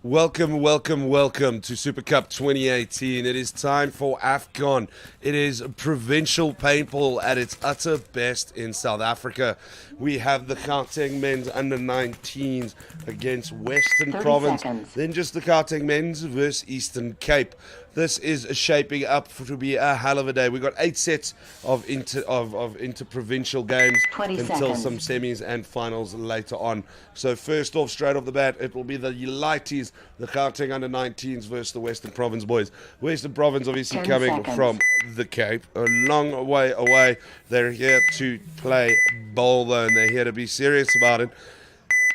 Welcome, welcome, welcome to Super Cup 2018. It is time for Afcon. It is provincial paintball at its utter best in South Africa. We have the Gauteng men's under-19s against Western Province. Then just the Gauteng men's versus Eastern Cape. This is shaping up to be a hell of a day. We've got 8 sets of inter-provincial games until some semis and finals later on. So first off, straight off the bat, it will be the Lighties, the Gauteng under-19s versus the Western Province boys. Western Province obviously coming from the Cape, a long way away. They're here to play ball though, and they're here to be serious about it.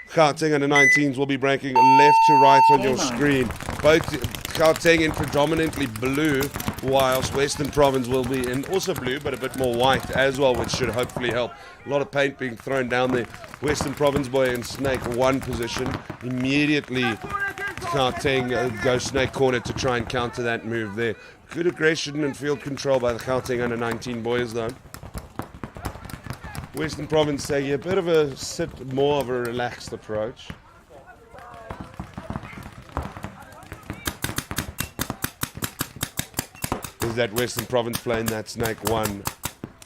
Gauteng under-19s will be breaking left to right on your screen. Both Gauteng in predominantly blue, whilst Western Province will be in also blue, but a bit more white as well, which should hopefully help. A lot of paint being thrown down there. Western Province boy in snake 1 position. Immediately, Gauteng goes snake corner to try and counter that move there. Good aggression and field control by the Gauteng under-19 boys though. Western Province taking a bit of a more of a relaxed approach. Is that Western Province playing that snake 1?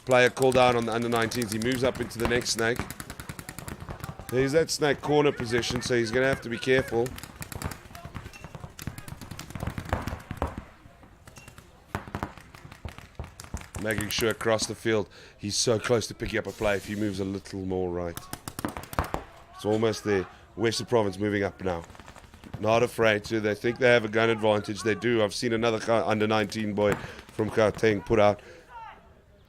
Player called out on the under-19s. He moves up into the next snake. There's that snake corner position, so he's going to have to be careful. Making sure across the field, he's so close to picking up a play if he moves a little more right. It's almost there. Western Province moving up now. Not afraid to. They think they have a gun advantage. They do. I've seen another under-19 boy from Gauteng put out.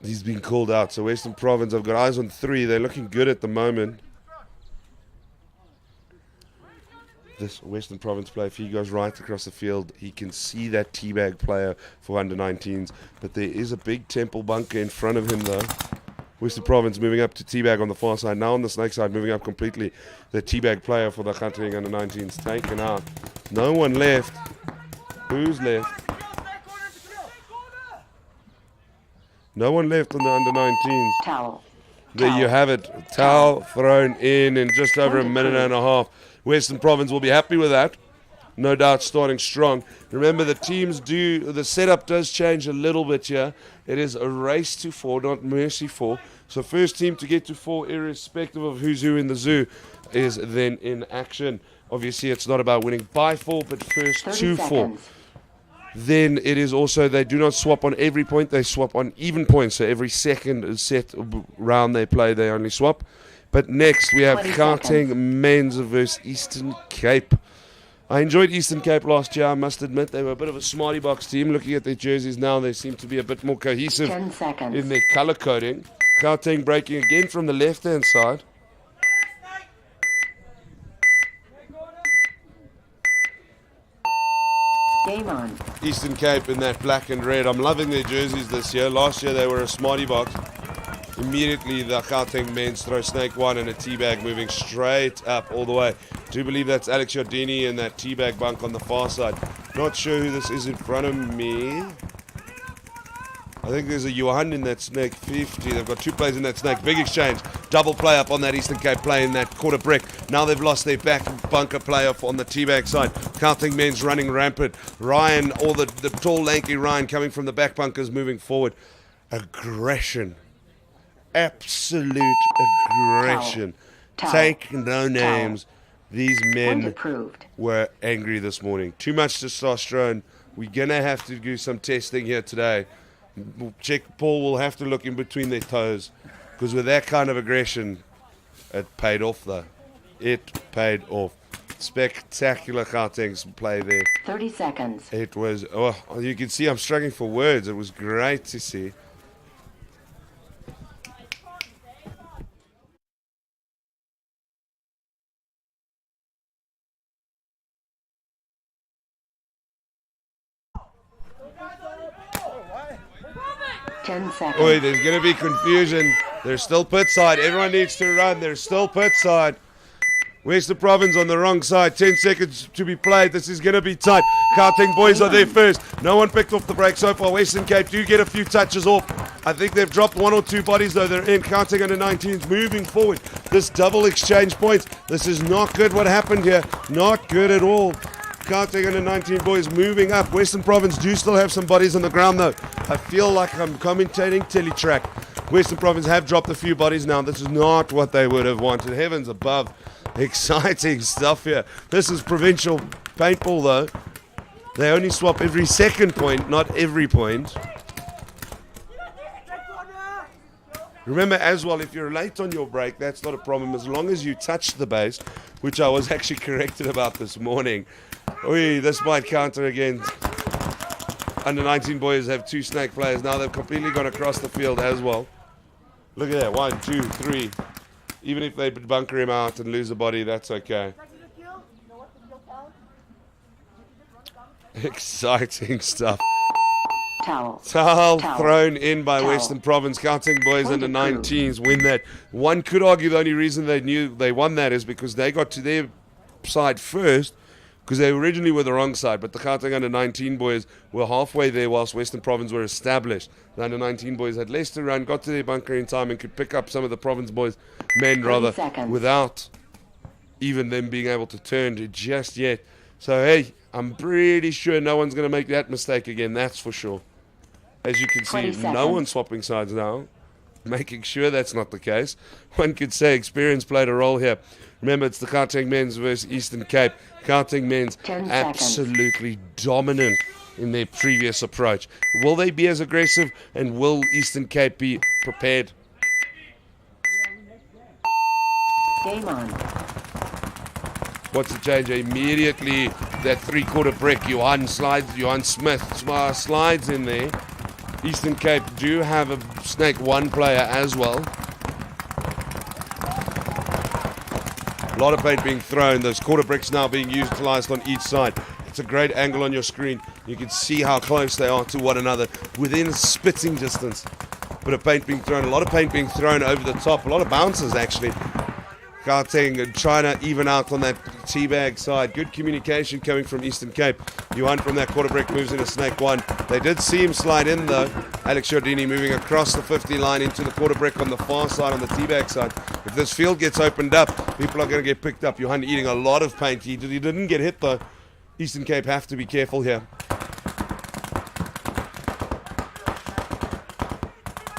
He's been called out. So Western Province, I've got eyes on 3. They're looking good at the moment. This Western Province player, if he goes right across the field, he can see that teabag player for under-19s. But there is a big temple bunker in front of him, though. Western Province moving up to teabag on the far side. Now on the snake side, moving up completely. The teabag player for the Gauteng under-19s taken out. No one left. Who's left? No one left on the under-19s. Towel. There you have it. Towel thrown in just over a minute and a half. Western Province will be happy with that. No doubt starting strong. Remember, the setup does change a little bit here. It is a race to 4, not mercy 4. So first team to get to 4, irrespective of who's who in the zoo, is then in action. Obviously, it's not about winning by 4, but first to 4. Then it is also, they do not swap on every point. They swap on even points. So every second set round they play, they only swap. But next, we have Gauteng men's versus Eastern Cape. I enjoyed Eastern Cape last year, I must admit. They were a bit of a smarty box team. Looking at their jerseys now, they seem to be a bit more cohesive in their color coding. Gauteng breaking again from the left-hand side. Game on. Eastern Cape in that black and red. I'm loving their jerseys this year. Last year, they were a smarty box. Immediately, the Gauteng men's throw snake 1 and a teabag moving straight up all the way. Do believe that's Alex Yardini in that teabag bunk on the far side. Not sure who this is in front of me. I think there's a Johan in that snake 50. They've got 2 players in that snake. Big exchange. Double play up on that Eastern Cape play in that quarter brick. Now they've lost their back bunker play off on the teabag side. Gauteng men's running rampant. Ryan, or the tall, lanky Ryan coming from the back bunkers moving forward. Aggression. Absolute aggression. Take no names. These men were angry this morning. Too much testosterone. We're going to have to do some testing here today. Paul will have to look in between their toes. Because with that kind of aggression, it paid off though. It paid off. Spectacular Gauteng's play there. 30 seconds. It was, you can see I'm struggling for words. It was great to see. Oi, there's going to be confusion. They're still pit side. Everyone needs to run. They're still pit side. Western Province on the wrong side. 10 seconds to be played. This is going to be tight. Gauteng boys are there first. No one picked off the break so far. Western Cape do get a few touches off. I think they've dropped 1 or 2 bodies though. They're in. Gauteng under-19s moving forward. This double exchange points. This is not good what happened here. Not good at all. Gauteng under 19 boys moving up. Western Province do still have some bodies on the ground though. I feel like I'm commentating teletrack. Western Province have dropped a few bodies now. This is not what they would have wanted. Heavens above. Exciting stuff here. This is provincial paintball though. They only swap every second point, not every point. Remember as well, if you're late on your break, that's not a problem as long as you touch the base, which I was actually corrected about this morning. Oi, this might counter again. Under 19 boys have 2 snake players. Now they've completely gone across the field as well. Look at that. 1, 2, 3. Even if they bunker him out and lose a body, that's okay. Exciting stuff. Towel Thrown in by Western Province. Gauteng boys under 19s win that. One could argue the only reason they knew they won that is because they got to their side first, because they originally were the wrong side, but the Gauteng under 19 boys were halfway there whilst Western Province were established. The under 19 boys had less to run, got to their bunker in time and could pick up some of the Province boys, without even them being able to turn just yet. So hey, I'm pretty sure no one's going to make that mistake again, that's for sure. As you can see, no one's swapping sides now, making sure that's not the case. One could say experience played a role here. Remember, it's the Gauteng men's versus Eastern Cape. Gauteng men's absolutely dominant in their previous approach. Will they be as aggressive, and will Eastern Cape be prepared? Game on. What's the change? Immediately, that 3/4 brick, Johan Smith slides in there. Eastern Cape do have a Snake 1 player as well. A lot of paint being thrown. Those quarter bricks now being utilized on each side. It's a great angle on your screen. You can see how close they are to one another within spitting distance. Bit of paint being thrown. A lot of paint being thrown over the top. A lot of bounces actually. Gauteng and China even out on that teabag side. Good communication coming from Eastern Cape. Yuan from that quarter brick moves into Snake 1. They did see him slide in though. Alex Jordini moving across the 50 line into the quarter brick on the far side, on the teabag side. If this field gets opened up, people are going to get picked up. Johan eating a lot of paint. He didn't get hit though. Eastern Cape have to be careful here.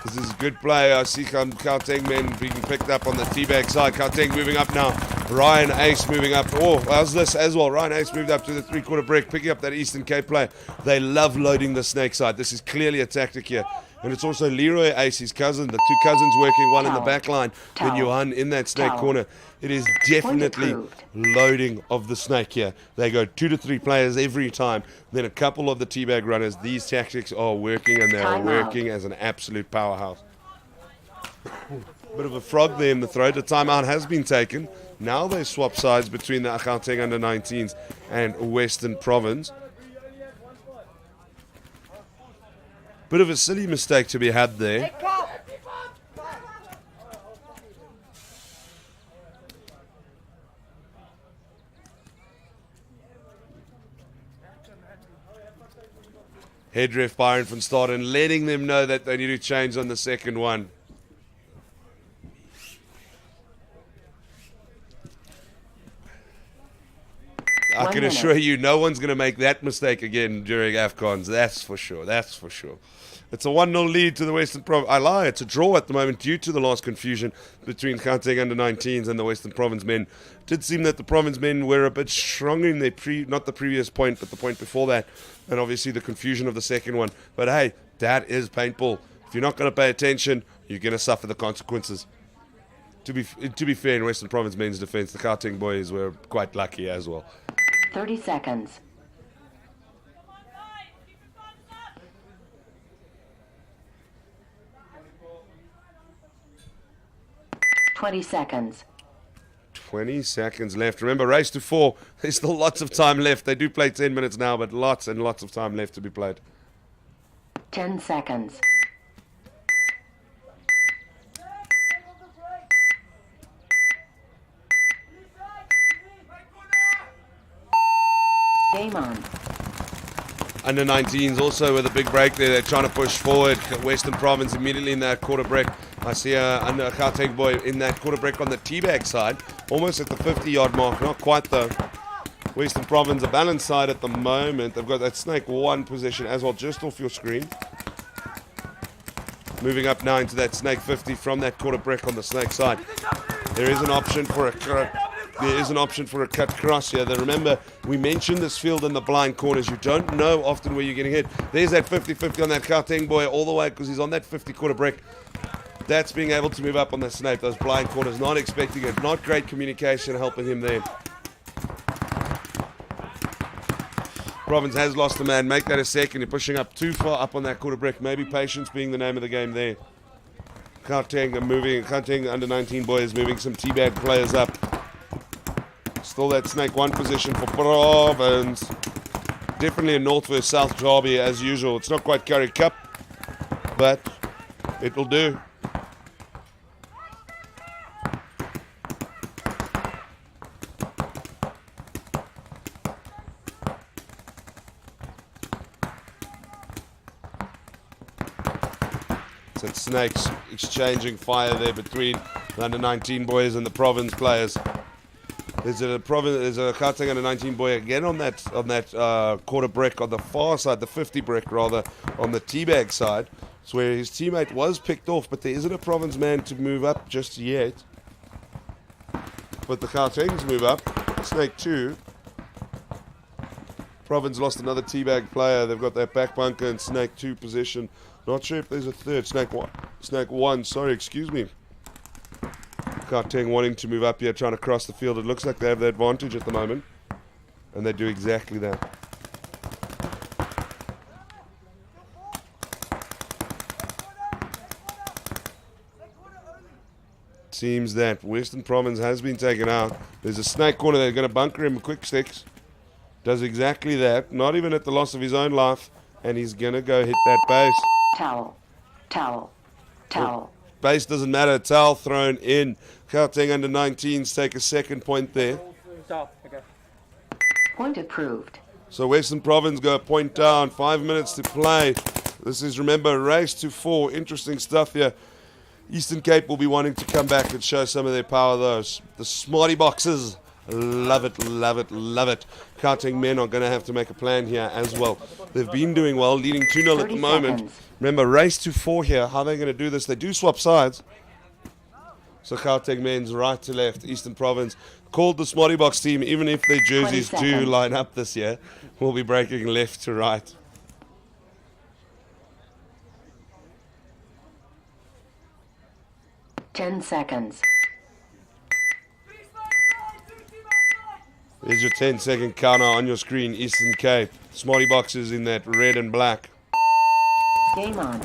This is good play. I see Gauteng men being picked up on the teabag side. Gauteng moving up now. Ryan Ace moving up. Oh, how's this as well? Ryan Ace moved up to the 3/4 brick, picking up that Eastern Cape player. They love loading the snake side. This is clearly a tactic here. And it's also Leroy Ace, his cousin. The two cousins working, one in the back line, then Johan in that snake corner. It is definitely loading of the snake here. They go 2 to 3 players every time. Then a couple of the teabag runners. These tactics are working, and they are working as an absolute powerhouse. Bit of a frog there in the throat. A timeout has been taken. Now they swap sides between the Gauteng under 19s and Western Province. Bit of a silly mistake to be had there. Head ref Byron van Staden letting them know that they need to change on the second one. I can assure you no one's going to make that mistake again during Afcons. That's for sure. That's for sure. It's a 1-0 lead to the Western Province. I lie, it's a draw at the moment due to the last confusion between Gauteng under 19s and the Western Province men. It did seem that the Province men were a bit stronger in their not the previous point, but the point before that. And obviously the confusion of the second one. But hey, that is paintball. If you're not going to pay attention, you're going to suffer the consequences. To be fair, in Western Province men's defense, the Gauteng boys were quite lucky as well. 30 seconds. Twenty seconds. 20 seconds left. Remember, race to 4. There's still lots of time left. They do play 10 minutes now, but lots and lots of time left to be played. 10 seconds. Game on. Under 19s also with a big break there. They're trying to push forward. Western Province immediately in that quarter break. I see a Gauteng boy in that quarter break on the teabag side. Almost at the 50-yard mark. Not quite though. Western Province, a balanced side at the moment. They've got that snake 1 position as well, just off your screen. Moving up now into that snake 50 from that quarter brick on the snake side. There is an option for a cut. There is an option for a cut cross here. Remember, we mentioned this field in the blind corners. You don't know often where you're getting hit. There's that 50-50 on that Gauteng boy all the way because he's on that 50 quarter brick. That's being able to move up on the snake. Those blind corners, not expecting it. Not great communication helping him there. Province has lost a man. Make that a second. You're pushing up too far up on that quarter brick. Maybe patience being the name of the game there. Gauteng are moving. Gauteng under 19 boy is moving some teabag players up. Still that snake 1 position for Province. Definitely a north versus south job here as usual. It's not quite Currie Cup, but it will do. Snakes exchanging fire there between the under 19 boys and the Province players. There's a Gauteng under 19 boy again on that quarter brick on the far side, the 50 brick rather, on the teabag side. It's where his teammate was picked off, but there isn't a Province man to move up just yet. But the Gautengs move up. Snake 2. Province lost another teabag player. They've got that back bunker in snake 2 position. Not sure if there's a third. Snake 1, sorry, excuse me. Gauteng wanting to move up here, trying to cross the field. It looks like they have the advantage at the moment. And they do exactly that. Seems that Western Province has been taken out. There's a snake corner. They're going to bunker him with quick sticks. Does exactly that. Not even at the loss of his own life. And he's going to go hit that base. Towel. Towel. Towel. Base doesn't matter. Towel thrown in. Gauteng under 19s take a second point there. Point approved. So Western Province go a point down. 5 minutes to play. This is, remember, a race to 4. Interesting stuff here. Eastern Cape will be wanting to come back and show some of their power, though. The smarty boxes. Love it, love it, love it. Gauteng men are going to have to make a plan here as well. They've been doing well, leading 2-0 at the moment. Seconds. Remember, race to 4 here. How are they going to do this? They do swap sides. So Gauteng men's right to left. Eastern Province called the Smarty Box team, even if their jerseys 20 do seconds. line up this year, will be breaking left to right. Ten seconds. There's your 10-second counter on your screen, Eastern Cape. Smarty Boxes in that red and black. Game on.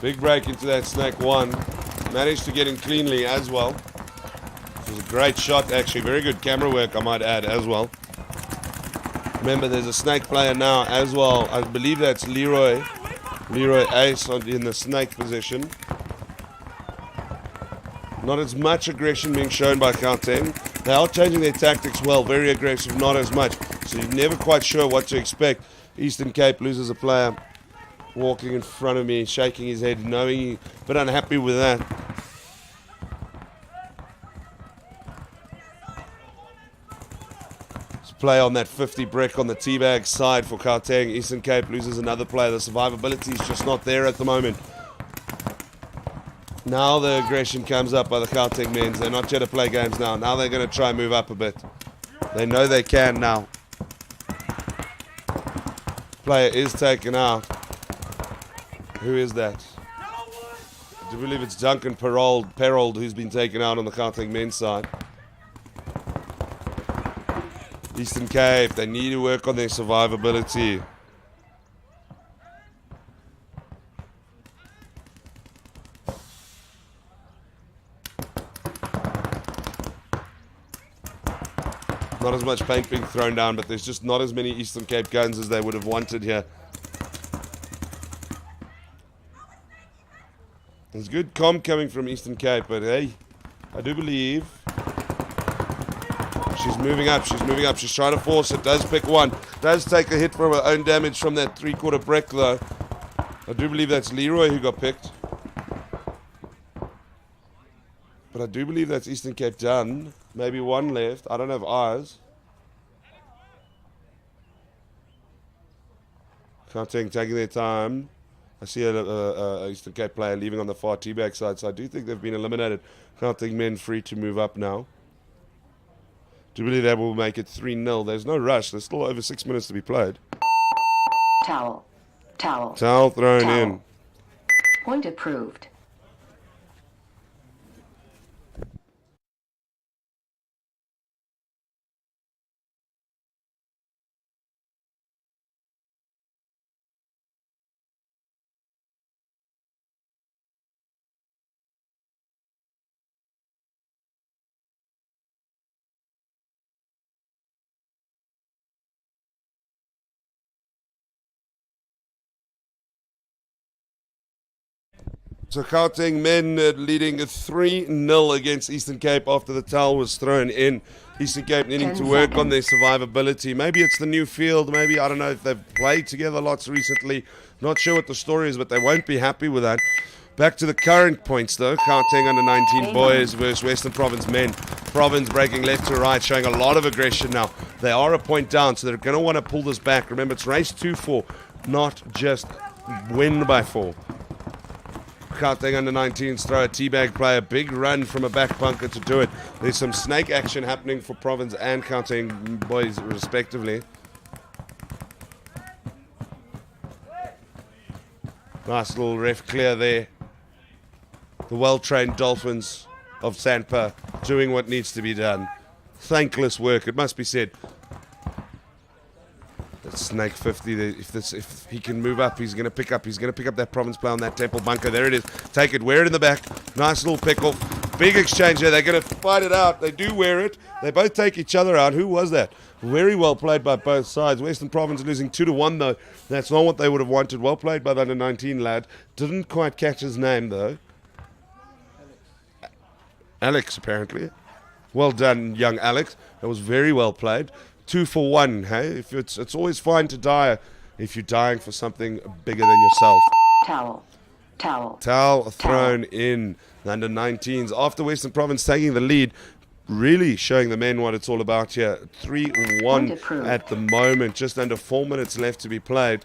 Big break into that snake 1. Managed to get in cleanly as well. It was a great shot, actually. Very good camera work, I might add, as well. Remember, there's a snake player now as well. I believe that's Leroy. Leroy Ace in the snake position. Not as much aggression being shown by Gauteng. They are changing their tactics well. Very aggressive, not as much. So you're never quite sure what to expect. Eastern Cape loses a player. Walking in front of me, shaking his head, knowing but unhappy with that. Let's play on that 50 brick on the teabag side for Gauteng. Eastern Cape loses another player. The survivability is just not there at the moment. Now the aggression comes up by the Gauteng men. They're not here to play games now. Now they're going to try and move up a bit. They know they can now. Player is taken out. Who is that? I do believe it's Duncan Perold who's been taken out on the Gauteng men's side. Eastern Cape, they need to work on their survivability. Not as much paint being thrown down, but there's just not as many Eastern Cape guns as they would have wanted here. There's good comm coming from Eastern Cape, but hey, I do believe she's moving up. She's moving up. She's trying to force it. Does pick one. Does take a hit from her own damage from that 3/4 brick, though. I do believe that's Leroy who got picked. But I do believe that's Eastern Cape done. Maybe one left. I don't have eyes. Gauteng taking their time. I see a Eastern Cape player leaving on the far teabag side, so I do think they've been eliminated. Gauteng men free to move up now. Do you believe that will make it 3-0? There's no rush. There's still over 6 minutes to be played. Towel. Towel. Towel thrown Towel. in. Point approved. So Gauteng men leading 3-0 against Eastern Cape after the towel was thrown in. Eastern Cape needing 10 to work on seconds. their survivability. Maybe it's the new field. Maybe, I don't know if they've played together lots recently. Not sure what the story is, but they won't be happy with that. Back to the current points though. Gauteng under 19 boys versus Western Province men. Province breaking left to right, showing a lot of aggression now. They are a point down, so they're going to want to pull this back. Remember, it's race 2-4, not just win by 4. Gauteng under 19s throw a teabag play, a big run from a back bunker to do it. There's some snake action happening for Province and Gauteng boys respectively. Nice little ref clear there. The well-trained Dolphins of SANPA doing what needs to be done. Thankless work, it must be said. Snake 50. If he can move up, he's going to pick up. He's going to pick up that Province play on that Temple bunker. There it is. Take it. Wear it in the back. Nice little pick off. Big exchange here. They're going to fight it out. They do wear it. They both take each other out. Who was that? Very well played by both sides. Western Province losing 2-1 though. That's not what they would have wanted. Well played by the under 19 lad. Didn't quite catch his name though. Alex apparently. Well done, young Alex. That was very well played. 2 for 1, hey? If it's always fine to die if you're dying for something bigger than yourself. Towel. Towel. Towel thrown in. The under 19s after Western Province taking the lead, really showing the men what it's all about here. 3-1 at the moment, just under 4 minutes left to be played.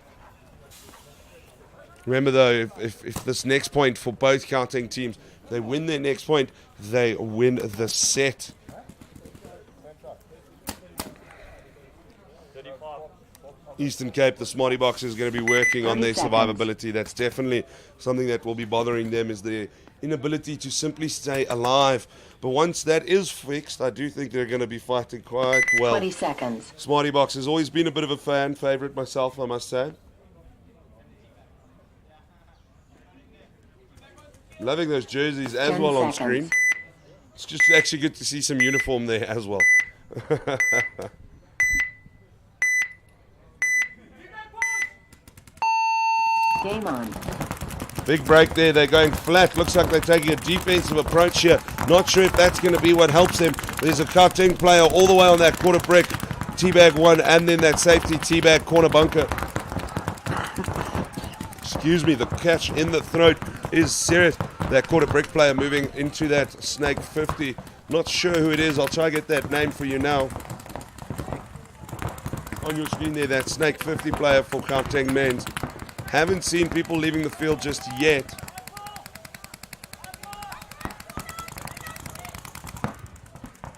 Remember though, if this next point for both Gauteng teams, they win their next point, they win the set. Eastern Cape, the Smarty Box is going to be working on their 30 seconds. survivability. That's definitely something that will be bothering them, is their inability to simply stay alive. But once that is fixed, I do think they're going to be fighting quite well. 20 seconds. Smarty Box has always been a bit of a fan favorite myself, I must say. Loving those jerseys as 10 well on seconds. screen. It's just actually good to see some uniform there as well. Game on. Big break there. They're going flat. Looks like they're taking a defensive approach here. Not sure if that's going to be what helps them. There's a Gauteng player all the way on that quarter brick. Teabag 1 and then that safety teabag corner bunker. Excuse me. The catch in the throat is serious. That quarter brick player moving into that snake 50. Not sure who it is. I'll try to get that name for you now. On your screen there, that snake 50 player for Gauteng men's. Haven't seen people leaving the field just yet.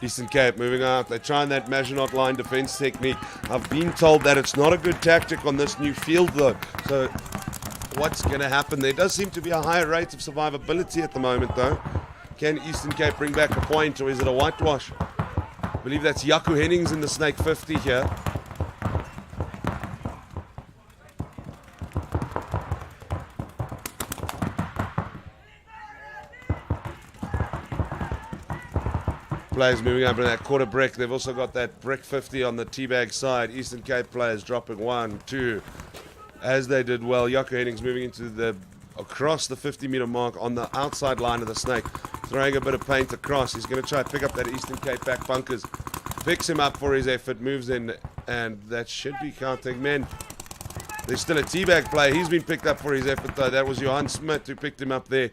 Eastern Cape moving out. They're trying that Maginot line defense technique. I've been told that it's not a good tactic on this new field though. So what's going to happen? There does seem to be a higher rate of survivability at the moment though. Can Eastern Cape bring back a point, or is it a whitewash? I believe that's Jaco Hennings in the Snake 50 here. Players moving up in that quarter brick. They've also got that brick 50 on the teabag side. Eastern Cape players dropping 1, 2, as they did well. Jaco Hennings moving into across the 50-meter mark on the outside line of the snake, throwing a bit of paint across. He's going to try to pick up that Eastern Cape back bunkers. Picks him up for his effort, moves in, and that should be Gauteng men. There's still a teabag player. He's been picked up for his effort though. That was Johan Smith who picked him up there.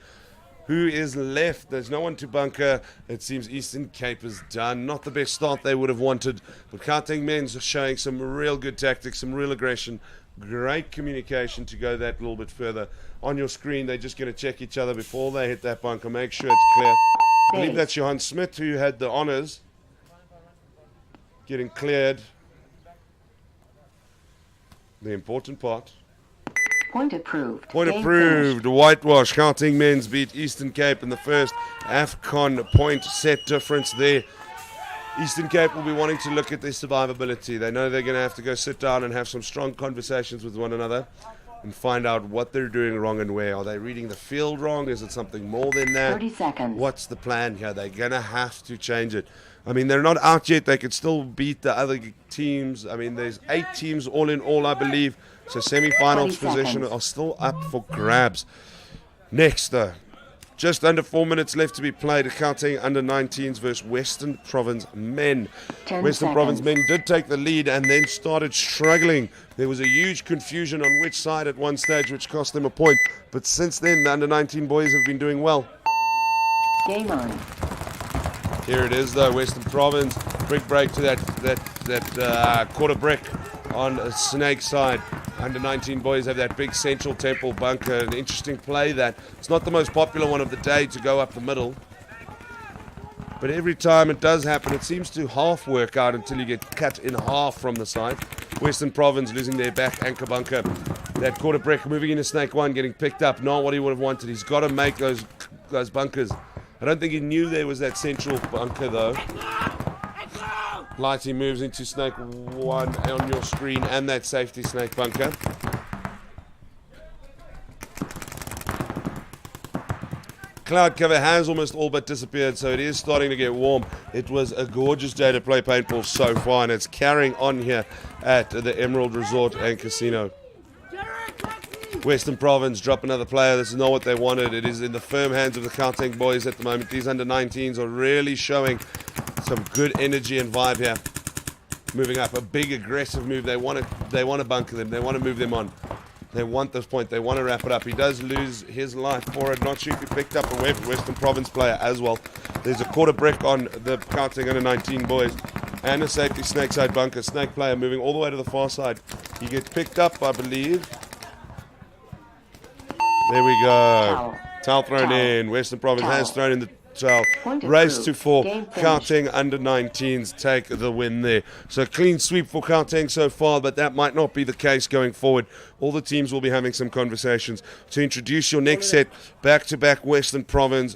Who is left? There's no one to bunker. It seems Eastern Cape is done. Not the best start they would have wanted, but Gauteng men's are showing some real good tactics, some real aggression. Great communication to go that little bit further. On your screen, they're just going to check each other before they hit that bunker. Make sure it's clear. I believe that's Johan Smith who had the honors. Getting cleared. The important part. Point approved. Point Game approved. finished. Whitewash. Counting men's beat Eastern Cape in the first Afcon point set difference there. Eastern Cape will be wanting to look at their survivability. They know they're going to have to go sit down and have some strong conversations with one another and find out what they're doing wrong and where. Are they reading the field wrong? Is it something more than that? 30 seconds. What's the plan here? They're going to have to change it. I mean, they're not out yet. They could still beat the other teams. I mean, there's 8 teams all in all, I believe. So semi-finals 20 position seconds. are still up for grabs. Next, though. Just under 4 minutes left to be played. Accounting under 19s versus Western Province men. 10 Western seconds. Province men did take the lead and then started struggling. There was a huge confusion on which side at one stage, which cost them a point. But since then, the under 19 boys have been doing well. Game on. Here it is, though. Western Province, big break to that quarter brick on Snake side. Under 19 boys have that big central temple bunker. An interesting play that. It's not the most popular one of the day to go up the middle. But every time it does happen, it seems to half work out until you get cut in half from the side. Western Province losing their back anchor bunker. That quarter brick moving into Snake 1, getting picked up. Not what he would have wanted. He's got to make those bunkers. I don't think he knew there was that central bunker, though. Lighty moves into Snake 1 on your screen and that safety Snake bunker. Cloud cover has almost all but disappeared, so it is starting to get warm. It was a gorgeous day to play paintball so far, and it's carrying on here at the Emerald Resort and Casino. Western Province drop another player. This is not what they wanted. It is in the firm hands of the Gauteng boys at the moment. These under 19s are really showing some good energy and vibe here. Moving up, a big aggressive move. They want to bunker them. They want to move them on. They want this point. They want to wrap it up. He does lose his life for it. Not sure if he picked up a Western Province player as well. There's a quarter brick on the Gauteng under 19 boys. And a safety Snake side bunker. Snake player moving all the way to the far side. He gets picked up, I believe. There we go. Towel thrown in. Western Province has thrown in the towel. Race to 4. Gauteng under 19s take the win there. So clean sweep for Gauteng so far, but that might not be the case going forward. All the teams will be having some conversations. To introduce your next set, back-to-back Western Province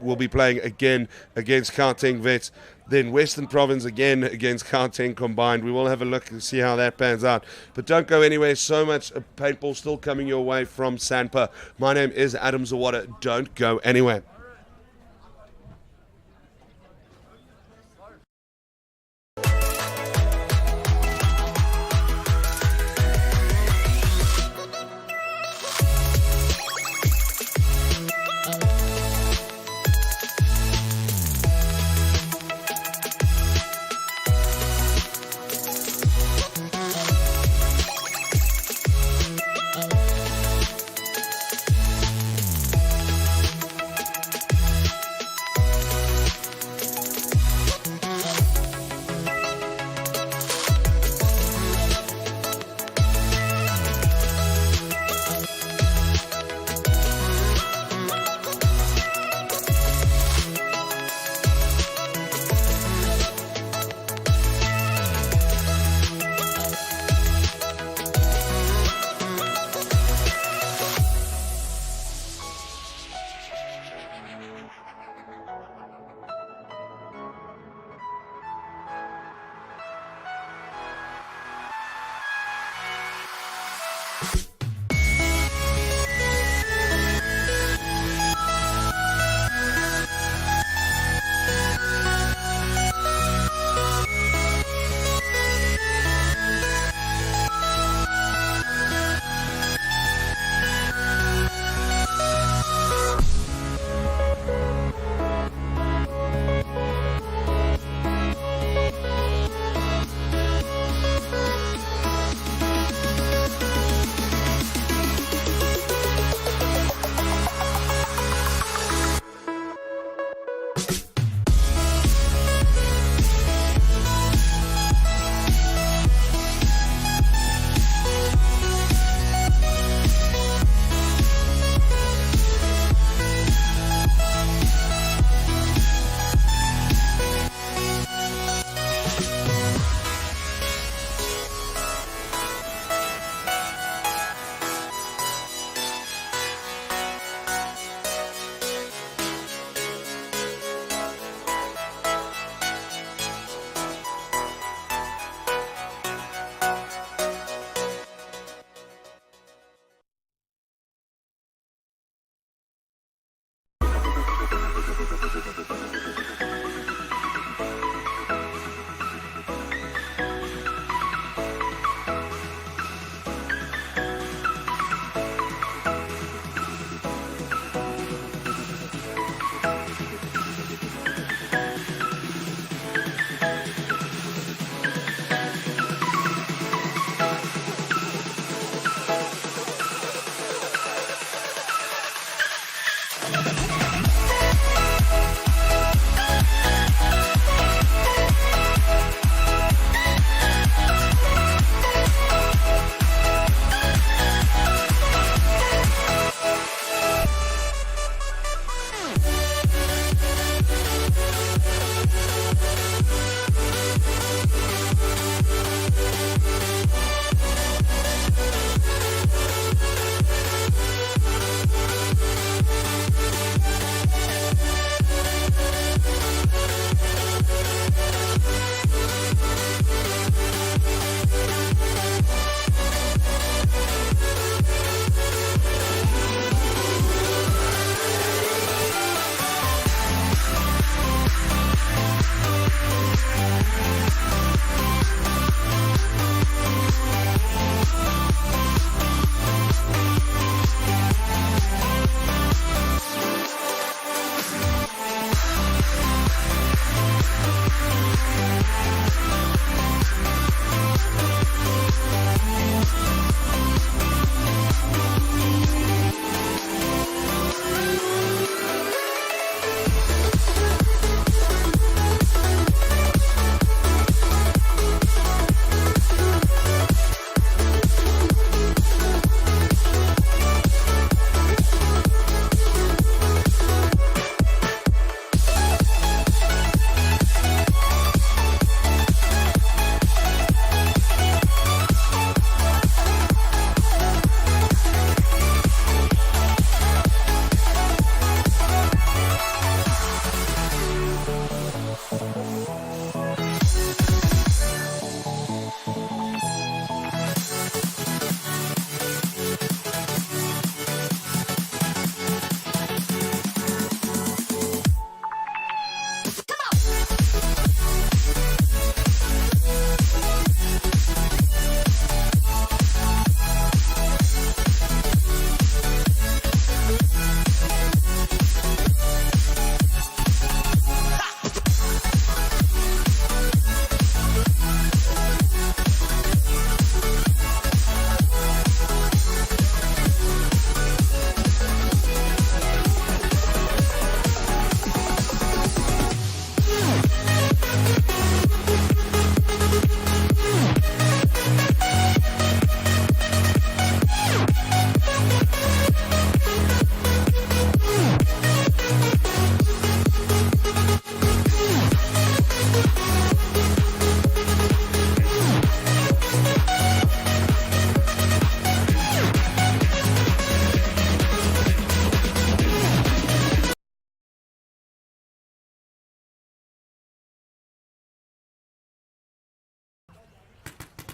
will be playing again against Gauteng Vets. Then Western Province again against Gauteng combined. We will have a look and see how that pans out. But don't go anywhere. So much paintball still coming your way from SANPA. My name is Adam Zawada. Don't go anywhere.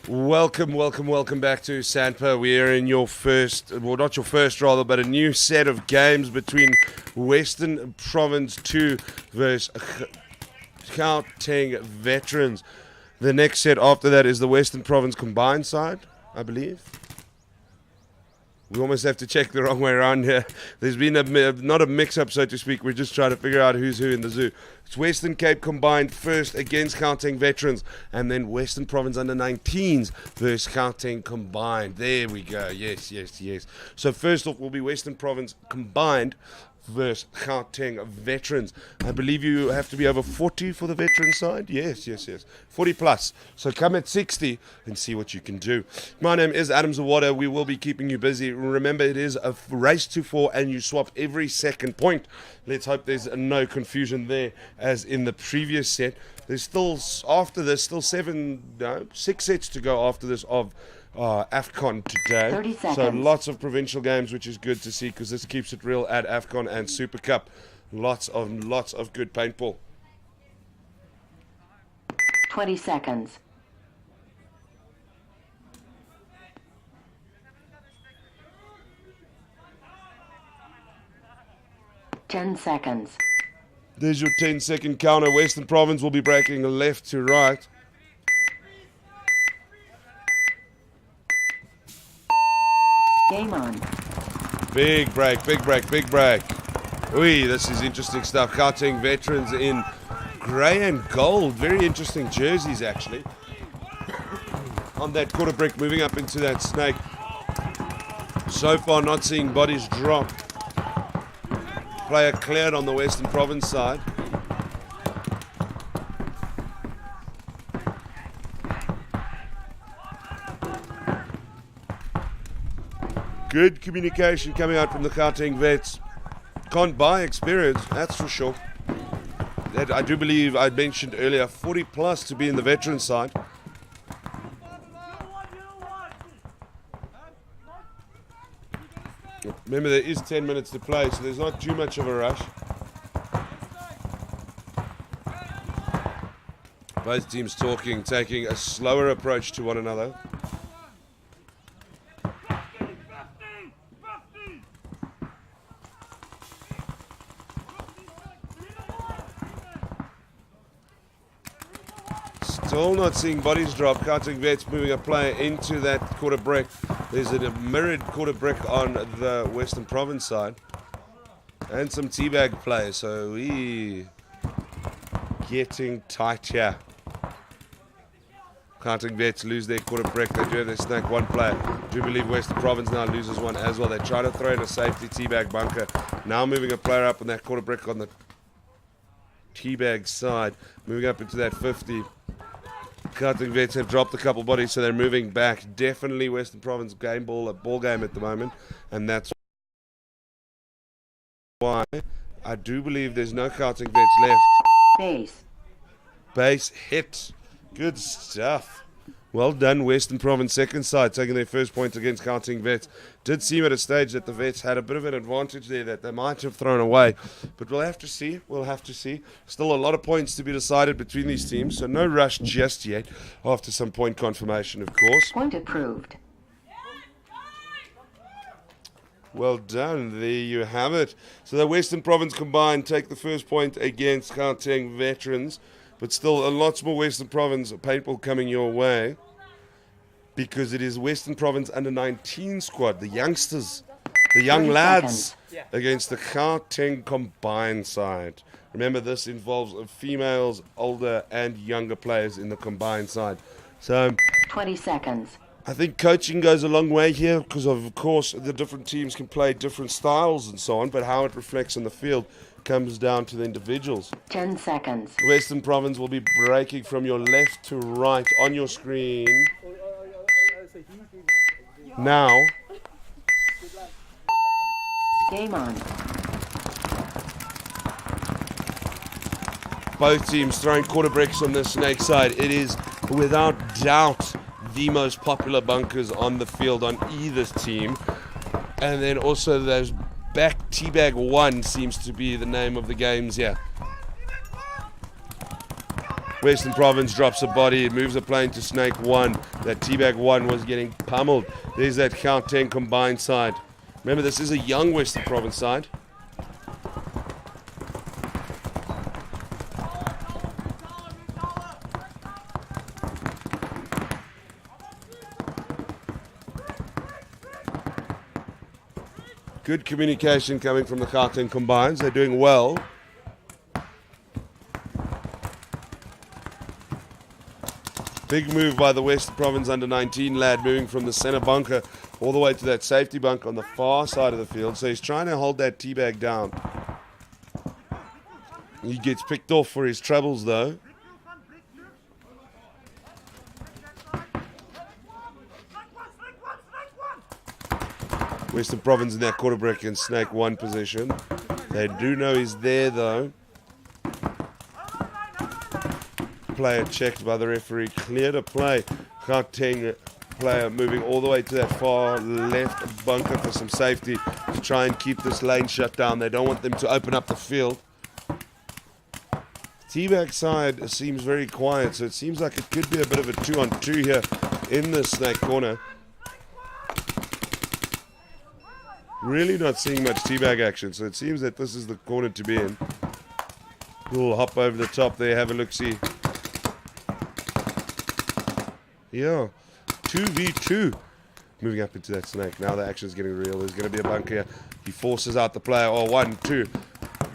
Welcome back to SANPA. We are in your first, well, not your first rather, but a new set of games between Western Province 2 versus Gauteng Veterans. The next set after that is the Western Province combined side, I believe. We almost have to check the wrong way around here. There's been not a mix-up, so to speak. We're just trying to figure out who's who in the zoo. It's Western Cape combined first against Gauteng Veterans, and then Western Province under 19s versus Gauteng combined. There we go. Yes. So first off will be Western Province combined versus Gauteng Veterans. I believe you have to be over 40 for the veteran side. Yes. 40 plus. So come at 60 and see what you can do. My name is Adam Zawada. We will be keeping you busy. Remember, it is a race to 4 and you swap every second point. Let's hope there's no confusion there as in the previous set. There's still, after this, still 6 sets to go after this of Afcon today. 30 seconds. So lots of provincial games, which is good to see because this keeps it real at Afcon and Super Cup. Lots of good paintball. 20 seconds. Ten seconds. There's your 10-second counter. Western Province will be breaking left to right. Game on. Big break. Ui, this is interesting stuff. Gauteng Veterans in grey and gold. Very interesting jerseys, actually. On that quarter brick, moving up into that snake. So far, not seeing bodies drop. Player cleared on the Western Province side. Good communication coming out from the Gauteng Vets. Can't buy experience, that's for sure. That I do believe I mentioned earlier, 40 plus to be in the veteran side. Remember, there is 10 minutes to play, so there's not too much of a rush. Both teams talking, taking a slower approach to one another. Still not seeing bodies drop. Gauteng Vets moving a player into that quarter brick. There's a mirrored quarter brick on the Western Province side. And some teabag players. So we getting tight here. Gauteng Vets lose their quarter brick. They do have their snake one player. Do believe Western Province now loses one as well. They try to throw in a safety teabag bunker. Now moving a player up on that quarter brick on the teabag side. Moving up into that 50. Gauteng Vets have dropped a couple bodies, so they're moving back. Definitely Western Province a ball game at the moment, and that's why I do believe there's no Gauteng Vets left. Base hit. Good stuff. Well done, Western Province second side, taking their first point against Gauteng Vets. Did seem at a stage that the Vets had a bit of an advantage there that they might have thrown away. But we'll have to see. Still a lot of points to be decided between these teams, so no rush just yet after some point confirmation, of course. Point approved. Well done. There you have it. So the Western Province combined take the first point against Gauteng Veterans. But still, lots more Western Province paintball coming your way because it is Western Province under 19 squad, the youngsters, the young lads, against the Gauteng combined side. Remember, this involves females, older and younger players in the combined side. So 20 seconds. I think coaching goes a long way here because, of course, the different teams can play different styles and so on, but how it reflects on the field comes down to the individuals. 10 seconds. Western Province will be breaking from your left to right on your screen. Now. Game on. Both teams throwing quarter bricks on the snake side. It is without doubt the most popular bunkers on the field on either team. And then also those back teabag 1 seems to be the name of the games here. Western Province drops a body, moves the plane to Snake 1. That Teabag 1 was getting pummeled. There's that Gauteng combined side. Remember, this is a young Western Province side. Good communication coming from the Gauteng combines. They're doing well. Big move by the Western Province under-19 lad, moving from the center bunker all the way to that safety bunker on the far side of the field. So he's trying to hold that Teabag down. He gets picked off for his troubles, though. Western Province in that quarter brick in Snake 1 position. They do know he's there, though. Player checked by the referee, clear to play. Gauteng player moving all the way to that far left bunker for some safety to try and keep this lane shut down. They don't want them to open up the field. Teabag side seems very quiet, so it seems like it could be a bit of a 2-on-2 here in the Snake corner. Really not seeing much Teabag action, so it seems that this is the corner to be in. We'll hop over the top there, have a look-see. Yeah, 2v2. Moving up into that Snake. Now the action's getting real. There's going to be a bunker here. He forces out the player. Oh, 1-2.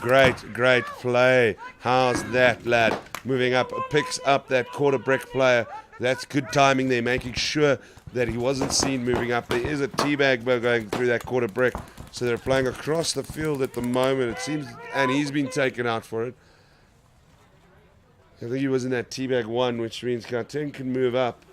Great play. How's that, lad? Moving up, picks up that quarter brick player. That's good timing there, making sure that he wasn't seen moving up. There is a Teabag going through that quarter brick. So they're playing across the field at the moment, it seems, and he's been taken out for it. I think he was in that Teabag 1, which means Gauteng can move up.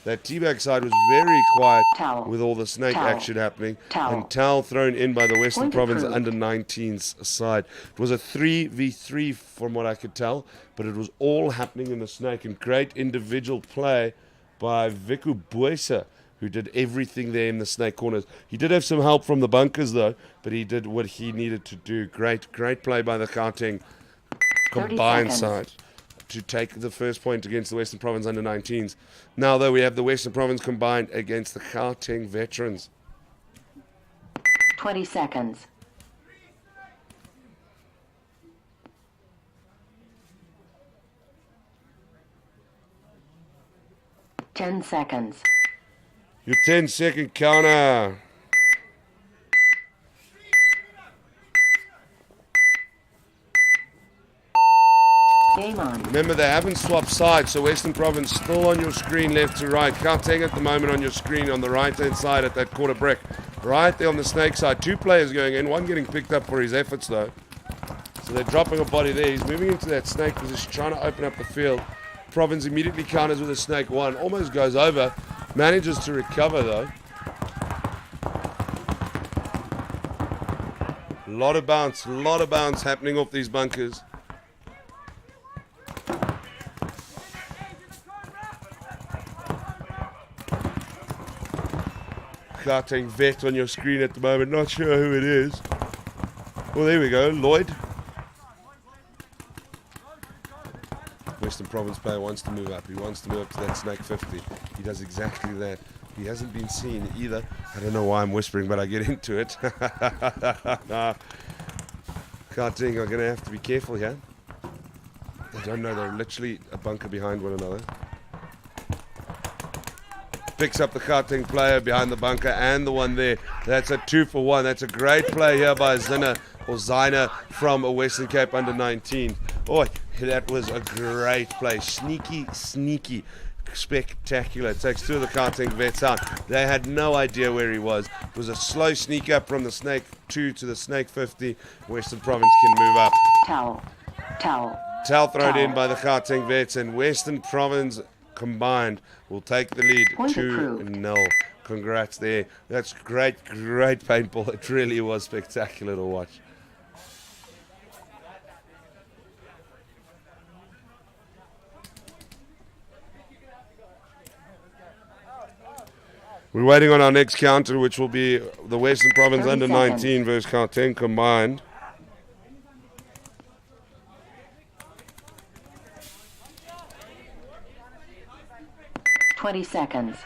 That Teabag side was very quiet with all the Snake action happening. And towel thrown in by the Western Province under-19's side. It was a 3v3 from what I could tell, but it was all happening in the Snake. And great individual play by Viku Boysa, who did everything there in the Snake corners. He did have some help from the bunkers, though, but he did what he needed to do. Great play by the Gauteng combined side to take the first point against the Western Province under-19s. Now, though, we have the Western Province combined against the Gauteng veterans. 20 seconds. Ten seconds. Your 10-second counter. Game on. Remember, they haven't swapped sides, so Western Province still on your screen left to right. Gauteng at the moment on your screen on the right-hand side at that quarter brick. Right there on the Snake side. 2 players going in, one getting picked up for his efforts, though. So they're dropping a body there. He's moving into that Snake position, trying to open up the field. Province immediately counters with a Snake 1. Almost goes over. Manages to recover, though. A lot of bounce happening off these bunkers. Gauteng vet on your screen at the moment. Not sure who it is. Well, there we go. Lloyd. Western Province player wants to move up. He wants to move up to that Snake 50. He does exactly that. He hasn't been seen either. I don't know why I'm whispering, but I get into it. Gauteng are going to have to be careful here. I don't know. They're literally a bunker behind one another. Picks up the Gauteng player behind the bunker and the one there. That's a 2-for-1. That's a great play here by Zina from a Western Cape under-19. Oh, that was a great play. Sneaky, spectacular. It takes 2 of the Gauteng vets out. They had no idea where he was. It was a slow sneak up from the Snake 2 to the Snake 50. Western Province can move up. Towel thrown in by the Gauteng vets, and Western Province combined will take the lead 2-0. Congrats there. That's great paintball. It really was spectacular to watch. We're waiting on our next counter, which will be the Western Province under-19 versus Gauteng combined. 20 seconds.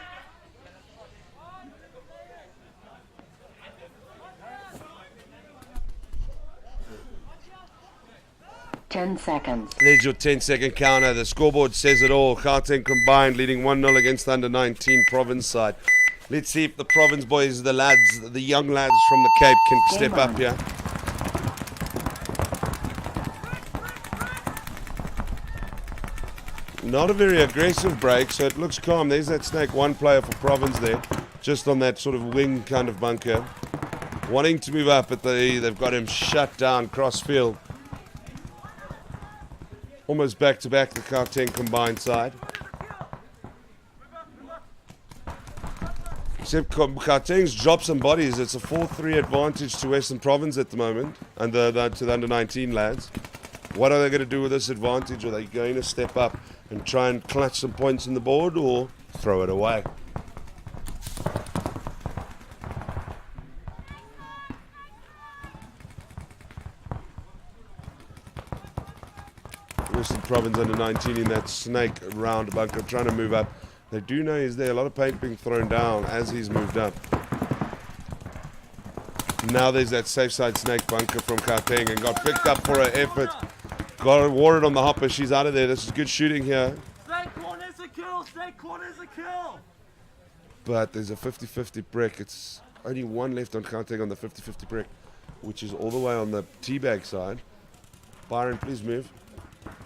10 seconds. There's your 10-second counter. The scoreboard says it all. Gauteng combined leading 1-0 against the under-19 province side. Let's see if the province boys, the lads, the young lads from the Cape can step up here. Not a very aggressive break, so it looks calm. There's that snake, one player for province there, just on that sort of wing kind of bunker. Wanting to move up, but they've got him shut down cross field. Almost back-to-back the Gauteng combined side. Except Gauteng's dropped some bodies. It's a 4-3 advantage to Western Province at the moment, to the under-19 lads. What are they going to do with this advantage? Are they going to step up and try and clutch some points in the board, or throw it away? Western Province under 19 in that snake round bunker, trying to move up. They do know he's there. A lot of paint being thrown down as he's moved up. Now there's that safe side snake bunker from Gauteng, and got picked up for her effort. Got awarded on the hopper. She's out of there. This is good shooting here. Snake corner's a kill. Snake corner's a kill. But there's a 50-50 brick. It's only one left on Gauteng on the 50-50 brick, which is all the way on the teabag side. Byron, please move.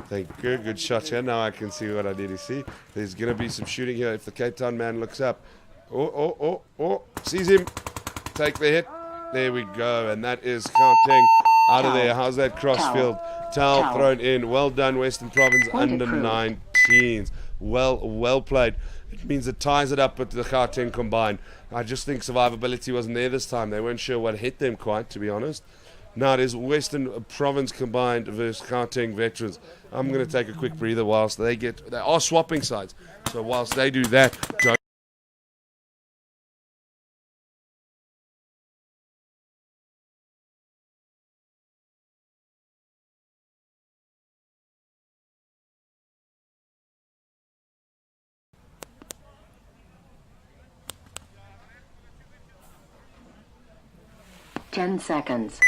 Thank you. Good shot here. Now I can see what I need to see. There's going to be some shooting here if the Cape Town man looks up. Oh. Sees him. Take the hit. There we go. And that is Gauteng out of there. How's that crossfield? Towel thrown in. Well done, Western Province under 19s. Well played. It means it ties it up with the Gauteng combined. I just think survivability wasn't there this time. They weren't sure what hit them quite, to be honest. Now it is Western Province combined versus Gauteng veterans. I'm going to take a quick breather whilst they are swapping sides. So whilst they do that, don't. Ten seconds.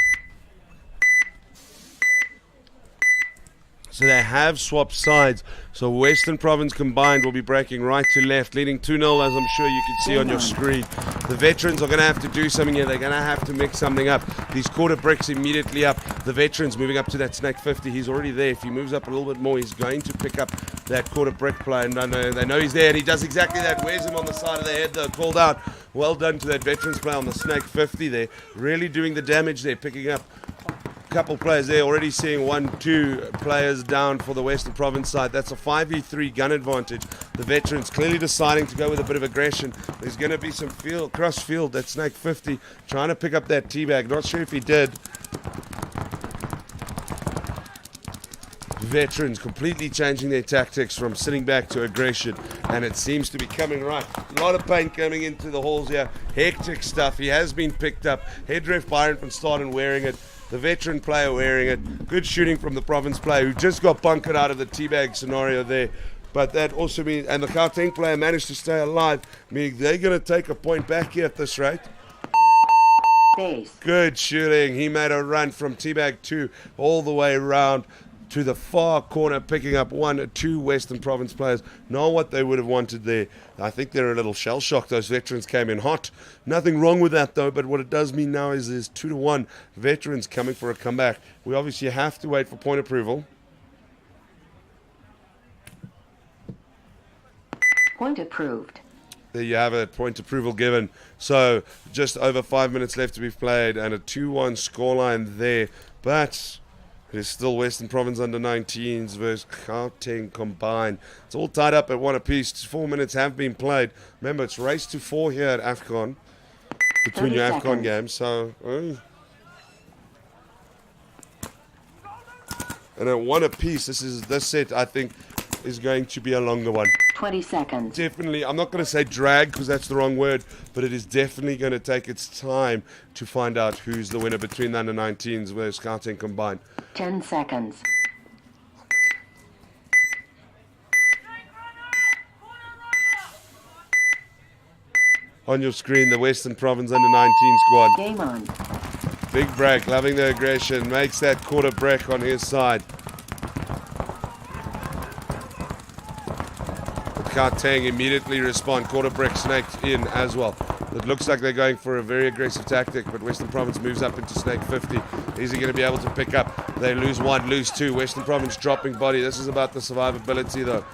So they have swapped sides. So Western Province combined will be breaking right to left, leading 2-0, as I'm sure you can see on your screen. The veterans are going to have to do something here. They're going to have to mix something up. These quarter bricks immediately up. The veterans moving up to that snake 50. He's already there. If he moves up a little bit more, he's going to pick up that quarter brick play. And they know he's there, and he does exactly that. Wears him on the side of the head, though. Called out. Well done to that veterans play on the snake 50 there. Really doing the damage there, picking up couple players there, already seeing 1-2 players down for the Western Province side. That's a 5v3 gun advantage. The veterans clearly deciding to go with a bit of aggression. There's going to be some cross field. That snake 50 trying to pick up that teabag. Not sure if he did. Veterans completely changing their tactics from sitting back to aggression, and it seems to be coming right. A lot of paint coming into the halls here. Hectic stuff. He has been picked up. Head ref Byron from starting wearing it. The veteran player wearing it. Good shooting from the province player who just got bunkered out of the teabag scenario there. But that also means, and the Gauteng player managed to stay alive, meaning they're going to take a point back here at this rate. Base. Good shooting. He made a run from teabag 2 all the way around to the far corner, picking up 1-2 Western Province players. Not what they would have wanted there. I think they're a little shell-shocked. Those veterans came in hot. Nothing wrong with that, though, but what it does mean now is there's 2-1 veterans coming for a comeback. We obviously have to wait for point approval. Point approved. There you have it, point approval given. So just over 5 minutes left to be played, and a 2-1 scoreline there. But it is still Western Province under 19s versus Gauteng combined. It's all tied up at 1 apiece. 4 minutes have been played. Remember, it's race to 4 here at Afcon, between your Afcon games. So, and at 1 apiece, this set, I think, is going to be a longer one. 20 seconds. Definitely, I'm not going to say drag because that's the wrong word, but it is definitely going to take its time to find out who's the winner between the under 19s versus Gauteng combined. 10 seconds. on your screen, the Western Province under-19 squad. Game on. Big break, loving the aggression, makes that quarter break on his side. Gauteng immediately respond, quarter break snaked in as well. It looks like they're going for a very aggressive tactic, but Western Province moves up into snake 50. Is he going to be able to pick up? They lose one, lose two. Western Province dropping body. This is about the survivability though.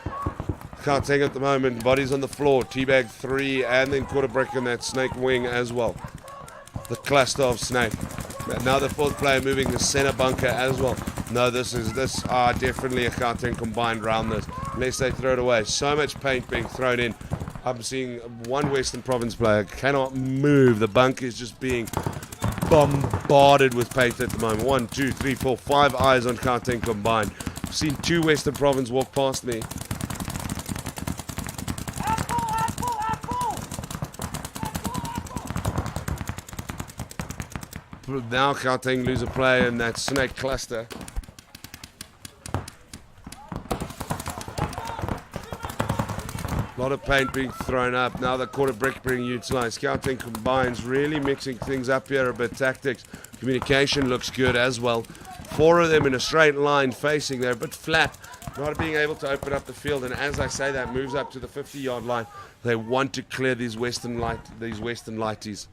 Gauteng at the moment, body's on the floor. Teabag 3 and then quarter break in that snake wing as well. The cluster of snake. Now the fourth player moving the center bunker as well. No, this definitely a Gauteng combined round this. Unless they throw it away. So much paint being thrown in. I'm seeing one Western Province player cannot move. The bunker is just being bombarded with paint at the moment. 1, 2, 3, 4, 5 eyes on Gauteng combined. I've seen 2 Western Province walk past me. Now Gauteng lose a player in that snake cluster. A lot of paint being thrown up. Now the quarter brick being utilized. Gauteng combines, really mixing things up here a bit. Tactics, communication looks good as well. 4 of them in a straight line facing. They're a bit flat, not being able to open up the field. And as I say, that moves up to the 50-yard line. They want to clear these Western lighties.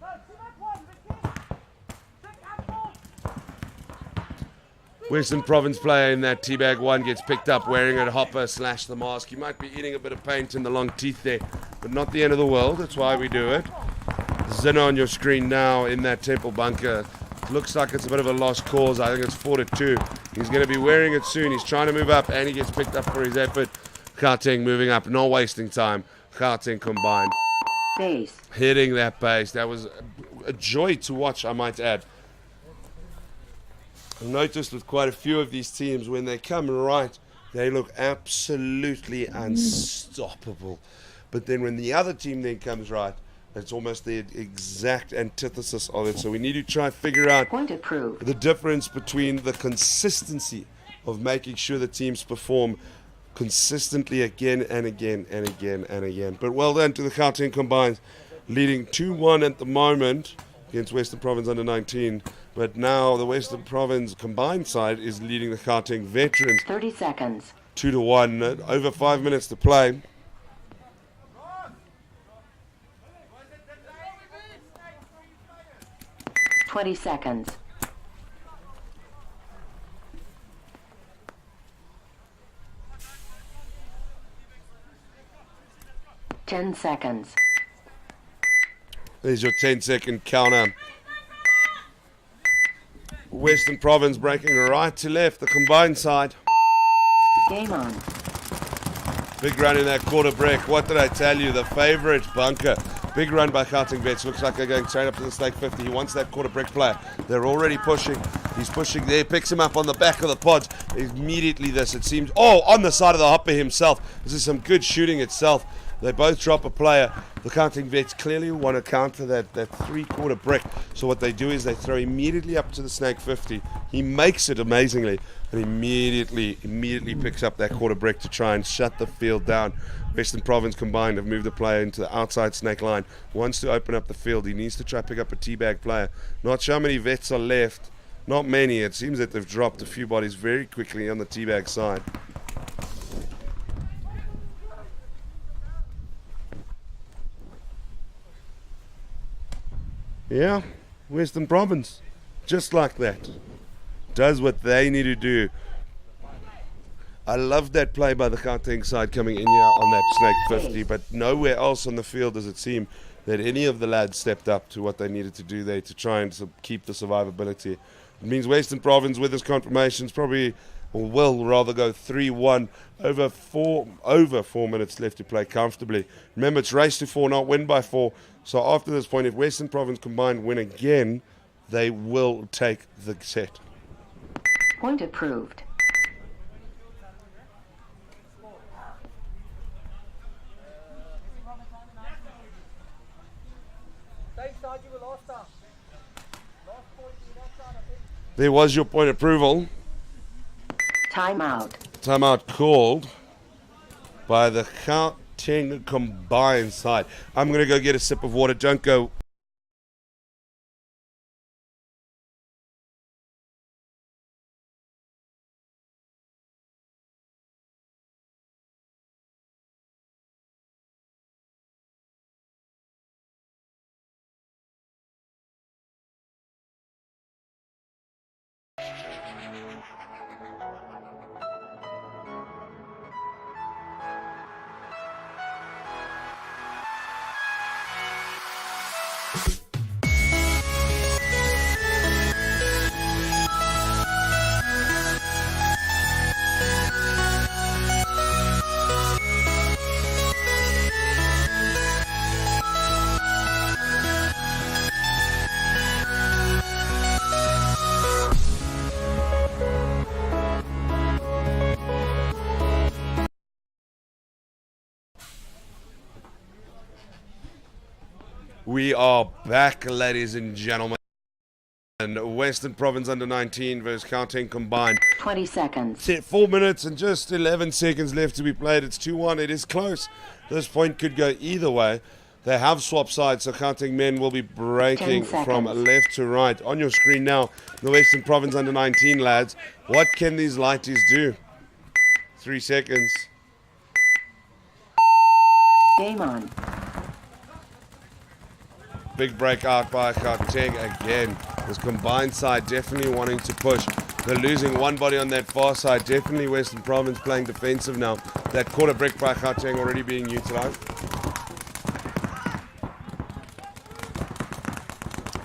Western Province player in that Teabag 1 gets picked up wearing a hopper / the mask. He might be eating a bit of paint in the long teeth there, but not the end of the world. That's why we do it. Zinn on your screen now in that temple bunker. Looks like it's a bit of a lost cause. I think it's 4-2. He's going to be wearing it soon. He's trying to move up and he gets picked up for his effort. Gauteng moving up, not wasting time. Gauteng combined. Base. Hitting that base. That was a joy to watch, I might add. I've noticed with quite a few of these teams, when they come right, they look absolutely unstoppable. But then when the other team then comes right, it's almost the exact antithesis of it. So we need to try and figure out Point approved. the difference between the consistency of making sure the teams perform consistently again and again and again and again. But well done to the Gauteng combines, leading 2-1 at the moment against Western Province under-19. But now the Western Province combined side is leading the Gauteng veterans 30 seconds. 2-1. Over 5 minutes to play. Twenty seconds. Ten seconds. There's your 10-second counter. Western Province breaking right to left, the combined side. Game on. Big run in that quarter break. What did I tell you? The favorite bunker. Big run by Gauteng Vets. Looks like they're going straight up to the stake 50. He wants that quarter break player. They're already pushing. He's pushing there. Picks him up on the back of the pods. Immediately this, it seems. Oh, on the side of the hopper himself. This is some good shooting itself. They both drop a player. The Gauteng Vets clearly want to counter that 3-quarter brick. So what they do is they throw immediately up to the snake 50. He makes it amazingly and immediately picks up that quarter brick to try and shut the field down. Western Province combined have moved the player into the outside snake line. Wants to open up the field. He needs to try to pick up a teabag player. Not sure how many vets are left. Not many. It seems that they've dropped a few bodies very quickly on the teabag side. Yeah, Western Province, just like that, does what they need to do. I love that play by the Gauteng side coming in here on that snake 50, but nowhere else on the field does it seem that any of the lads stepped up to what they needed to do there to try and keep the survivability. It means Western Province with his confirmations probably will rather go 3-1 over 4 minutes left to play comfortably. Remember, it's race to 4, not win by 4. So after this point, if Western Province combined win again, they will take the set. Point approved. There was your point approval. Timeout. Timeout called by the Gauteng combined side. I'm going to go get a sip of water. Don't go. We are back, ladies and gentlemen. And Western Province under 19 versus Gauteng combined. 20 seconds. 4 minutes and just 11 seconds left to be played. It's 2-1. It is close. This point could go either way. They have swapped sides, so Gauteng men will be breaking 10 from seconds. left to right. On your screen now, the Western Province under 19 lads. What can these lighties do? 3 seconds. Game on. Big break out by Gauteng again. This combined side definitely wanting to push. They're losing one body on that far side. Definitely Western Province playing defensive now. That quarter brick by Gauteng already being utilized.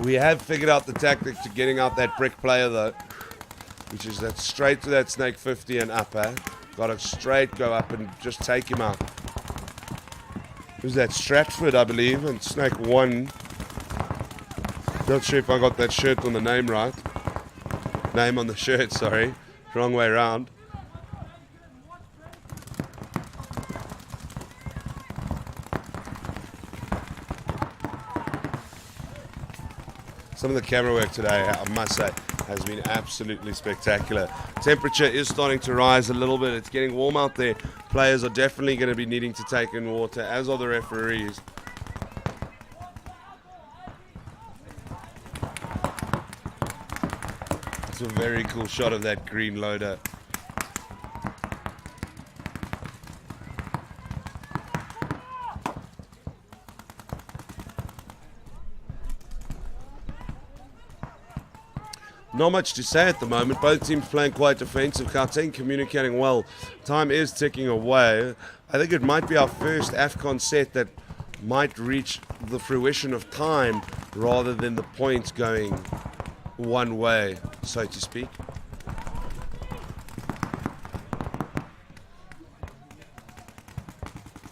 We have figured out the tactic to getting out that brick player though, which is that straight to that snake 50 and up. Got to straight go up and just take him out. Who's that? Stratford, I believe, and snake 1. Not sure if I got that shirt on the name right. Name on the shirt, sorry. Wrong way around. Some of the camera work today, I must say, has been absolutely spectacular. Temperature is starting to rise a little bit. It's getting warm out there. Players are definitely going to be needing to take in water, as are the referees. It's a very cool shot of that green loader. Not much to say at the moment. Both teams playing quite defensive. Gauteng communicating well. Time is ticking away. I think it might be our first Afcon set that might reach the fruition of time rather than the points going one way, so to speak.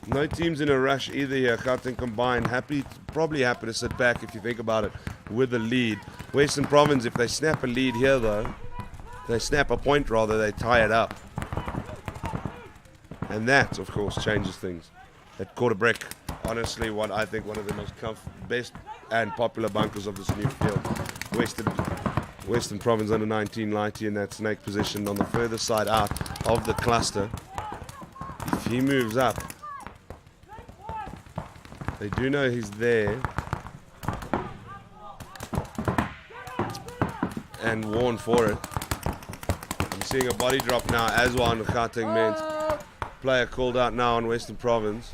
No teams in a rush either here. Gauteng combined probably happy to sit back if you think about it with the lead. Western Province, if they snap a lead here though, they snap a point rather, they tie it up. And that, of course, changes things. That quarter brick, honestly, I think one of the most best and popular bunkers of this new field. Western Province under 19 Lighty in that snake position on the further side out of the cluster. If he moves up, they do know he's there. And warn for it. I'm seeing a body drop now as well on the Gauteng men's. Player called out now on Western Province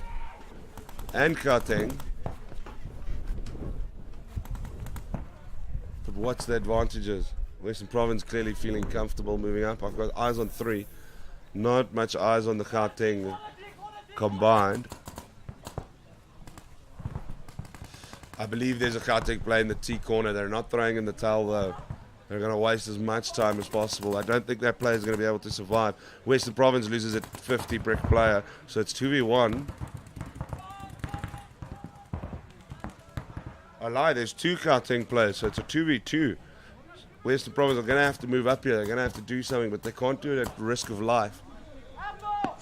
and Gauteng. But what's the advantages? Western Province clearly feeling comfortable moving up. I've got eyes on 3. Not much eyes on the Gauteng combined. I believe there's a Gauteng player in the T corner. They're not throwing in the towel though. They're going to waste as much time as possible. I don't think that player is going to be able to survive. Western Province loses a 50 brick player, so it's 2v1. I lie, there's 2 Gauteng players, so it's a 2v2. Western Province are going to have to move up here. They're going to have to do something, but they can't do it at risk of life.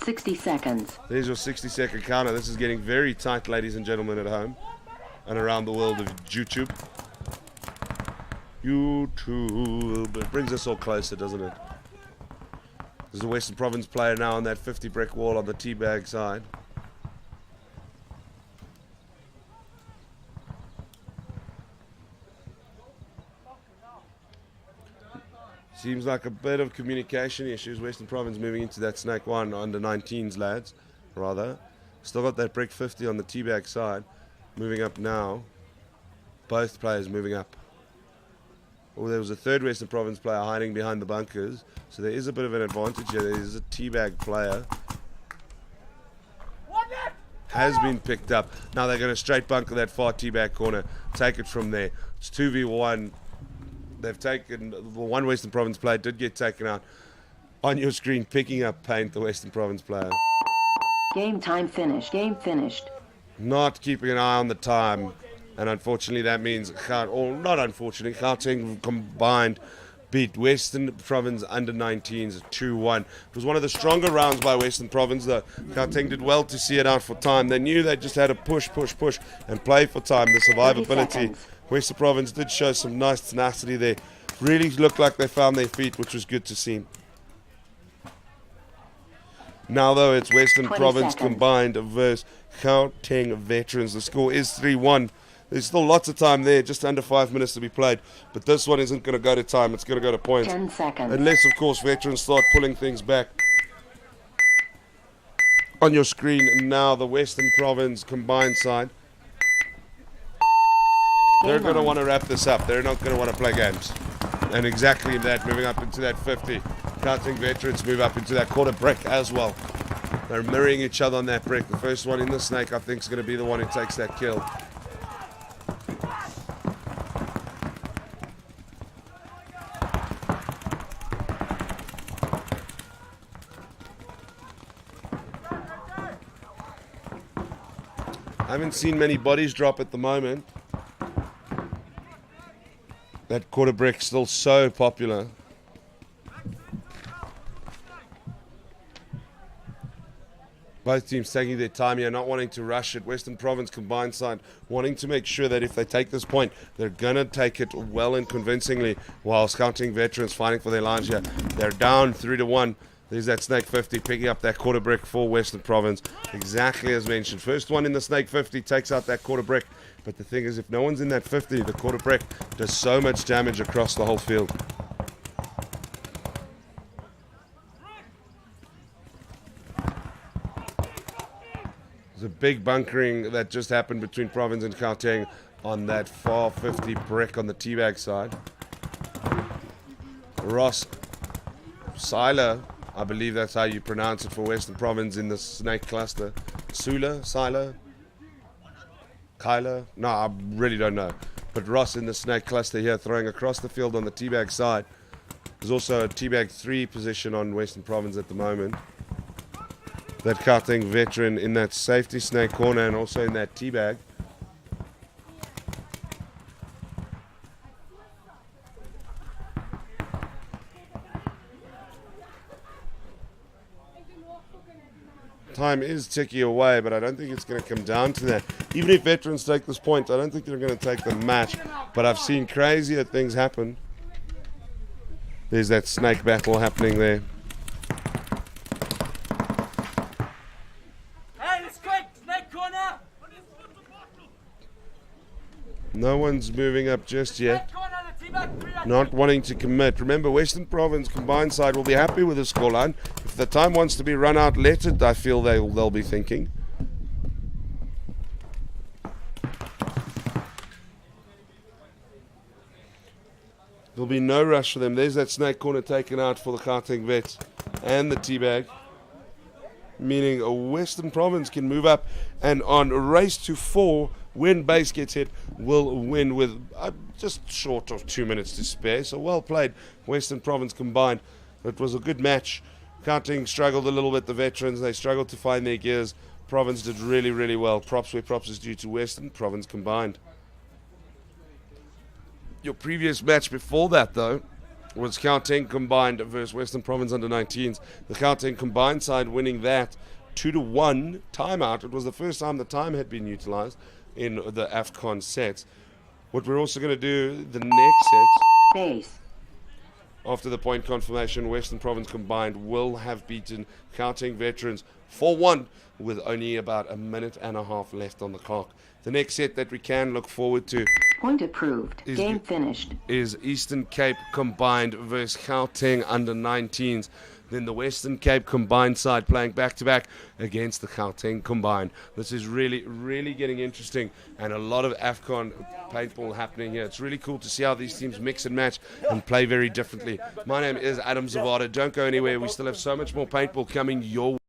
60 seconds. There's your 60-second counter. This is getting very tight, ladies and gentlemen at home and around the world of YouTube. It brings us all closer, doesn't it? There's a Western Province player now on that 50 brick wall on the teabag side. Seems like a bit of communication issues. Western Province moving into that Snake 1 under 19s, lads, rather. Still got that brick 50 on the teabag side. Moving up now. Both players moving up. Oh, there was a third Western Province player hiding behind the bunkers. So there is a bit of an advantage here. There is a teabag player. Has been picked up. Now they're going to straight bunker that far teabag corner. Take it from there. It's 2v1. They've taken, the one Western Province player did get taken out. On your screen, picking up paint, the Western Province player. Game time finished. Game finished. Not keeping an eye on the time. And unfortunately that means, or not unfortunately, Gauteng combined beat Western Province under 19s 2-1. It was one of the stronger rounds by Western Province though. Gauteng did well to see it out for time. They knew they just had to push and play for time. The survivability. Western Province did show some nice tenacity there. Really looked like they found their feet, which was good to see. Now, though, it's Western Province combined versus Gauteng Veterans. The score is 3-1. There's still lots of time there, just under 5 minutes to be played. But this one isn't going to go to time. It's going to go to points. 10 seconds. Unless, of course, Veterans start pulling things back. On your screen now, the Western Province combined side. They're going to want to wrap this up. They're not going to want to play games. And exactly that, moving up into that 50. Gauteng Veterans move up into that quarter brick as well. They're mirroring each other on that brick. The first one in the snake, I think, is going to be the one who takes that kill. I haven't seen many bodies drop at the moment. That quarter brick still so popular. Both teams taking their time here, not wanting to rush it. Western Province combined side wanting to make sure that if they take this point, they're going to take it well and convincingly, whilst Gauteng Veterans fighting for their lives here. They're down 3-1. There's that Snake 50 picking up that quarter brick for Western Province. Exactly as mentioned. First one in the Snake 50 takes out that quarter brick. But the thing is, if no one's in that 50, the quarter brick does so much damage across the whole field. There's a big bunkering that just happened between Province and Gauteng on that far 50 brick on the teabag side. Ross Seiler, I believe that's how you pronounce it for Western Province in the snake cluster. Seiler? Kyler? No, I really don't know. But Ross in the snake cluster here throwing across the field on the teabag side. There's also a teabag 3 position on Western Province at the moment. That Gauteng veteran in that safety snake corner and also in that teabag. Time is ticking away, but I don't think it's going to come down to that. Even if veterans take this point, I don't think they're going to take the match. But I've seen crazier things happen. There's that snake battle happening there. Hey, it's quick! Snake corner! No one's moving up just yet. Snake corner, the teabag 3. Not wanting to commit. Remember, Western Province combined side will be happy with the scoreline. If the time wants to be run out, let it, I feel they'll be thinking. There'll be no rush for them. There's that snake corner taken out for the Gauteng Vets and the teabag. Meaning a Western Province can move up and on a race to 4, when base gets hit, will win with just short of 2 minutes to spare. So well played, Western Province combined. It was a good match. Gauteng struggled a little bit, the veterans. They struggled to find their gears. Province did really, really well. Props where props is due to Western Province combined. Your previous match before that, though, was Gauteng combined versus Western Province under 19s. The Gauteng combined side winning that 2-1 timeout. It was the first time the time had been utilized in the Afcon sets. What we're also going to do the next set. Base. After the point confirmation, Western Province combined will have beaten Gauteng Veterans 4-1 with only about a minute and a half left on the clock. The next set that we can look forward to Point approved. Game finished. is Eastern Cape combined versus Gauteng under 19s. Then the Western Cape combined side playing back-to-back against the Gauteng combined. This is really, really getting interesting, and a lot of Afcon paintball happening here. It's really cool to see how these teams mix and match and play very differently. My name is Adam Zavada. Don't go anywhere. We still have so much more paintball coming your way.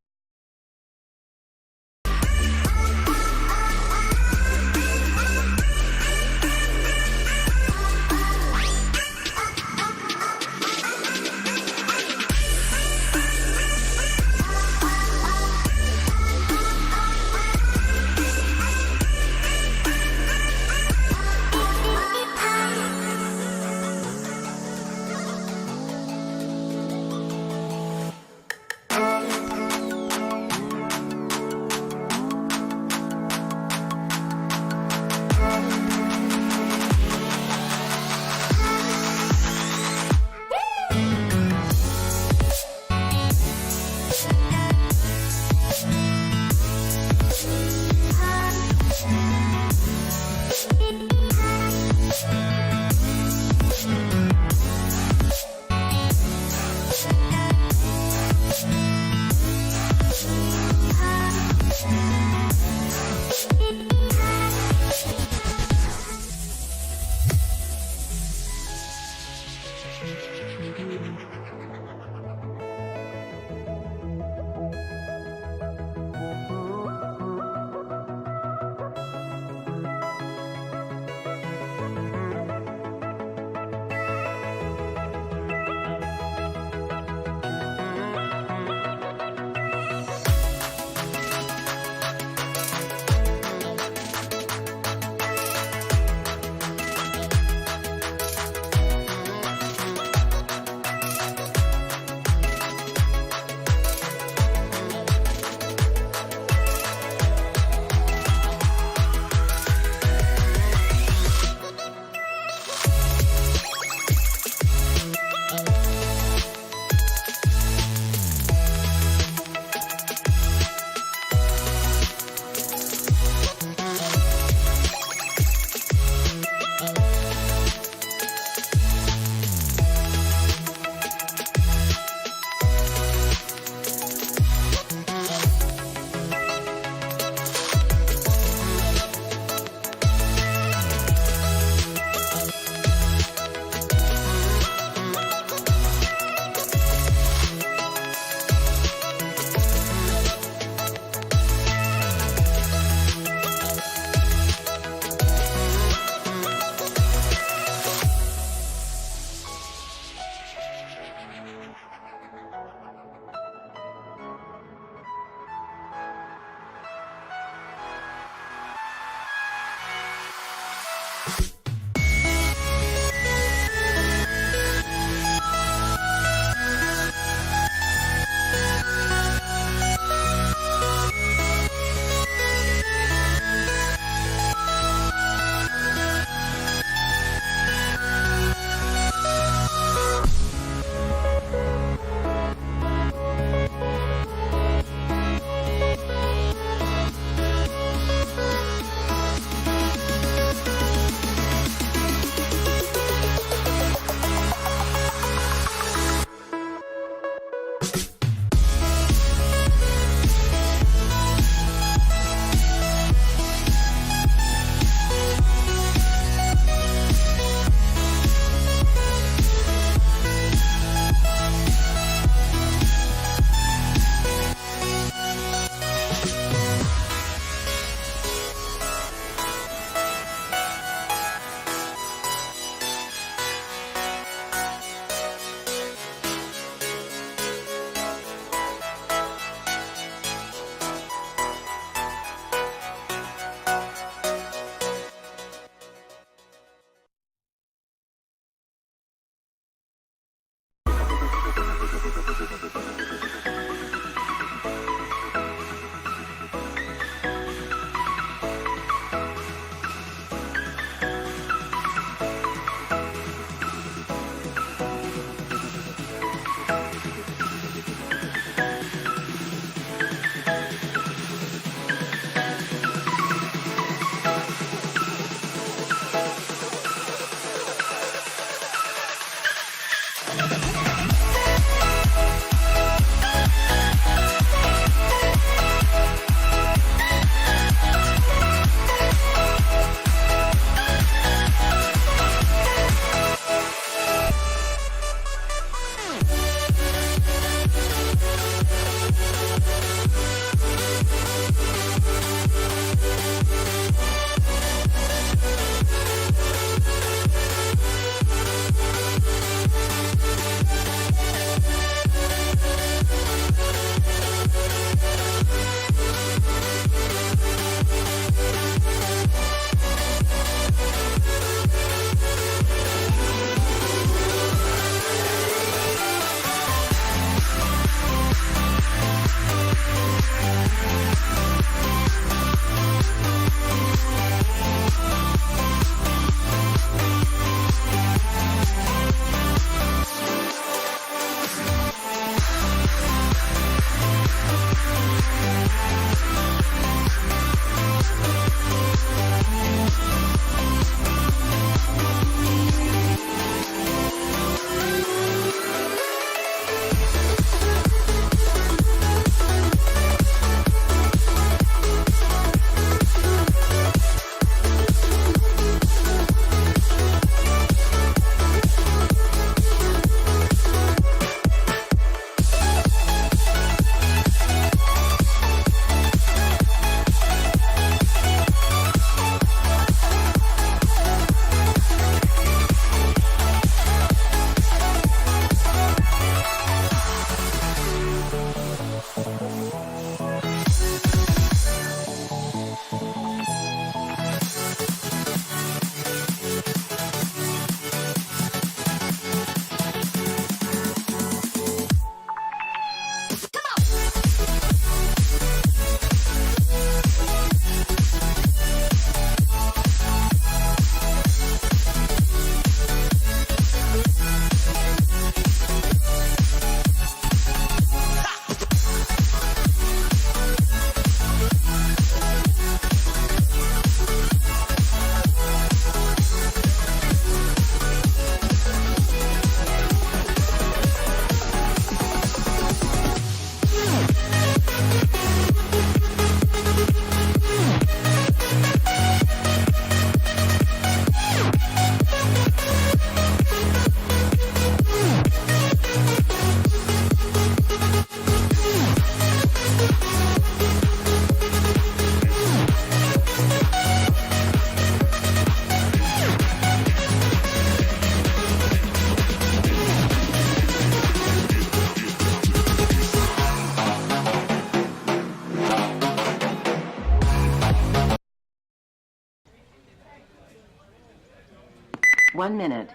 1 minute.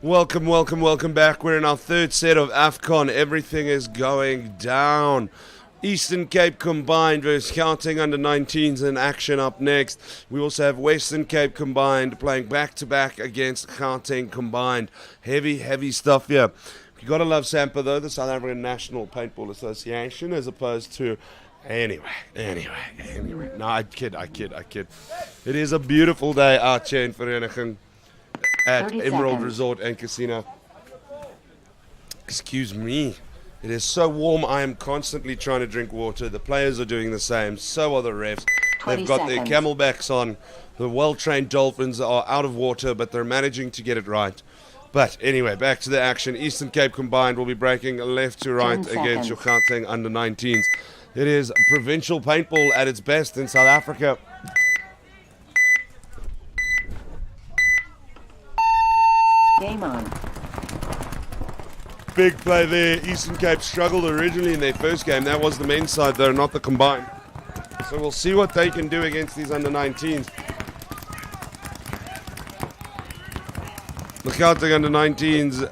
Welcome, welcome, welcome back. We're in our third set of Afcon. Everything is going down. Eastern Cape combined versus Gauteng under-19s in action up next. We also have Western Cape combined playing back-to-back against Gauteng combined. Heavy, heavy stuff here. You got to love SANPA, though, the South African National Paintball Association, as opposed to... Anyway. No, I kid. It is a beautiful day out here in Vereniging at 30 Emerald seconds. Resort and Casino. Excuse me. It is so warm, I am constantly trying to drink water. The players are doing the same. So are the refs. 20 They've got seconds. their camelbacks on. The well-trained Dolphins are out of water, but they're managing to get it right. But anyway, back to the action. Eastern Cape combined will be breaking left to right 10 against your seconds. Gauteng under-19s. It is provincial paintball at its best in South Africa. Game on. Big play there. Eastern Cape struggled originally in their first game. That was the men's side, though, not the combined. So we'll see what they can do against these under-19s. The Gauteng under-19s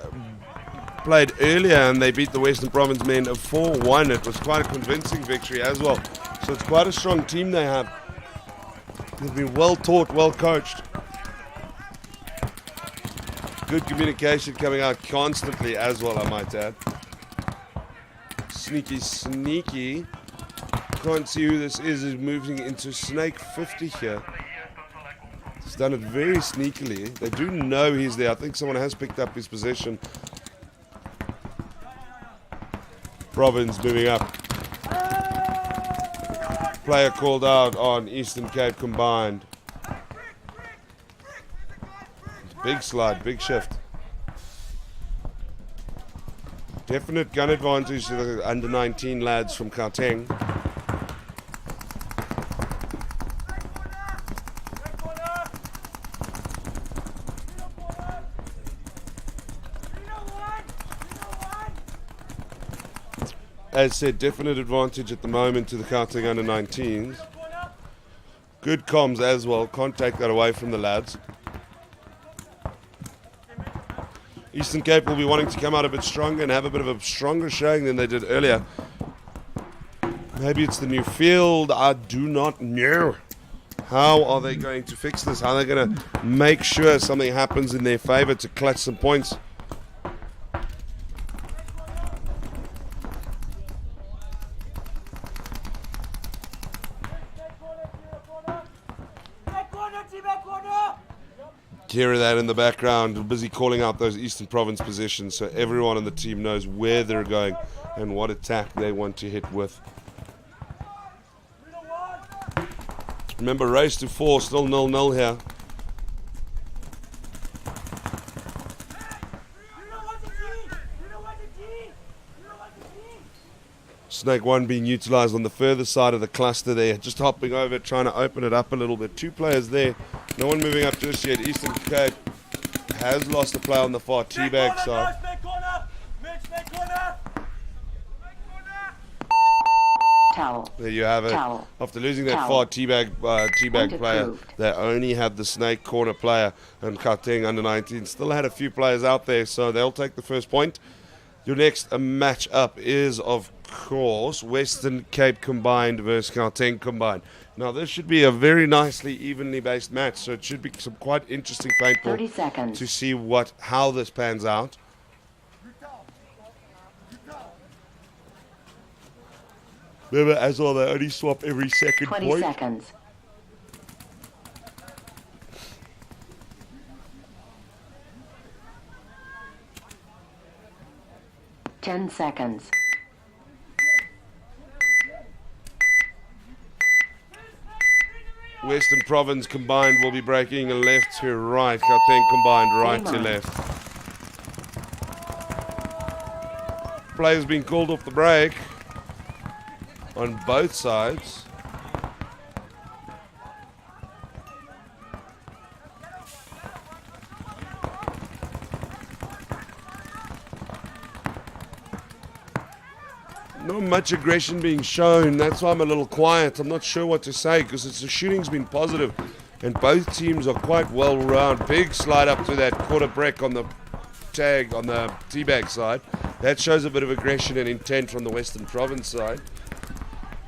played earlier and they beat the Western Province men 4-1. It was quite a convincing victory as well. So it's quite a strong team they have. They've been well taught, well coached. Good communication coming out constantly as well, I might add. Sneaky. Can't see who this is moving into Snake 50 here. He's done it very sneakily. They do know he's there. I think someone has picked up his position. Province moving up. Player called out on Eastern Cape combined. Big slide, big shift. Definite gun advantage to the under-19 lads from Gauteng. As said, definite advantage at the moment to the Gauteng under-19s. Good comms as well. Can't take that away from the lads. Eastern Cape will be wanting to come out a bit stronger and have a bit of a stronger showing than they did earlier. Maybe it's the new field. I do not know. How are they going to fix this? How are they going to make sure something happens in their favor to clutch some points? Hear that in the background, busy calling out those Eastern Province positions so everyone on the team knows where they're going and what attack they want to hit with. Remember, race to 4, still 0-0 here. Snake 1 being utilised on the further side of the cluster there, just hopping over, trying to open it up a little bit. 2 players there, no one moving up just yet. Eastern Cape has lost a player on the far teabag side. Towel. There you have it. Towel. After losing that Towel. far teabag Point player, approved. they only have the Snake corner player, and Gauteng under-19 still had a few players out there, so they'll take the first point. Your next match up is, of course, Western Cape combined versus Gauteng combined. Now, this should be a very nicely, evenly based match, so it should be some quite interesting 30 paintball seconds. to see how this pans out. Remember, as well, they only swap every second 20 point. seconds. Ten seconds. Western Province combined will be breaking left to right. Gauteng combined right to Game on. left. Players being called off the break. on both sides. Not much aggression being shown. That's why I'm a little quiet. I'm not sure what to say because the shooting's been positive and both teams are quite well round. Big slide up to that quarter break on the tag on the teabag side. That shows a bit of aggression and intent from the Western Province side.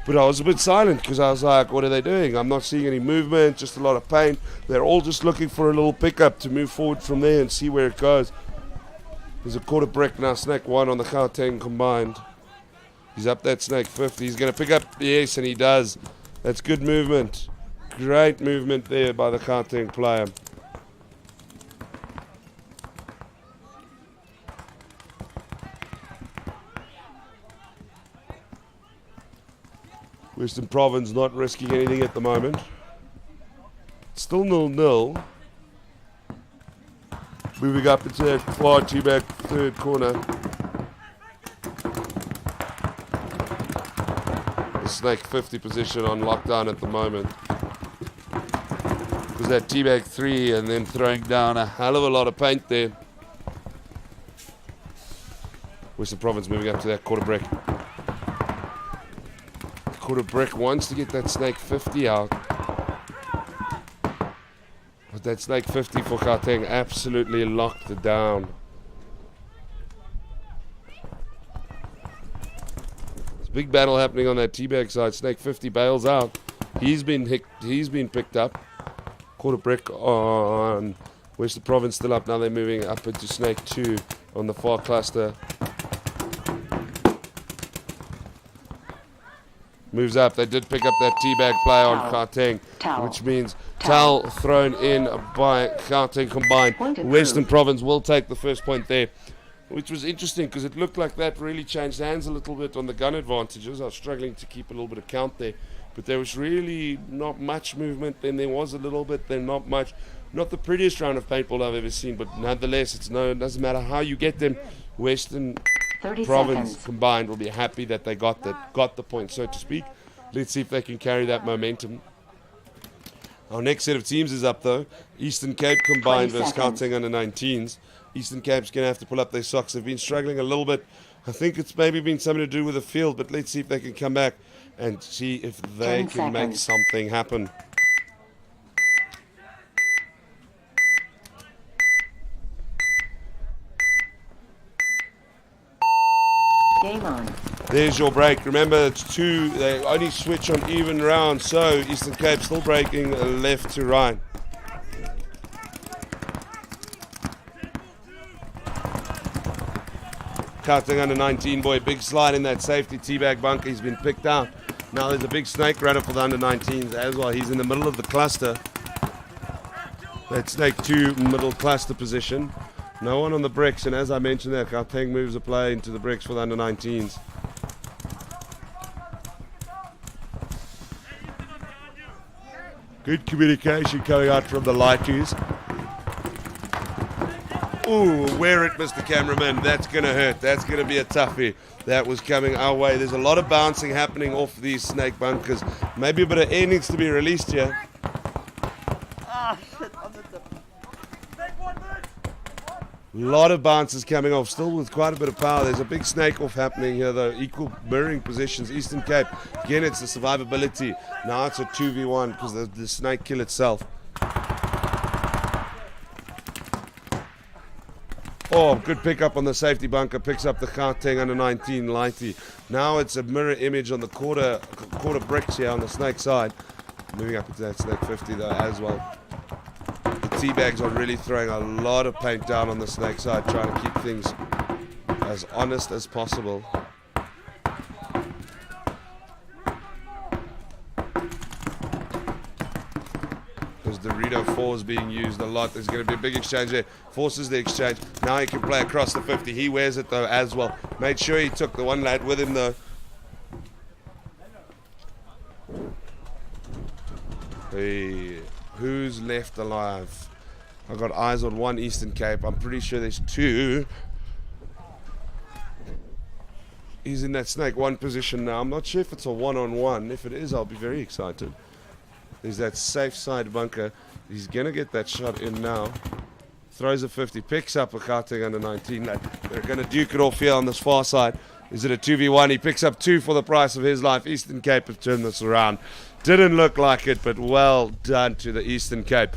But I was a bit silent because I was like, what are they doing? I'm not seeing any movement, just a lot of paint. They're all just looking for a little pickup to move forward from there and see where it goes. There's a quarter break now, snake 1 on the Gauteng combined. He's up that snake 50. He's going to pick up, yes, and he does. That's good movement. Great movement there by the Gauteng player. Western Province not risking anything at the moment. Still 0-0. Moving up into that far teabag third corner. The snake 50 position on lockdown at the moment. Because that teabag 3 and then throwing down a hell of a lot of paint there. Western Province moving up to that quarter break. Quarter break wants to get that snake 50 out. But that snake 50 for Gauteng absolutely locked it down. There's a big battle happening on that teabag side. Snake 50 bails out. He's been picked up. Quarter break on Western Province still up. Now they're moving up into snake 2 on the far cluster. Moves up. They did pick up that teabag play on Gauteng, which means towel thrown in by Gauteng combined. Western Province will take the first point there, which was interesting because it looked like that really changed hands a little bit on the gun advantages. I was struggling to keep a little bit of count there, but there was really not much movement. Then there was a little bit, then not much. Not the prettiest round of paintball I've ever seen, but nonetheless, it doesn't matter how you get them. Western Province combined will be happy that they got the point, so to speak. Let's see if they can carry that momentum. Our next set of teams is up though. Eastern Cape combined versus Gauteng under 19s. Eastern Cape's going to have to pull up their socks. They've been struggling a little bit. I think it's maybe been something to do with the field, but let's see if they can come back and see if they can make something happen. Game on. There's your break. Remember, it's 2. They only switch on even rounds, so Eastern Cape still breaking left to right. Gauteng under 19 boy, big slide in that safety teabag bunker. He's been picked out. Now there's a big snake runner for the under 19s as well. He's in the middle of the cluster. That snake 2 middle cluster position. No one on the bricks, and as I mentioned there, Gauteng moves a play into the bricks for the under 19s. Good communication coming out from the lighties. Ooh, wear it, Mr. Cameraman. That's going to hurt. That's going to be a toughie. That was coming our way. There's a lot of bouncing happening off these snake bunkers. Maybe a bit of air needs to be released here. Ah, shit, on the tip. A lot of bounces coming off, still with quite a bit of power. There's a big snake off happening here, though. Equal mirroring positions. Eastern Cape, again, it's the survivability. Now it's a 2v1 because the snake kill itself. Oh, good pickup on the safety bunker. Picks up the Gauteng under 19 lighty. Now it's a mirror image on the quarter bricks here on the snake side. Moving up into that snake 50 though as well. The teabags are really throwing a lot of paint down on the snake side, trying to keep things as honest as possible. Because Dorito 4 is being used a lot. There's going to be a big exchange there. Forces the exchange. Now he can play across the 50. He wears it though as well. Made sure he took the one lad with him though. Hey, who's left alive? I've got eyes on one Eastern Cape. I'm pretty sure there's 2. He's in that snake 1 position now. I'm not sure if it's a 1-on-1. If it is, I'll be very excited. There's that safe side bunker. He's going to get that shot in now. Throws a 50. Picks up a Gauteng under 19 lad. They're going to duke it off here on this far side. Is it a 2v1? He picks up 2 for the price of his life. Eastern Cape have turned this around. Didn't look like it, but well done to the Eastern Cape.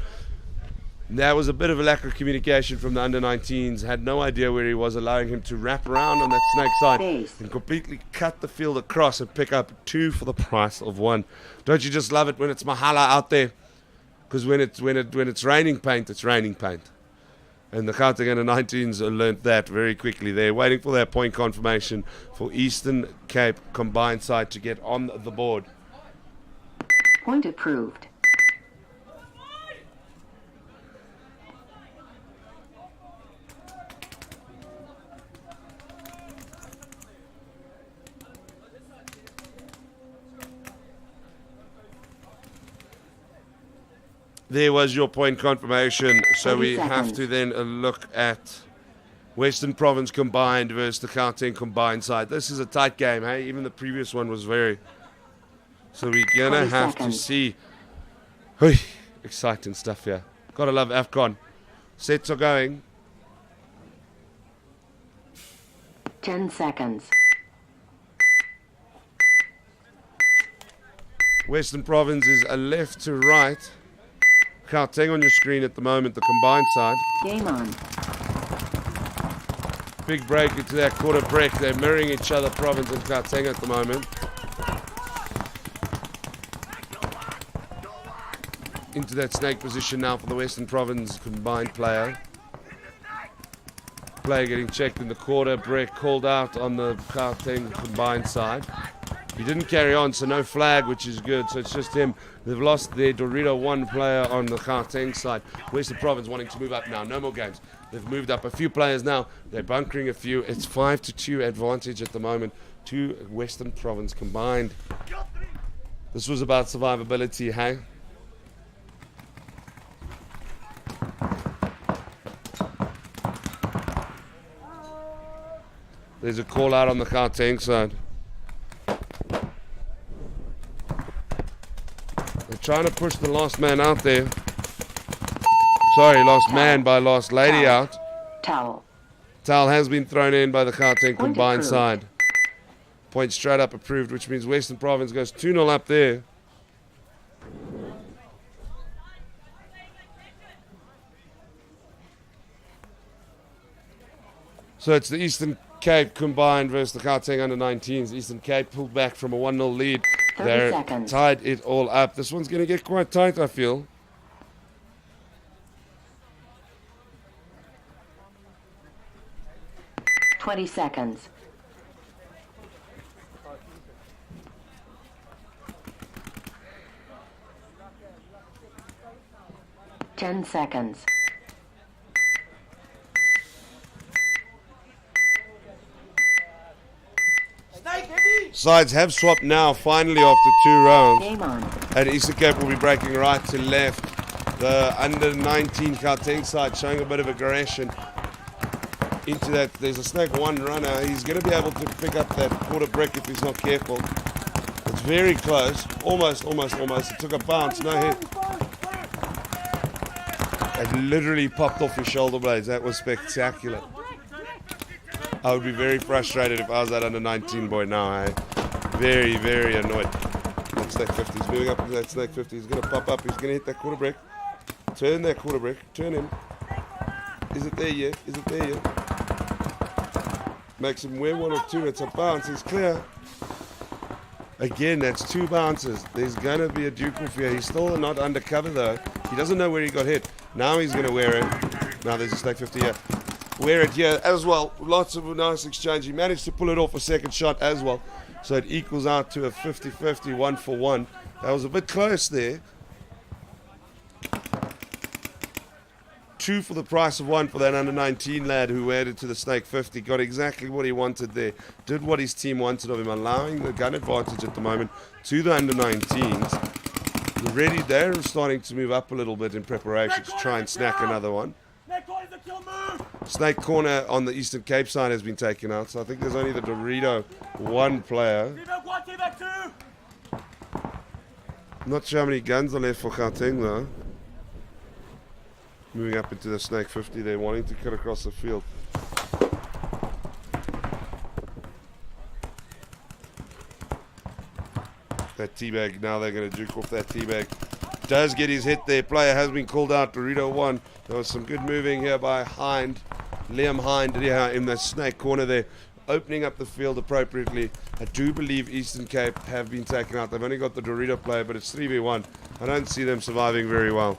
There was a bit of a lack of communication from the under-19s. Had no idea where he was, allowing him to wrap around on that snake side and completely cut the field across and pick up 2 for the price of 1. Don't you just love it when it's mahala out there? Because when it's raining paint, it's raining paint. And the Gauteng under-19s learnt that very quickly. They're waiting for their point confirmation for Eastern Cape combined side to get on the board. Point approved. There was your point confirmation. So we 30 have seconds. to then look at Western Province combined versus the Gauteng combined side. This is a tight game, hey? Even the previous one was very... So we're going to 20 have to seconds. see... Hey, exciting stuff here. Gotta love Afcon. Sets are going. 10 seconds. Western Province is a left to right. Gauteng on your screen at the moment, the combined side. Game on. Big break into that quarter break. They're mirroring each other, Province and Gauteng at the moment. Into that snake position now for the Western Province combined player. Player getting checked in the quarter break, called out on the Gauteng combined side. He didn't carry on, so no flag, which is good. So it's just him. They've lost their Dorito 1 player on the Gauteng side. Western Province wanting to move up now. No more games. They've moved up a few players now. They're bunkering a few. It's 5-2 advantage at the moment to Western Province combined. This was about survivability, hey? There's a call out on the Gauteng side. They're trying to push the last man out there. Sorry, last man by last lady Towel. out. Towel. Towel has been thrown in by the Gauteng Point combined approved. side. Point straight up approved, which means Western Province goes 2-0 up there. So it's the Eastern Cape combined versus the Gauteng under-19s. Eastern Cape pulled back from a 1-0 lead. 30 They're seconds. tied it all up. This one's going to get quite tight, I feel. Twenty seconds. Ten seconds. Sides have swapped now, finally, after 2 rounds. Game on. And Eastern Cape will be breaking right to left. The under-19 Gauteng side showing a bit of aggression into that. There's a snake 1 runner. He's going to be able to pick up that quarter brick if he's not careful. It's very close. Almost. It took a bounce, no hit. It literally popped off his shoulder blades. That was spectacular. I would be very frustrated if I was that under-19 boy now, eh? Very, very annoyed. That snake 50. He's moving up into that snake 50. He's going to pop up. He's going to hit that quarter brick. Turn that quarter brick. Turn him. Is it there yet? Is it there yet? Makes him wear 1 or 2. It's a bounce. He's clear. Again, that's 2 bounces. There's going to be a duke off here. He's still not undercover, though. He doesn't know where he got hit. Now he's going to wear it. Now there's a snake 50 here. Wear it here as well. Lots of nice exchange. He managed to pull it off a second shot as well. So it equals out to a 50-50, 1-for-1. That was a bit close there. 2 for the price of 1 for that under-19 lad who added to the snake 50. Got exactly what he wanted there. Did what his team wanted of him, allowing the gun advantage at the moment to the under-19s. Already they're starting to move up a little bit in preparation to try and snack another one. Snake corner on the Eastern Cape side has been taken out, so I think there's only the Dorito 1 player. Not sure how many guns are left for Gauteng though. Moving up into the Snake 50, they're wanting to cut across the field. That teabag, now they're going to juke off that teabag. Does get his hit there. Player has been called out. Dorito 1. There was some good moving here by Hind. Liam Hind here in the Snake corner there, opening up the field appropriately. I do believe Eastern Cape have been taken out. They've only got the Dorito player, but it's 3v1. I don't see them surviving very well.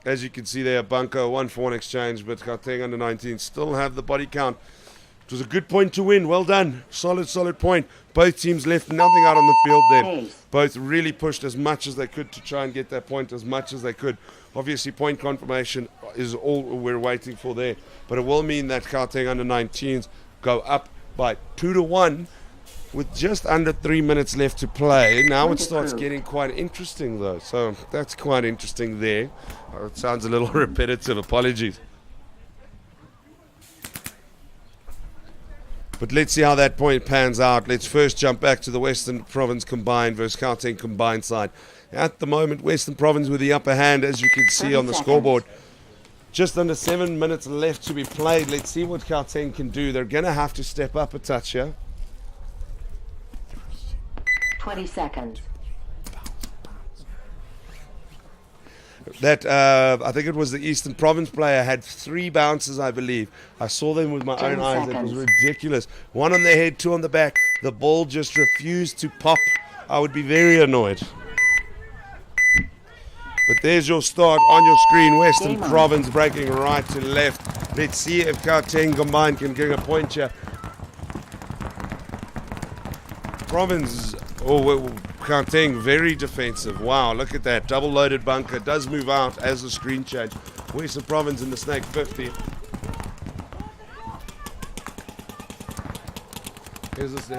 As you can see there, Bunko 1 for 1 exchange, but Gauteng under 19 still have the body count. It was a good point to win. Well done. Solid point. Both teams left nothing out on the field there. Both really pushed as much as they could to try and get that point as much as they could. Obviously, point confirmation is all we're waiting for there. But it will mean that Gauteng under 19s go up by 2-1 with just under 3 minutes left to play. Now it starts getting quite interesting, though. So that's quite interesting there. It sounds a little repetitive. Apologies. But let's see how that point pans out. Let's first jump back to the Western Province combined versus Gauteng combined side. At the moment, Western Province with the upper hand, as you can see on the scoreboard. Just under 7 minutes left to be played. Let's see what Gauteng can do. They're going to have to step up a touch here. 20 seconds. That I think it was the Eastern Province player had 3 bounces, I believe. I saw them with my own eyes. It was ridiculous. 1 on the head, 2 on the back. The ball just refused to pop. I would be very annoyed. But there's your start on your screen. Western Province breaking right to left. Let's see if Gauteng combined can get a point here. Province, Gauteng very defensive. Wow, look at that. Double loaded bunker. Does move out as the screen change. Western Province in the Snake 50. Here's the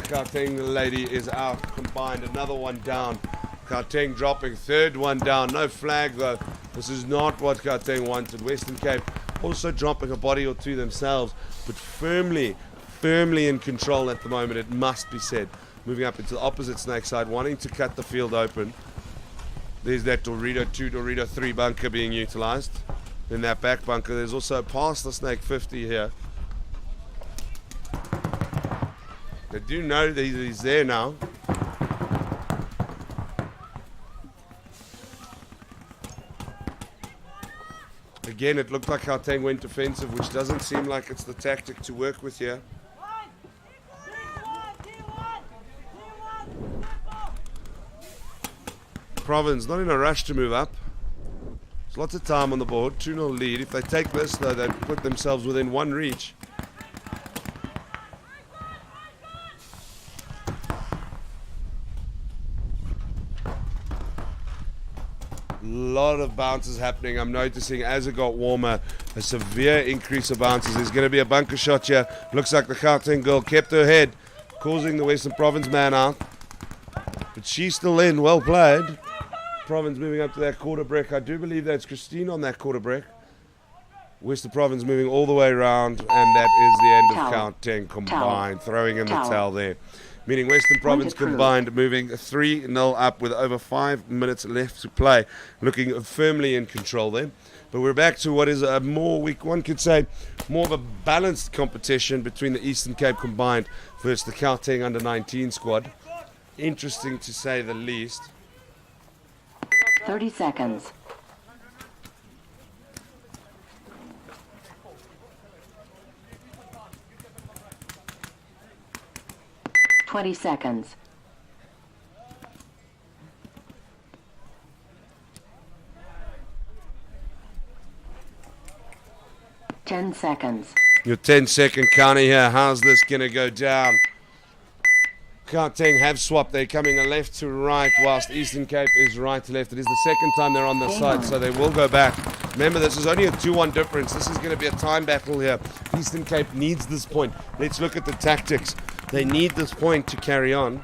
Gauteng lady is out combined. Another one down. Gauteng dropping. 3rd one down. No flag though. This is not what Gauteng wanted. Western Cape also dropping a body or 2 themselves, but firmly in control at the moment, it must be said. Moving up into the opposite Snake side, wanting to cut the field open. There's that Dorito 2, Dorito 3 bunker being utilized. In that back bunker, there's also past the Snake 50 here. They do know that he's there now. Again, it looked like Gauteng went defensive, which doesn't seem like it's the tactic to work with here. Province not in a rush to move up. There's lots of time on the board. 2-0 lead. If they take this, though, they put themselves within 1 reach. Lot of bounces happening. I'm noticing as it got warmer, a severe increase of bounces. There's going to be a bunker shot here. Looks like the Gauteng girl kept her head, causing the Western Province man out. But she's still in. Well played. Province moving up to that quarter break. I do believe that's Christine on that quarter break. Western Province moving all the way around, and that is the end of Gauteng combined. Throwing in the towel there. Meaning Western Province combined moving 3-0 up with over 5 minutes left to play. Looking firmly in control there. But we're back to what is a more, one could say, more of a balanced competition between the Eastern Cape combined versus the Gauteng under 19 squad. Interesting to say the least. 30 seconds. Twenty seconds. Ten seconds. Your 10-second counter here. How's this going to go down? Gauteng have swapped. They're coming left to right whilst Eastern Cape is right to left. It is the second time they're on the side, so they will go back. Remember, this is only a 2-1 difference. This is going to be a time battle here. Eastern Cape needs this point. Let's look at the tactics. They need this point to carry on,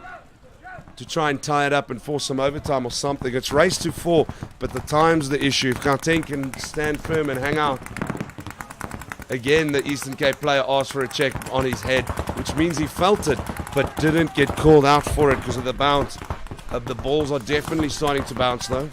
to try and tie it up and force some overtime or something. It's race to 4, but the time's the issue. If Gauteng can stand firm and hang out, Again, the Eastern Cape player asked for a check on his head, which means he felt it, but didn't get called out for it because of the bounce. The balls are definitely starting to bounce though.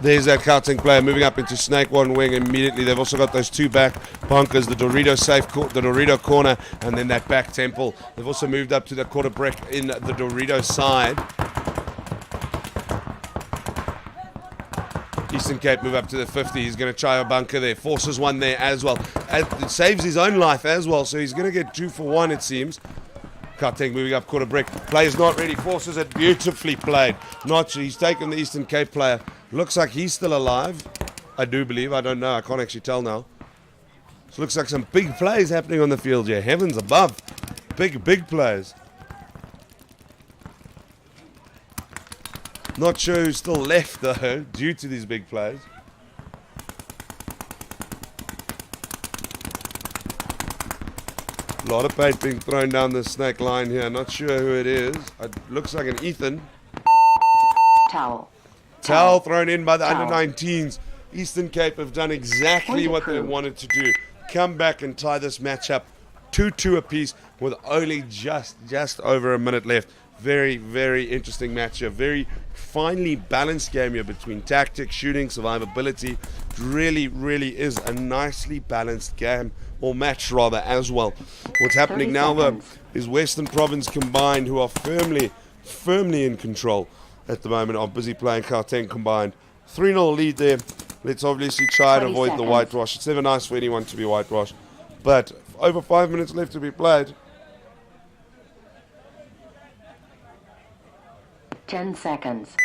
There's that Gauteng player moving up into Snake one wing immediately. They've also got those two back bunkers, the Dorito the Dorito corner, and then that back temple. They've also moved up to the quarter brick in the Dorito side. Eastern Cape move up to the 50. He's going to try a bunker there. Forces one there as well. It saves his own life as well, so he's going to get 2 for 1, it seems. Gauteng moving up quarter brick. Player's not ready. Forces it. Beautifully played. He's taken the Eastern Cape player. Looks like he's still alive. I do believe. I don't know. I can't actually tell now. So looks like some big plays happening on the field here. Heavens above. Big plays. Not sure who's still left though, due to these big plays. A lot of paint being thrown down the snake line here. Not sure who it is. It looks like an Ethan. Towel thrown in by the under-19s. Eastern Cape have done exactly what they wanted to do. Come back and tie this match up 2-2 apiece with only just over a minute left. Very, very interesting match here. Very finely balanced game here between tactics, shooting, survivability. Really, really is a nicely balanced game, or match rather, as well. What's happening now though is Western Province combined, who are firmly in control at the moment, are busy playing Gauteng combined. 3-0 lead there. Let's obviously try and avoid the whitewash. It's never nice for anyone to be whitewashed, but over 5 minutes left to be played. 10 seconds.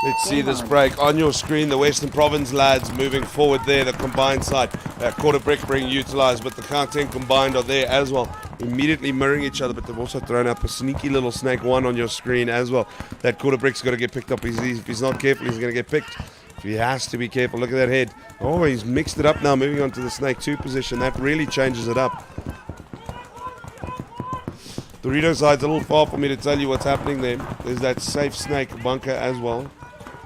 Let's see this break on your screen. The Western Province lads moving forward there, the combined side. Quarter brick being utilised, but the Gauteng combined are there as well. Immediately mirroring each other, but they've also thrown up a sneaky little snake one on your screen as well. That quarter brick's got to get picked up. If he's not careful, he's going to get picked. He has to be careful. Look at that head. Oh, he's mixed it up now, moving on to the snake 2 position. That really changes it up. Dorito side's a little far for me to tell you what's happening there. There's that safe snake bunker as well.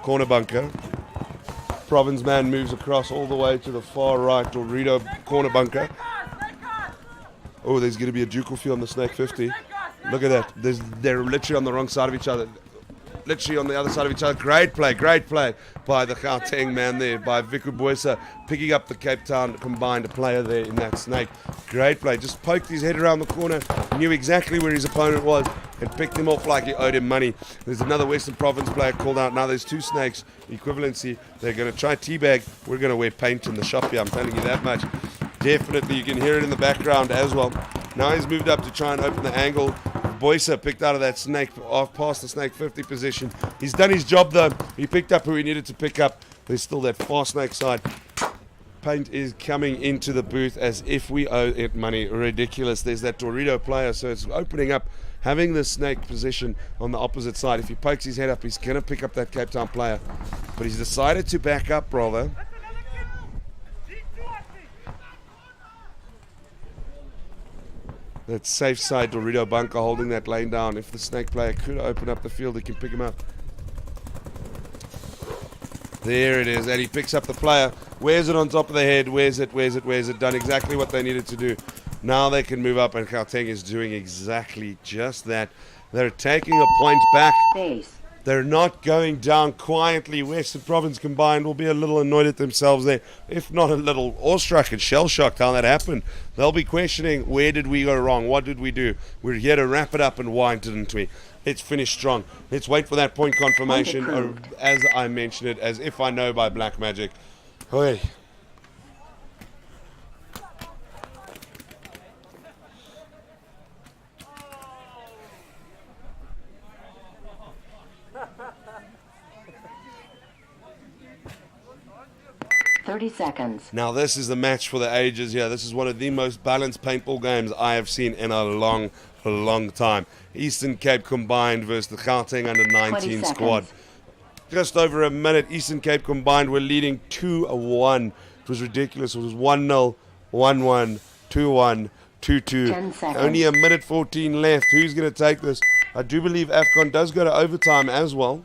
Corner bunker. Province man moves across all the way to the far right. Dorito corner bunker. Oh, there's going to be a ducal field on the snake 50. Look at that. They're literally on the wrong side of each other. Literally on the other side of each other. Great play by the Gauteng man there, by Viku Boysa, picking up the Cape Town combined player there in that snake. Great play. Just poked his head around the corner, knew exactly where his opponent was, and picked him off like he owed him money. There's another Western Province player called out. Now there's 2 snakes. Equivalency. They're going to try teabag. We're going to wear paint in the shop here, I'm telling you that much. Definitely, you can hear it in the background as well. Now he's moved up to try and open the angle. Boysa picked out of that snake off past the snake 50 position. He's done his job though. He picked up who he needed to pick up. There's still that far snake side. Paint is coming into the booth as if we owe it money. Ridiculous. There's that Dorito player, so it's opening up, having the snake position on the opposite side. If he pokes his head up, he's going to pick up that Cape Town player. But he's decided to back up, brother. That safe side Dorito bunker holding that lane down. If the snake player could open up the field, he can pick him up. There it is, and he picks up the player. Wears it on top of the head. Wears it. Done exactly what they needed to do. Now they can move up, and Gauteng is doing exactly just that. They're taking a point back. Base. They're not going down quietly. Western Province combined will be a little annoyed at themselves there, if not a little awestruck and shell-shocked how that happened. They'll be questioning, where did we go wrong? What did we do? We're here to wrap it up, and why didn't we? Let's finish strong. Let's wait for that point confirmation, or as I mentioned it, as if I know by black magic. Hey. 30 seconds. Now this is the match for the ages here. This is one of the most balanced paintball games I have seen in a long time. Eastern Cape combined versus the Gauteng under-19 squad. Just over a minute, Eastern Cape combined were leading 2-1. It was ridiculous. It was 1-0 1-1, 2-1, 2-2. 10 seconds. Only a minute 14 left. Who's going to take this? I do believe Afcon does go to overtime as well.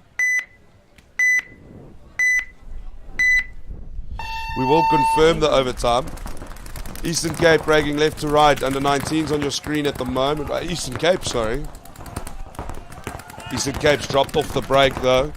We will confirm the overtime. Eastern Cape breaking left to right. Under 19s on your screen at the moment. Eastern Cape, sorry. Eastern Cape's dropped off the break though.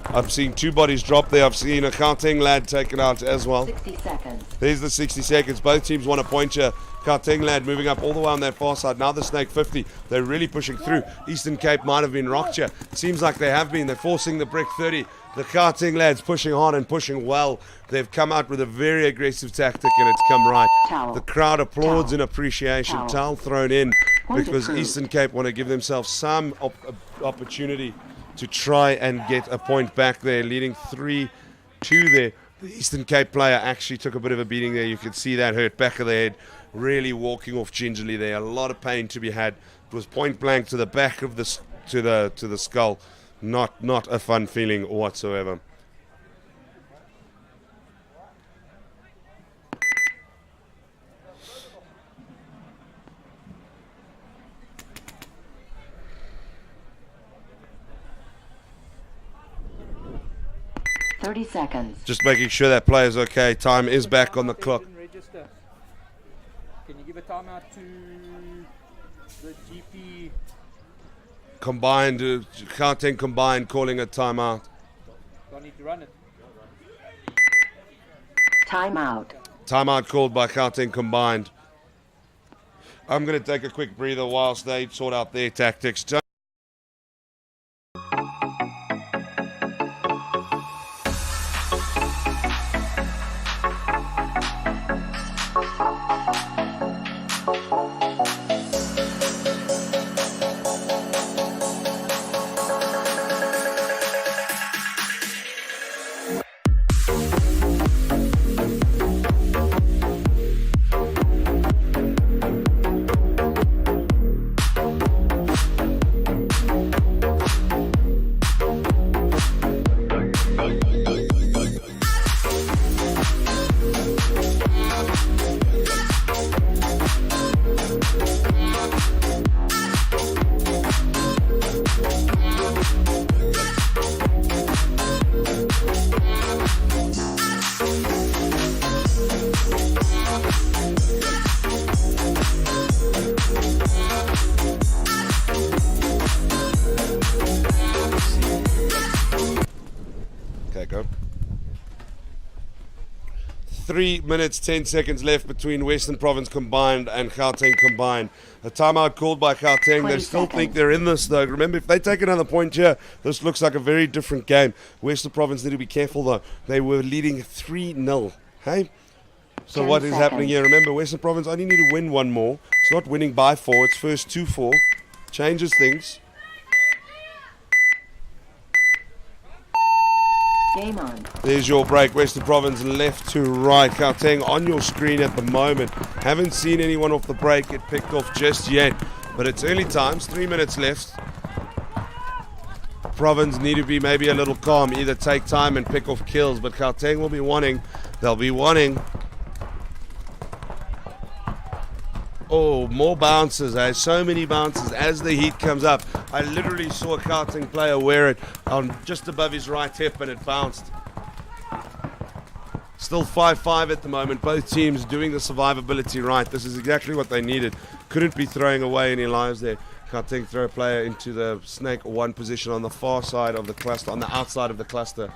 I've seen 2 bodies drop there. I've seen a Gauteng lad taken out as well. 60 seconds. There's the 60 seconds. Both teams want a point here. Gauteng lad moving up all the way on that far side. Now the Snake 50. They're really pushing through. Eastern Cape might have been rocked here. Seems like they have been. They're forcing the brick 30. The Gauteng lads pushing hard and pushing well. They've come out with a very aggressive tactic and it's come right. Towel. The crowd applauds Towel. in appreciation. Towel. Towel thrown in Point because approved. Eastern Cape want to give themselves some opportunity to try and get a point back there, leading 3-2 there. The Eastern Cape player actually took a bit of a beating there. You could see that hurt back of the head, really walking off gingerly there. A lot of pain to be had. It was point blank to the back of the to the skull. Not a fun feeling whatsoever. Thirty seconds. Just making sure that player's okay. Time is back on the clock. Register. Can you give a timeout to the GP? Combined, Gauteng combined, calling a timeout. Do I need to run it? Timeout. Timeout called by Gauteng combined. I'm going to take a quick breather whilst they sort out their tactics. Okay, go. 3 minutes, 10 seconds left between Western Province combined and Gauteng combined. A timeout called by Gauteng. 20 They still seconds. think they're in this, though. Remember, if they take another point here, this looks like a very different game. Western Province need to be careful, though. They were leading 3-0. Hey? So 10 what is happening seconds. here? Remember, Western Province only need to win one more. It's not winning by 4. It's first 2-4. Changes things. Game on. There's your break. Western Province left to right. Gauteng on your screen at the moment. Haven't seen anyone off the break get picked off just yet. But it's early times. 3 minutes left. Province need to be maybe a little calm. Either take time and pick off kills. But Gauteng will be wanting. They'll be wanting. Oh, more bounces, eh? So many bounces as the heat comes up. I literally saw a Gauteng player wear it on just above his right hip and it bounced. Still 5-5 at the moment. Both teams doing the survivability right. This is exactly what they needed. Couldn't be throwing away any lives there. Gauteng throw a player into the Snake 1 position on the far side of the cluster, on the outside of the cluster.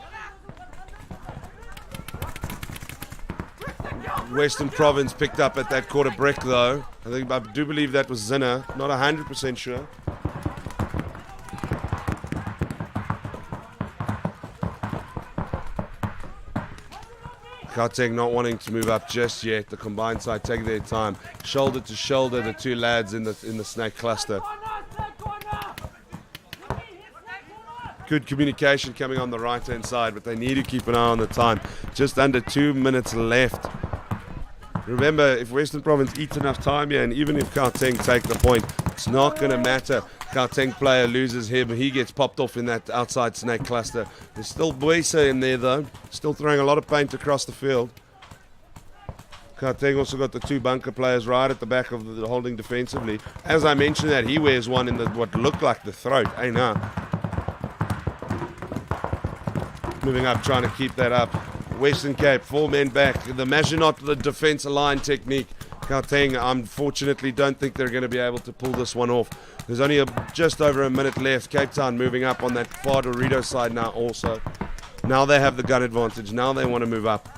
Western Province picked up at that quarter brick though. I do believe that was Zinner. Not 100% sure. Gauteng not wanting to move up just yet. The combined side taking their time. Shoulder to shoulder, the two lads in the Snake cluster. Good communication coming on the right hand side, but they need to keep an eye on the time. Just under 2 minutes left. Remember, if Western Province eats enough time here, and even if Gauteng take the point, it's not going to matter. Gauteng player loses him, he gets popped off in that outside Snake cluster. There's still Boisa in there though, still throwing a lot of paint across the field. Gauteng also got the 2 bunker players right at the back of the holding defensively. As I mentioned that, he wears one in the what looked like the throat. Hey, now. Moving up, trying to keep that up. Western Cape, 4 men back. The Maginot, the defense line technique. Gauteng, unfortunately, don't think they're going to be able to pull this one off. There's only just over a minute left. Cape Town moving up on that far Dorito side now also. Now they have the gun advantage. Now they want to move up.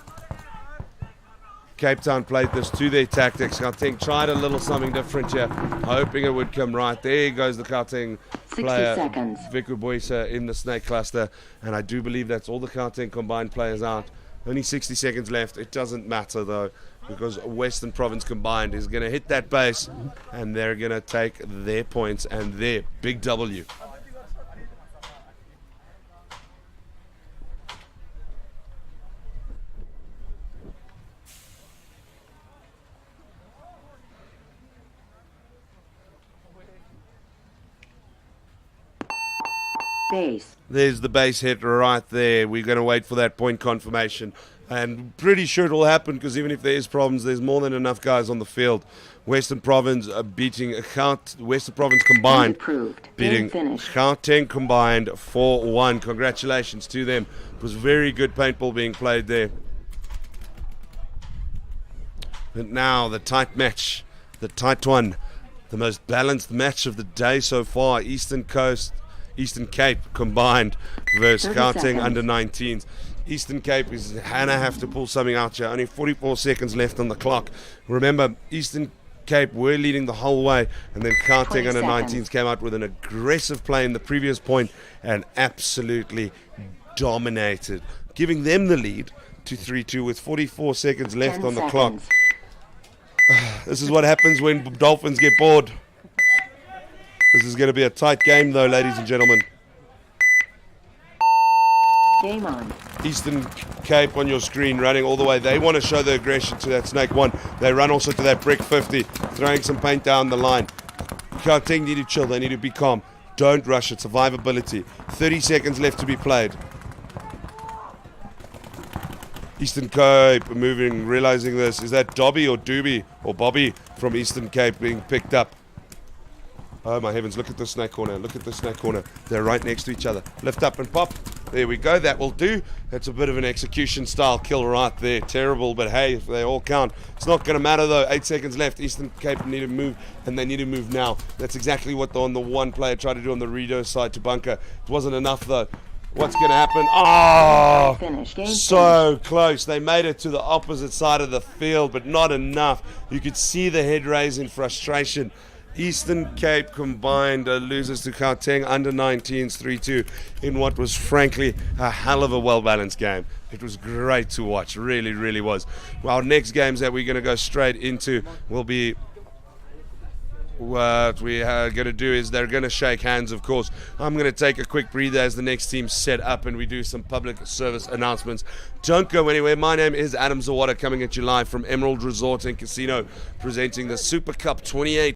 Cape Town played this to their tactics. Gauteng tried a little something different here, hoping it would come right. There goes the Gauteng 60 player, seconds. Viku Boysa in the snake cluster. And I do believe that's all the Gauteng combined players out. Only 60 seconds left. It doesn't matter though, because Western Province combined is going to hit that base and they're going to take their points and their big W. Base. There's the base hit right there. We're going to wait for that point confirmation. And pretty sure it will happen, because even if there is problems, there's more than enough guys on the field. Western Province beating Western Province combined, Approved. beating Game finished. Gauteng combined 4-1. Congratulations to them. It was very good paintball being played there. But now the tight match, the tight one, the most balanced match of the day so far. Eastern Cape combined versus 30 Gauteng seconds. under 19s. Eastern Cape is gonna have to pull something out here. Only 44 seconds left on the clock. Remember, Eastern Cape were leading the whole way, and then 20 Gauteng under 19s seconds. came out with an aggressive play in the previous point and absolutely dominated, giving them the lead to 3-2 with 44 seconds left 10 on the clock. seconds. This is what happens when Dolphins get bored. This is going to be a tight game though, ladies and gentlemen. Game on. Eastern Cape on your screen running all the way. They want to show the aggression to that snake 1. They run also to that brick 50, throwing some paint down the line. Gauteng need to chill. They need to be calm. Don't rush it. Survivability. 30 seconds left to be played. Eastern Cape moving, realizing this. Is that Dobby or Doobie or Bobby from Eastern Cape being picked up? Oh my heavens, look at the snake corner. Look at the snake corner. They're right next to each other. Lift up and pop. There we go. That will do. That's a bit of an execution style kill right there. Terrible, but hey, if they all count. It's not going to matter though. 8 seconds left. Eastern Cape need to move, and they need to move now. That's exactly what the one player tried to do on the Redo side to bunker. It wasn't enough though. What's going to happen? Oh, Finish. Game so close. They made it to the opposite side of the field, but not enough. You could see the head raise in frustration. Eastern Cape combined loses to Gauteng under 19s 3-2 in what was frankly a hell of a well-balanced game. It was great to watch, really, really was. Well, our next games that we're going to go straight into will be, what we are going to do is they're going to shake hands, of course. I'm going to take a quick breather as the next team's set up and we do some public service announcements. Don't go anywhere. My name is Adam Zawada, coming at you live from Emerald Resort and Casino, presenting the Super Cup 28.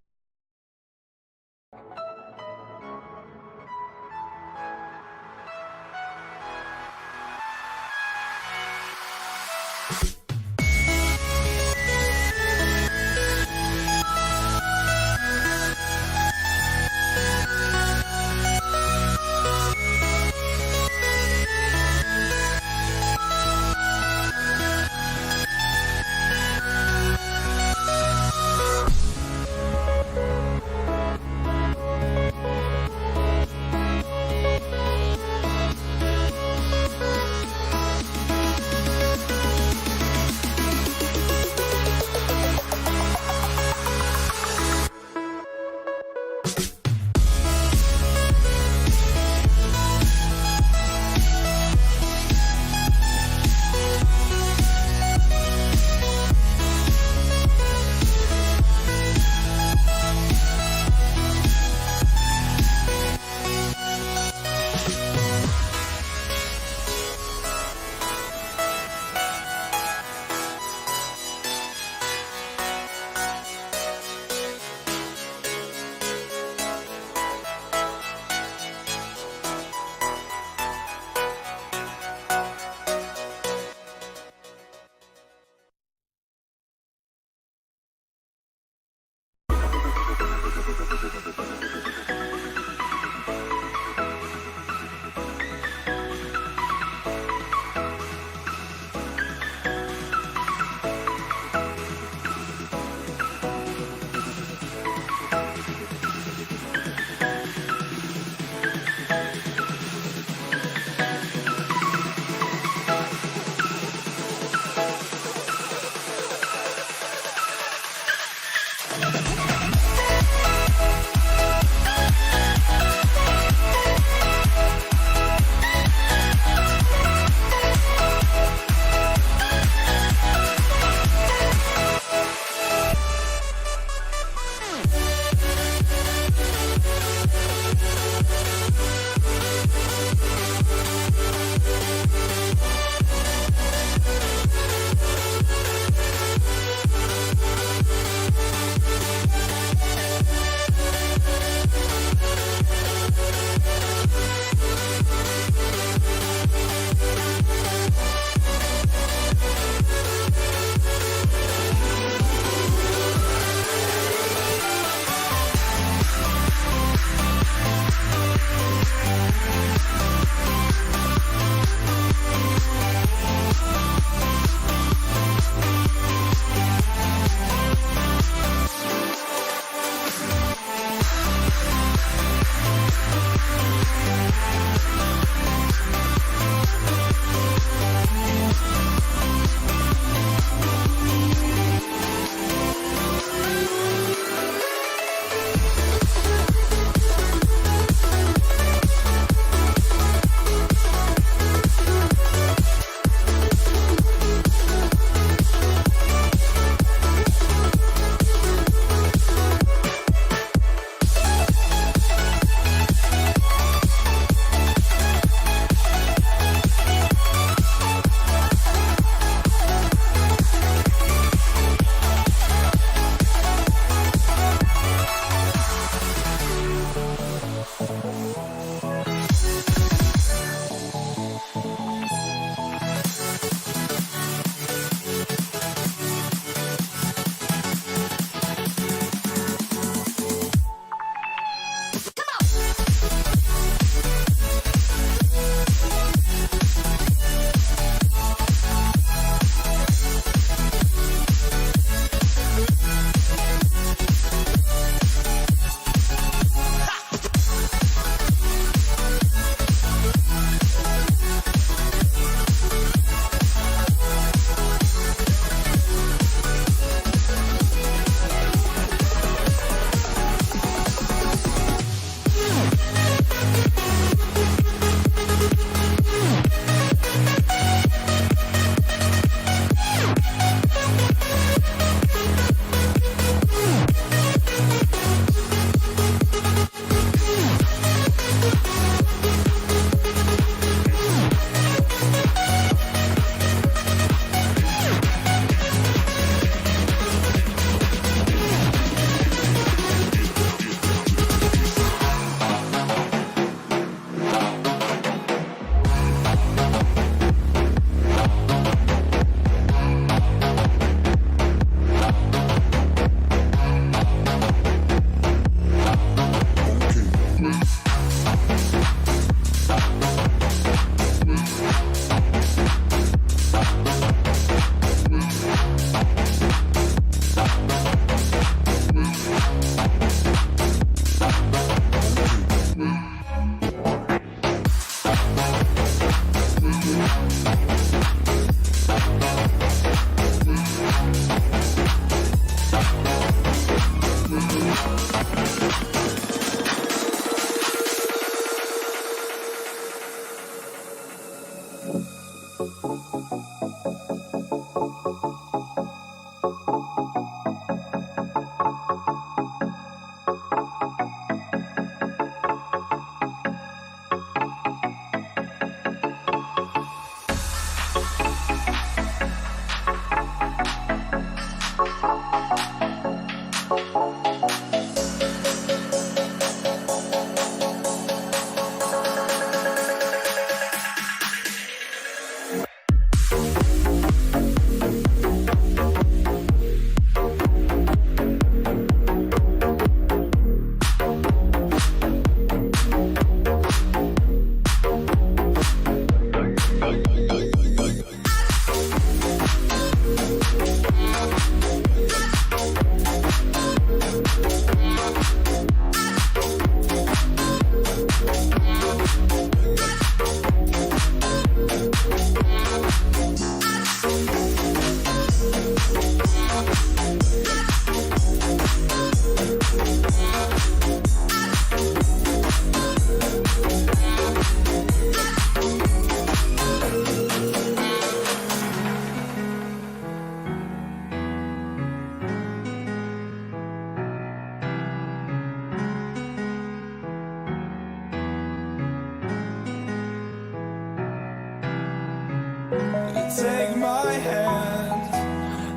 Take my hand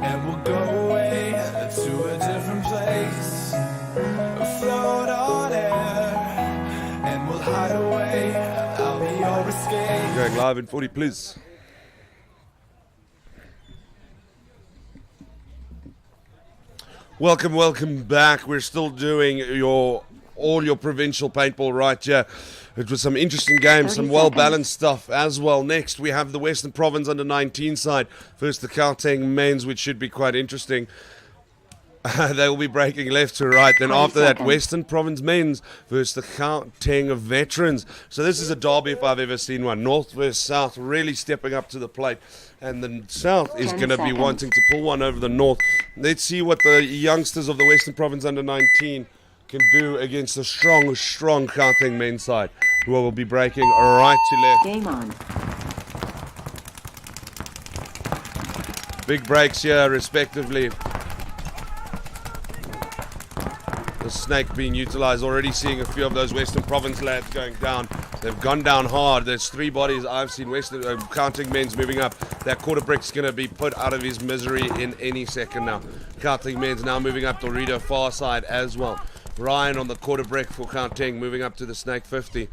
and we'll go away to a different place. Float on air and we'll hide away. I'll be your escape. Going live in 40, please. Welcome back. We're still doing all your provincial paintball right here. It was some interesting games, some well-balanced stuff as well. Next, we have the Western Province under-19 side. First, the Gauteng men's, which should be quite interesting. They will be breaking left to right. Then after that, Western Province men's versus the Gauteng veterans. So this is a derby if I've ever seen one. North versus South really stepping up to the plate. And the South is going to be wanting to pull one over the North. Let's see what the youngsters of the Western Province under-19 can do against a strong Gauteng men's side, who will be breaking right to left. Game on. Big breaks here, respectively. The snake being utilized. Already seeing a few of those Western Province lads going down. They've gone down hard. There's 3 bodies I've seen. Western Gauteng men's moving up. That quarter brick's going to be put out of his misery in any second now. Gauteng men's now moving up Dorito far side as well. Ryan on the quarter brick for Gauteng, moving up to the Snake 50.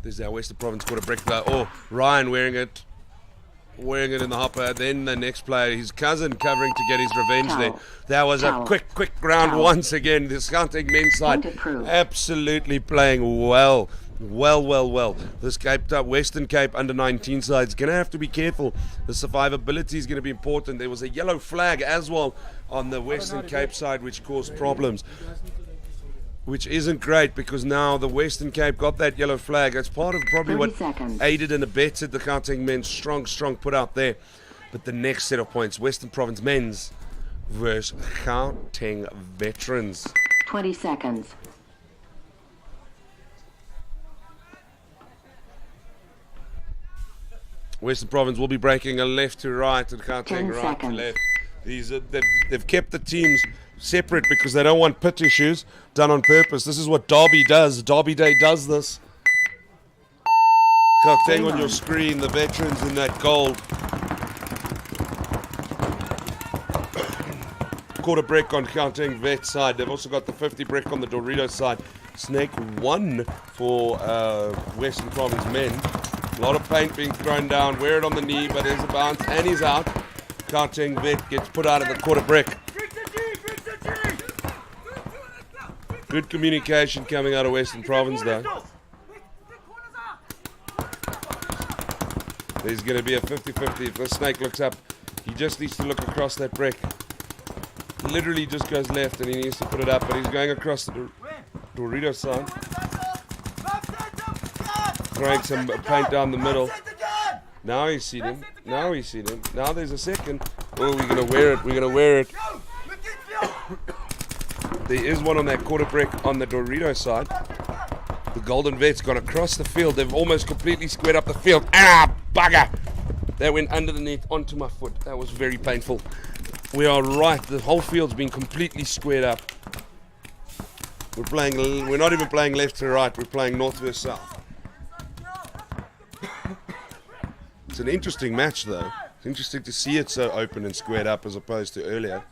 There's our Western Province quarter brick though. Oh, Ryan wearing it in the hopper. Then the next player, his cousin, covering to get his revenge there. That was a quick round once again. This Gauteng men's side absolutely playing well. This Western Cape under-19 side is going to have to be careful. The survivability is going to be important. There was a yellow flag as well on the Western Cape side, which caused problems, which isn't great, because now the Western Cape got that yellow flag. That's part of probably what aided and abetted the Gauteng men's strong put out there. But the next set of points, Western Province men's versus Gauteng veterans. 20 seconds. Western Province will be breaking a left to right and Gauteng right seconds. to left. They've kept the teams separate because they don't want pit issues done on purpose. This is what Derby does. Derby Day does this. Gauteng on your screen, the veterans in that gold. Quarter brick on Gauteng vet side. They've also got the 50 brick on the Dorito side. Snake 1 for Western Province men. A lot of paint being thrown down. Wear it on the knee, but there's a bounce, and he's out. Gauteng vet gets put out of the quarter brick. Good communication coming out of Western Province though. There's going to be a 50-50. If the snake looks up, he just needs to look across that brick. Literally just goes left and he needs to put it up, but he's going across the Dorito side. Throwing some paint down the middle. Now he's seen him. Now there's a second. Oh, we're going to wear it. There is one on that quarter brick on the Dorito side. The Golden Vet's gone across the field. They've almost completely squared up the field. Ah, bugger! That went under the net onto my foot. That was very painful. We are right. The whole field's been completely squared up. We're not even playing left to right. We're playing north versus south. It's an interesting match, though. It's interesting to see it so open and squared up as opposed to earlier.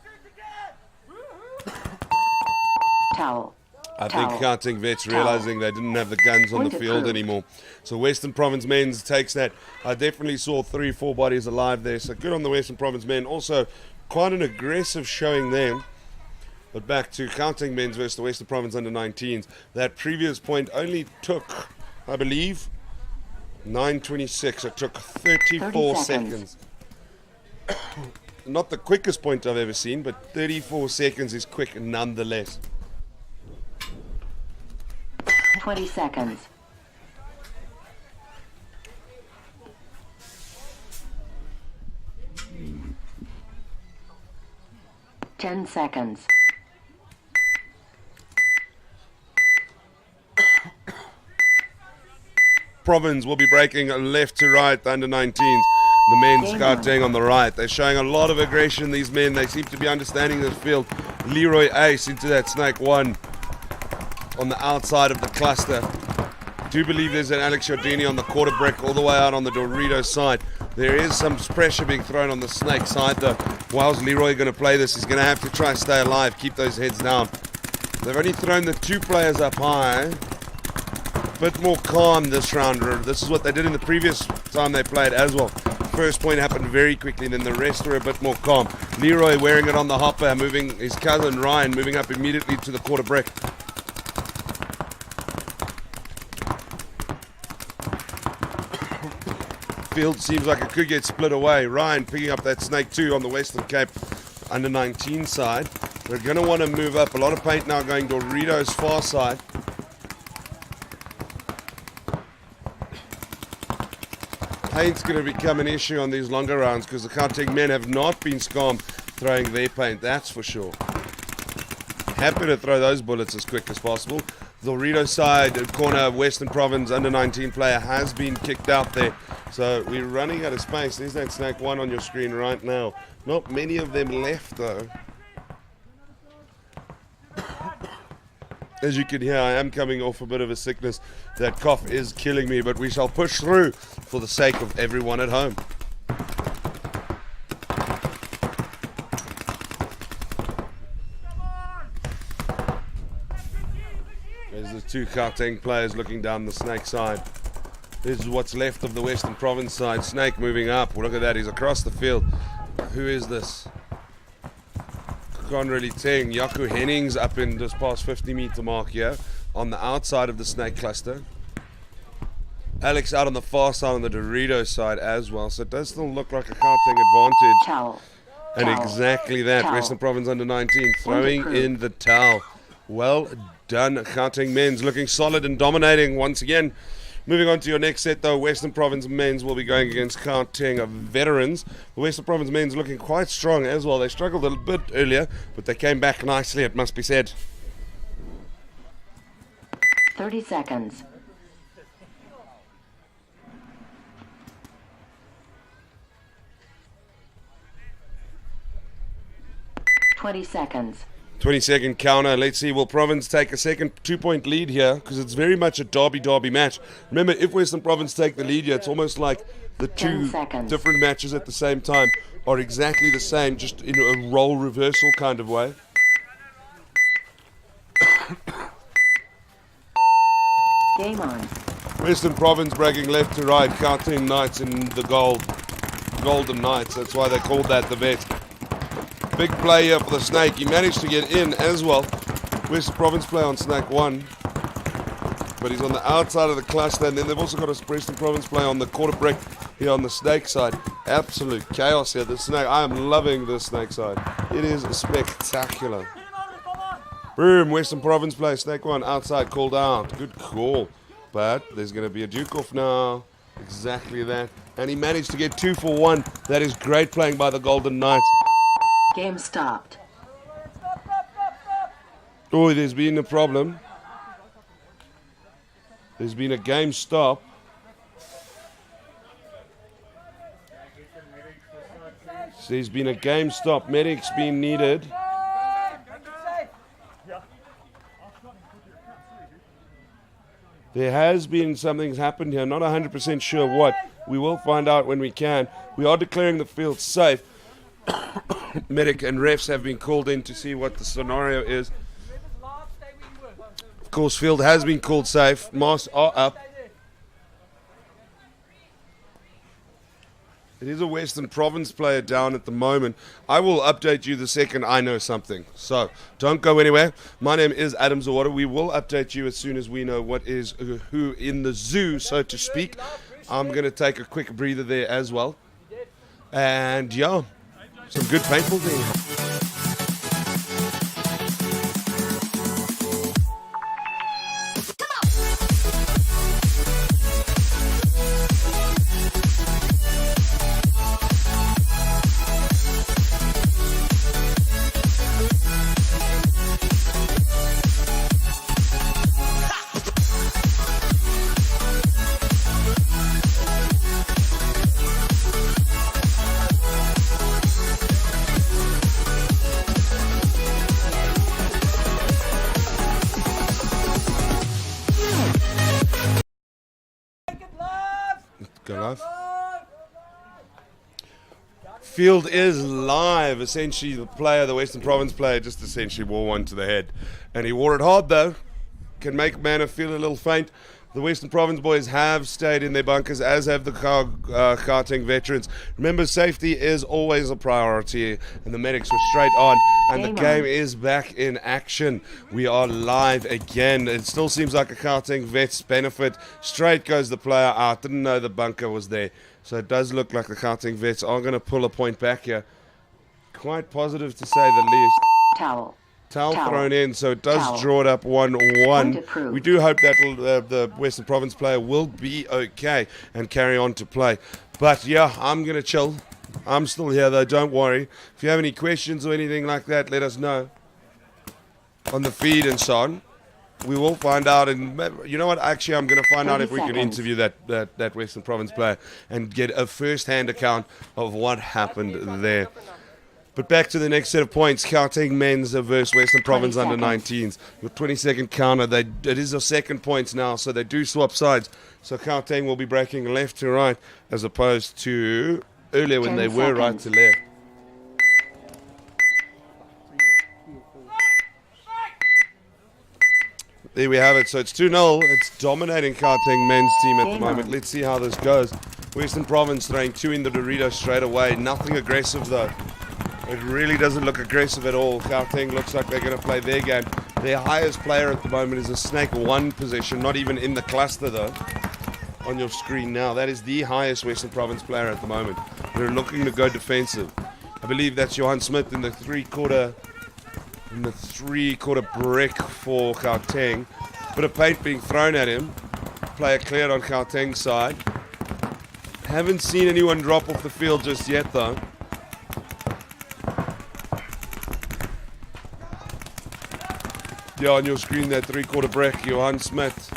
Towel. I think Gauteng Vets realizing they didn't have the guns on the field anymore. So Western Province men's takes that. I definitely saw 3-4 bodies alive there. So good on the Western Province men. Also, quite an aggressive showing them. But back to Gauteng men's versus the Western Province under-19s. That previous point only took, I believe, 9:26. It took 34 seconds. Not the quickest point I've ever seen, but 34 seconds is quick nonetheless. 20 seconds. Ten seconds. Province will be breaking left to right, the under-19s. The men's Gauteng on the right. They're showing a lot of aggression, these men. They seem to be understanding this field. Leroy Ace into that snake one on the outside of the cluster. Do believe there's an Alex Jordini on the quarter brick all the way out on the Dorito side. There is some pressure being thrown on the snake side though. How's Leroy going to play this? He's going to have to try and stay alive, keep those heads down. They've only thrown the two players up high. Bit more calm this round. This is what they did in the previous time they played as well. First point happened very quickly, then the rest were a bit more calm. Leroy wearing it on the hopper, moving his cousin Ryan, moving up immediately to the quarter brick. Field seems like it could get split away. Ryan picking up that snake 2 on the Western Cape under 19 side. They're going to want to move up. A lot of paint now going Dorito's far side. Paint's going to become an issue on these longer rounds because the Gauteng men have not been scum throwing their paint, that's for sure. Happy to throw those bullets as quick as possible. The Dorito side corner Western Province under 19 player has been kicked out there. So we're running out of space. There's that snake 1 on your screen right now. Not many of them left though. As you can hear, I am coming off a bit of a sickness. That cough is killing me, but we shall push through for the sake of everyone at home. There's the two Gauteng players looking down the snake side. This is what's left of the Western Province side. Snake moving up. Well, look at that. He's across the field. Who is this? Can't really tell. Yaku Hennings up in just past 50-meter mark here on the outside of the snake cluster. Alex out on the far side on the Dorito side as well. So it does still look like a Gauteng advantage. Towel. And exactly that. Western Province under 19 throwing in the towel. Well done. Gauteng men's looking solid and dominating once again. Moving on to your next set, though, Western Province men's will be going against Gauteng veterans. The Western Province men's looking quite strong as well. They struggled a bit earlier, but they came back nicely, it must be said. 30 seconds. Twenty seconds. 20-second counter. Let's see, will Province take a second 2-point lead here? Because it's very much a derby match. Remember, if Western Province take the lead here, it's almost like the two different matches at the same time are exactly the same, just in a role reversal kind of way. Game on. Western Province breaking left to right. Gauteng Knights in the Golden Knights. That's why they called that the vet. Big play here for the snake. He managed to get in as well. Western Province play on snake 1. But he's on the outside of the cluster. And then they've also got a Western Province play on the quarter brick here on the snake side. Absolute chaos here. The snake. I am loving this snake side. It is spectacular. Boom. Western Province play. Snake 1 outside called out. Good call. But there's going to be a duke off now. Exactly that. And he managed to get 2 for 1. That is great playing by the Golden Knights. Game stopped. Oh, there's been a problem. There's been a game stop. There's been a game stop. Medics being needed. There has been something's happened here. Not 100% sure what. We will find out when we can. We are declaring the field safe. Medic and refs have been called in to see what the scenario is. Of course, field has been called safe. Masks are up. It is a Western Province player down at the moment. I will update you the second I know something. So don't go anywhere. My name is Adam Zawada. We will update you as soon as we know what is who in the zoo, so to speak. I'm going to take a quick breather there as well. And yeah, some good paintball there. Go live. Field is live. Essentially, the Western Province player, just essentially wore one to the head. And he wore it hard, though. Can make Mana feel a little faint. The Western Province boys have stayed in their bunkers, as have the Gauteng veterans. Remember, safety is always a priority, and the medics were straight on. And the game is back in action. We are live again. It still seems like a Gauteng vets benefit. Straight goes the player out. Didn't know the bunker was there. So it does look like the Gauteng vets are going to pull a point back here. Quite positive, to say the least. Towel thrown in, so it does draw it up 1-1. We do hope that the Western Province player will be okay and carry on to play. But yeah, I'm going to chill. I'm still here though, don't worry. If you have any questions or anything like that, let us know on the feed and so on. We will find out, and you know what, actually I'm going to find out if we can interview that Western Province player and get a first-hand account of what happened there. But back to the next set of points. Gauteng men's versus Western Province under 19s. With 20-second counter, it is a second points now, so they do swap sides. So Gauteng will be breaking left to right, as opposed to earlier when they were right to left. There we have it. So it's 2-0. It's dominating Gauteng men's team at the moment. Let's see how this goes. Western Province throwing two in the Dorito straight away. Nothing aggressive, though. It really doesn't look aggressive at all. Gauteng looks like they're going to play their game. Their highest player at the moment is a Snake 1 position, not even in the cluster though. On your screen now, that is the highest Western Province player at the moment. They're looking to go defensive. I believe that's Johan Smith in the three-quarter brick for Gauteng. Bit of paint being thrown at him. Player cleared on Gauteng's side. Haven't seen anyone drop off the field just yet though. Yeah, on your screen that three-quarter brick, Johan Smith.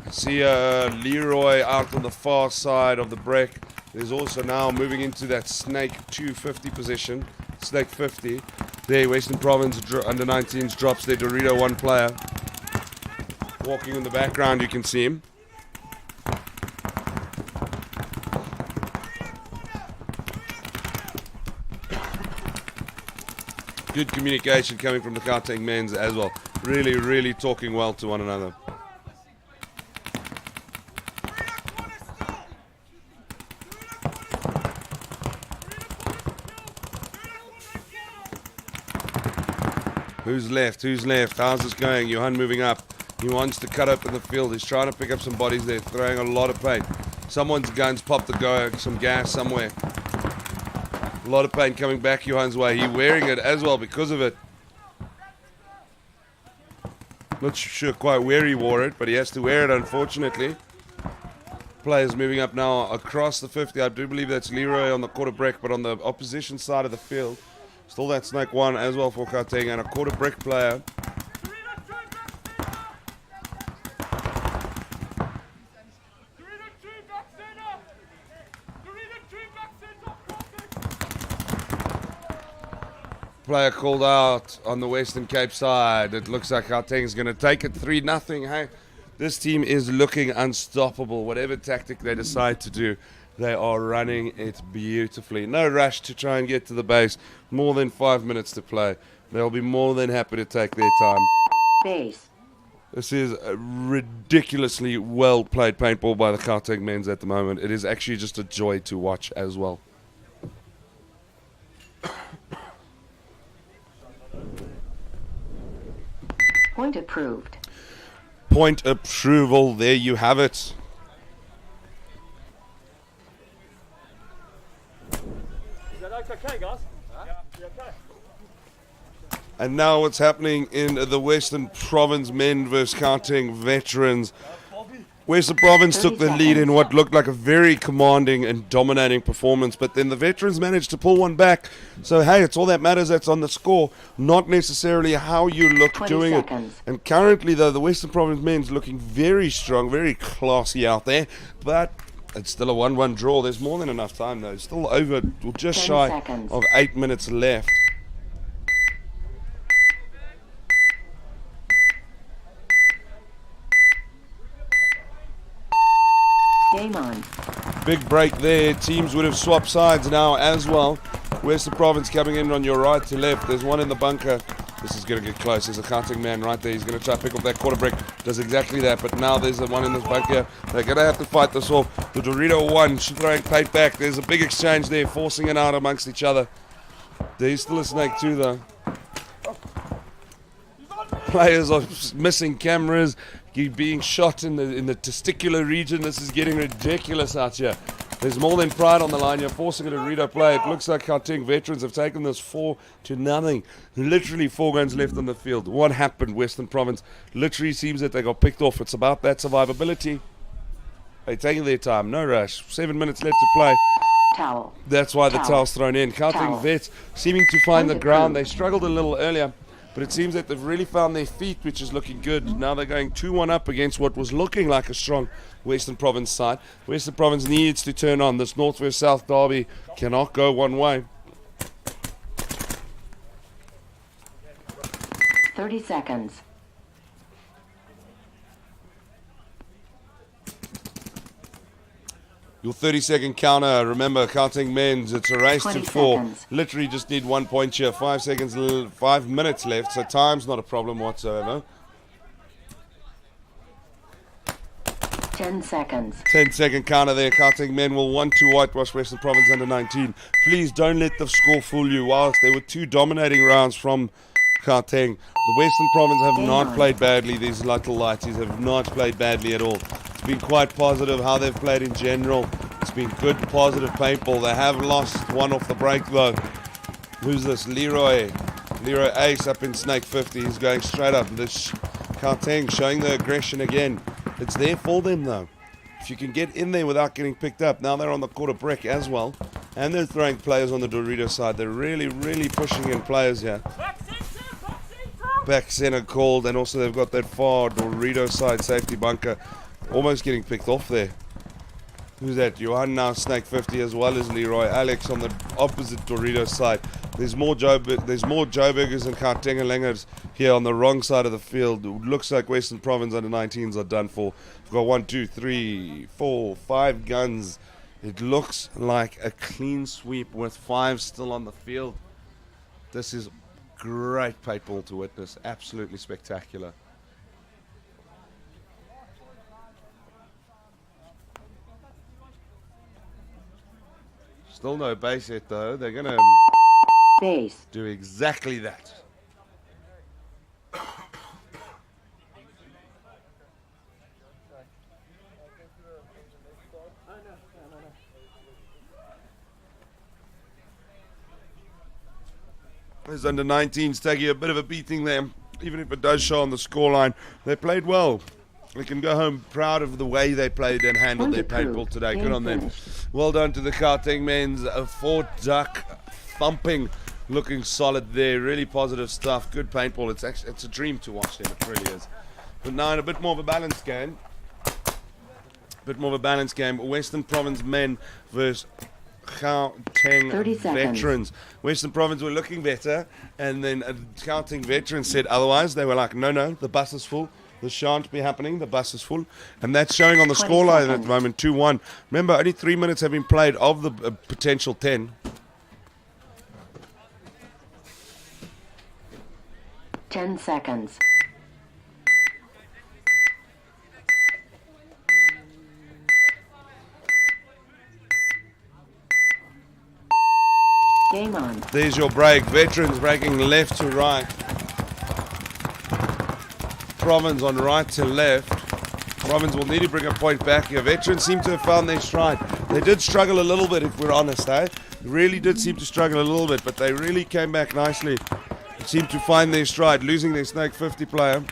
I see Leroy out on the far side of the brick. There's also now moving into that Snake 250 position. Snake 50. There, Western Province under 19s drops their Dorito 1 player. Walking in the background, you can see him. Good communication coming from the Gauteng men's as well. Really, really talking well to one another. Who's left? Who's left? How's this going? Johan moving up. He wants to cut open the field. He's trying to pick up some bodies there, throwing a lot of paint. Someone's guns popped the go, some gas somewhere. A lot of paint coming back Johan's way. He's wearing it as well because of it. Not sure quite where he wore it, but he has to wear it, unfortunately. Players moving up now across the 50. I do believe that's Leroy on the quarter brick, but on the opposition side of the field, still that Snake 1 as well for Gauteng, and a quarter brick player. player called out on the Western Cape side. It looks like Gauteng is going to take it 3-0. Hey, this team is looking unstoppable. Whatever tactic they decide to do, they are running it beautifully. No rush to try and get to the base. More than 5 minutes to play. They'll be more than happy to take their time. Base. This is a ridiculously well played paintball by the Gauteng men's at the moment. It is actually just a joy to watch as well. Point approved. Point approval. There you have it. Is that okay, guys? Yeah. You okay? And now what's happening in the Western Province men versus Gauteng veterans. Western Province took the lead in what looked like a very commanding and dominating performance, but then the veterans managed to pull one back. So hey, it's all that matters that's on the score, not necessarily how you look 20 doing seconds. it. And currently though, the Western Province men's looking very strong, very classy out there, but it's still a 1-1 draw. There's more than enough time though. Still over, just 10 shy seconds. of 8 minutes left. Game on. Big break there. Teams would have swapped sides now as well. Western Province coming in on your right to left. There's one in the bunker. This is going to get close. There's a Gauteng man right there. He's going to try to pick up that quarter brick. Does exactly that. But now there's the one in this bunker. They're going to have to fight this off. The Dorito one throwing plate back. There's a big exchange there, forcing it out amongst each other. There's still a snake too though. Players are missing cameras, being shot in the testicular region. This is getting ridiculous out here. There's more than pride on the line. You're forcing a Dorito play. It looks like Gauteng veterans have taken this 4-0. Literally 4 guns left on the field. What happened, Western Province? Literally seems that they got picked off. It's about that survivability. They're taking their time. No rush. 7 minutes left to play. Towel. That's why the Towel. towel's thrown in. Gauteng Towel. vets seeming to find the Point ground. approved. They struggled a little earlier, but it seems that they've really found their feet, which is looking good. Now they're going 2-1 up against what was looking like a strong Western Province side. Western Province needs to turn on. This North vs South derby cannot go one way. 30 seconds. Your 30-second counter. Remember, Gauteng men's, it's a race to 20 4. seconds. Literally just need 1 point here. 5 minutes left, so time's not a problem whatsoever. 10 seconds. 10-second counter there. Gauteng men will want to whitewash Western Province under 19. Please don't let the score fool you. Whilst there were 2 dominating rounds from Gauteng, the Western Province have not played badly. These little lighties have not played badly at all. It's been quite positive how they've played in general. It's been good, positive paintball. They have lost one off the break though. Who's this? Leroy Ace up in Snake 50. He's going straight up. This Gauteng showing the aggression again. It's there for them though. If you can get in there without getting picked up. Now they're on the quarter brick as well. And they're throwing players on the Dorito side. They're really, really pushing in players here. Back center called, and also they've got that far Dorito side safety bunker. Almost getting picked off there. Who's that? Johan now Snake 50 as well as Leroy. Alex on the opposite Dorito side. There's more Joburgers and Gautengelangers here on the wrong side of the field. It looks like Western Province under 19s are done for. We've got 1, 2, 3, 4, 5 guns. It looks like a clean sweep with 5 still on the field. This is great paintball to witness. Absolutely spectacular. Still no base yet though. They're going to Base. do exactly that. Those under 19s taking a bit of a beating there, even if it does show on the scoreline. They played well. They can go home proud of the way they played and handled their paintball today. Good on them. Well done to the Gauteng men's. A 4-duck thumping, looking solid there. Really positive stuff. Good paintball. It's a dream to watch them. It really is. But now in a bit more of a balanced game. Western Province men versus 30 Gauteng seconds. Veterans. Western Province were looking better, and then Gauteng Veterans said otherwise. They were like, no, the bus is full. This shan't be happening. The bus is full. And that's showing on the 20 scoreline at seconds. the moment, 2-1. Remember, only 3 minutes have been played of the potential 10. 10 seconds. Game on. There's your break. Veterans breaking left to right. Province on right to left. Province will need to bring a point back here. Veterans seem to have found their stride. They did struggle a little bit, if we're honest, eh? Really did seem to struggle a little bit, but they really came back nicely. Seemed to find their stride, losing their Snake 50 player.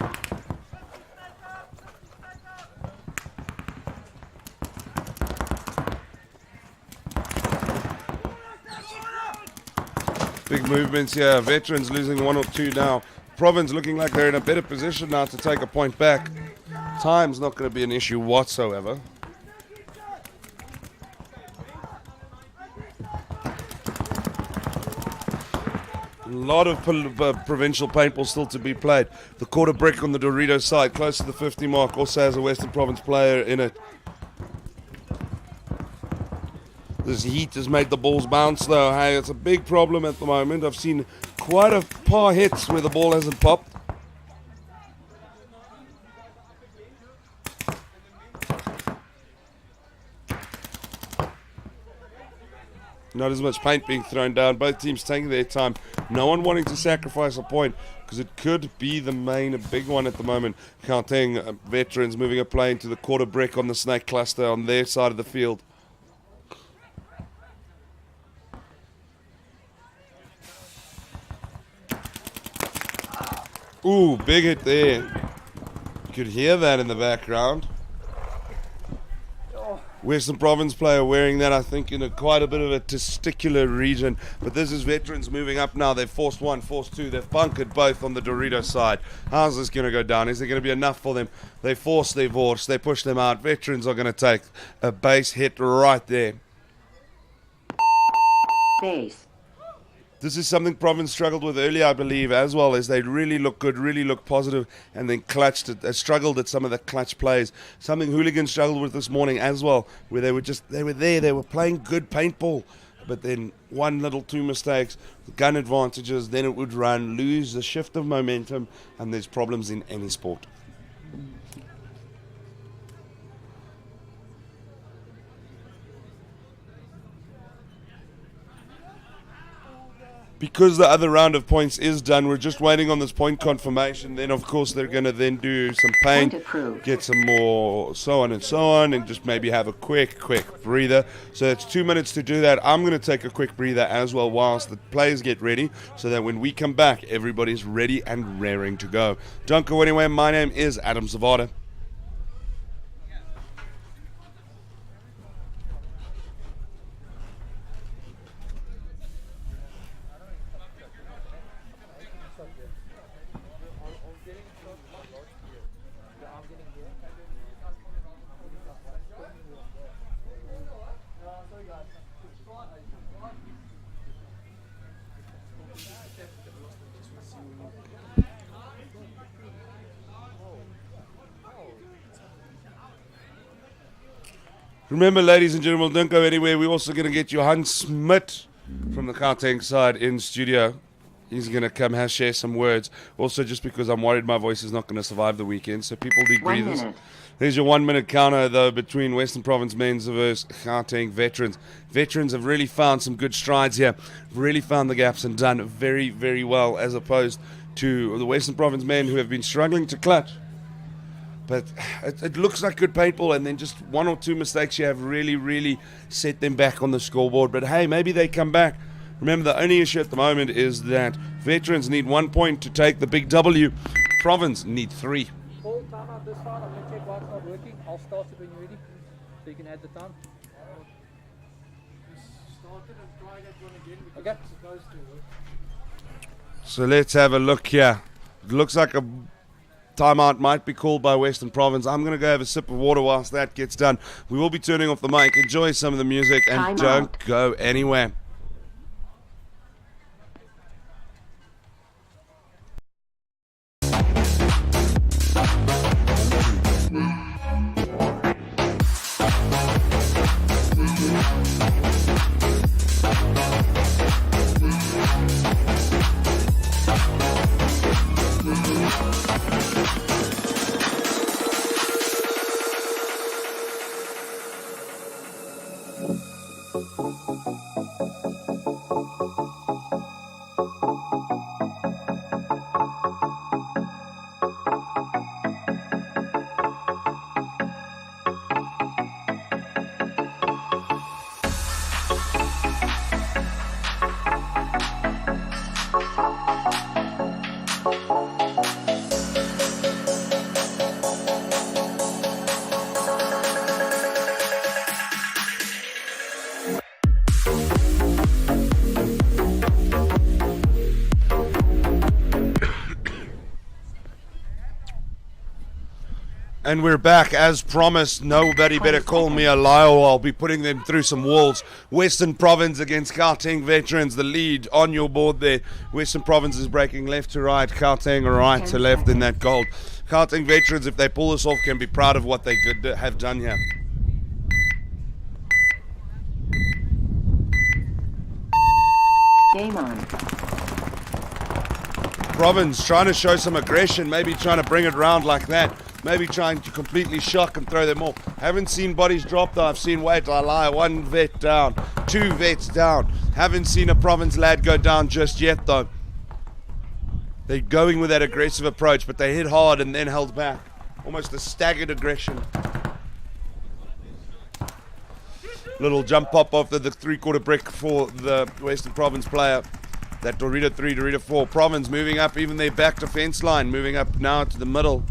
Big movements here. Veterans losing 1 or 2 now. Province looking like they're in a better position now to take a point back. Time's not going to be an issue whatsoever. A lot of provincial paintball still to be played. The quarter brick on the Dorito side, close to the 50 mark, also has a Western Province player in it. This heat has made the balls bounce though. Hey, it's a big problem at the moment. I've seen quite a par hits where the ball hasn't popped. Not as much paint being thrown down. Both teams taking their time. No one wanting to sacrifice a point because it could be the main big one at the moment. Gauteng Veterans moving a play into the quarter brick on the Snake cluster on their side of the field. Ooh, big hit there. You could hear that in the background. Western Province player wearing that, I think, in quite a bit of a testicular region. But this is Veterans moving up now. They've forced 1, forced 2. They've bunkered both on the Dorito side. How's this going to go down? Is there going to be enough for them? They force their force. They push them out. Veterans are going to take a base hit right there. Base. This is something Province struggled with earlier, I believe, as well, as they really look good, really look positive, and then struggled at some of the clutch plays. Something Hooligans struggled with this morning as well, where they were playing good paintball, but then 1 little 2 mistakes, gun advantages, then it would lose the shift of momentum, and there's problems in any sport. Because the other round of points is done, we're just waiting on this point confirmation. Then, of course, they're going to then do some paint, get some more so on, and just maybe have a quick breather. So it's 2 minutes to do that. I'm going to take a quick breather as well whilst the players get ready, so that when we come back, everybody's ready and raring to go. Don't go anywhere. My name is Adam Zavada. Remember, ladies and gentlemen, don't go anywhere. We're also going to get Johan Smit from the Gauteng side in studio. He's going to come share some words. Also, just because I'm worried my voice is not going to survive the weekend, so people need 1 breathers. minute. There's your 1 minute counter, though, between Western Province men's versus Gauteng Veterans. Veterans have really found some good strides here, really found the gaps and done very, very well, as opposed to the Western Province men who have been struggling to clutch. But it looks like good paintball, and then just 1 or 2 mistakes you have really set them back on the scoreboard. But hey, maybe they come back. Remember, the only issue at the moment is that Veterans need 1 point to take the big W. Province need 3. Full time out this side. I'm going to check why it's not working. I'll start it when you're ready, so you can add the time. Okay. So let's have a look here. It looks like timeout might be called by Western Province. I'm going to go have a sip of water whilst that gets done. We will be turning off the mic. Enjoy some of the music and don't go anywhere. And we're back as promised. Nobody better call me a liar. I'll be putting them through some walls. Western Province against Gauteng Veterans. The lead on your board there. Western Province is breaking left to right. Gauteng right to left in that gold. Gauteng Veterans, if they pull this off, can be proud of what they could have done here. Game on. Province trying to show some aggression, maybe trying to bring it round like that. Maybe trying to completely shock and throw them off. Haven't seen bodies drop though. I've seen, wait, I lie, 1 vet down, 2 vets down. Haven't seen a Province lad go down just yet though. They're going with that aggressive approach, but they hit hard and then held back. Almost a staggered aggression. Little jump pop after the 3/4 brick for the Western Province player. That Dorito 3, Dorito 4. Province moving up even their back defense line, moving up now to the middle.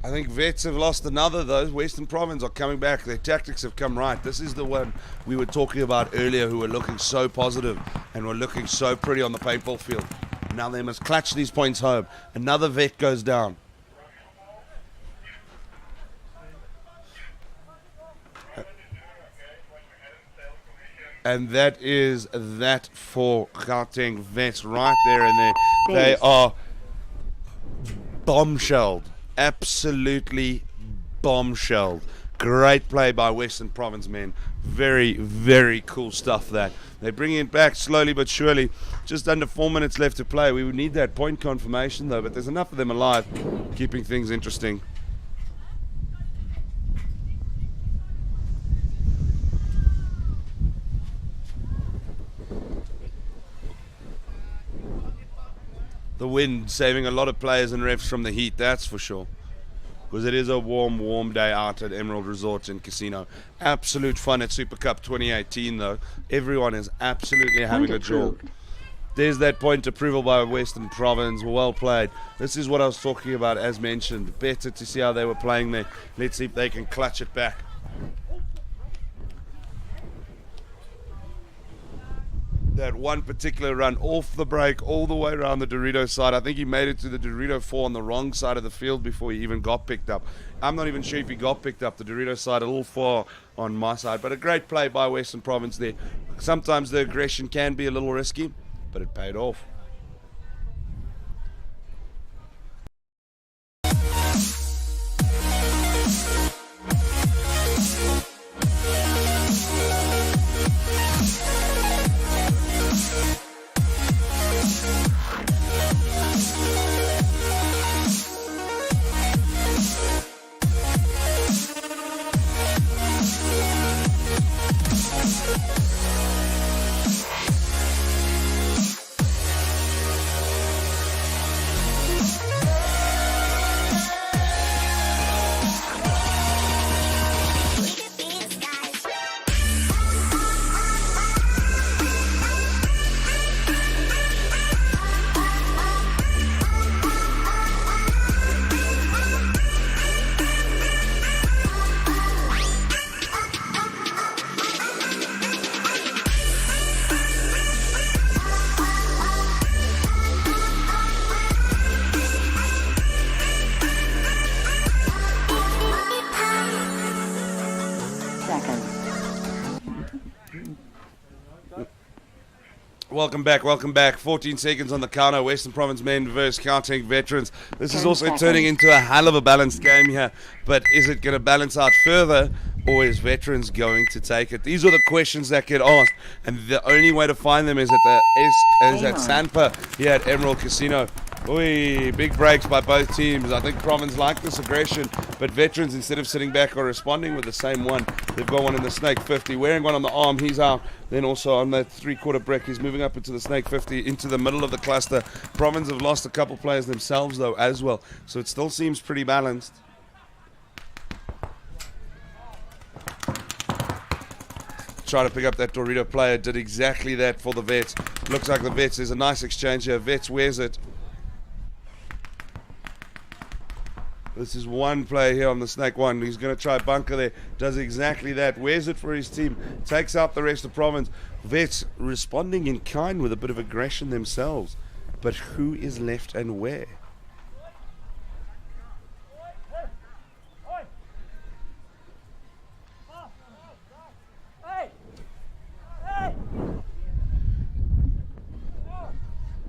I think Vets have lost another though. Western Province are coming back. Their tactics have come right. This is the one we were talking about earlier who were looking so positive and were looking so pretty on the paintball field. Now they must clutch these points home. Another vet goes down. And that is that for Gauteng Vets right there and there. They are bombshelled. Absolutely bombshelled. Great play by Western Province men. Very, very cool stuff that. They're bringing it back slowly but surely. Just under 4 minutes left to play. We would need that point confirmation though, but there's enough of them alive, keeping things interesting. The wind saving a lot of players and refs from the heat, that's for sure. Because it is a warm, warm day out at Emerald Resorts and Casino. Absolute fun at Super Cup 2018 though. Everyone is absolutely having a jaw. There's that point approval by Western Province. Well played. This is what I was talking about as mentioned. Better to see how they were playing there. Let's see if they can clutch it back. That one particular run off the break all the way around the Dorito side. I think he made it to the Dorito 4 on the wrong side of the field before he even got picked up. I'm not even sure if he got picked up. The Dorito side a little far on my side, but a great play by Western Province there. Sometimes the aggression can be a little risky, but it paid off. Welcome back, welcome back. 14 seconds on the counter. Western Province men versus Gauteng veterans. This is 10 also seconds. turning into a hell of a balanced game here. But is it going to balance out further, or is veterans going to take it? These are the questions that get asked, and the only way to find them is at SANPA here at Emerald Casino. Oi, big breaks by both teams. I think Province like this aggression, but veterans, instead of sitting back, are responding with the same one. They've got one in the Snake 50, wearing one on the arm, he's out. Then also on that 3/4 brick, he's moving up into the Snake 50, into the middle of the cluster. Province have lost a couple players themselves, though, as well. So it still seems pretty balanced. Try to pick up that Dorito player, did exactly that for the Vets. Looks like the Vets, there's a nice exchange here. Vets wears it. This is one player here on the Snake 1. He's going to try bunker there. Does exactly that. Wears it for his team. Takes out the rest of Province. Vets responding in kind with a bit of aggression themselves. But who is left and where?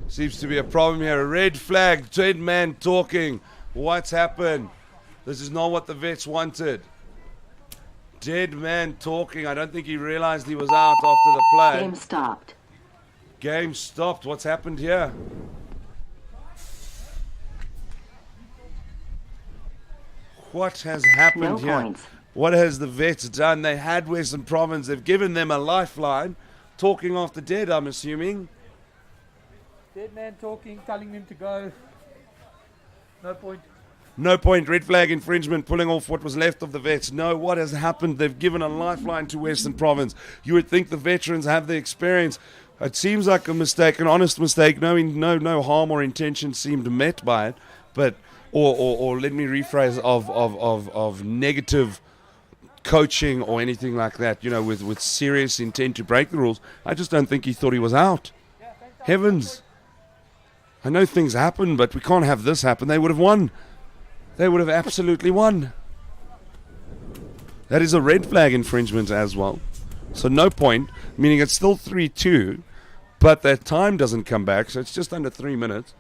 Seems to be a problem here. A red flag. Dead man talking. What's happened? This is not what the Vets wanted. Dead man talking. I don't think he realized he was out after the play. Game stopped. Game stopped. What's happened here? What has happened No here? points. What has the Vets done? They had Western Province. They've given them a lifeline. Talking after dead, I'm assuming. Dead man talking, telling him to go. No point. No point. Red flag infringement, pulling off what was left of the Vets. No, what has happened? They've given a lifeline to Western Province. You would think the veterans have the experience. It seems like a mistake, an honest mistake. No harm or intention seemed met by it. But, or let me rephrase, of negative coaching or anything like that, you know, with serious intent to break the rules. I just don't think he thought he was out. Heavens. I know things happen, but we can't have this happen. They would have won. They would have absolutely won. That is a red flag infringement as well. So no point, meaning it's still 3-2, but that time doesn't come back, so it's just under 3 minutes.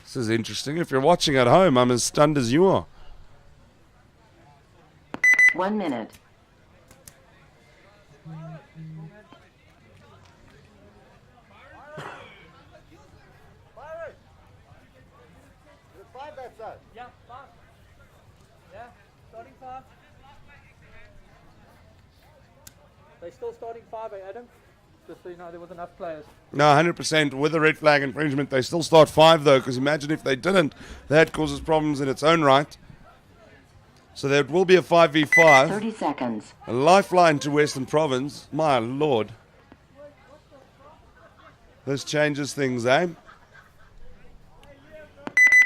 This is interesting. If you're watching at home, I'm as stunned as you are. 1 minute. Yeah, 5. Yeah, starting 5. They still starting 5, Adam? Just so you know, there was enough players. No, 100% with the red flag infringement. They still start 5 though, because imagine if they didn't, that causes problems in its own right. So there will be a 5v5. 30 seconds. A lifeline to Western Province. My lord. This changes things, eh?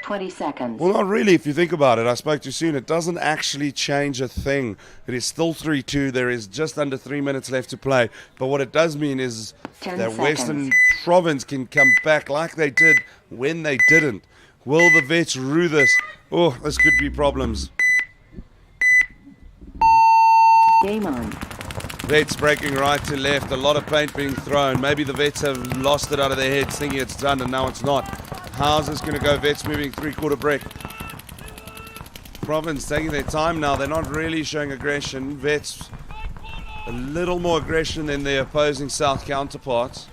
20 seconds. Well, not really if you think about it. I spoke too soon. It doesn't actually change a thing. It is still 3-2. There is just under 3 minutes left to play. But what it does mean is 10 that seconds. Western Province can come back like they did when they didn't. Will the Vets rue this? Oh, this could be problems. Game on. Vets breaking right to left. A lot of paint being thrown. Maybe the Vets have lost it out of their heads thinking it's done and now it's not. How's this going to go? Vets moving 3/4 break. Province taking their time now. They're not really showing aggression. Vets a little more aggression than their opposing South counterparts.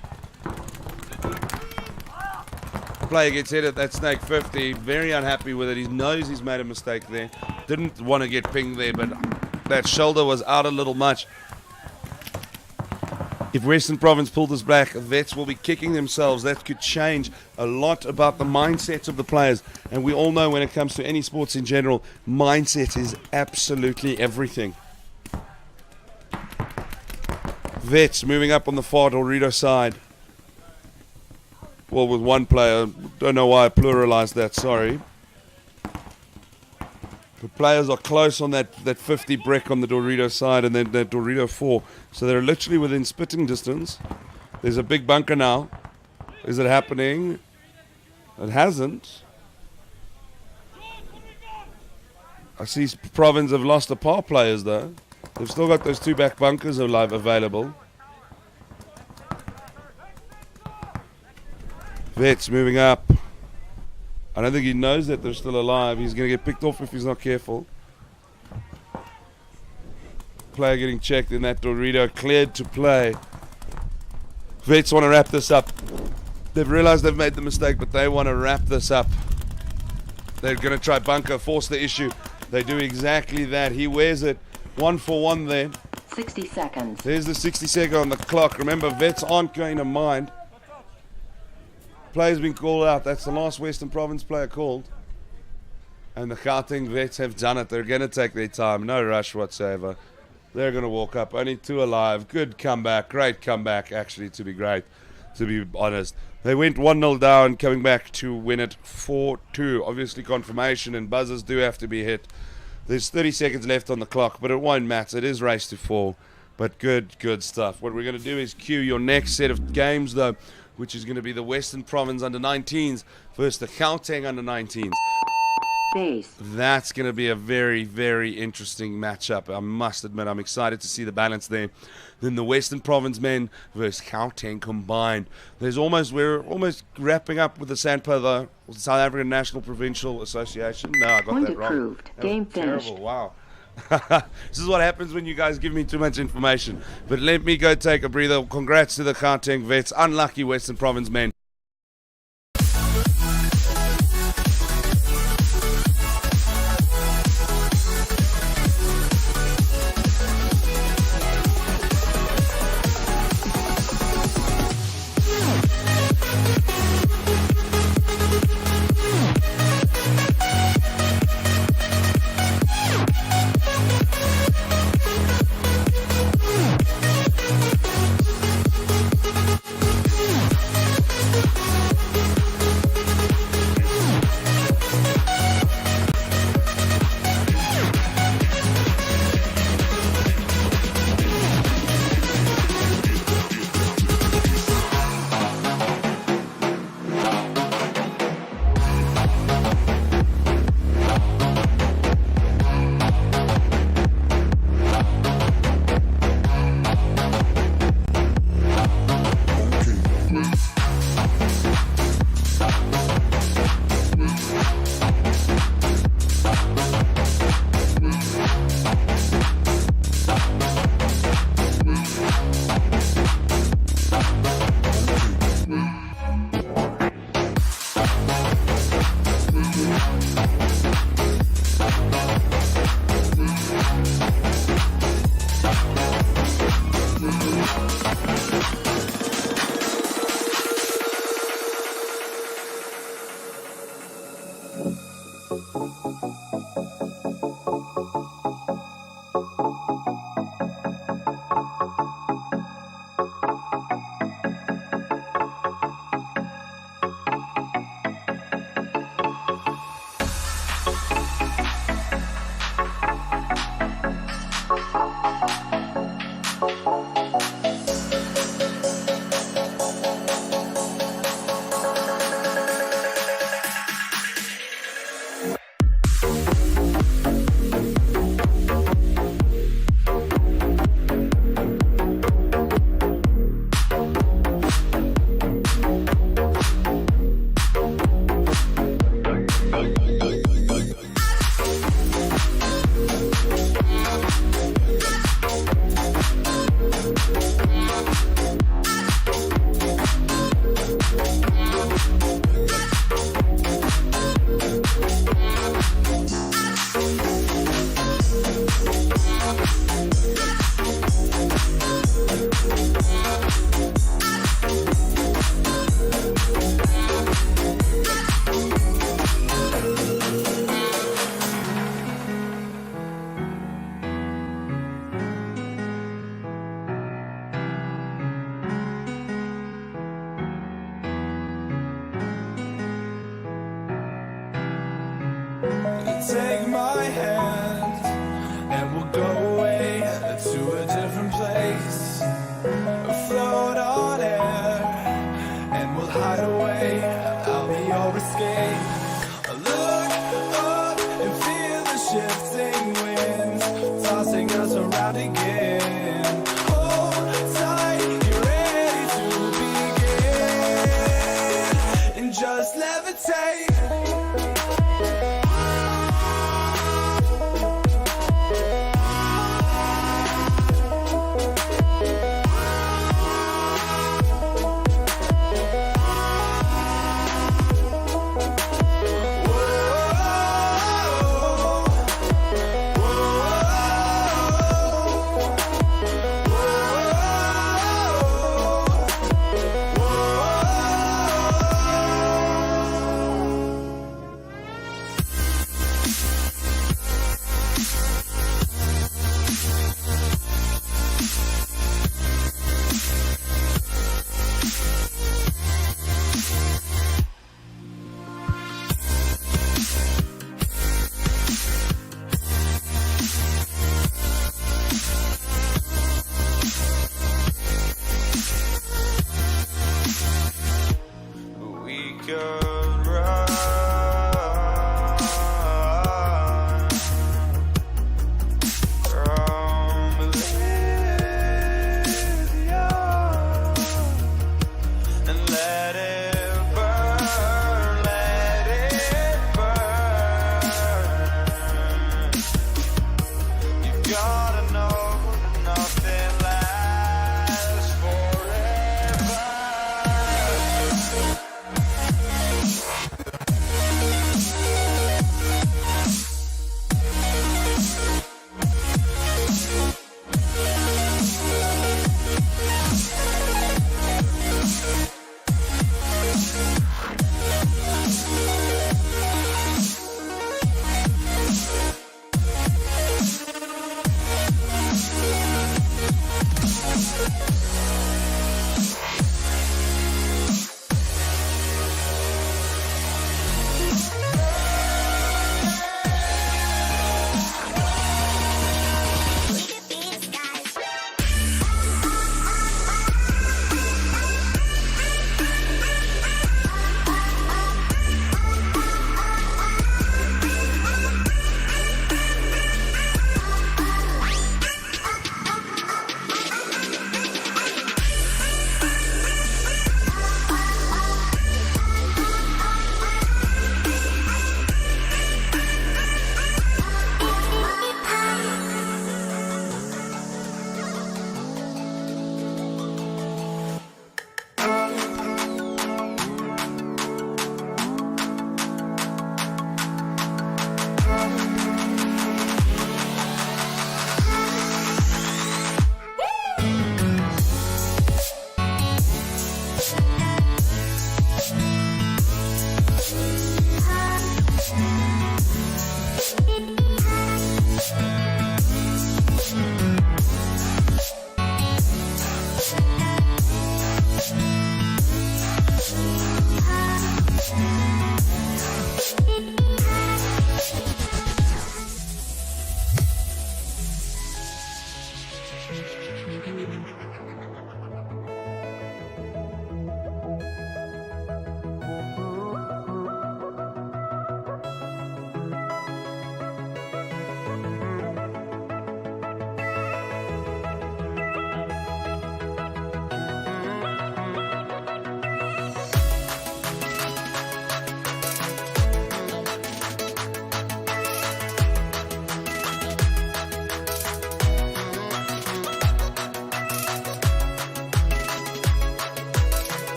Player gets hit at that Snake 50. Very unhappy with it. He knows he's made a mistake there. Didn't want to get pinged there, but that shoulder was out a little much. If Western Province pulled this back, Vets will be kicking themselves. That could change a lot about the mindset of the players. And we all know when it comes to any sports in general, mindset is absolutely everything. Vets moving up on the far Dorito side. Well, with one player. Don't know why I pluralized that, sorry. The players are close on that 50 brick on the Dorito side and then that Dorito 4. So they're literally within spitting distance. There's a big bunker now. Is it happening? It hasn't. I see Province have lost the power players though. They've still got those 2 back bunkers alive available. Vets moving up. I don't think he knows that they're still alive. He's going to get picked off if he's not careful. Player getting checked in that Dorito. Cleared to play. Vets want to wrap this up. They've realized they've made the mistake, but they want to wrap this up. They're going to try bunker, force the issue. They do exactly that. He wears it. 1 for 1 there. 60 seconds. There's the 60-second on the clock. Remember, Vets aren't going to mind. Player's been called out. That's the last Western Province player called. And the Gauteng Vets have done it. They're going to take their time. No rush whatsoever. They're going to walk up. Only 2 alive. Good comeback. Great comeback, actually, to be honest. They went 1-0 down, coming back to win it 4-2. Obviously, confirmation and buzzers do have to be hit. There's 30 seconds left on the clock, but it won't matter. It is race to 4. But good stuff. What we're going to do is cue your next set of games, though, which is going to be the Western Province under-19s versus the Gauteng under-19s. Base. That's going to be a very, very interesting matchup. I must admit, I'm excited to see the balance there. Then the Western Province men versus Gauteng combined. We're almost wrapping up with the SANPA, the South African National Provincial Association. No, I got Point that wrong. approved. That Game was terrible. finished. Wow. This is what happens when you guys give me too much information. But let me go take a breather. Congrats to the Gauteng Vets. Unlucky Western Province men.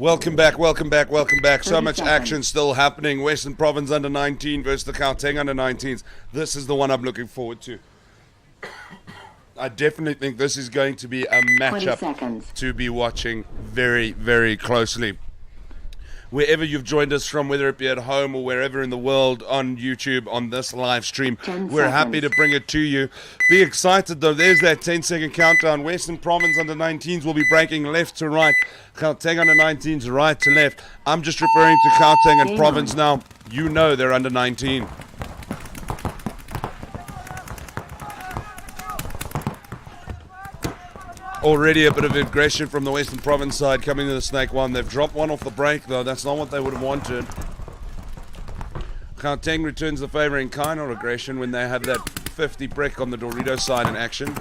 Welcome back. So 30 much seconds. action still happening. Western Province under 19 versus the Gauteng under 19s. This is the one I'm looking forward to. I definitely think this is going to be a 20 matchup seconds. to be watching very, very closely. Wherever you've joined us from, whether it be at home or wherever in the world on YouTube on this live stream, 10 we're happy to seconds. bring it to you. Be excited though. There's that 10-second countdown. Western Province under 19s will be breaking left to right. Gauteng under 19s right to left. I'm just referring to Gauteng and Game Province on. now. You know they're under 19. Already a bit of aggression from the Western Province side coming to the Snake one. They've dropped one off the break though. That's not what they would have wanted. Gauteng returns the favour in kind of aggression when they had that 50 brick on the Dorito side in action.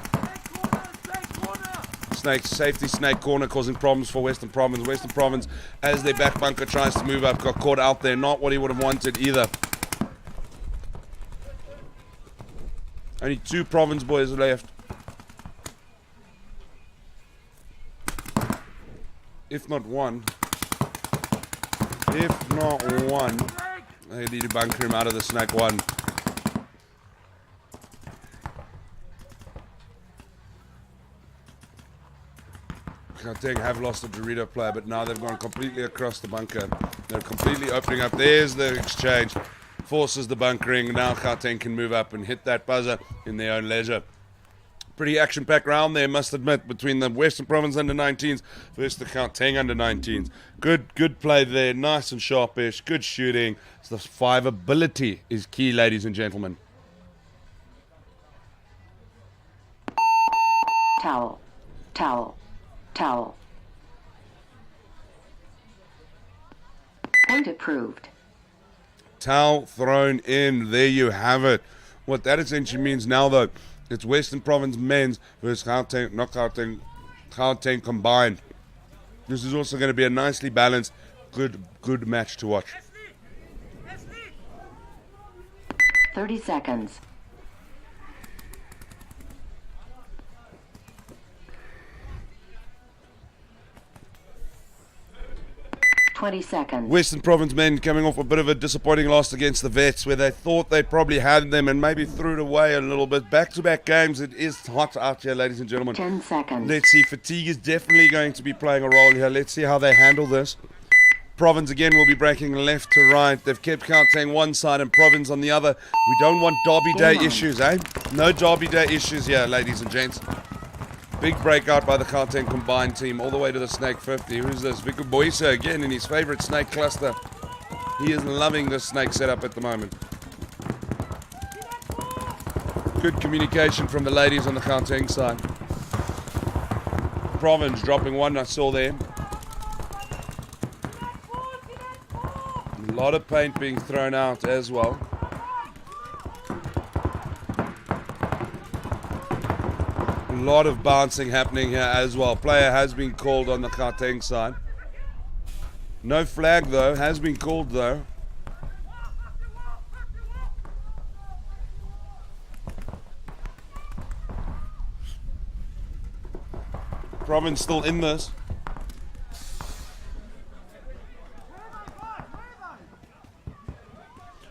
Safety snake corner causing problems for Western Province. Western Province, as their back bunker tries to move up, got caught out there. Not what he would have wanted either. Only 2 Province boys left. If not one. They need to bunker him out of the Snake one. Gauteng have lost a Dorito player, but now they've gone completely across the bunker. They're completely opening up. There's the exchange. Forces the bunkering. Now Gauteng can move up and hit that buzzer in their own leisure. Pretty action-packed round there, must admit, between the Western Province under 19s versus the Gauteng under 19s. Good play there, nice and sharpish, good shooting. So the 5 ability is key, ladies and gentlemen. Towel. Towel. Towel. Point approved. Towel thrown in, there you have it. What that essentially means now, though, it's Western Province men's versus Gauteng combined. This is also going to be a nicely balanced, good match to watch. 30 seconds. Western Province men coming off a bit of a disappointing loss against the Vets, where they thought they probably had them and maybe threw it away a little bit. Back-to-back games, it is hot out here, ladies and gentlemen. 10 seconds. Let's see, fatigue is definitely going to be playing a role here. Let's see how they handle this. Province again will be breaking left to right. They've kept Gauteng one side and Province on the other. We don't want Derby Day issues, eh? No Derby Day issues here, ladies and gents. Big breakout by the Gauteng combined team all the way to the Snake 50. Who's this? Viku Boysa again in his favorite Snake cluster. He is loving this Snake setup at the moment. Good communication from the ladies on the Gauteng side. Province dropping one, I saw there. A lot of paint being thrown out as well. A lot of bouncing happening here as well. Player has been called on the Gauteng side. No flag though, has been called though. Province still in this.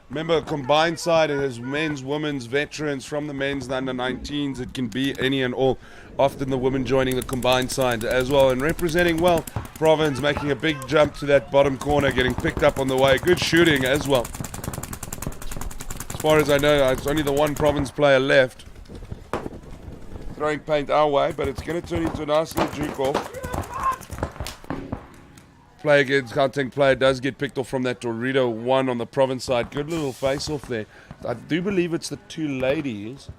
Remember, combined side, it has men's, women's, veterans from the men's and under 19s. It can be any and all. Often the women joining the combined side as well. And representing well, Province making a big jump to that bottom corner, getting picked up on the way. Good shooting as well. As far as I know, it's only the one Province player left. Throwing paint our way, but it's going to turn into a nice little juke off. Play against Gauteng player does get picked off from that Dorito one on the Province side. Good little face off there. I do believe it's the 2 ladies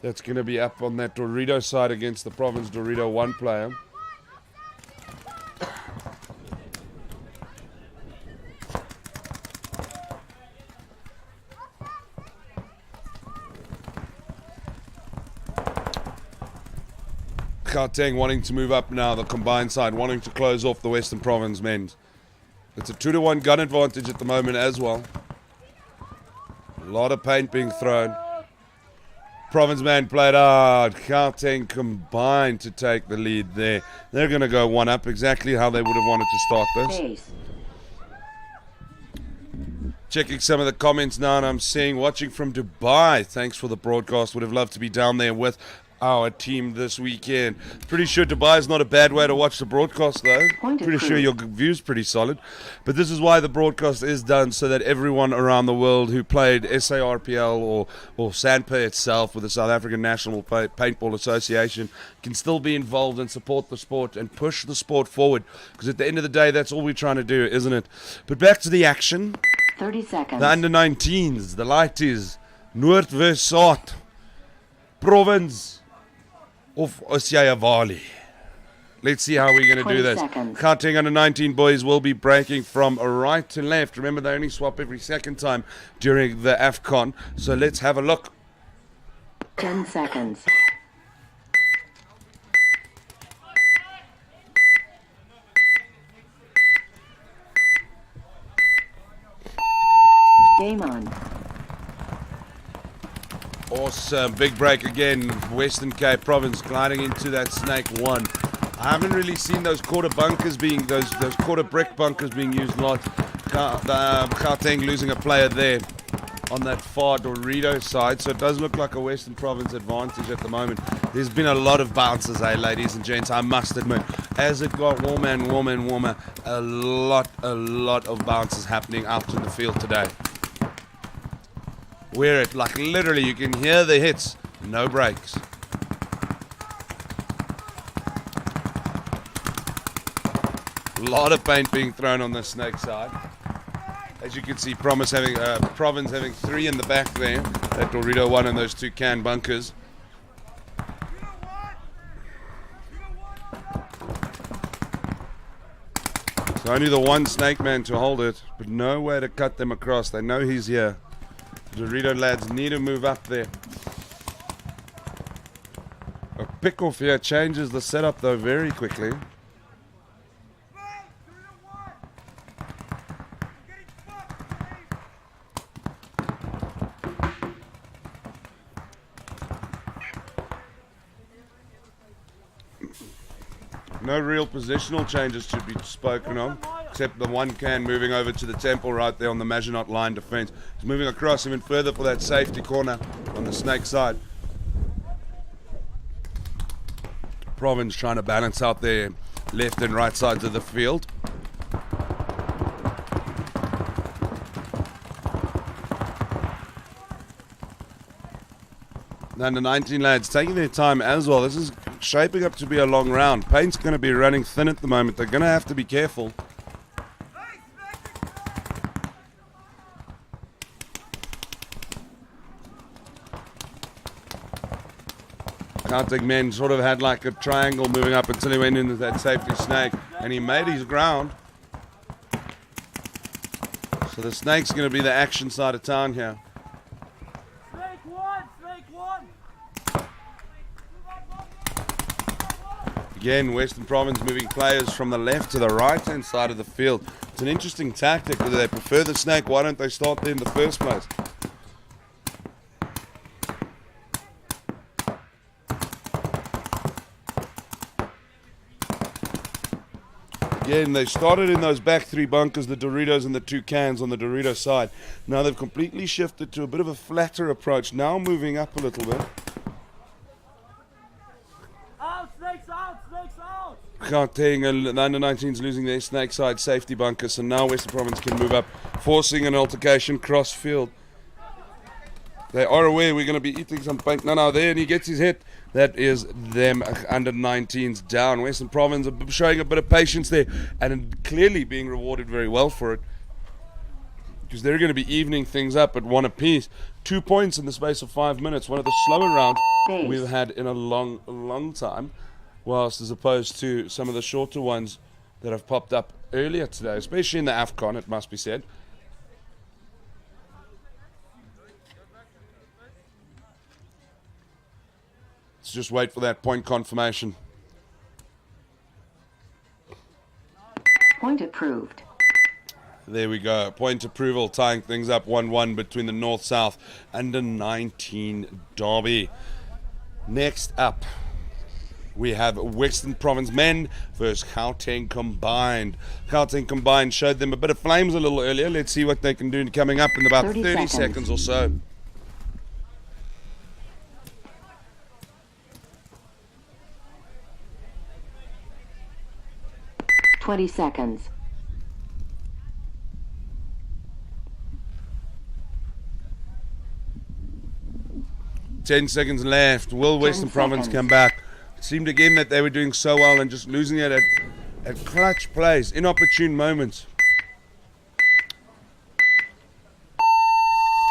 that's going to be up on that Dorito side against the Province Dorito one player. Gauteng wanting to move up now, the combined side wanting to close off the Western Province men. It's a 2-1 gun advantage at the moment as well. A lot of paint being thrown. Province man played hard. Gauteng combined to take the lead there. They're going to go one up, exactly how they would have wanted to start this. Base. Checking some of the comments now, and I'm seeing, watching from Dubai. Thanks for the broadcast. Would have loved to be down there with our team this weekend. Pretty sure Dubai is not a bad way to watch the broadcast, though. Pretty sure your view's pretty solid. But this is why the broadcast is done, so that everyone around the world who played SARPL or SANPA itself with the South African National Paintball Association can still be involved and support the sport and push the sport forward. Because at the end of the day, that's all we're trying to do, isn't it? But back to the action. 30 seconds. The under-19s, the lighties, Noord versus South, Province of Osjayavali. Let's see how we're going to do 20 this. seconds. Gauteng under-19 boys will be breaking from right to left. Remember, they only swap every second time during the Afcon. So let's have a look. 10 seconds. Game on. Awesome. Big break again. Western Cape Province gliding into that snake one. I haven't really seen those quarter bunkers being, those quarter brick bunkers being used a lot. Gauteng losing a player there on that far Dorito side. So it does look like a Western Province advantage at the moment. There's been a lot of bounces, ladies and gents, I must admit. As it got warmer and warmer and warmer, a lot of bounces happening out in the field today. Where it, like literally, you can hear the hits, no breaks. A lot of paint being thrown on the snake side. As you can see, Province having 3 in the back there. That Dorito one and those 2 can bunkers. So only the one snake man to hold it, but no way to cut them across. They know he's here. The Dorito lads need to move up there. A pick-off here changes the setup though very quickly. No real positional changes to be spoken of, except the one can moving over to the temple right there on the Maginot line defense. It's moving across even further for that safety corner on the snake side. Province trying to balance out their left and right sides of the field. And the 19 lads taking their time as well. This is shaping up to be a long round. Paint's going to be running thin at the moment. They're going to have to be careful. Gauteng men sort of had like a triangle moving up until he went into that safety snake, and he made his ground. So the snake's going to be the action side of town here. Again, Western Province moving players from the left to the right-hand side of the field. It's an interesting tactic. Whether they prefer the snake, why don't they start there in the first place? Again, they started in those back 3 bunkers, the Doritos and the 2 cans on the Dorito side. Now they've completely shifted to a bit of a flatter approach, now moving up a little bit. Gauteng and the under-19s losing their snake side safety bunker, so now Western Province can move up, forcing an altercation cross field. They are aware we're going to be eating some paint. No, there, and he gets his hit. That is them under-19s down. Western Province are showing a bit of patience there, and clearly being rewarded very well for it, because they're going to be evening things up at 1 apiece. 2 points in the space of 5 minutes. One of the slower rounds we've had in a long time. Whilst as opposed to some of the shorter ones that have popped up earlier today, especially in the Afcon, it must be said. Let's just wait for that point confirmation. Point approved. There we go. Point approval, tying things up 1-1 between the North-South under 19 derby. Next up, we have Western Province men versus Gauteng Combined. Gauteng Combined showed them a bit of flames a little earlier. Let's see what they can do coming up in about 30 seconds or so. Twenty seconds. 10 seconds left. Will Western Province come back? It seemed again that they were doing so well and just losing it at clutch plays, inopportune moments.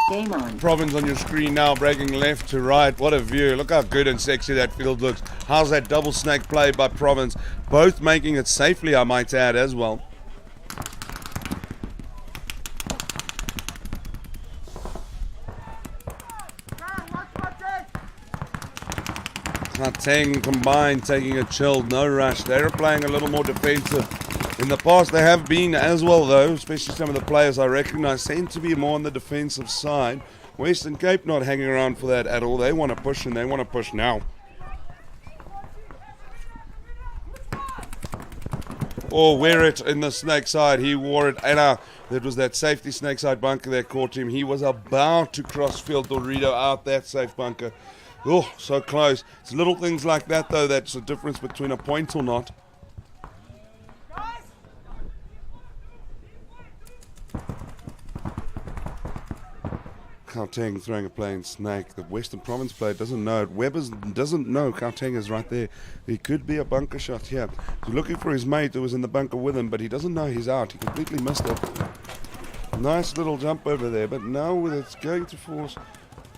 Game on. Province on your screen now, breaking left to right. What a view. Look how good and sexy that field looks. How's that double snake play by Province? Both making it safely, I might add, as well. Gauteng Combined taking a chill, no rush. They're playing a little more defensive. In the past they have been as well though, especially some of the players I recognise tend to be more on the defensive side. Western Cape not hanging around for that at all. They want to push and they want to push now. Oh, wear it in the snake side. He wore it. And that was that safety snake side bunker that caught him. He was about to cross field Dorito out that safe bunker. Oh, so close. It's little things like that, though, that's the difference between a point or not. Gauteng throwing a play in snake. The Western Province player doesn't know it. Webbers doesn't know Gauteng is right there. He could be a bunker shot here. He's looking for his mate who was in the bunker with him, but he doesn't know he's out. He completely missed it. Nice little jump over there, but now it's going to force...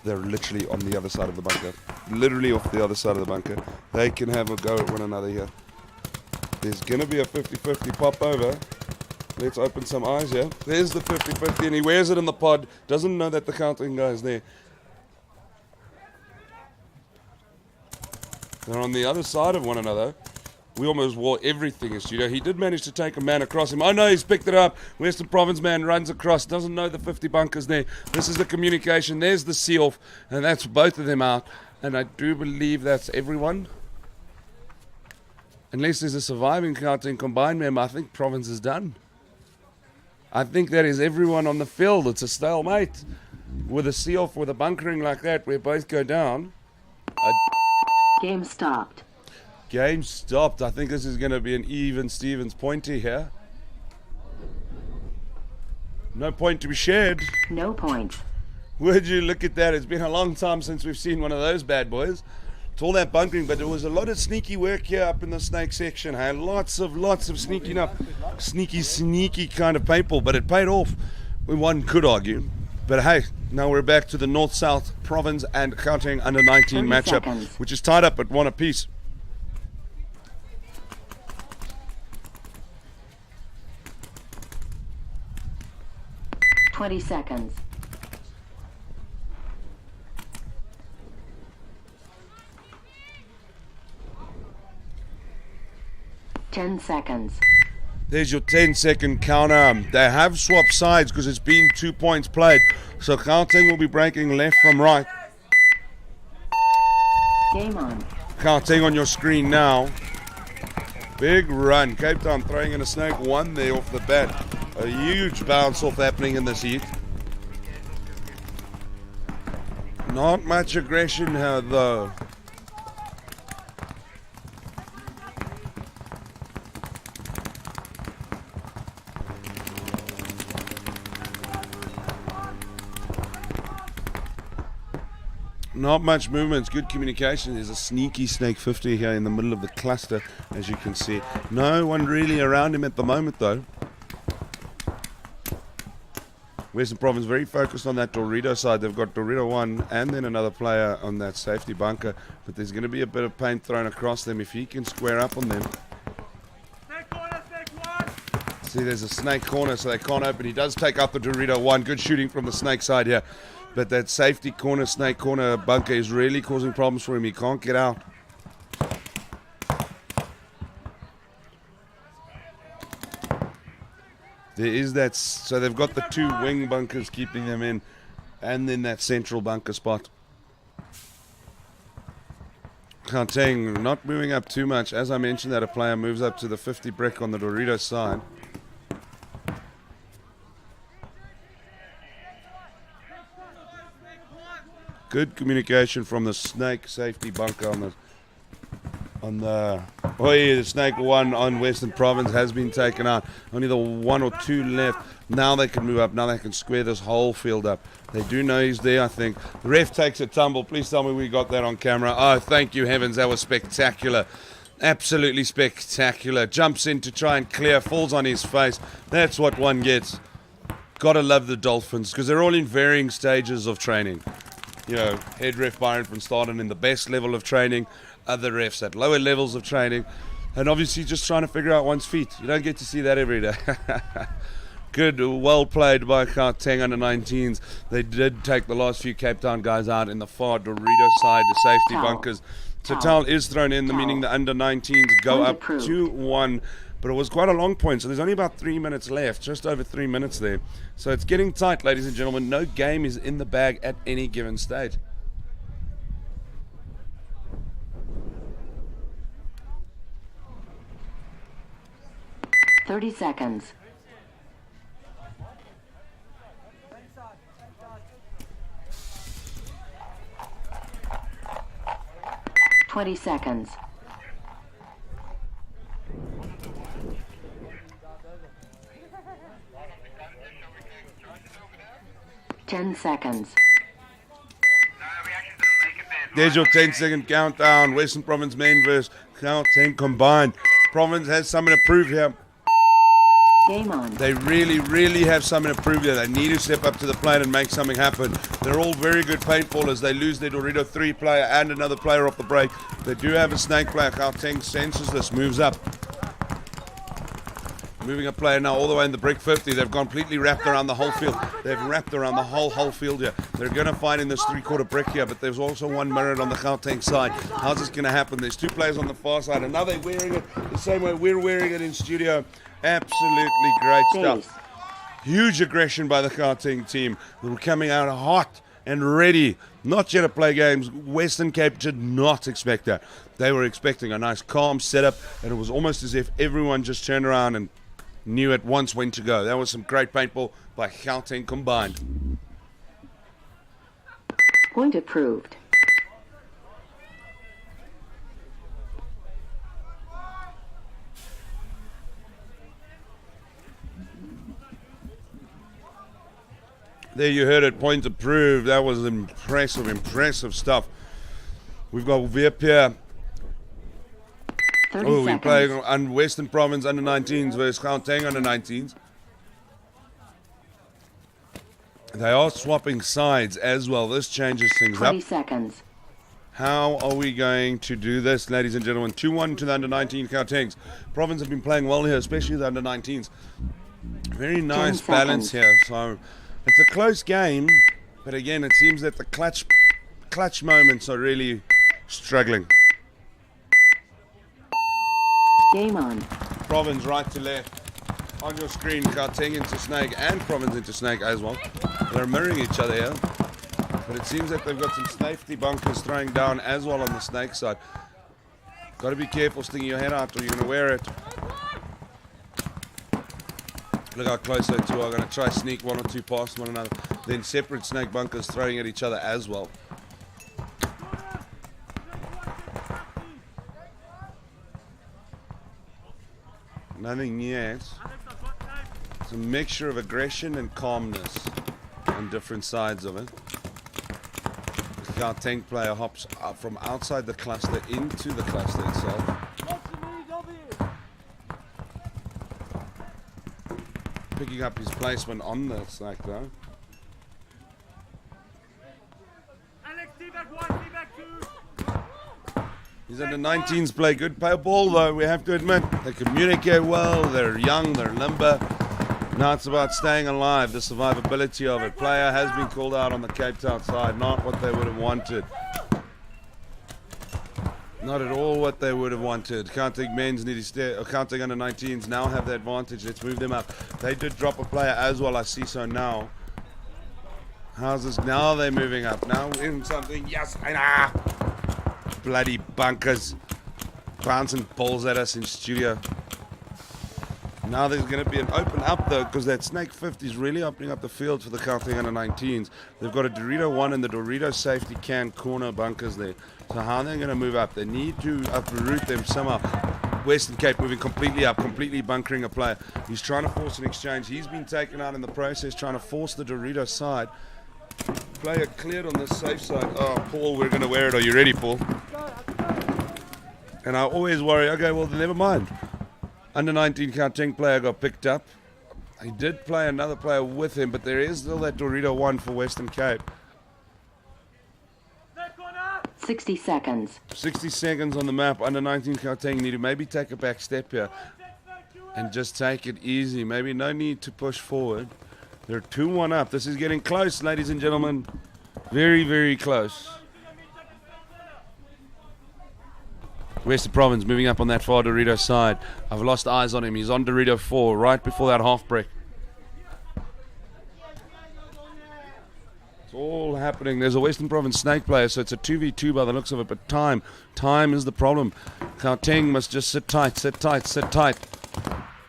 They're literally on the other side of the bunker. Literally off the other side of the bunker. They can have a go at one another here. There's going to be a 50-50 pop over. Let's open some eyes here. There's the 50-50 and he wears it in the pod. Doesn't know that the counting guy is there. They're on the other side of one another. We almost wore everything in studio. He did manage to take a man across him. Oh no, he's picked it up. Western Province man runs across. Doesn't know the 50 bunkers there. This is the communication. There's the see-off. And that's both of them out. And I do believe that's everyone. Unless there's a surviving Gauteng Combined member, I think Province is done. I think that is everyone on the field. It's a stalemate. With a see-off, with a bunkering like that, where both go down. Game stopped. Game stopped. I think this is going to be an even Stevens pointy here. No point to be shared. No points. Would you look at that? It's been a long time since we've seen one of those bad boys. It's all that bunkering, but there was a lot of sneaky work here up in the snake section. Hey? Lots of sneaking up. Sneaky kind of people, but it paid off. One could argue. But hey, now we're back to the North-South Province and Gauteng under 19 matchup, seconds. which is tied up at 1 apiece. Twenty seconds. Ten seconds. There's your 10-second counter. They have swapped sides because it's been 2 points played. So Gauteng will be breaking left from right. Game on. Gauteng on your screen now. Big run. Cape Town throwing in a snake one there off the bat. A huge bounce off happening in this heat. Not much aggression here though. Not much movement, good communication. There's a sneaky snake 50 here in the middle of the cluster, as you can see. No one really around him at the moment though. Western Province very focused on that Dorito side. They've got Dorito 1 and then another player on that safety bunker. But there's going to be a bit of paint thrown across them if he can square up on them. Snake corner, snake one. See, there's a snake corner, so they can't open. He does take out the Dorito 1. Good shooting from the snake side here. But that safety corner, snake corner bunker is really causing problems for him. He can't get out. There is that, so they've got the 2 wing bunkers keeping them in, and then that central bunker spot. Gauteng not moving up too much. As I mentioned, that a player moves up to the 50 brick on the Dorito side. Good communication from the snake safety bunker the snake 1 on Western Province has been taken out. Only the 1 or 2 left. Now they can move up. Now they can square this whole field up. They do know he's there, I think. The ref takes a tumble. Please tell me we got that on camera. Oh, thank you, heavens. That was spectacular. Absolutely spectacular. Jumps in to try and clear. Falls on his face. That's what one gets. Gotta love the Dolphins because they're all in varying stages of training. You know, head ref Byron from Staden in the best level of training, other refs at lower levels of training, and obviously just trying to figure out one's feet. You don't get to see that every day. Good, well played by Gauteng under 19s. They did take the last few Cape Town guys out in the far Dorito side, the safety bunkers. So towel is thrown in, meaning the under 19s go up 2-1. But it was quite a long point, so there's only about 3 minutes left, just over 3 minutes there. So it's getting tight, ladies and gentlemen. No game is in the bag at any given stage. Thirty seconds. $20 seconds. 10 seconds. There's your 10-second countdown. Western Province men versus Gauteng combined. Province has something to prove here. Game on. They really, really have something to prove here. They need to step up to the plate and make something happen. They're all very good paintballers. They lose their Dorito 3 player and another player off the break. They do have a snake player. Gauteng senses this, moves up. Moving a player now all the way in the brick 50. They've completely wrapped around the whole field. They've wrapped around the whole field here. They're going to find in this 3/4 brick here, but there's also one mirrored on the Gauteng side. How's this going to happen? There's 2 players on the far side, and now they're wearing it the same way we're wearing it in studio. Absolutely great stuff. Huge aggression by the Gauteng team. They were coming out hot and ready, not yet to play games. Western Cape did not expect that. They were expecting a nice calm setup, and it was almost as if everyone just turned around and knew at once when to go. That was some great paintball by Gauteng combined. Point approved. There you heard it, point approved. That was impressive stuff. We've got Vip here. 30 We're seconds. playing on Western Province under 19s versus Gauteng under 19s. They are swapping sides as well. This changes things 20 up. seconds. How are we going to do this, ladies and gentlemen? 2-1 to the under 19 Gautengs. Province have been playing well here, especially the under 19s. Very nice 10 balance seconds. here. So it's a close game, but again, it seems that the clutch moments are really struggling. Game on. Province right to left. On your screen, Gauteng into Snake and Province into Snake as well. They're mirroring each other here. But it seems that they've got some safety bunkers throwing down as well on the Snake side. Got to be careful sticking your head out or you're going to wear it. Look how close they two are. Going to try sneak one or two past one another. Then separate Snake bunkers throwing at each other as well. Nothing yet. It's a mixture of aggression and calmness on different sides of it. The Gauteng player hops up from outside the cluster into the cluster itself. Picking up his placement on the Snake though. These under 19s play good ball though, we have to admit. They communicate well, they're young, they're limber. Now it's about staying alive, the survivability of it. Player has been called out on the Cape Town side, not what they would have wanted. Not at all what they would have wanted. Counting men's need to stay, or counting under 19s now have the advantage. Let's move them up. They did drop a player as well. I see so now. How's this? Now they're moving up. Now in something. Yes. Bloody bunkers. Bouncing balls at us in studio. Now there's going to be an open up though, because that Snake 50 is really opening up the field for the Gauteng under 19s. They've got a Dorito 1 and the Dorito safety can corner bunkers there. So how are they going to move up? They need to uproot them somehow. Western Cape moving completely up, completely bunkering a player. He's trying to force an exchange. He's been taken out in the process, trying to force the Dorito side. Player cleared on the safe side. Oh, Paul, we're going to wear it. Are you ready, Paul? And I always worry, okay, well, never mind. Under 19 Gauteng player got picked up. He did play another player with him, but there is still that Dorito 1 for Western Cape. 60 seconds. 60 seconds on the map. Under 19 Gauteng need to maybe take a back step here and just take it easy. Maybe no need to push forward. They're 2-1 up. This is getting close, ladies and gentlemen. Very, very close. Western Province moving up on that far Dorito side. I've lost eyes on him. He's on Dorito 4 right before that half break. It's all happening. There's a Western Province Snake player, so it's a 2v2 by the looks of it. But time is the problem. Gauteng must just sit tight, sit tight, sit tight.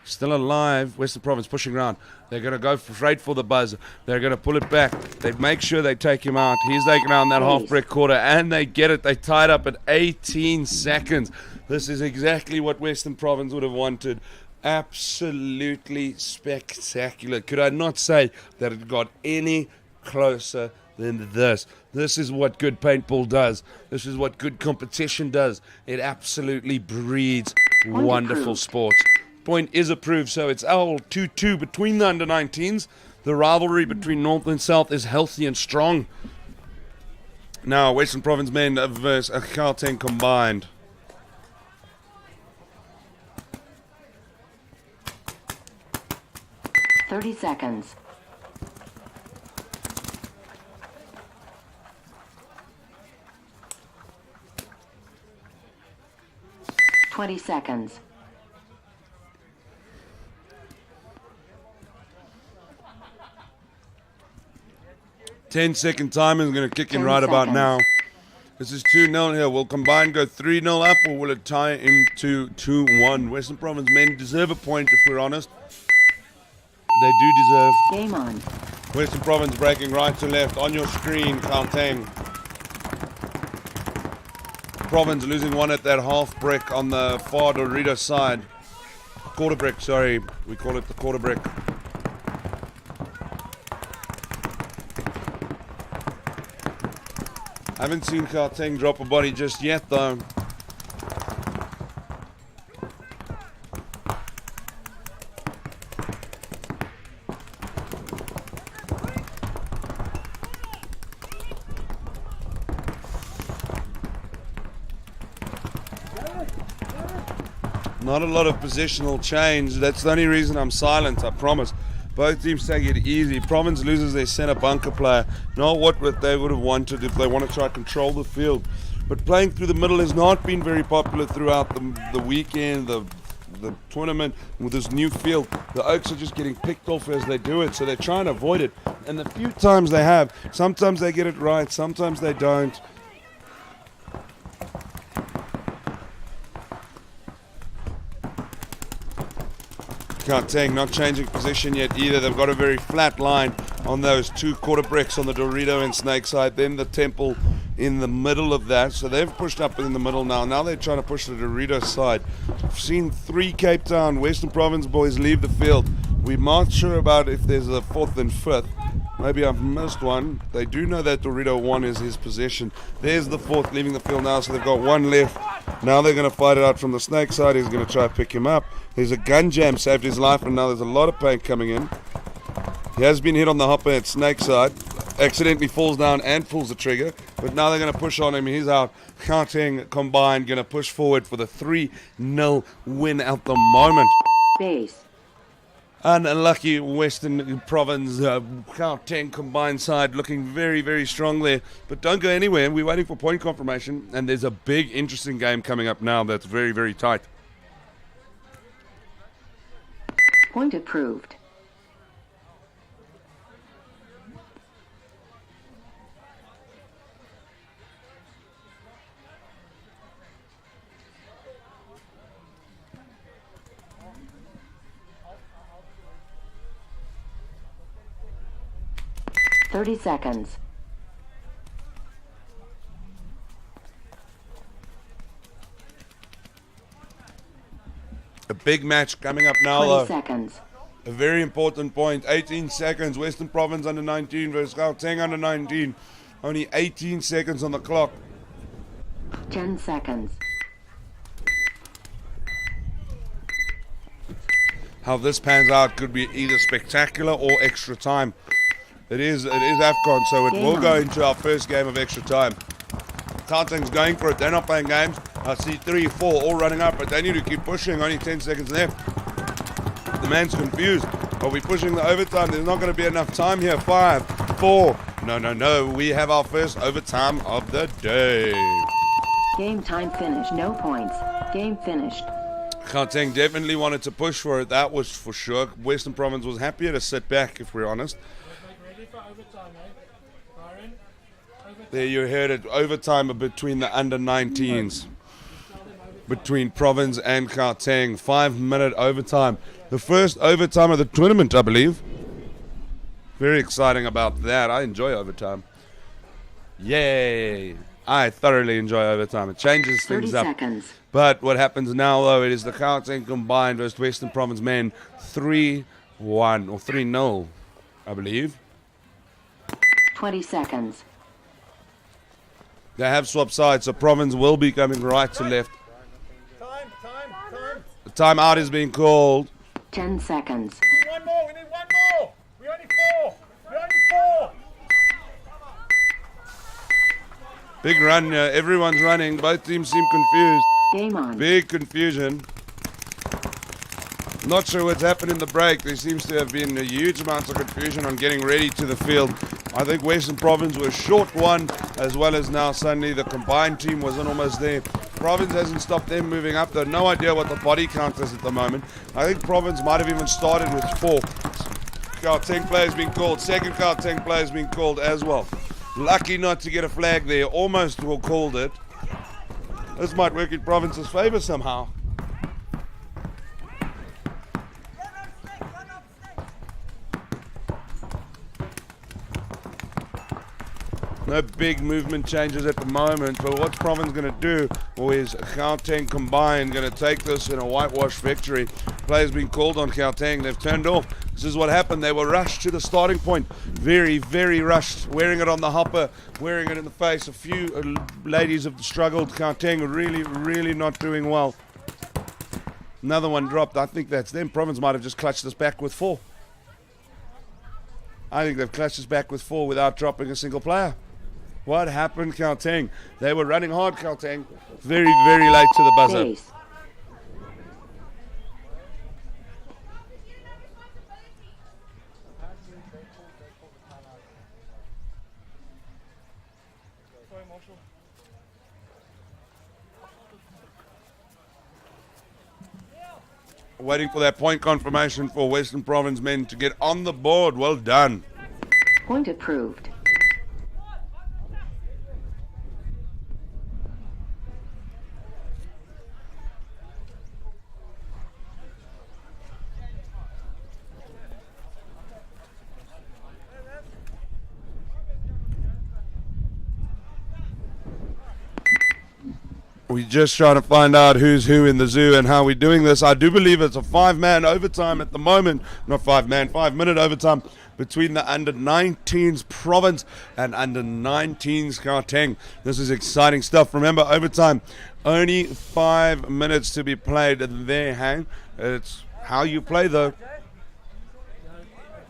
Still alive. Western Province pushing around. They're going to go straight for the buzzer. They're going to pull it back. They make sure they take him out. He's taken out in that half-break quarter, and they get it. They tied up at 18 seconds. This is exactly what Western Province would have wanted. Absolutely spectacular. Could I not say that it got any closer than this? This is what good paintball does. This is what good competition does. It absolutely breeds wonderful sports. Point is approved, so it's all 2-2 between the under 19s. The rivalry between North and South is healthy and strong. Now, Western Province men versus Gauteng combined. Thirty seconds. $20 seconds. 10-second timer is going to kick in 10 right about seconds. now. This is 2-0 here. Will combine go 3-0 up, or will it tie him to 2-1? Western Province men deserve a point, if we're honest. They do deserve. Game on. Western Province breaking right to left on your screen. Gauteng. Province losing one at that half brick on the far Dorito side. Quarter brick, sorry. We call it the quarter brick. Haven't seen Gauteng drop a body just yet, though. Not a lot of positional change. That's the only reason I'm silent, I promise. Both teams take it easy. Province loses their center bunker player. Not what they would have wanted if they want to try to control the field. But playing through the middle has not been very popular throughout the weekend, the tournament, with this new field. The Oaks are just getting picked off as they do it, so they're trying to avoid it. And the few times they have, sometimes they get it right, sometimes they don't. Gauteng not changing position yet either. They've got a very flat line on those two quarter bricks on the Dorito and Snake side, then the Temple in the middle of that. So they've pushed up in the middle now. Now they're trying to push the Dorito side. I've seen 3 Cape Town Western Province boys leave the field. We're not sure about if there's a 4th and 5th. Maybe I've missed one. They do know that Dorito 1 is his position. There's the 4th leaving the field now, so they've got 1 left. Now they're going to fight it out from the Snake side. He's going to try to pick him up. There's a gun jam, saved his life, and now there's a lot of paint coming in. He has been hit on the hopper at Snake side. Accidentally falls down and pulls the trigger. But now they're going to push on him. He's out. Gauteng combined going to push forward for the 3-0 win at the moment. Base. Unlucky Western Province Gauteng combined side looking very, very strong there. But don't go anywhere. We're waiting for point confirmation. And there's a big, interesting game coming up now that's very, very tight. Point approved. Thirty seconds. A big match coming up now, 20 though. seconds. A very important point. 18 seconds. Western Province under 19 versus Gauteng under 19. Only 18 seconds on the clock. 10 seconds. How this pans out could be either spectacular or extra time. It is Afcon, so it will go into our first game of extra time. Gauteng's going for it. They're not playing games. I see 3, 4 all running up, but they need to keep pushing. Only 10 seconds left. The man's confused. Are we pushing the overtime? There's not going to be enough time here. 5, 4. No. We have our first overtime of the day. Game time finished. No points. Game finished. Gauteng definitely wanted to push for it. That was for sure. Western Province was happier to sit back, if we're honest. Ready for overtime, Byron? There you heard it. Overtime between the under 19s. Between Province and Gauteng. 5-minute overtime. The first overtime of the tournament, I believe. Very exciting about that. I enjoy overtime. Yay. I thoroughly enjoy overtime. It changes 30 things up. seconds. But what happens now, though, it is the Gauteng combined versus Western Province men 3-1 or 3-0, I believe. 20 seconds. They have swapped sides, so Province will be coming right to left. Time. The timeout is being called. 10 seconds. One more. We need one more. We only four. Big run here. Everyone's running. Both teams seem confused. Game on. Big confusion. Not sure what's happened in the break. There seems to have been a huge amount of confusion on getting ready to the field. I think Western Province was short one, as well as now suddenly the combined team wasn't almost there. Province hasn't stopped them moving up. Though no idea what the body count is at the moment. I think Province might have even started with 4. Gauteng players being called. Second Gauteng players being called as well. Lucky not to get a flag there. Almost called it. This might work in Province's favour somehow. No big movement changes at the moment, but what's Province going to do? Or is Gauteng combined going to take this in a whitewash victory? Players being called on Gauteng. They've turned off. This is what happened. They were rushed to the starting point. Very, very rushed. Wearing it on the hopper, wearing it in the face. A few ladies have struggled. Gauteng really not doing well. Another one dropped. I think that's them. Province might have just clutched us back with 4. I think they've clutched us back with 4 without dropping a single player. What happened, Gauteng? They were running hard, Gauteng. Very, very late to the buzzer. Base. Waiting for that point confirmation for Western Province men to get on the board. Well done. Point approved. We're just trying to find out who's who in the zoo and how we're doing this. I do believe it's a 5-man overtime at the moment. Not 5-man, 5-minute overtime between the under-19s Province and under-19s Gauteng. This is exciting stuff. Remember, overtime, only 5 minutes to be played there, hang. It's how you play, though. I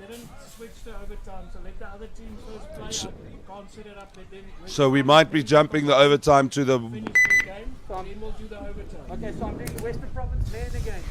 didn't switch to overtime, so let the other team first play. I can't set it up. Let them So we might be jumping the overtime to the... finish the game, then we'll do the overtime. Okay, so I'm doing Western Province men again.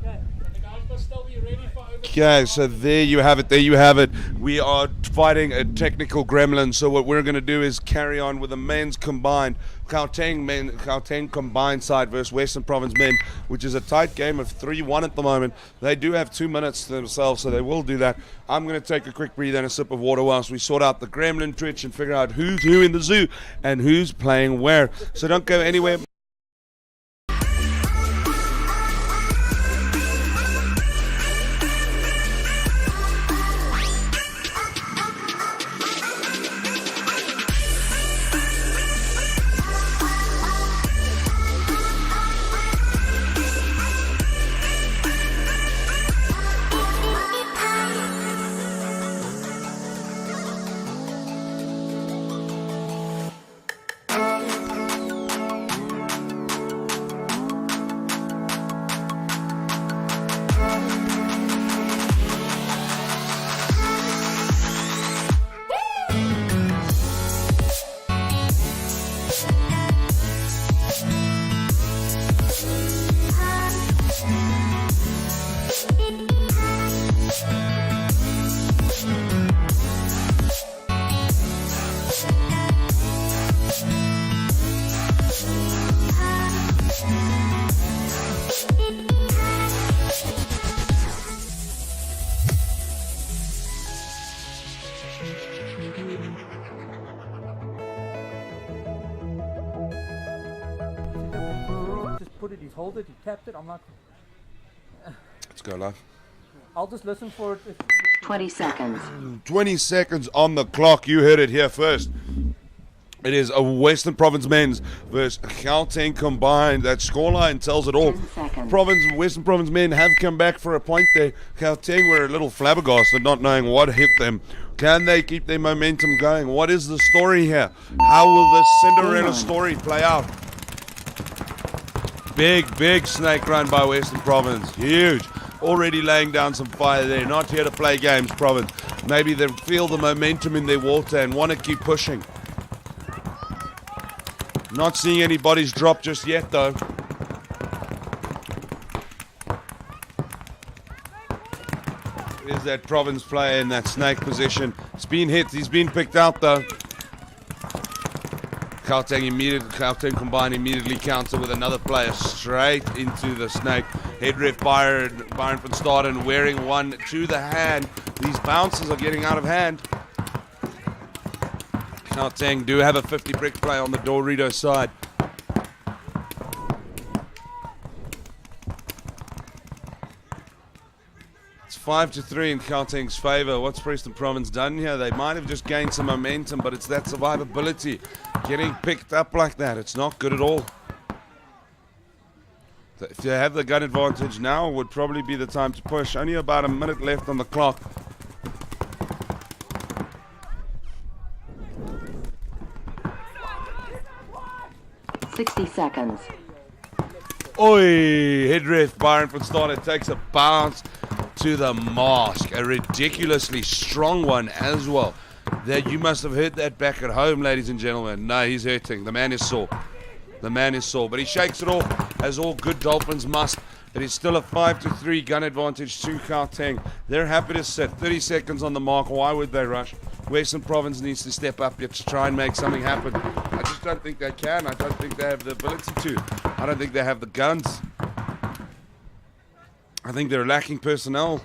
Okay, and the guys SANPA still be ready for overtime. Okay, so there you have it. There you have it. We are fighting a technical gremlin. So what we're going to do is carry on with the men's combined Gauteng combined side versus Western Province men, which is a tight game of 3-1 at the moment. They do have 2 minutes to themselves, so they will do that. I'm going to take a quick breather and a sip of water whilst we sort out the gremlin twitch and figure out who's who in the zoo and who's playing where. So don't go anywhere. Just put it, he's hold it, he tapped it. I'm like, Let's go live. I'll just listen for it. 20 seconds. 20 seconds on the clock. You heard it here first. It is a Western Province men's versus Gauteng combined. That scoreline tells it all. 10 seconds. Western Province men have come back for a point there. Gauteng were a little flabbergasted, not knowing what hit them. Can they keep their momentum going? What is the story here? How will this Cinderella story play out? Big snake run by Western Province. Huge. Already laying down some fire there. Not here to play games, Province. Maybe they feel the momentum in their water and want to keep pushing. Not seeing any bodies drop just yet, though. There's that Province player in that snake position. It's been hit. He's been picked out, though. Gauteng combined immediately counter with another player straight into the snake. Head ref Byron van Staden wearing one to the hand. These bounces are getting out of hand. Gauteng do have a 50 brick play on the Dorito side. It's 5-3 in Gauteng's favour. What's Western Province done here? They might have just gained some momentum, but it's that survivability. Getting picked up like that, it's not good at all. If you have the gun advantage now, would probably be the time to push. Only about a minute left on the clock. $60 seconds. Oi! Head ref Byron van Staden takes a bounce to the mask. A ridiculously strong one as well. That you must have heard that back at home, ladies and gentlemen. No, he's hurting. The man is sore. The man is sore. But he shakes it off, as all good Dolphins must. It is still a 5-3 gun advantage to Gauteng. They're happy to sit. 30 seconds on the mark. Why would they rush? Western Province needs to step up yet to try and make something happen. I just don't think they can. I don't think they have the ability to. I don't think they have the guns. I think they're lacking personnel.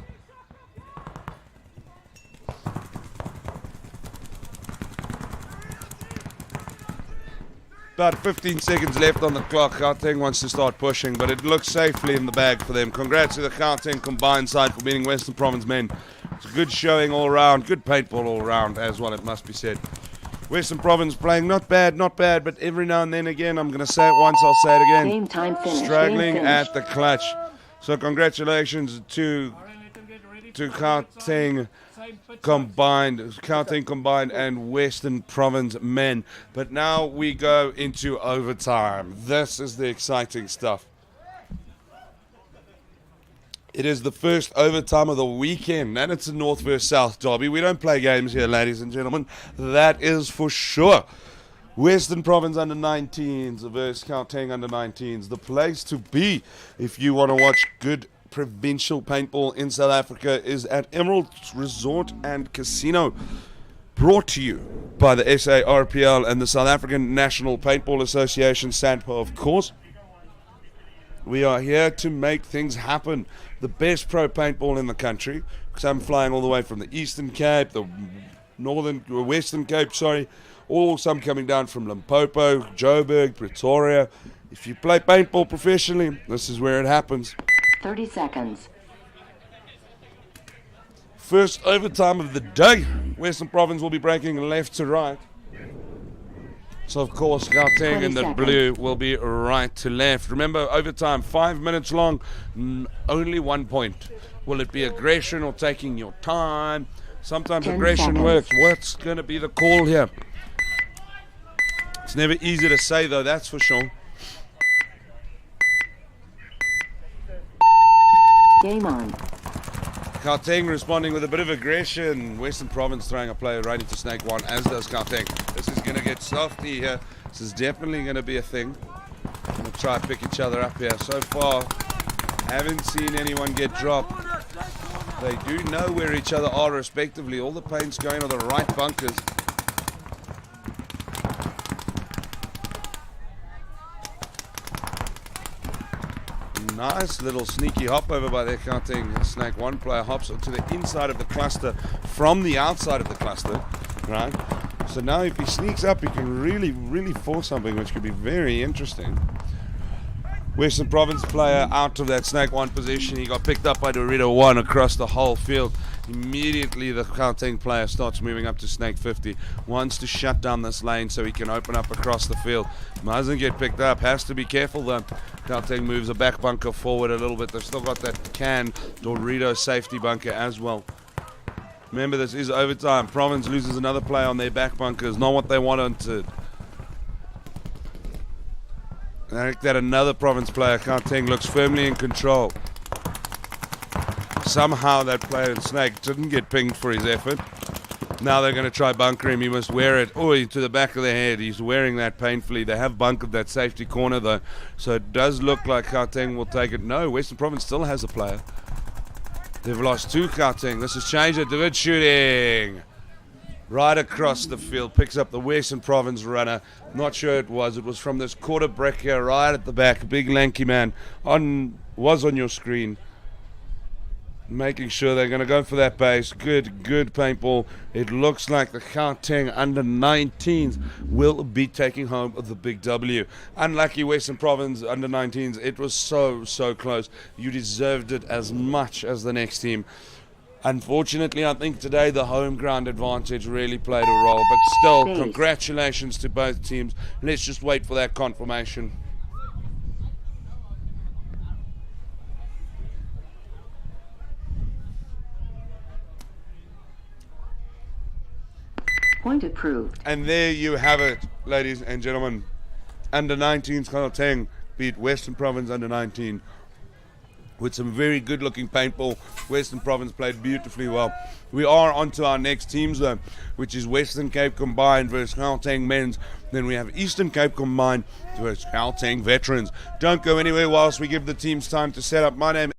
About 15 seconds left on the clock. Gauteng wants to start pushing, but it looks safely in the bag for them. Congrats to the Gauteng combined side for beating Western Province men. It's a good showing all around. Good paintball all around as well, it must be said. Western Province playing not bad, but every now and then again, I'm going to say it once, I'll say it again. Game time finished. Struggling Game at the clutch. So congratulations to Gauteng combined and Western Province men. But now we go into overtime. This is the exciting stuff. It is the first overtime of the weekend, and it's a North versus South derby. We don't play games here, ladies and gentlemen. That is for sure. Western Province under 19s versus Gauteng under 19s. The place to be if you want to watch good provincial paintball in South Africa is at Emerald Resort and Casino. Brought to you by the SARPL and the South African National Paintball Association, SANPA, of course. We are here to make things happen. The best pro paintball in the country, because I'm flying all the way from the Eastern Cape, the Western Cape, all some coming down from Limpopo, Joburg, Pretoria. If you play paintball professionally, this is where it happens. 30 seconds. First overtime of the day. Western Province will be breaking left to right. So, of course, Gauteng in the 20 blue will be right to left. Remember, overtime, 5 minutes long, only 1 point. Will it be aggression or taking your time? Sometimes 10 aggression seconds. works. What's going to be the call here? It's never easy to say, though, that's for sure. Game on. Gauteng responding with a bit of aggression. Western Province throwing a player right into Snake 1, as does Gauteng. This is going to get softy here. This is definitely going to be a thing. Going to try and pick each other up here. So far, haven't seen anyone get dropped. They do know where each other are respectively. All the paint's going on the right bunkers. Nice little sneaky hop over by their Gauteng Snake 1 player. Hops to the inside of the cluster from the outside of the cluster. Right? So now if he sneaks up, he can really force something, which could be very interesting. Western Province player out of that Snake 1 position. He got picked up by Dorito 1 across the whole field. Immediately the Gauteng player starts moving up to Snake 50. Wants to shut down this lane so he can open up across the field. Mustn't get picked up. Has to be careful though. Gauteng moves a back bunker forward a little bit. They've still got that Dorito safety bunker as well. Remember, this is overtime. Province loses another player on their back bunkers. Not what they wanted. I think that another Province player, Gauteng, looks firmly in control. Somehow that player in Snake didn't get pinged for his effort. Now they're going to try bunker him. He must wear it to the back of the head. He's wearing that painfully. They have bunkered that safety corner though, so it does look like Gauteng will take it. No, Western Province still has a player. They've lost two Gauteng. This has changed it. Good shooting. Right across the field. Picks up the Western Province runner. Not sure it was. It was from this quarter break here right at the back. Big lanky man was on your screen. Making sure they're going to go for that base. Good paintball. It looks like the Gauteng under 19s will be taking home the big W. Unlucky Western Province under 19s. It was so close. You deserved it as much as the next team. Unfortunately, I think today the home ground advantage really played a role. But still, Base. Congratulations to both teams. Let's just wait for that confirmation. Point approved. And there you have it, ladies and gentlemen. Under 19s Gauteng beat Western Province under 19 with some very good looking paintball. Western Province played beautifully well. We are on to our next teams though, which is Western Cape Combined versus Gauteng Men's. Then we have Eastern Cape Combined versus Gauteng Veterans. Don't go anywhere whilst we give the teams time to set up. My name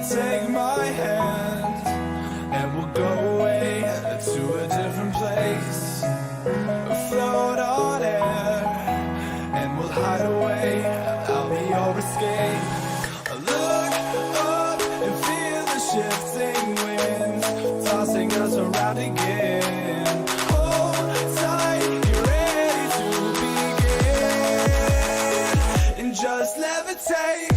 take my hand and we'll go away to a different place. Float on air and we'll hide away. I'll be your escape. Look up and feel the shifting winds tossing us around again. Hold tight, you're ready to begin, and just levitate.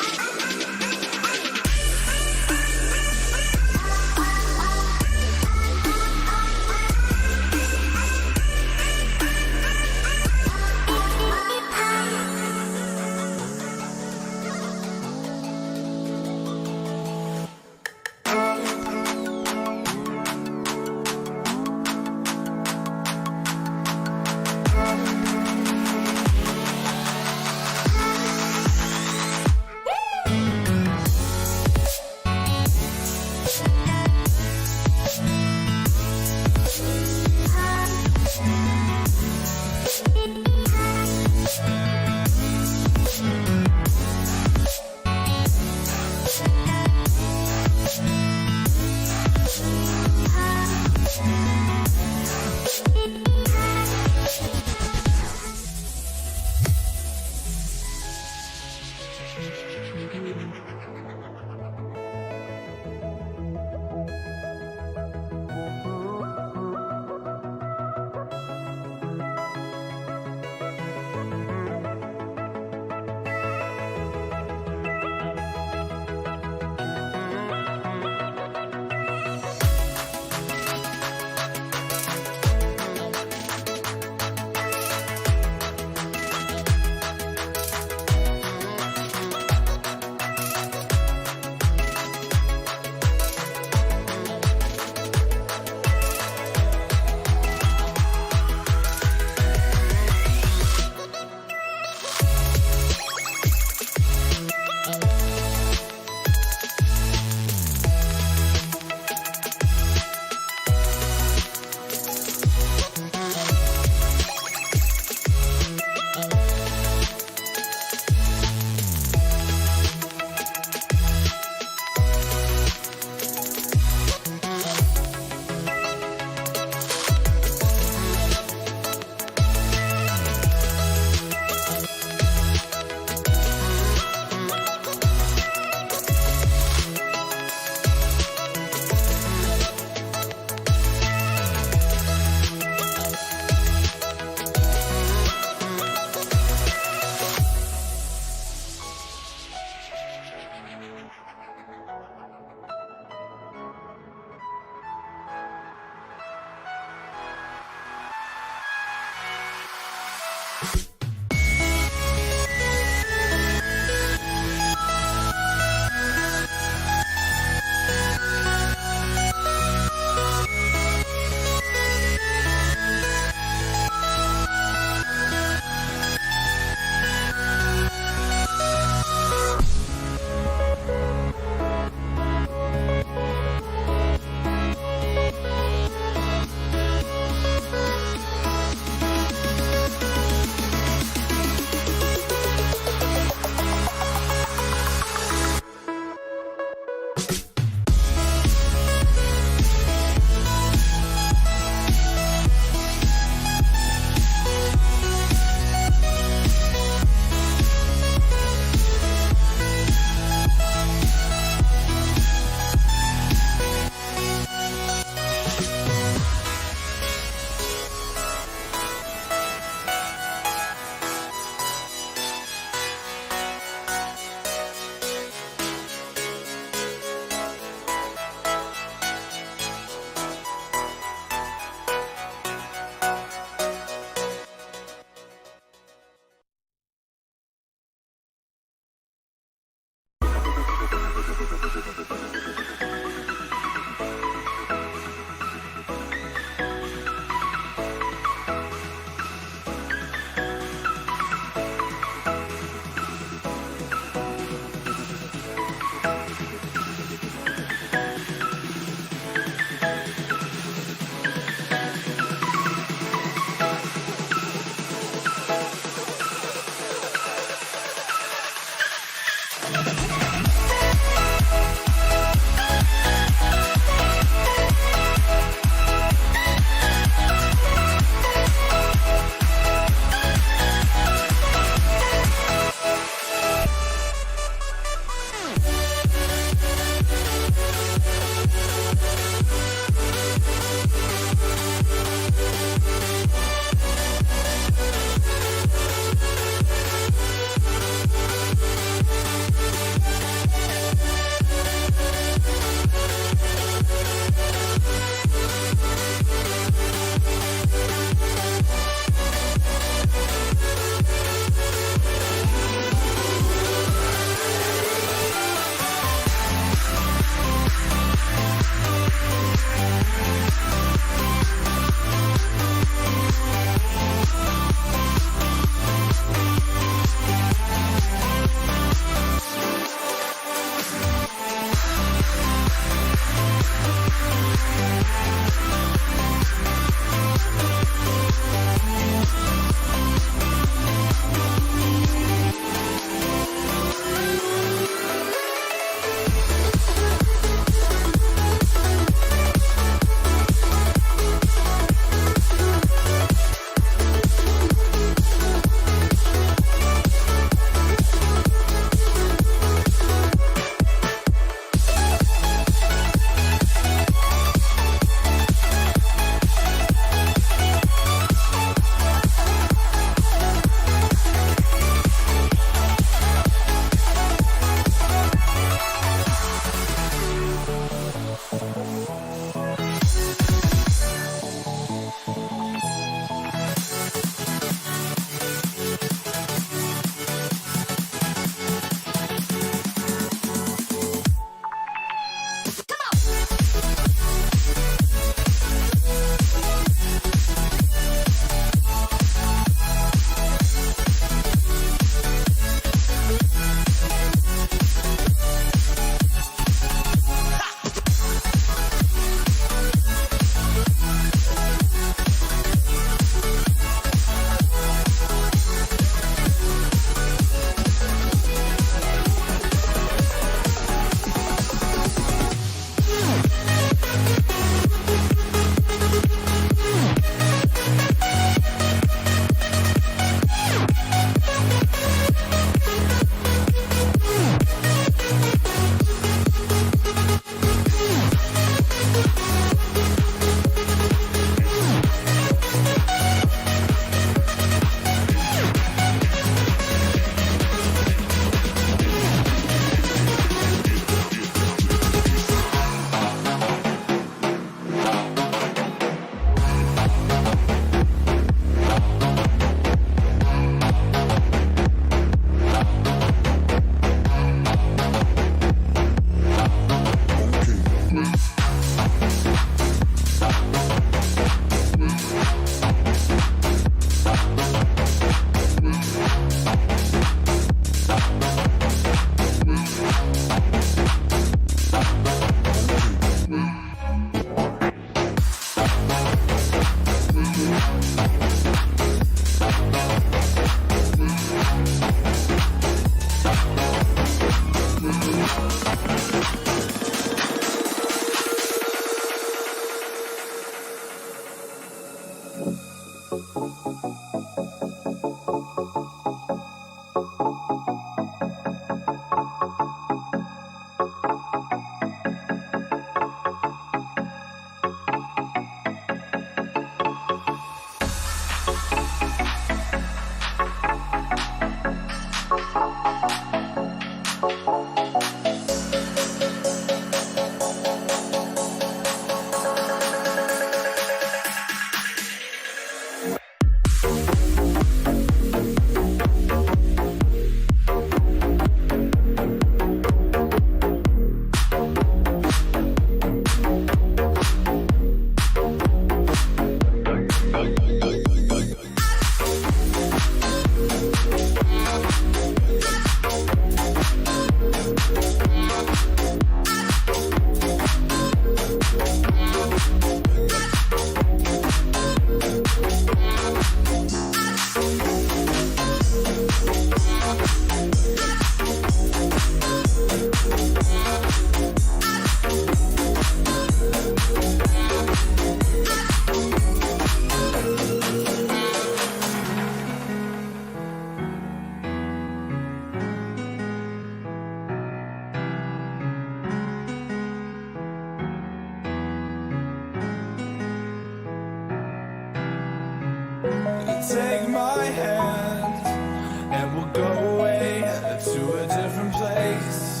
place.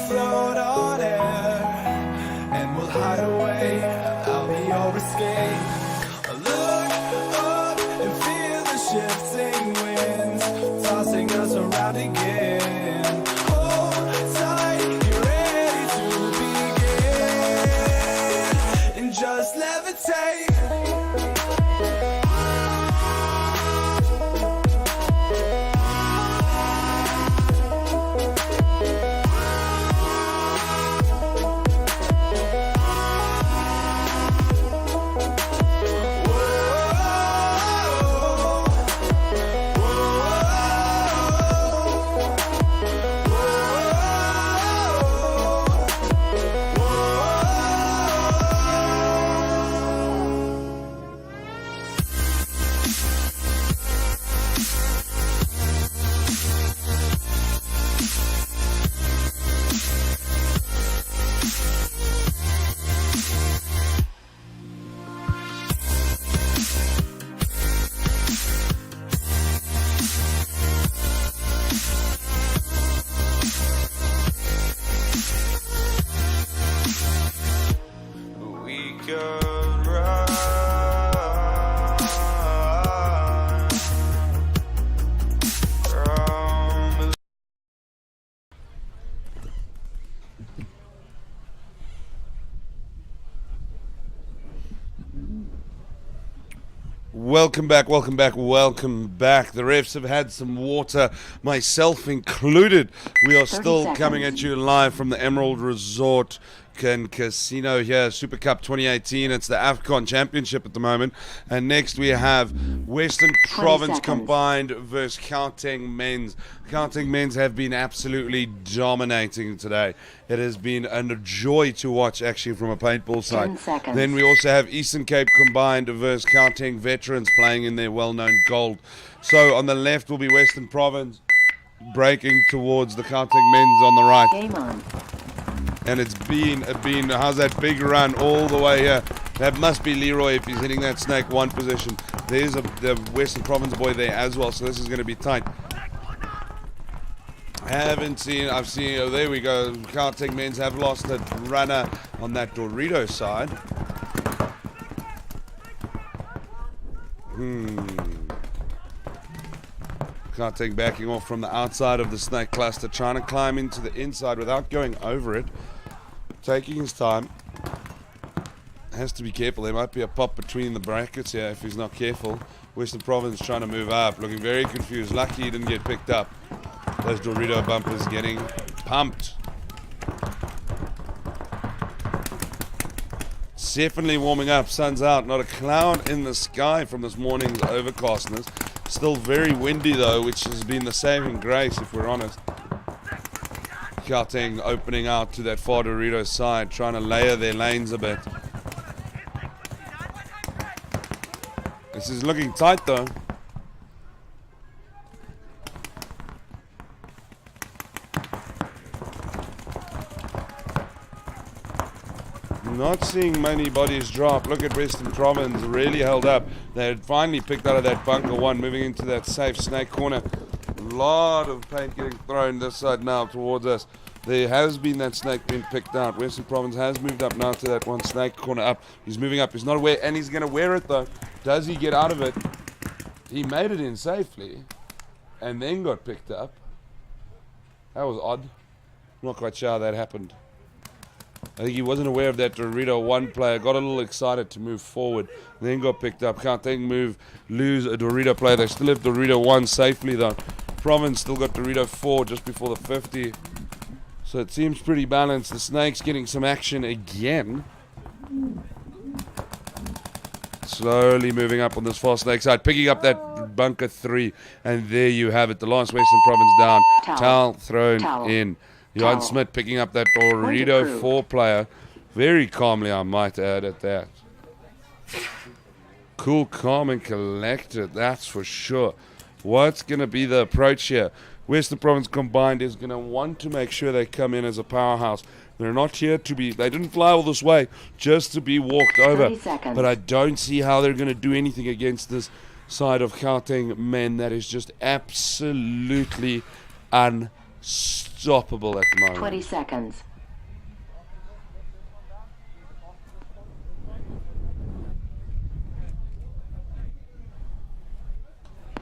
Float on air, and we'll hide away. I'll be your escape. Look up and feel the shifting winds tossing us around again. Hold tight, get ready to begin, and just levitate. We could run from Welcome back, welcome back, welcome back. The refs have had some water, myself included. We are 30 still seconds. coming at you live from the Emerald Resort and Casino here, Super Cup 2018. It's the Afcon Championship at the moment. And next we have Western Province seconds. combined versus Gauteng men's. Gauteng men's have been absolutely dominating today. It has been a joy to watch, actually, from a paintball side. 10 seconds. Then we also have Eastern Cape combined versus Gauteng veterans playing in their well-known gold. So on the left will be Western Province breaking towards the Gauteng men's on the right. Game on. And it's been how's that big run all the way here? That must be Leroy if he's hitting that snake one position. There's the Western Province boy there as well, so this is going to be tight. I've seen, oh, there we go. Gauteng men's have lost a runner on that Dorito side. Gauteng backing off from the outside of the snake cluster, trying to climb into the inside without going over it. Taking his time. Has to be careful. There might be a pop between the brackets here if he's not careful. Western Province trying to move up, looking very confused. Lucky he didn't get picked up. Those Dorito bumpers getting pumped. It's definitely warming up. Sun's out. Not a cloud in the sky from this morning's overcastness. Still very windy though, which has been the saving grace if we're honest. Gauteng opening out to that far Dorito side, trying to layer their lanes a bit. This is looking tight though. Not seeing many bodies drop. Look at Western Province, really held up. They had finally picked out of that bunker one, moving into that safe snake corner. A lot of paint getting thrown this side now towards us. There has been that snake being picked out. Western Province has moved up now to that one snake corner up. He's moving up. He's not aware, and he's going to wear it though. Does he get out of it? He made it in safely, and then got picked up. That was odd. Not quite sure how that happened. I think he wasn't aware of that Dorito one player. Got a little excited to move forward. Then got picked up. Can't think lose a Dorito player. They still have Dorito 1 safely though. Province still got Dorito 4 just before the 50. So it seems pretty balanced. The Snakes getting some action again. Slowly moving up on this far snake side. Picking up that bunker 3. And there you have it. The last Western Province down. Towel thrown in. Johan Smith picking up that Dorito 4 player. Very calmly, I might add at that. Cool, calm, and collected, that's for sure. What's going to be the approach here? Western Province combined is going to want to make sure they come in as a powerhouse. They're not here to be, they didn't fly all this way just to be walked over. But I don't see how they're going to do anything against this side of Gauteng men that is just absolutely unstoppable. unstoppable at the moment. 20 seconds.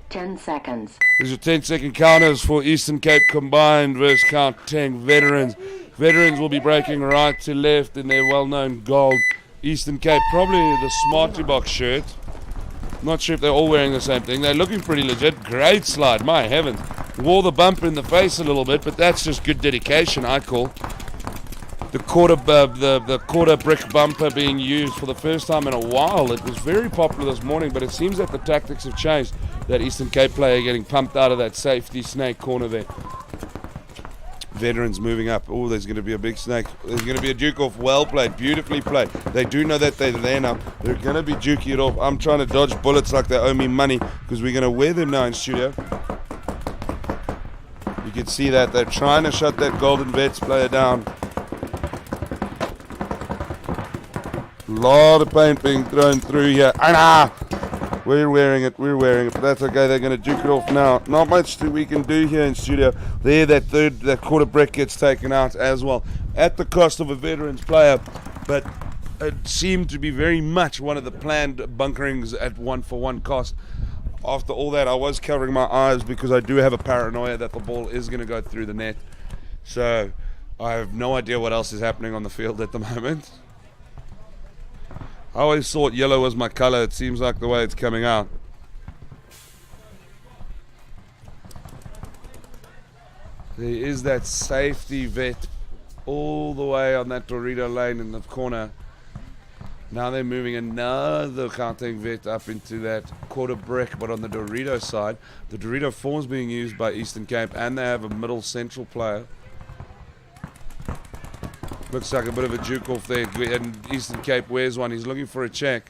Ten seconds. These are 10-second counters for Eastern Cape combined versus Gauteng Veterans. Veterans will be breaking right to left in their well-known gold. Eastern Cape, probably the Smarty Box shirt. Not sure if they're all wearing the same thing. They're looking pretty legit. Great slide, my heavens. Wore the bump in the face a little bit, but that's just good dedication, I call. The quarter brick bumper being used for the first time in a while. It was very popular this morning, but it seems that the tactics have changed. That Eastern Cape player getting pumped out of that safety snake corner there. Veterans moving up. Oh, there's going to be a big snake. There's going to be a juke off. Well played. Beautifully played. They do know that they're there now. They're going to be juking it off. I'm trying to dodge bullets like they owe me money because we're going to wear them now in studio. You can see that. They're trying to shut that Golden Vets player down. A lot of paint being thrown through here. We're wearing it, but that's okay. They're going to juke it off now. Not much that we can do here in studio. There, that quarter brick gets taken out as well, at the cost of a Veterans player, but it seemed to be very much one of the planned bunkerings at 1-for-1 cost. After all that, I was covering my eyes because I do have a paranoia that the ball is going to go through the net. So I have no idea what else is happening on the field at the moment. I always thought yellow was my color. It seems like the way it's coming out. There is that safety vet all the way on that Dorito lane in the corner. Now they're moving another Gauteng vet up into that quarter brick, but on the Dorito side. The Dorito 4 is being used by Eastern Cape, and they have a middle central player. Looks like a bit of a juke off there, and Eastern Cape wears one. He's looking for a check.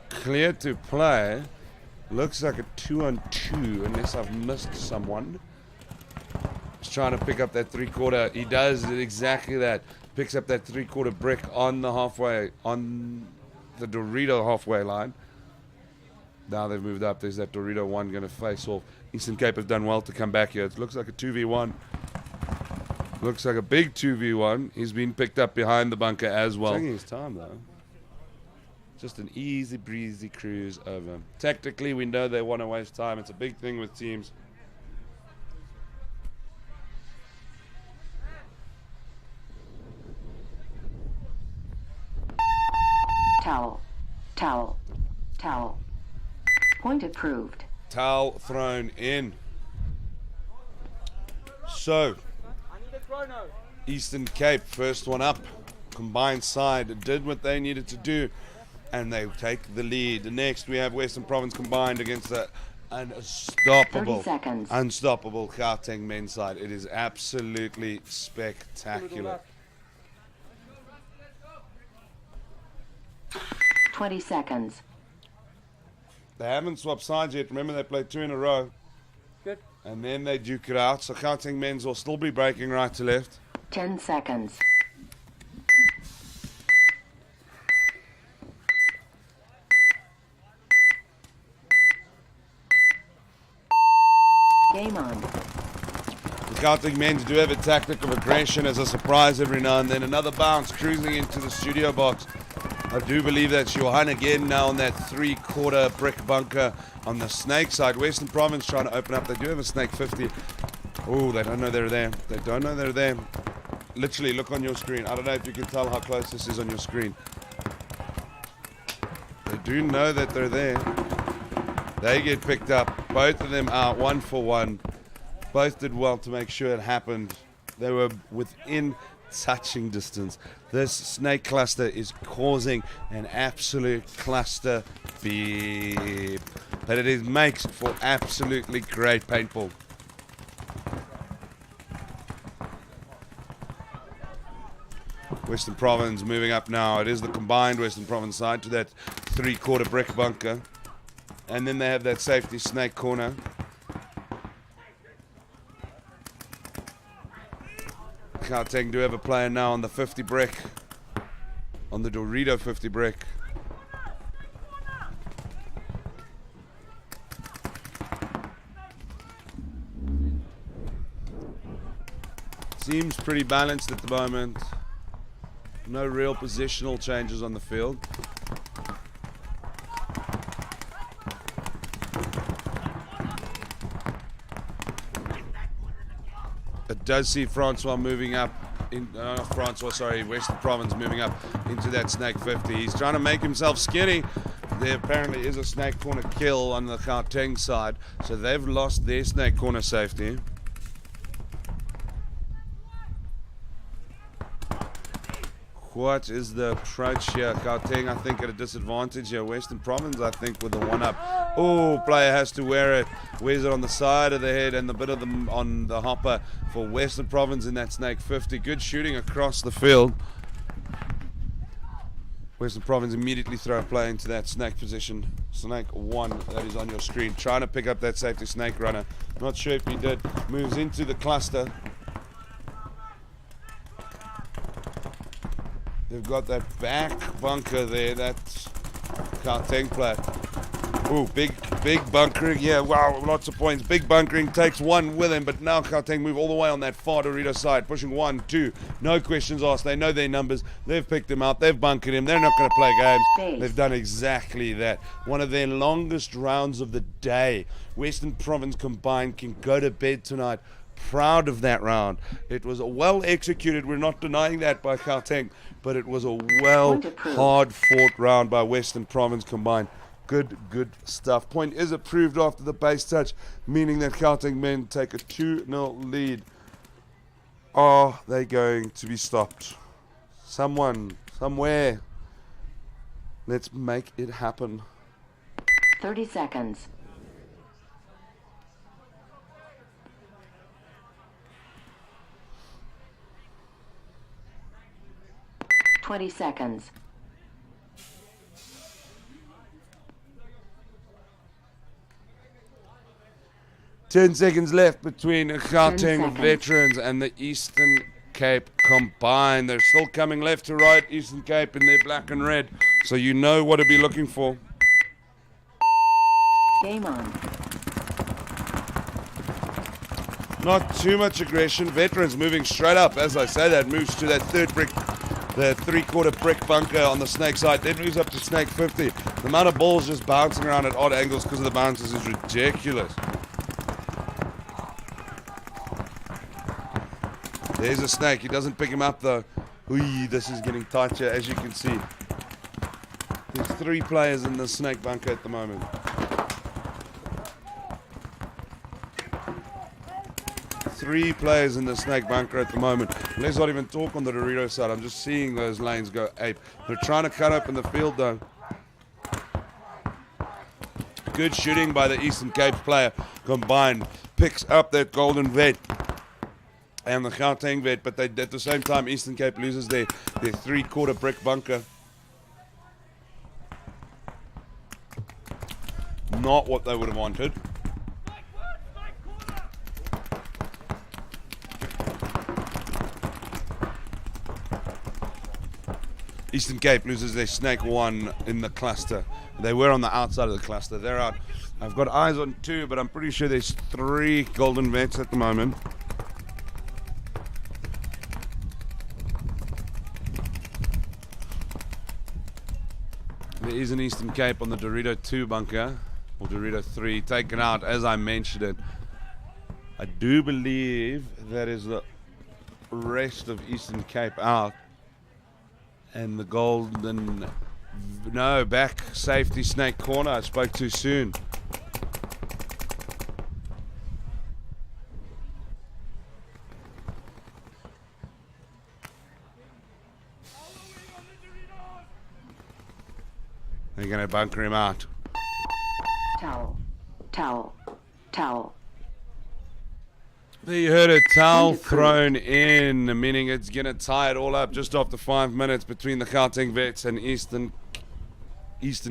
Clear to play. Looks like a 2-on-2, unless I've missed someone. He's trying to pick up that three-quarter. He does exactly that. Picks up that three-quarter brick on the halfway, on the Dorito halfway line. Now they've moved up. There's that Dorito 1 going to face off. Eastern Cape have done well to come back here. It looks like a 2v1. Looks like a big 2v1. He's been picked up behind the bunker as well. Taking his time, though. Just an easy breezy cruise over. Tactically, we know they want to waste time. It's a big thing with teams. Towel. Towel. Towel. Point approved. Towel thrown in. So, Eastern Cape, first one up. Combined side did what they needed to do, and they take the lead. Next, we have Western Province combined against the unstoppable Gauteng men's side. It is absolutely spectacular. 20 seconds. They haven't swapped sides yet. Remember, they played 2 in a row. Good. And then they duke it out. So Gauteng men's will still be breaking right to left. 10 seconds. Game on. The Gauteng men's do have a tactic of aggression as a surprise every now and then. Another bounce cruising into the studio box. I do believe that's Johan again now on that three-quarter brick bunker on the snake side. Western Province trying to open up. They do have a snake 50. Oh, they don't know they're there. They don't know they're there. Literally, look on your screen. I don't know if you can tell how close this is on your screen. They do know that they're there. They get picked up. Both of them out 1-for-1. Both did well to make sure it happened. They were within touching distance. This snake cluster is causing an absolute cluster beep, but it makes for absolutely great paintball. Western Province moving up now. It is the combined Western Province side to that three-quarter brick bunker, and then they have that safety snake corner. Gauteng do have a player now on the 50 brick, on the Dorito 50 brick. seems pretty balanced at the moment. No real positional changes on the field. It does see Francois moving up. Western Province moving up into that snake 50. He's trying to make himself skinny. There apparently is a snake corner kill on the Gauteng side, so they've lost their snake corner safety. What is the approach here? Gauteng, I think, at a disadvantage here. Western Province, I think, with the one-up. Oh, player has to wear it. Wears it on the side of the head and the bit of them on the hopper for Western Province in that snake 50. Good shooting across the field. Western Province immediately throw a play into that snake position. Snake 1, that is on your screen. Trying to pick up that safety snake runner. Not sure if he did. Moves into the cluster. They've got that back bunker there. That's Gauteng player. Ooh, big bunkering. Yeah, wow, lots of points. Big bunkering takes one with him, but now Gauteng move all the way on that far Dorito side, pushing 1, 2. No questions asked. They know their numbers. They've picked him out. They've bunkered him. They're not going to play games. They've done exactly that. One of their longest rounds of the day. Western Province combined can go to bed tonight. Proud of that round. It was well executed. We're not denying that by Gauteng, but it was a hard fought round by Western Province combined. Good stuff. Point is approved after the base touch, meaning that Gauteng men take a 2-0 lead. Are they going to be stopped? Someone, somewhere. Let's make it happen. 30 seconds. $20 seconds. Ten seconds left between Gauteng veterans and the Eastern Cape combined. They're still coming left to right, Eastern Cape in their black and red. So you know what to be looking for. Game on. Not too much aggression. Veterans moving straight up. As I say, that moves to that third brick, the 3/4 brick bunker on the snake side. Then moves up to snake 50. The amount of balls just bouncing around at odd angles because of the bounces is ridiculous. There's a snake. He doesn't pick him up though. Ooh, this is getting tighter, as you can see. There's 3 players in the snake bunker at the moment. Three players in the snake bunker at the moment. Let's not even talk on the Dorito side. I'm just seeing those lanes go ape. They're trying to cut open the field though. Good shooting by the Eastern Cape player combined. Picks up that golden vet and the Gauteng vet, but at the same time Eastern Cape loses their 3/4 brick bunker. Not what they would have wanted. Eastern Cape loses their snake 1 in the cluster. They were on the outside of the cluster. They're out. I've got eyes on 2, but I'm pretty sure there's 3 golden vets at the moment. There is an Eastern Cape on the Dorito 2 bunker, or Dorito 3, taken out as I mentioned it. I do believe that is the rest of Eastern Cape out. And the golden, no, back safety snake corner. I spoke too soon. They're going to bunker him out. Towel. Towel. Towel. There you heard a towel thrown in, meaning it's going to tie it all up just after 5 minutes between the Gauteng Vets and Eastern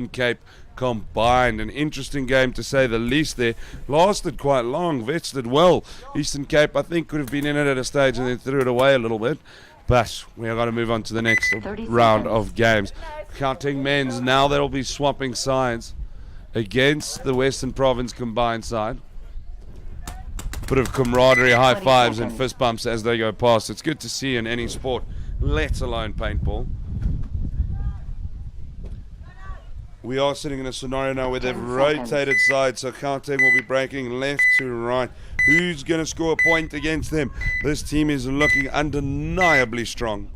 Cape combined. An interesting game to say the least there. Lasted quite long. Vets did well. Eastern Cape, I think, could have been in it at a stage and then threw it away a little bit. But we are going to move on to the next round of games. Gauteng men's, now they'll be swapping sides against the Western Province combined side. bit of camaraderie, high 20 fives and seconds. fist bumps as they go past. It's good to see in any sport, let alone paintball. We are sitting in a scenario now where they've 10 rotated seconds. sides, so Gauteng will be breaking left to right. Who's going to score a point against them? This team is looking undeniably strong.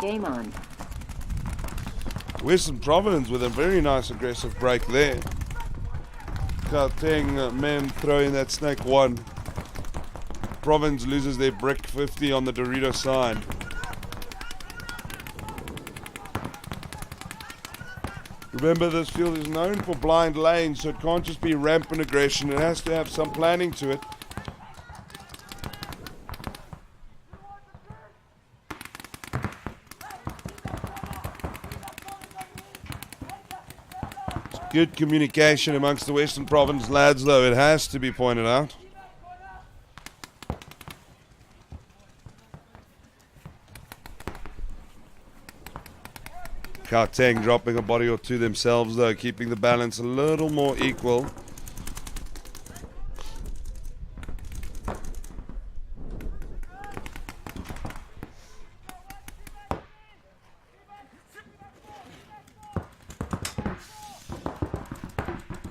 Game on. Western Providence with a very nice aggressive break there. Gauteng men throw in that snake 1. Province loses their brick 50 on the Dorito side. Remember, this field is known for blind lanes, so it can't just be rampant aggression. It has to have some planning to it. It's good communication amongst the Western Province lads, though, it has to be pointed out. Gauteng dropping a body or two themselves, though, keeping the balance a little more equal.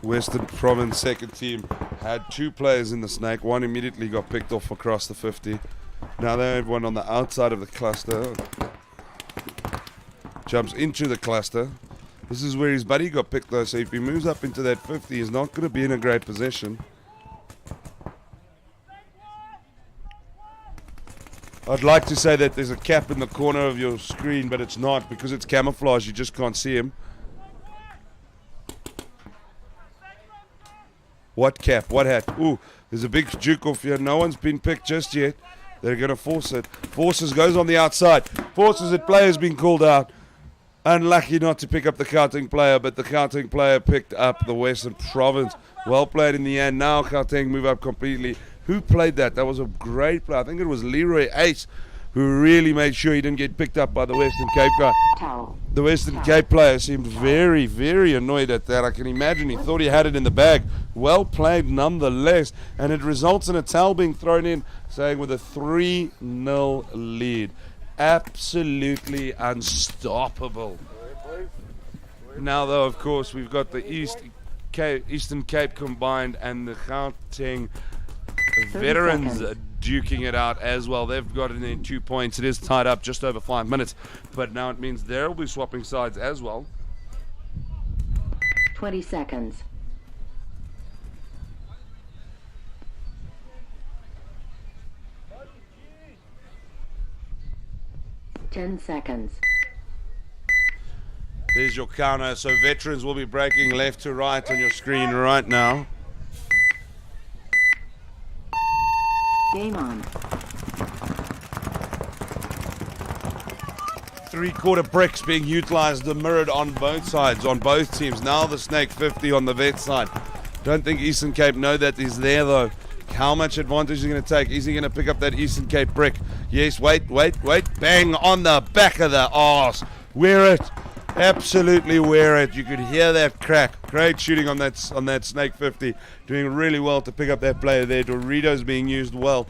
Western Province second team had 2 players in the snake. One immediately got picked off across the 50. Now they have one on the outside of the cluster. Jumps into the cluster. This is where his buddy got picked, though, so if he moves up into that 50, he's not going to be in a great position. I'd like to say that there's a cap in the corner of your screen, but it's not, because it's camouflage. You just can't see him. What cap? What hat? Ooh, there's a big juke off here. No one's been picked just yet. They're going to force it. Forces goes on the outside. Forces it. Player's been called out. Unlucky not to pick up the Gauteng player, but the Gauteng player picked up the Western Province. Well played in the end. Now Gauteng move up completely. Who played that? That was a great play. I think it was Leroy Ace who really made sure he didn't get picked up by the Western Cape guy. Towel. The Western Cape player seemed very, very annoyed at that. I can imagine he thought he had it in the bag. Well played nonetheless. And it results in a towel being thrown in, saying with a 3-0 lead. Absolutely unstoppable. Now, though, of course, we've got the Eastern Cape combined and the Gauteng veterans duking it out as well. They've got it in 2 points. It is tied up just over 5 minutes, but now it means they'll be swapping sides as well. 20 seconds. Ten seconds. There's your counter. So veterans will be breaking left to right on your screen right now. Game on. 3/4 bricks being utilized, the mirrored on both sides, on both teams. Now the Snake 50 on the vet side. Don't think Eastern Cape know that he's there, though. How much advantage is he going to take? Is he going to pick up that Eastern Cape brick? Yes, wait. Bang on the back of the arse. Wear it. Absolutely wear it. You could hear that crack. Great shooting on that Snake 50. Doing really well to pick up that player there. Doritos being used well.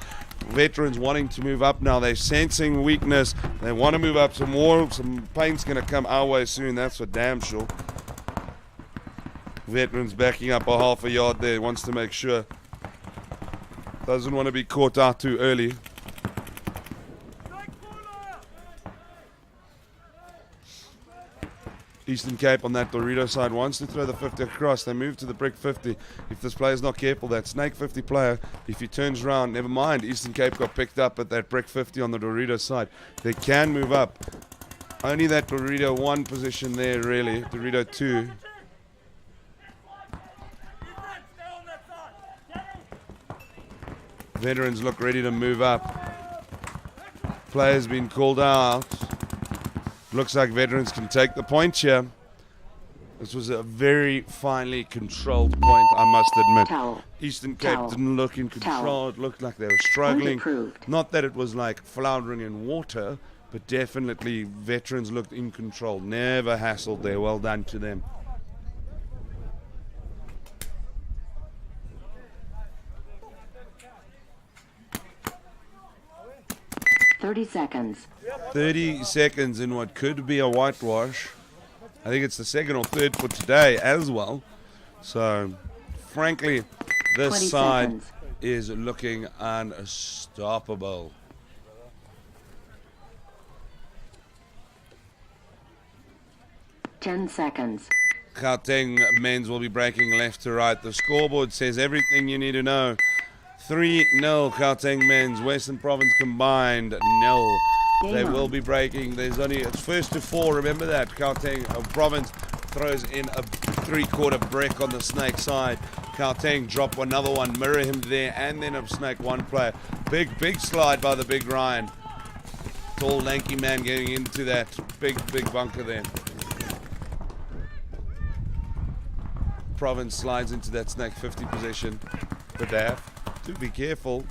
Veterans wanting to move up now. They're sensing weakness. They want to move up some more. Some paint's going to come our way soon. That's for damn sure. Veterans backing up a half a yard there. Wants to make sure. Doesn't want to be caught out too early. Eastern Cape on that Dorito side wants to throw the 50 across. They move to the brick 50. If this player's not careful, that Snake 50 player, if he turns around, never mind. Eastern Cape got picked up at that brick 50 on the Dorito side. They can move up. Only that Dorito 1 position there, really. Dorito 2. Veterans look ready to move up. Players been called out. Looks like veterans can take the point here. This was a very finely controlled point, I must admit. Towel. Eastern Cape Towel. didn't look in control. Towel. It looked like they were struggling. Point approved. Not that it was like floundering in water, but definitely veterans looked in control. Never hassled there. Well done to them. 30 seconds. 30 seconds in what could be a whitewash. I think it's the second or third for today as well. So, frankly, 20 this side seconds. is looking unstoppable. Ten seconds. Gauteng men's will be breaking left to right. The scoreboard says everything you need to know. 3-0 Gauteng men's. Western Province combined 0. They will be breaking. There's only, it's first to 4. Remember that. Gauteng Province throws in a 3/4 brick on the Snake side. Gauteng drop another one, mirror him there, and then a Snake 1 player. Big slide by the big Ryan. Tall, lanky man getting into that big bunker there. Province slides into that Snake 50 position, but they have to be careful.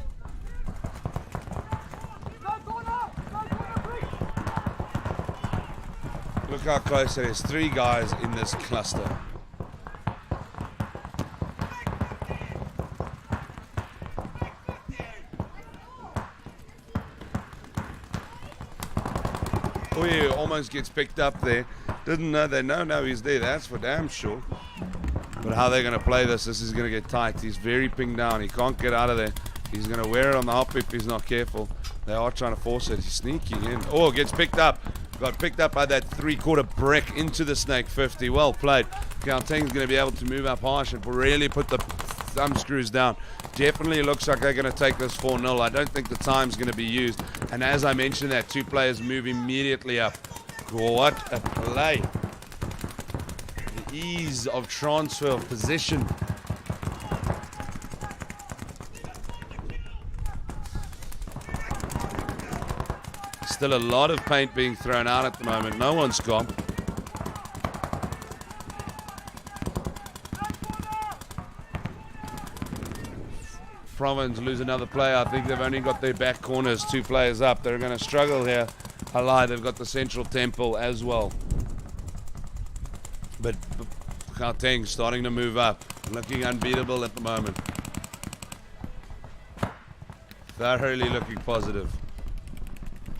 Look how close it is. 3 guys in this cluster. Oh yeah, almost gets picked up there. Didn't know they know now he's there, that's for damn sure. But how they're going to play this is going to get tight. He's very pinged down. He can't get out of there. He's going to wear it on the hop if he's not careful. They are trying to force it. He's sneaking in. Oh, gets picked up. Got picked up by that 3/4 brick into the Snake 50. Well played. Gauteng's going to be able to move up harsh and really put the thumb screws down. Definitely looks like they're going to take this 4-0. I don't think the time's going to be used. And as I mentioned that, 2 players move immediately up. What a play. Ease of transfer of position. Still a lot of paint being thrown out at the moment. No one's gone. Province lose another player. I think they've only got their back corners, 2 players up. They're going to struggle here. I lied, they've got the central temple as well. But Gauteng starting to move up, looking unbeatable at the moment. Thoroughly looking positive.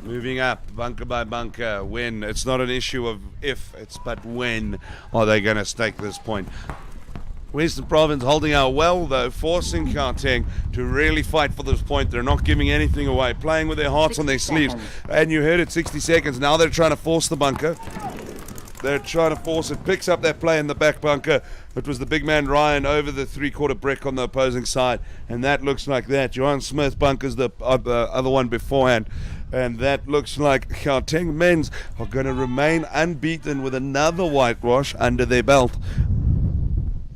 Moving up, bunker by bunker. When, it's not an issue of if, it's but when are they going to stake this point. Western Province holding out well though, forcing Gauteng to really fight for this point. They're not giving anything away, playing with their hearts on their sleeves. And you heard it, 60 seconds. Now they're trying to force the bunker. They're trying to force it. Picks up that play in the back bunker. It was the big man Ryan over the 3/4 brick on the opposing side. And that looks like that. Johan Smith bunkers the other one beforehand. And that looks like Gauteng men's are going to remain unbeaten with another whitewash under their belt.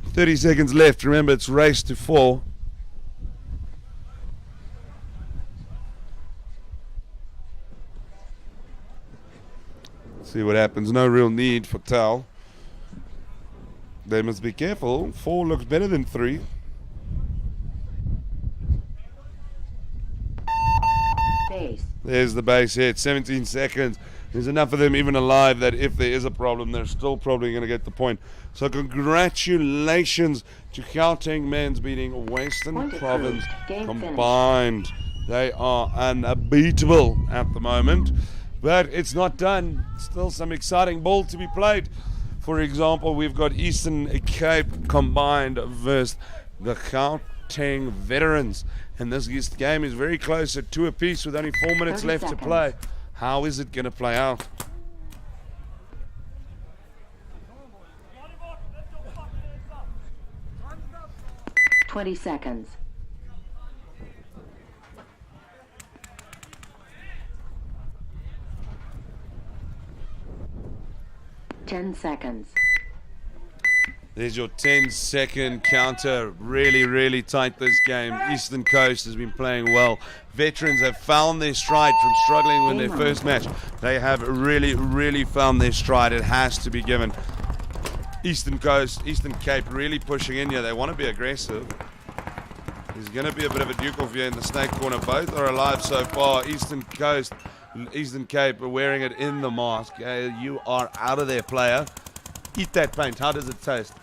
30 seconds left. Remember, it's race to 4. See what happens. No real need for towel. They must be careful. 4 looks better than 3. Base. There's the base hit. 17 seconds. There's enough of them even alive that if there is a problem, they're still probably going to get the point. So congratulations to Gauteng men's beating Western Point Province approved. Game combined. They are unbeatable at the moment. But it's not done. Still some exciting ball to be played. For example, we've got Eastern Cape combined versus the Gauteng veterans. And this game is very close at 2 apiece with only 4 minutes 30 left seconds. to play. How is it going to play out? $20 seconds. $10 seconds. There's your 10-second counter. Really, really tight this game. Eastern Coast has been playing well. Veterans have found their stride from struggling in their first match. They have really, really found their stride. It has to be given. Eastern Coast, Eastern Cape really pushing in here. They want to be aggressive. There's going to be a bit of a duke off here in the Snake corner. Both are alive so far. Eastern Coast, Eastern Cape are wearing it in the mask. You are out of there, player. Eat that paint. How does it taste?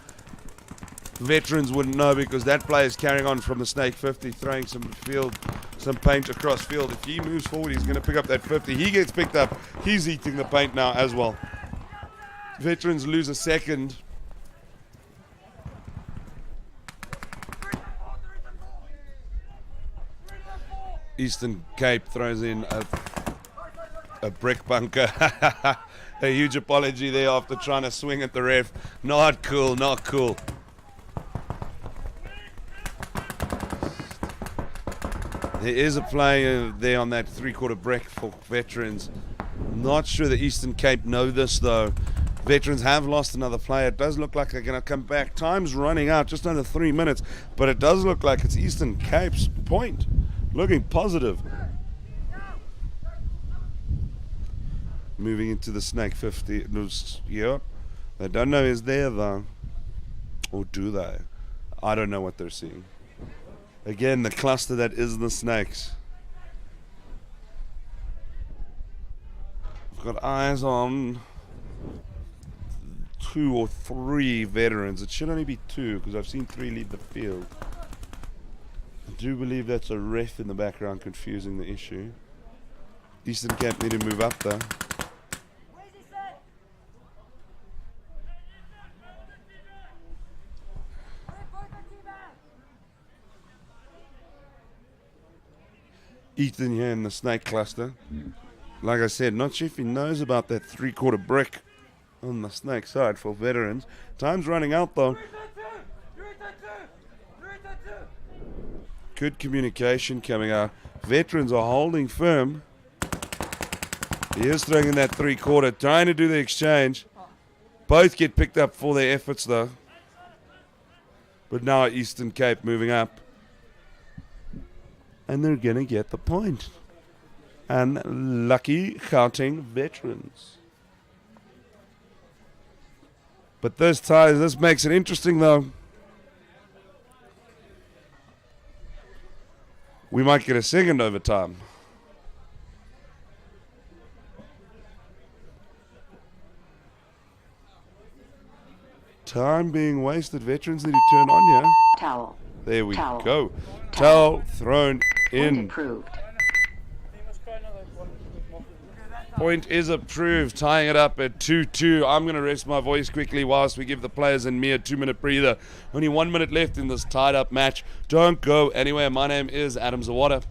Veterans wouldn't know because that player is carrying on from the Snake 50, throwing some some paint across field. If he moves forward, he's going to pick up that 50. He gets picked up. He's eating the paint now as well. Veterans lose a second. Eastern Cape throws in a brick bunker. A huge apology there after trying to swing at the ref. Not cool, not cool. There is a player there on that 3/4 brick for Veterans. Not sure the Eastern Cape know this though. Veterans have lost another player. It does look like they're going to come back. Time's running out, just under 3 minutes. But it does look like it's Eastern Cape's point. Looking positive. Moving into the Snake 50. Yeah. They don't know he's there though. Or do they? I don't know what they're seeing. Again, the cluster that is the Snakes. I've got eyes on 2 or 3 veterans. It should only be 2 because I've seen 3 leave the field. I do believe that's a ref in the background confusing the issue. Eastern Cape need to move up though. Ethan here in the Snake cluster. Like I said, not sure if he knows about that 3/4 brick on the Snake side for Veterans. Time's running out though. Good communication coming out. Veterans are holding firm. He is throwing in that 3/4, trying to do the exchange. Both get picked up for their efforts though. But now Eastern Cape moving up. And they're going to get the point. And lucky Gauteng Veterans. But this makes it interesting though. We might get a second overtime. Time being wasted. Veterans need to turn on here. Towel. There we Towel. go. Towel thrown Point in. approved. Point is approved, tying it up at 2-2. I'm going to rest my voice quickly whilst we give the players and me a 2-minute breather. Only 1 minute left in this tied up match. Don't go anywhere. My name is Adam Zawada.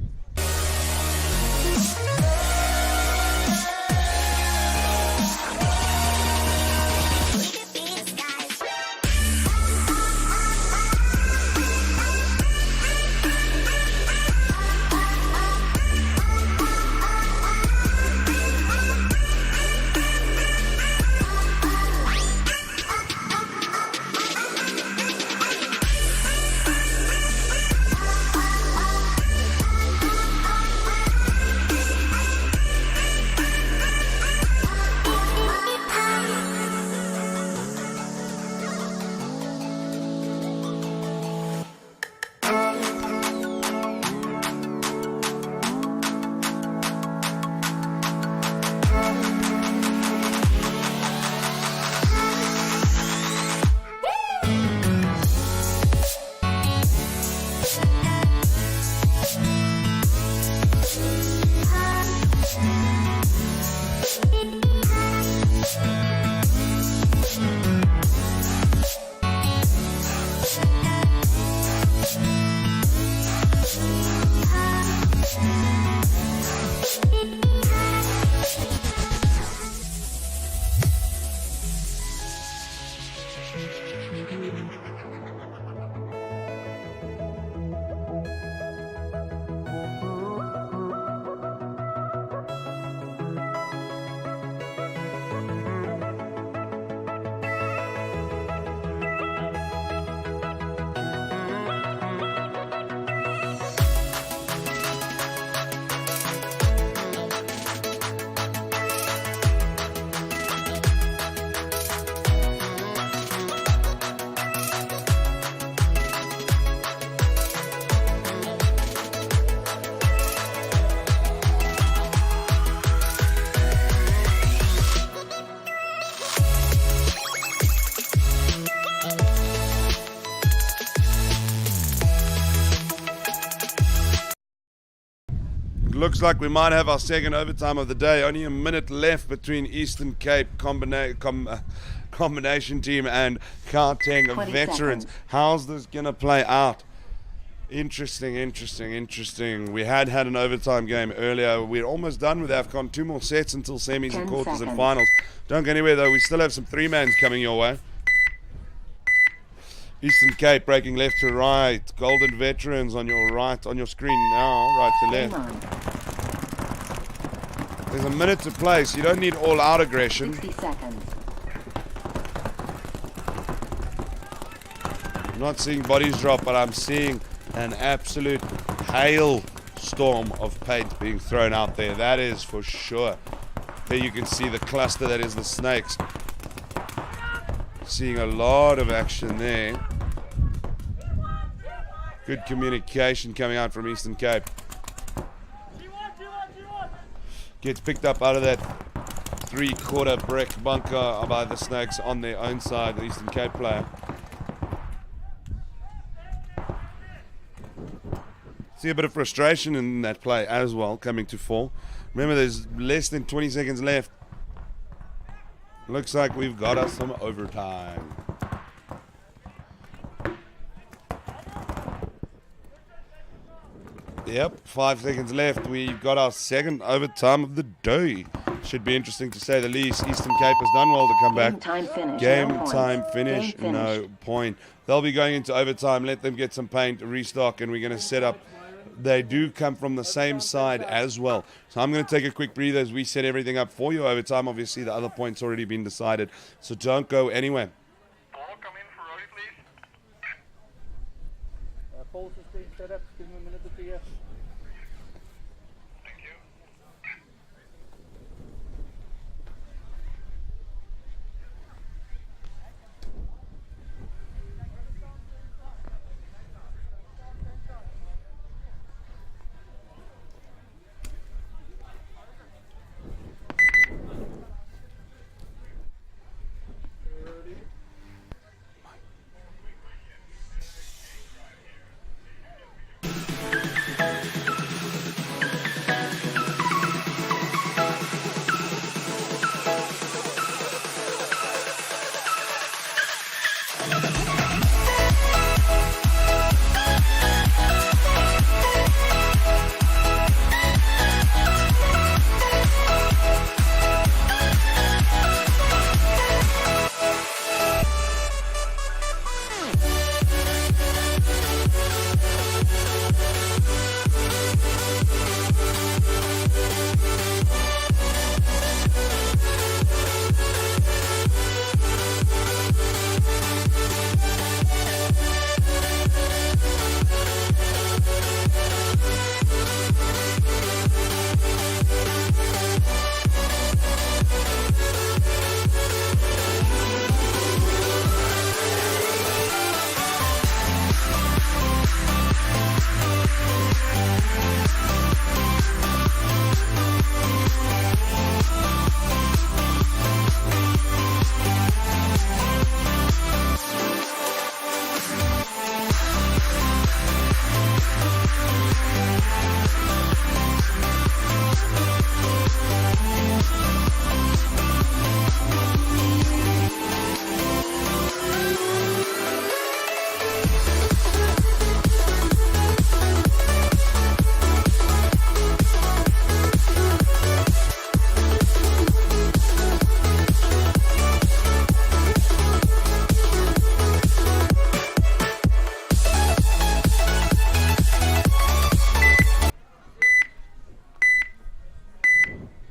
looks like we might have our second overtime of the day. Only a minute left between Eastern Cape combination team and Gauteng 20 veterans. seconds. How's this going to play out? Interesting. We had an overtime game earlier. We're almost done with Afcon. 2 more sets until semis 10 and quarters and seconds. finals. Don't go anywhere though. We still have some 3-mans coming your way. Eastern Cape breaking left to right. Golden Veterans on your right, on your screen now, right to Game left. on. There's a minute to play, so you don't need all-out aggression. 60 seconds. I'm not seeing bodies drop, but I'm seeing an absolute hailstorm of paint being thrown out there. That is for sure. There you can see the cluster that is the snakes. Seeing a lot of action there. Good communication coming out from Eastern Cape. Gets picked up out of that 3/4 brick bunker by the snakes on their own side, the Eastern Cape player. See a bit of frustration in that play as well, coming to 4. Remember, there's less than 20 seconds left. Looks like we've got us some overtime. Yep, 5 seconds left. We've got our second overtime of the day. Should be interesting to say the least. Eastern Cape has done well to come back. Game time finish. Game no time points. finish, Game no point. They'll be going into overtime. Let them get some paint, restock, and we're going to set up. They do come from the same side as well. So I'm going to take a quick breather as we set everything up for you overtime. Obviously, the other point's already been decided. So don't go anywhere. Ball come in for Rody, please. Pulse is being set up. Give him a minute or two here. Thank you.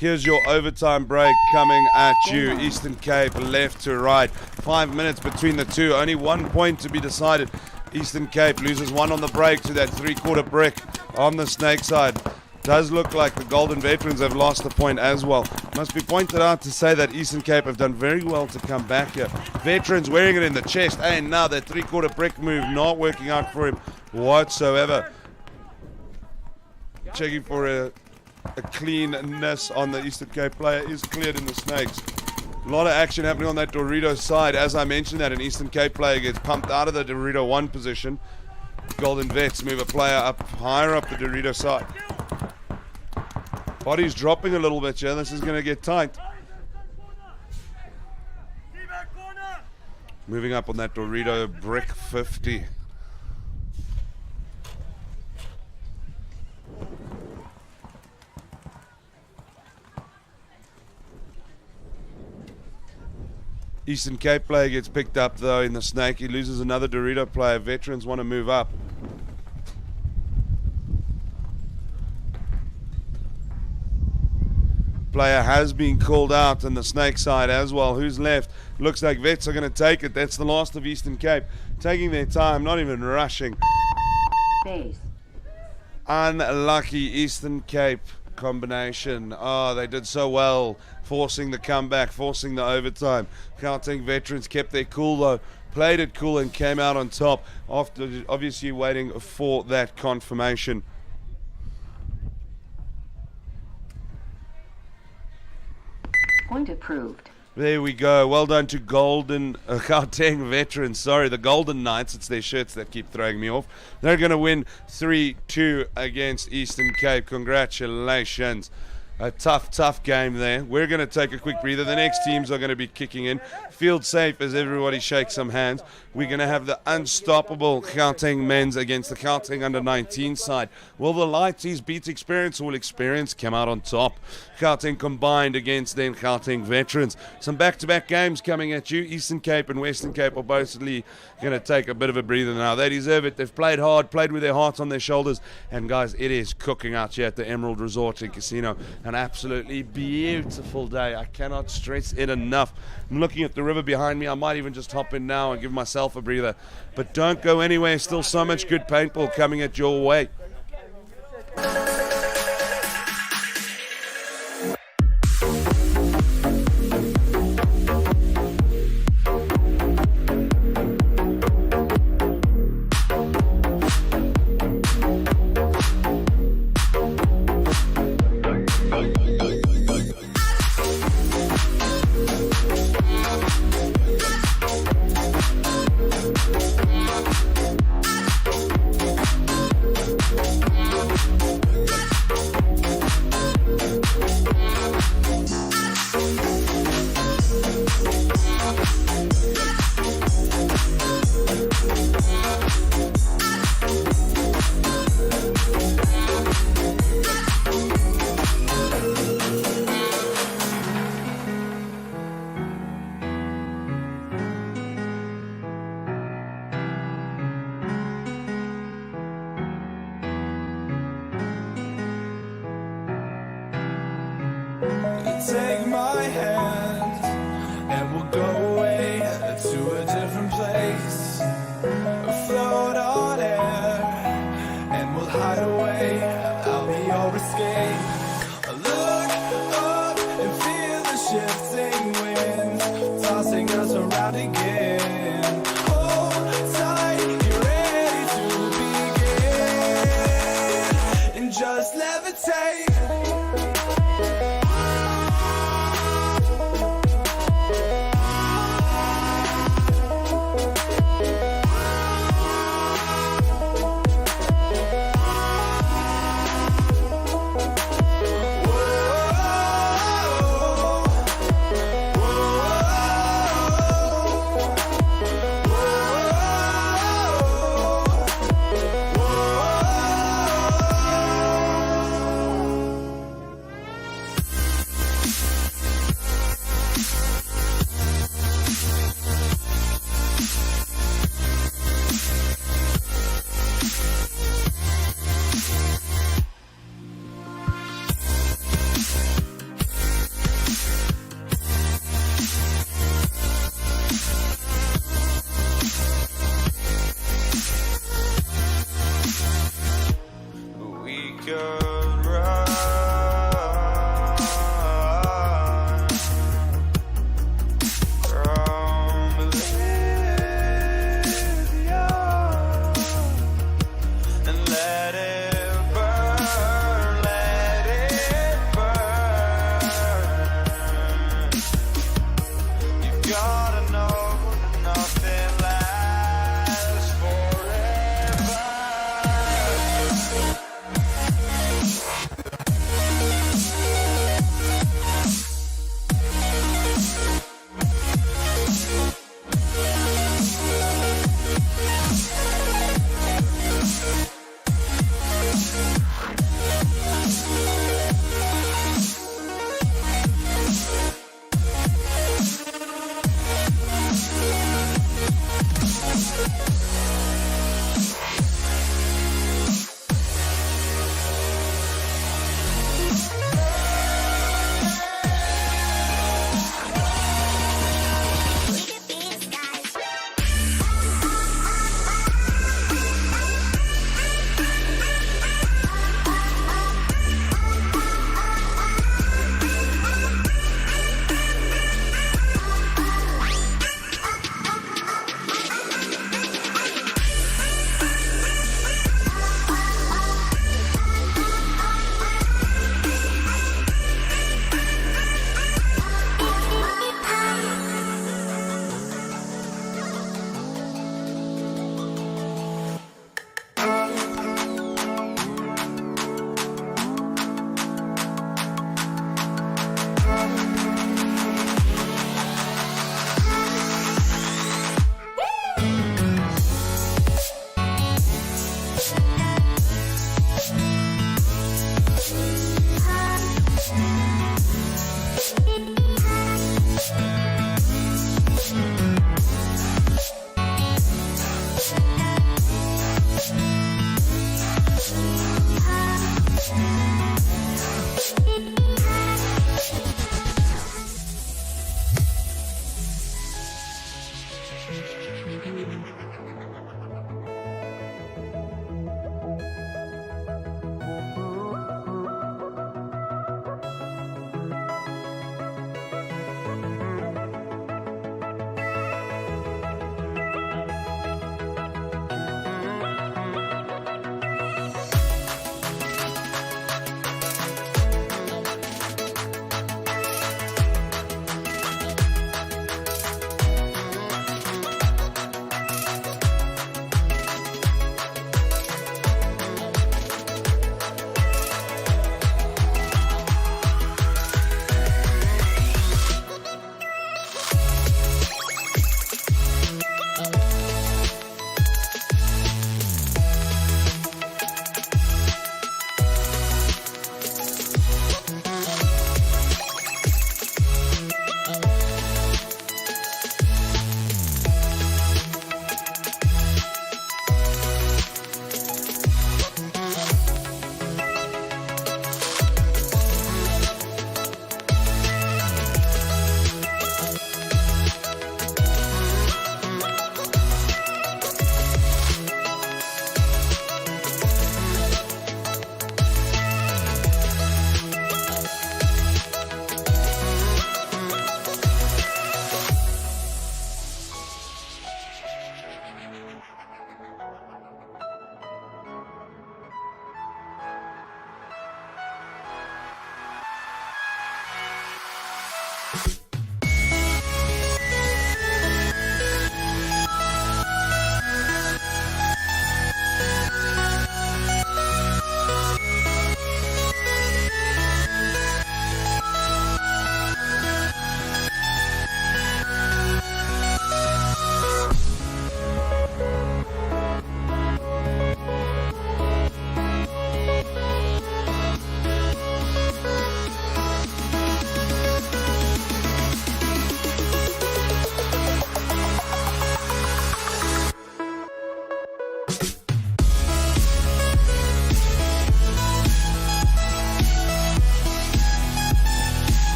Here's your overtime break coming at you. Eastern Cape left to right. 5 minutes between the two. Only 1 point to be decided. Eastern Cape loses 1 on the break to that 3/4 brick on the snake side. Does look like the Golden Veterans have lost the point as well. Must be pointed out to say that Eastern Cape have done very well to come back here. Veterans wearing it in the chest. And now that 3/4 brick move not working out for him whatsoever. Checking for a cleanness on the Eastern Cape player is cleared in the snakes. A lot of action happening on that Dorito side. As I mentioned, that an Eastern Cape player gets pumped out of the Dorito 1 position. Golden Vets move a player up higher up the Dorito side. Body's dropping a little bit here. This is going to get tight. Moving up on that Dorito brick 50. Eastern Cape player gets picked up though in the snake. He loses another Dorito player. Veterans want to move up. Player has been called out on the snake side as well. Who's left? Looks like Vets are going to take it. That's the last of Eastern Cape. Taking their time, not even rushing. Base. Unlucky Eastern Cape combination. Oh, they did so well, forcing the comeback, forcing the overtime. Gauteng Veterans kept their cool though, played it cool and came out on top after obviously waiting for that confirmation. Point approved. There we go. Well done to Gauteng Veterans. Sorry, the Golden Knights. It's their shirts that keep throwing me off. They're going to win 3-2 against Eastern Cape. Congratulations. A tough game there. We're going to take a quick breather. The next teams are going to be kicking in. Field safe as everybody shakes some hands. We're going to have the unstoppable Gauteng men's against the Gauteng under-19 side. Will the Lighties beat Experience or will Experience come out on top? Gauteng combined against then Gauteng Veterans. Some back-to-back games coming at you. Eastern Cape and Western Cape are basically going to take a bit of a breather now. They deserve it. They've played hard, played with their hearts on their shoulders. And guys, it is cooking out here at the Emerald Resort and Casino. An absolutely beautiful day. I cannot stress it enough. I'm looking at the river behind me. I might even just hop in now and give myself a breather. But don't go anywhere. Still so much good paintball coming at your way. Take my hand and we'll go away to a different place. Float on air and we'll hide away. I'll be your escape. Look up and feel the shifting winds tossing us around again. Hold tight, get ready to begin and just levitate.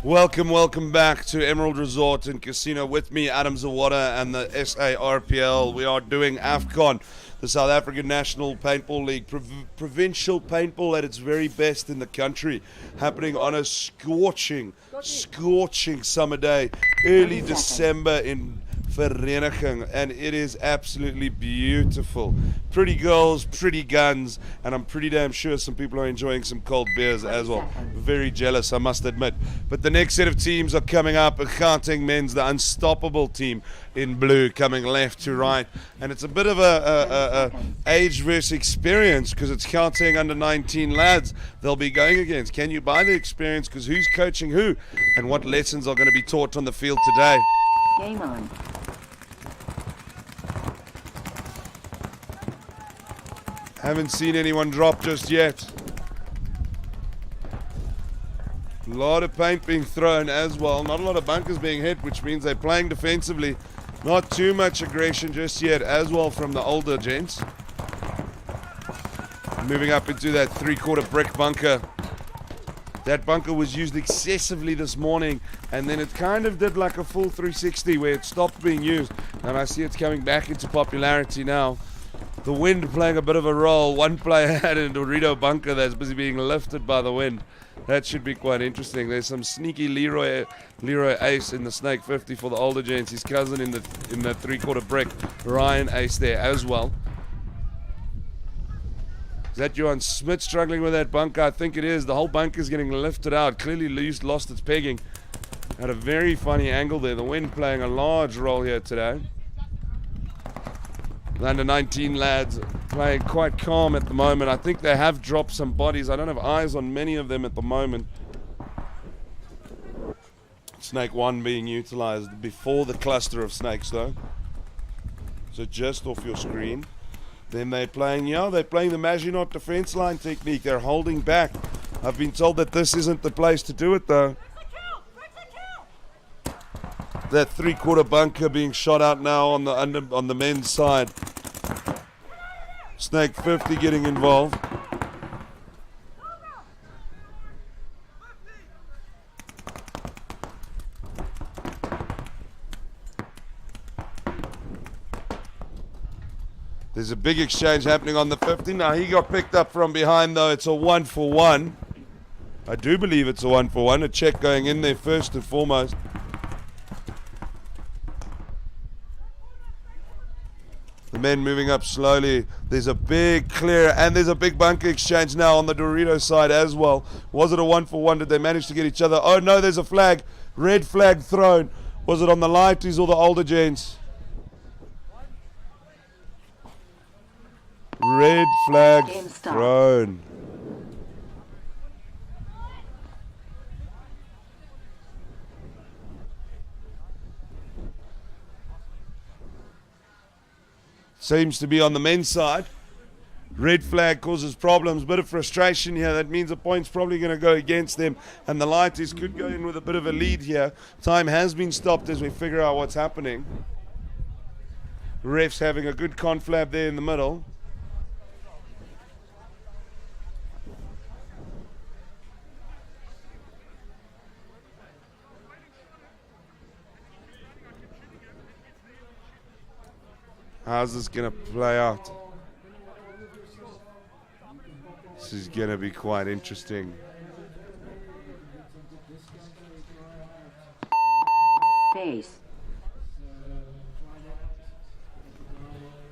Welcome back to Emerald Resort and Casino. With me, Adam Zawada and the SARPL. We are doing Afcon, the South African National Paintball League, provincial paintball at its very best in the country, happening on a scorching summer day, early December in Vereniging, and it is absolutely beautiful. Pretty girls, pretty guns, and I'm pretty damn sure some people are enjoying some cold beers as well. Very jealous, I must admit. But the next set of teams are coming up. Gauteng men's, the unstoppable team in blue, coming left to right, and it's a bit of a age versus experience, because it's Gauteng under 19 lads they'll be going against. Can you buy the experience? Because who's coaching who, and what lessons are going to be taught on the field today? Game on. Haven't seen anyone drop just yet. A lot of paint being thrown as well. Not a lot of bunkers being hit, which means they're playing defensively. Not too much aggression just yet as well from the older gents. Moving up into that 3/4 brick bunker. That bunker was used excessively this morning, and then it kind of did like a full 360 where it stopped being used, and I see it's coming back into popularity now. The wind playing a bit of a role. One player had a Dorito bunker that's busy being lifted by the wind. That should be quite interesting. There's some sneaky Leroy Ace in the Snake 50 for the older gents. His cousin in the 3/4 brick, Ryan Ace there as well. Is that Johan Smith struggling with that bunker? I think it is. The whole bunker is getting lifted out. Clearly lost its pegging. At a very funny angle there. The wind playing a large role here today. The under 19 lads playing quite calm at the moment. I think they have dropped some bodies. I don't have eyes on many of them at the moment. Snake 1 being utilized before the cluster of snakes though. So just off your screen. Then they're playing the Maginot defense line technique. They're holding back. I've been told that this isn't the place to do it though. That 3/4 bunker being shot out now on the men's side. Snake 50 getting involved. There's a big exchange happening on the 50. Now he got picked up from behind though. It's a 1-for-1. I do believe it's a 1-for-1. A check going in there first and foremost. The men moving up slowly. There's a big clear, and there's a big bunker exchange now on the Dorito side as well. Was it a 1-for-1? Did they manage to get each other? Oh no, there's a flag. Red flag thrown. Was it on the lighties or the older gents? Red flag thrown. Seems to be on the men's side. Red flag causes problems, bit of frustration here. That means a point's probably going to go against them, and the lighties could go in with a bit of a lead here. Time has been stopped as we figure out what's happening. Refs having a good conflab there in the middle. How's this going to play out? This is going to be quite interesting. Base.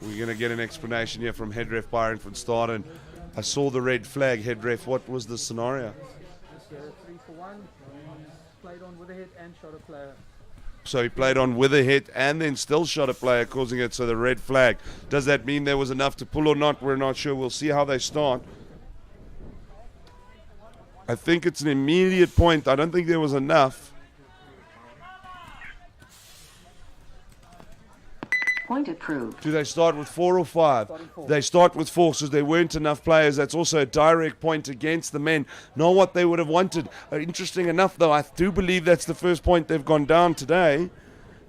We're going to get an explanation here from head ref Byron van Staden. I saw the red flag, head ref. What was the scenario? 3-for-1. Played on with a hit and shot a player. So he played on with a hit and then still shot a player, causing it so the red flag. Does that mean there was enough to pull or not? We're not sure. We'll see how they start. I think it's an immediate point. I don't think there was enough. Point approved. Do they start with 4 or 5? They start with 4, so there weren't enough players. That's also a direct point against the men. Not what they would have wanted. Interesting enough, though, I do believe that's the first point they've gone down today,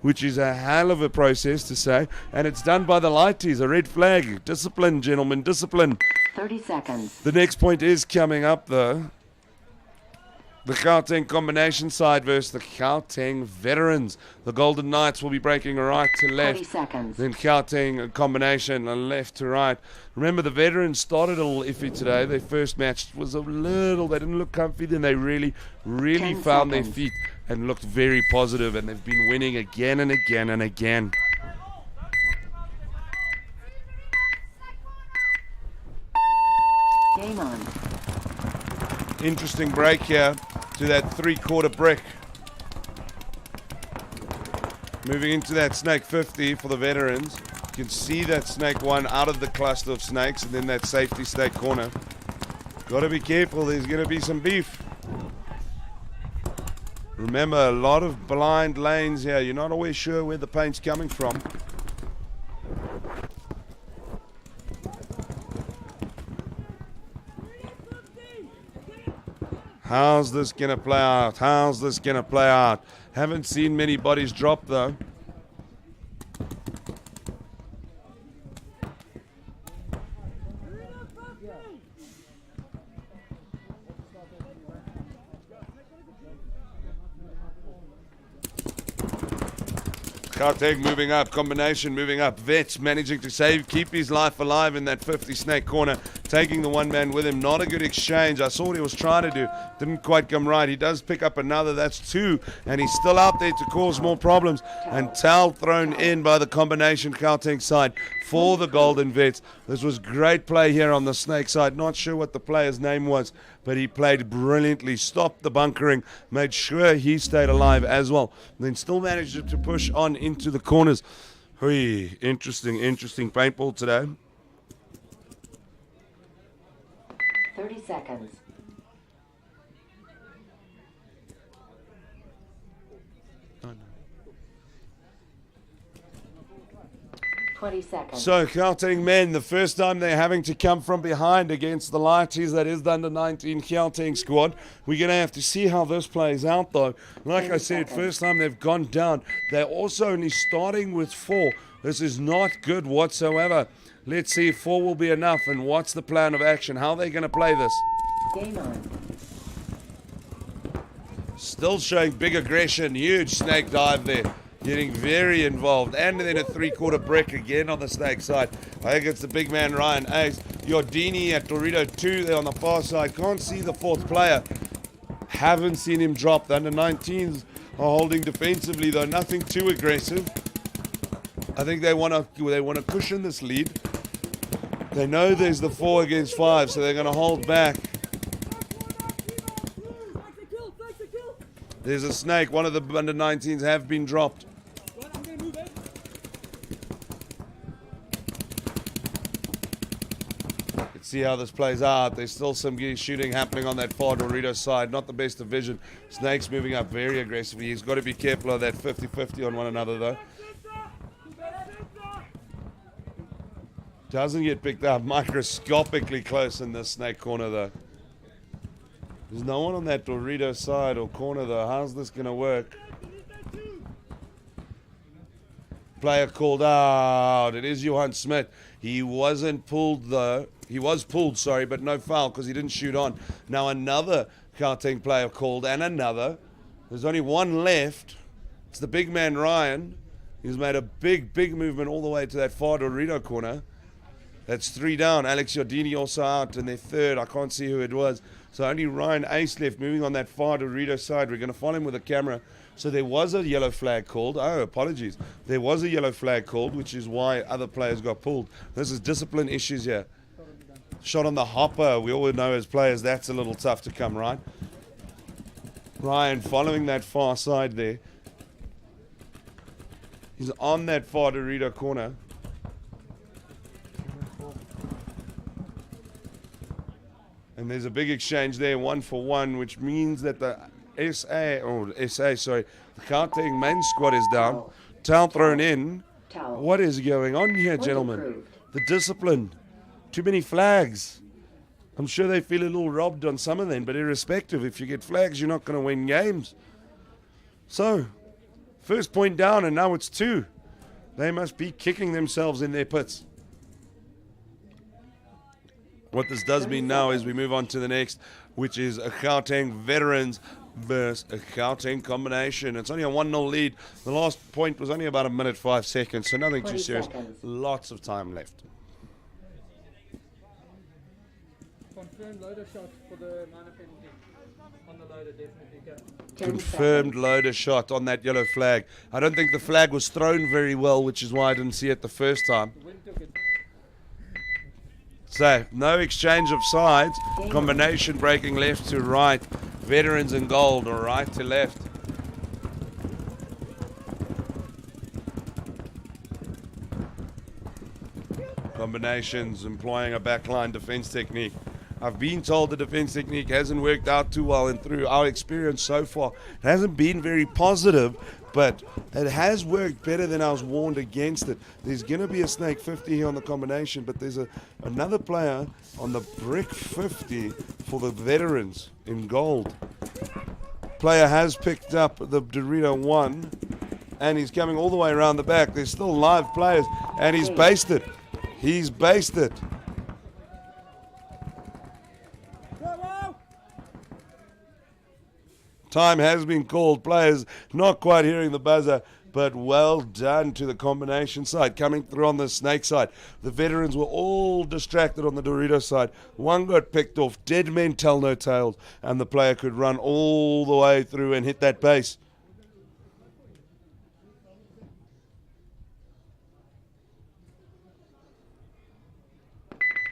which is a hell of a process to say. And it's done by the lighties, a red flag. Discipline, gentlemen, discipline. 30 seconds. The next point is coming up, though. The Gauteng combination side versus the Gauteng veterans. The Golden Knights will be breaking right to 20 left. seconds. Then Gauteng combination left to right. Remember, the veterans started a little iffy today. Their first match was they didn't look comfy. Then they really 10 found their seconds. feet and looked very positive. And they've been winning again and again and again. Game on. Interesting break here to that three-quarter brick. Moving into that snake 50 for the veterans. You can see that snake one out of the cluster of snakes, and then that safety snake corner. Got to be careful, there's going to be some beef. Remember, a lot of blind lanes here. You're not always sure where the paint's coming from. How's this going to play out? How's this going to play out? Haven't seen many bodies drop, though. Gauteng moving up, combination moving up. Vets managing to keep his life alive in that 50 snake corner, taking the one man with him. Not a good exchange. I saw what he was trying to do. Didn't quite come right. He does pick up another. That's two. And he's still out there to cause more problems. And towel thrown in by the combination Gauteng side for the Golden Vets. This was great play here on the snake side. Not sure what the player's name was, but he played brilliantly. Stopped the bunkering, made sure he stayed alive as well. Then still managed to push on into the corners. Hui, interesting paintball today. 30 seconds. Oh, no. 20 seconds. So, Gauteng men, the first time they're having to come from behind against the Lighties, that is the under-19 Gauteng squad. We're going to have to see how this plays out, though. Like I said, first time they've gone down. They're also only starting with 4. This is not good whatsoever. Let's see if 4 will be enough, and what's the plan of action? How are they going to play this? Game on. Still showing big aggression. Huge snake dive there. Getting very involved. And then a three-quarter brick again on the snake side. I think it's the big man Ryan Ace. Yordini at Dorito 2 there on the far side. Can't see the fourth player. Haven't seen him drop. The under-19s are holding defensively, though nothing too aggressive. I think they want to cushion this lead. They know there's the 4 against 5, so they're going to hold back. There's a snake. One of the under-19s have been dropped. Let's see how this plays out. There's still some shooting happening on that far Dorito side. Not the best of vision. Snake's moving up very aggressively. He's got to be careful of that 50-50 on one another, though. Doesn't get picked up. Microscopically close in this snake corner, though. There's no one on that Dorito side or corner, though. How's this going to work? Player called out. It is Johan Smith. He wasn't pulled, though. He was pulled, sorry, but no foul because he didn't shoot on. Now another Gauteng player called, and another. There's only one left. It's the big man, Ryan. He's made a big movement all the way to that far Dorito corner. That's 3 down. Alex Yordini also out, and their third. I can't see who it was. So only Ryan Ace left, moving on that far Dorito side. We're going to follow him with a camera. So there was a yellow flag called. Oh, apologies. There was a yellow flag called, which is why other players got pulled. This is discipline issues here. Shot on the hopper. We all know as players that's a little tough to come, right? Ryan following that far side there. He's on that far Dorito corner. And there's a big exchange there, 1-for-1, which means that the the Gauteng main squad is down. Towel thrown in. Towel. What is going on here, gentlemen? approved. The discipline. Too many flags. I'm sure they feel a little robbed on some of them, but irrespective, if you get flags, you're not going to win games. So, first point down, and now it's 2. They must be kicking themselves in their pits. What this does mean now is we move on to the next, which is a Gauteng Veterans versus a Gauteng combination. It's only a 1-0 lead. The last point was only about 1 minute 5 seconds, so nothing too 20 serious. seconds. Lots of time left. Confirmed loader shot for the minor penalty. On the loader, definitely go. 10 Confirmed seconds. loader shot on that yellow flag. I don't think the flag was thrown very well, which is why I didn't see it the first time. The wind took it. So, no exchange of sides. Combination breaking left to right. Veterans in gold, or right to left. Combinations employing a backline defense technique. I've been told the defense technique hasn't worked out too well, and through our experience so far, it hasn't been very positive, but it has worked better than I was warned against it. There's going to be a snake 50 here on the combination, but there's another player on the brick 50 for the veterans in gold. Player has picked up the Dorito 1, and he's coming all the way around the back. There's still live players, and he's based it. He's based it. Time has been called. Players not quite hearing the buzzer, but well done to the combination side. Coming through on the snake side. The veterans were all distracted on the Dorito side. One got picked off. Dead men tell no tales. And the player could run all the way through and hit that base.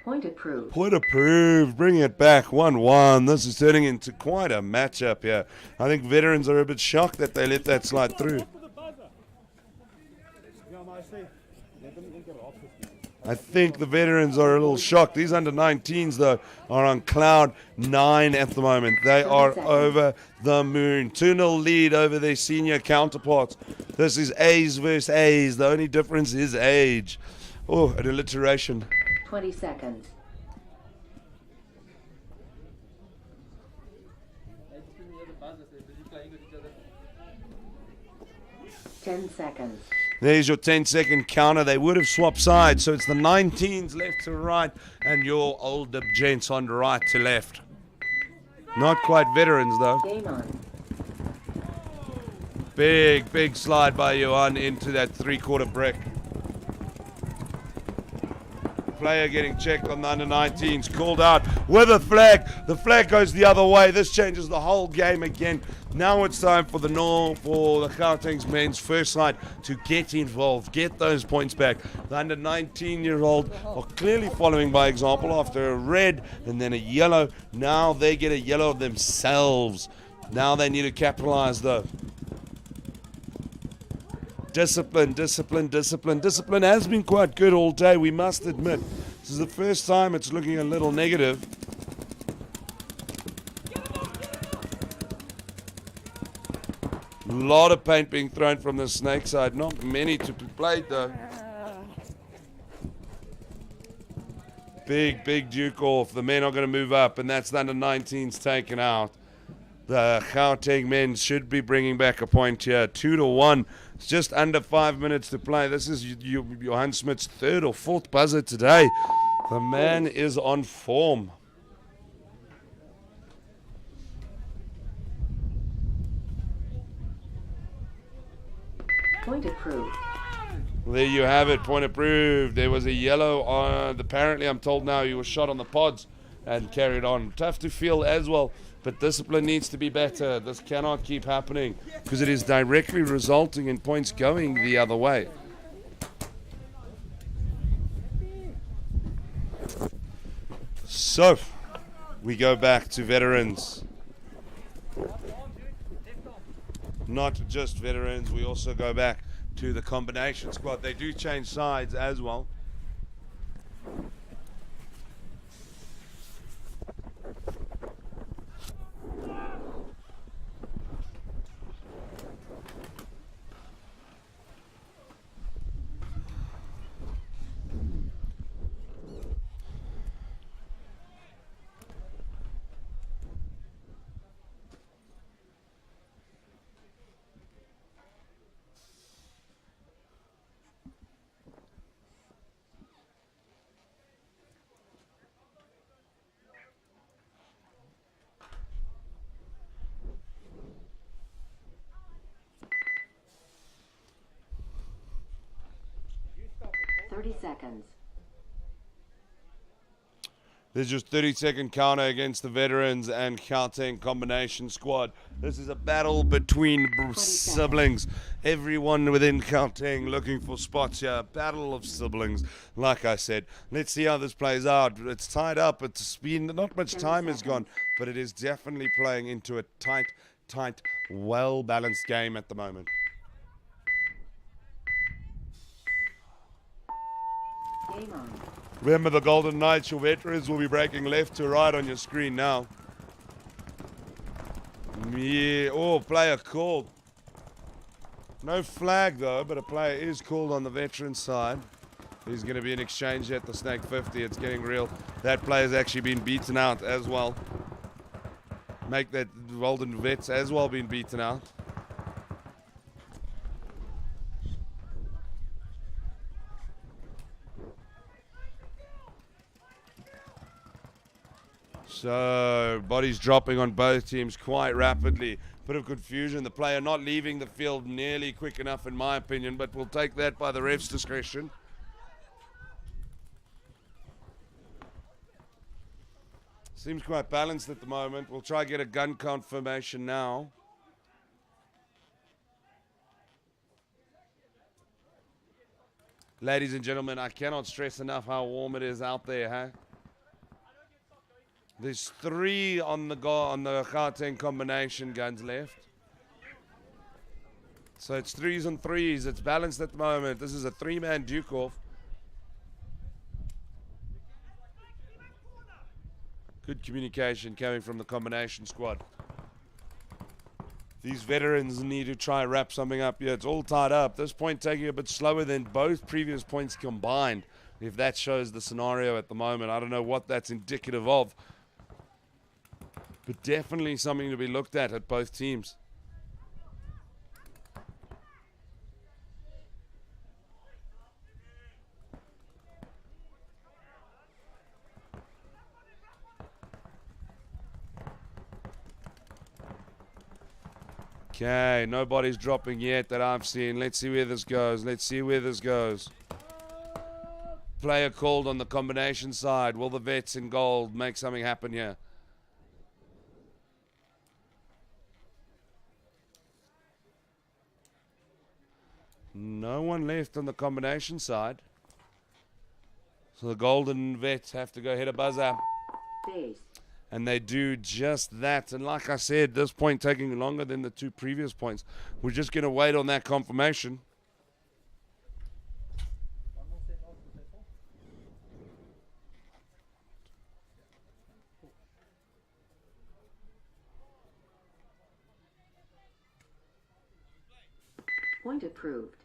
Point approved. Point approved. Bringing it back 1-1. This is turning into quite a matchup here. I think veterans are a bit shocked that they let that slide through. I think the veterans are a little shocked. These under-19s, though, are on cloud 9 at the moment. They are over the moon. 2-0 lead over their senior counterparts. This is A's versus A's. The only difference is age. Oh, an alliteration. 20 seconds. I just didn't hear the buzzer. They're busy playing with each other. 10 seconds. There's your 10-second counter. They would have swapped sides, so it's the 19s left to right and your older gents on right to left. Not quite veterans, though. Game on. Big slide by Johan into that 3/4 brick. Player getting checked on the under-19s, called out with a flag. The flag goes the other way. This changes the whole game again. Now it's time for the Gauteng's men's first side to get involved, get those points back. The under-19-year-old are clearly following by example after a red and then a yellow. Now they get a yellow themselves. Now they need to capitalize, though. Discipline has been quite good all day, we must admit. This is the first time it's looking a little negative. A lot of paint being thrown from the snake side. Not many to be played, though. Big duke off. The men are going to move up, and that's the under-19s taken out. The Gauteng men should be bringing back a point here. 2-1. It's just under 5 minutes to play. This is Johan Smith's 3rd or 4th buzzer today. The man is on form. Point approved. There you have it. Point approved. There was a yellow on. Apparently, I'm told now he was shot on the pods and carried on. Tough to feel as well. But discipline needs to be better. This cannot keep happening because it is directly resulting in points going the other way. So, we go back to veterans. Not just veterans, we also go back to the combination squad. They do change sides as well. 30 seconds. There's just 30-second counter against the veterans and Gauteng combination squad. This is a battle between siblings. Everyone within Gauteng looking for spots here. Battle of siblings, like I said. Let's see how this plays out. It's tied up. It's been not much time has gone, but it is definitely playing into a tight, well-balanced game at the moment. Game on. Remember the Golden Knights, your veterans will be breaking left to right on your screen now. Yeah, oh, player called. No flag though, but a player is called on the veteran side. There's going to be an exchange at the Snake 50. It's getting real. That player's actually been beaten out as well. Make that Golden Vets as well been beaten out. So, bodies dropping on both teams quite rapidly. Bit of confusion. The player not leaving the field nearly quick enough, in my opinion, but we'll take that by the ref's discretion. Seems quite balanced at the moment. We'll try to get a gun confirmation now. Ladies and gentlemen, I cannot stress enough how warm it is out there, huh? There's 3 on the Gauteng combination guns left. So it's 3s and 3s. It's balanced at the moment. This is a 3-man duke-off. Good communication coming from the combination squad. These veterans need to try and wrap something up here. It's all tied up. This point taking a bit slower than both previous points combined. If that shows the scenario at the moment, I don't know what that's indicative of. But definitely something to be looked at both teams. Okay, nobody's dropping yet that I've seen. Let's see where this goes. Let's see where this goes. Player called on the combination side. Will the vets in gold make something happen here? No one left on the combination side. So the golden vets have to go hit a buzzer. Base. And they do just that. And like I said, this point taking longer than the 2 previous points. We're just going to wait on that confirmation. Point approved.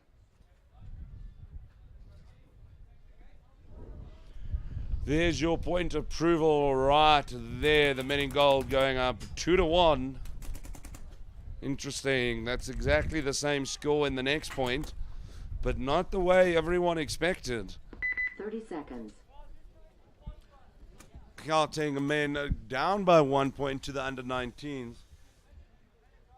There's your point approval right there. The men in gold going up 2-1. Interesting. That's exactly the same score in the next point, but not the way everyone expected. 30 seconds. Gauteng men down by 1 point to the under-19s.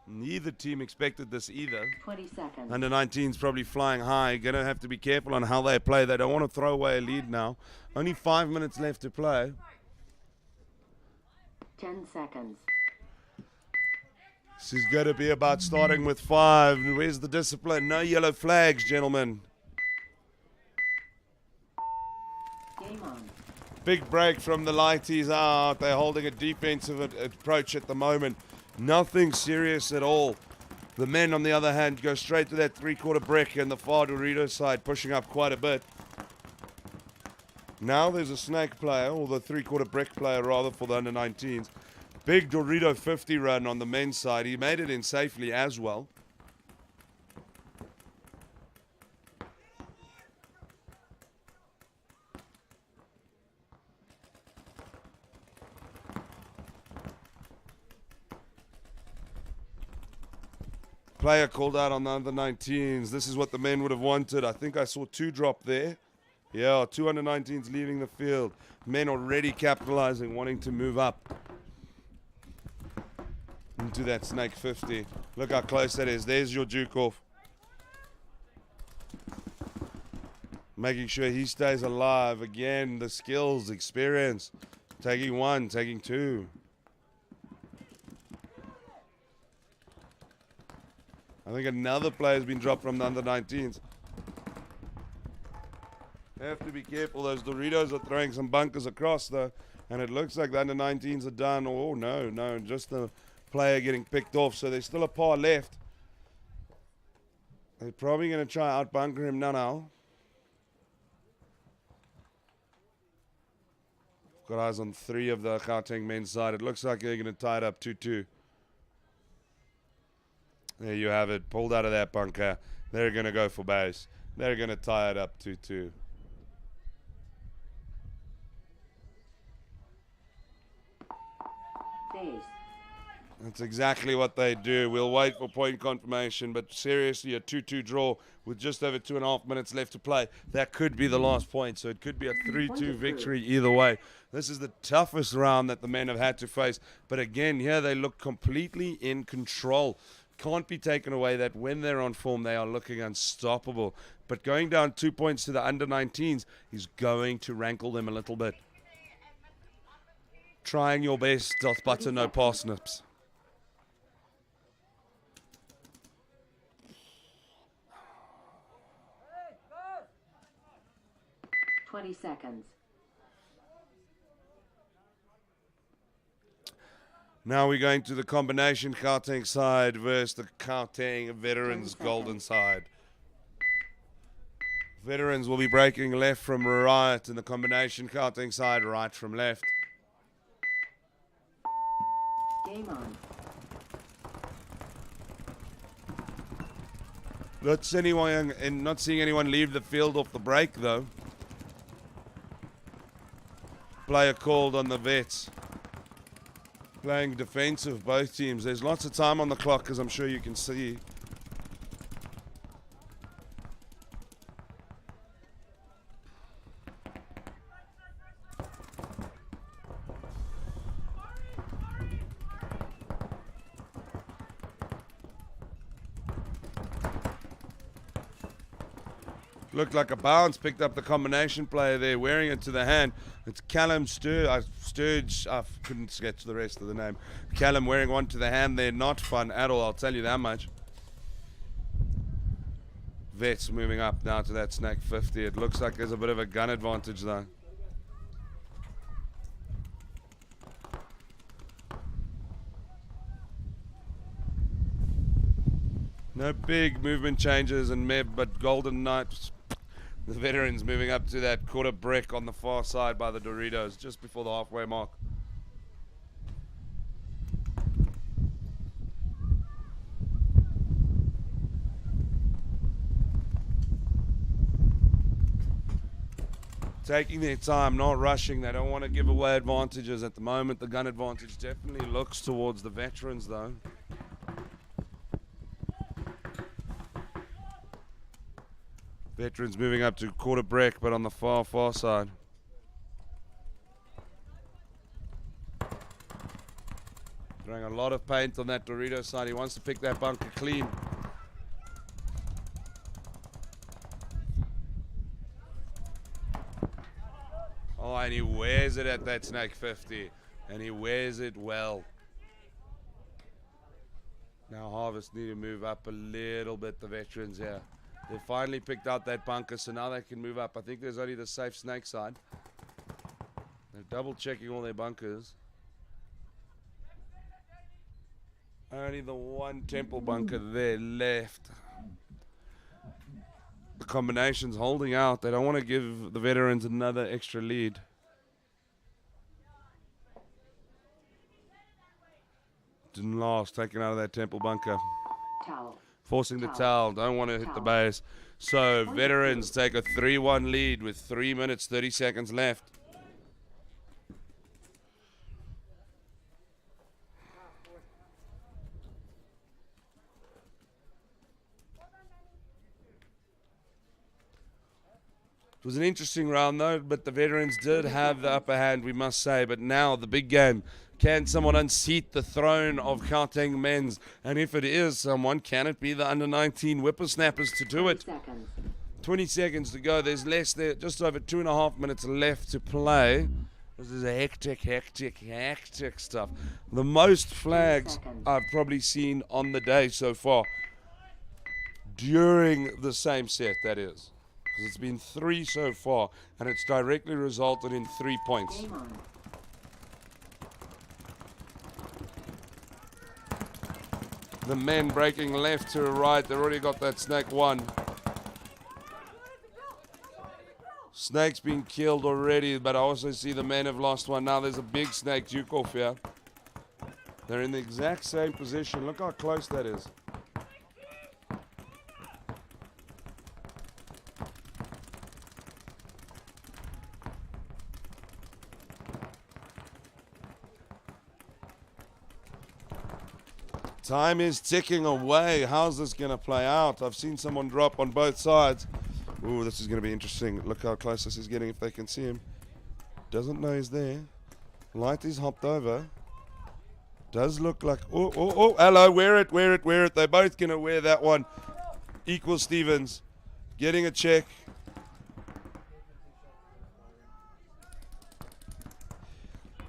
Neither team expected this either. 20 seconds. Under-19s probably flying high. Going to have to be careful on how they play. They don't want to throw away a lead now. Only 5 minutes left to play. 10 seconds. This is going to be about starting with 5. Where's the discipline? No yellow flags, gentlemen. Game on. Big break from the lighties out. They're holding a defensive approach at the moment. Nothing serious at all. The men, on the other hand, go straight to that 3/4 brick and the far Dorito side, pushing up quite a bit. Now there's a snake player, or the 3/4 brick player rather, for the under-19s. Big Dorito 50 run on the men's side. He made it in safely as well. Player called out on the under-19s. This is what the men would have wanted. I think I saw 2 drop there. Yeah, 2 under-19s leaving the field. Men already capitalizing, wanting to move up into that snake 50. Look how close that is. There's your Duke off. making sure he stays alive. Again, the skills, experience. Taking one, taking two. I think another player has been dropped from the under-19s. They have to be careful. Those Doritos are throwing some bunkers across, though. And it looks like the under-19s are done. Oh, no. Just the player getting picked off. So there's still a par left. They're probably going to try out-bunker him now. Got eyes on 3 of the Gauteng men's side. It looks like they're going to tie it up 2-2. There you have it. Pulled out of that bunker. They're going to go for base. They're going to tie it up 2-2. Base. That's exactly what they do. We'll wait for point confirmation, but seriously, a 2-2 draw with just over 2.5 minutes left to play. That could be the last point, so it could be a 3-2 victory either way. This is the toughest round that the men have had to face, but again, here they look completely in control. Can't be taken away that when they're on form, they are looking unstoppable. But going down 2 points to the under-19s is going to rankle them a little bit. Trying your best, doth butter no parsnips. 20 seconds. Now we're going to the combination Gauteng side versus the Gauteng veterans golden side. Veterans will be breaking left from right, and the combination Gauteng side right from left. Game on. Not seeing anyone leave the field off the break though. Player called on the vets. Playing defensive, both teams. There's lots of time on the clock, as I'm sure you can see. Looked like a bounce, picked up the combination player there, wearing it to the hand. It's Callum Sturge. I couldn't get to the rest of the name. Callum wearing one to the hand there. Not fun at all, I'll tell you that much. Vets moving up now to that snake 50. It looks like there's a bit of a gun advantage though. No big movement changes in Meb, but Golden Knights, the veterans, moving up to that quarter brick on the far side by the Doritos, just before the halfway mark. Taking their time, not rushing. They don't want to give away advantages at the moment. The gun advantage definitely looks towards the veterans though. Veterans moving up to quarter break, but on the far side. Throwing a lot of paint on that Dorito side. He wants to pick that bunker clean. Oh, and he wears it at that snake 50. And he wears it well. Now Harvest need to move up a little bit, the veterans here. They finally picked out that bunker, so now they can move up. I think there's only the safe snake side. They're double checking all their bunkers. Only the one temple bunker there left. The combination's holding out. They don't want to give the veterans another extra lead. Didn't last, taken out of that temple bunker. Towel. Forcing the towel, don't want to hit the base. So veterans take a 3-1 lead with 3 minutes, 30 seconds left. It was an interesting round though, but the veterans did have the upper hand, we must say. But now the big game. Can someone unseat the throne of Gauteng men's? And if it is someone, can it be the under-19 whippersnappers to do it? 20 seconds to go. There's less there, just over 2.5 minutes left to play. This is a hectic stuff. The most flags I've probably seen on the day so far. During the same set, that is. Because it's been 3 so far, and it's directly resulted in 3 points. Game on. The men breaking left to right. They've already got that snake 1. Snake's been killed already, but I also see the men have lost 1. Now there's a big snake juke off here. They're in the exact same position. Look how close that is. Time is ticking away. How's this going to play out? I've seen someone drop on both sides. Ooh, this is going to be interesting. Look how close this is getting if they can see him. Doesn't know he's there. Light is hopped over. Does look like... Oh, hello, wear it. They're both going to wear that one. Equal Stevens. Getting a check.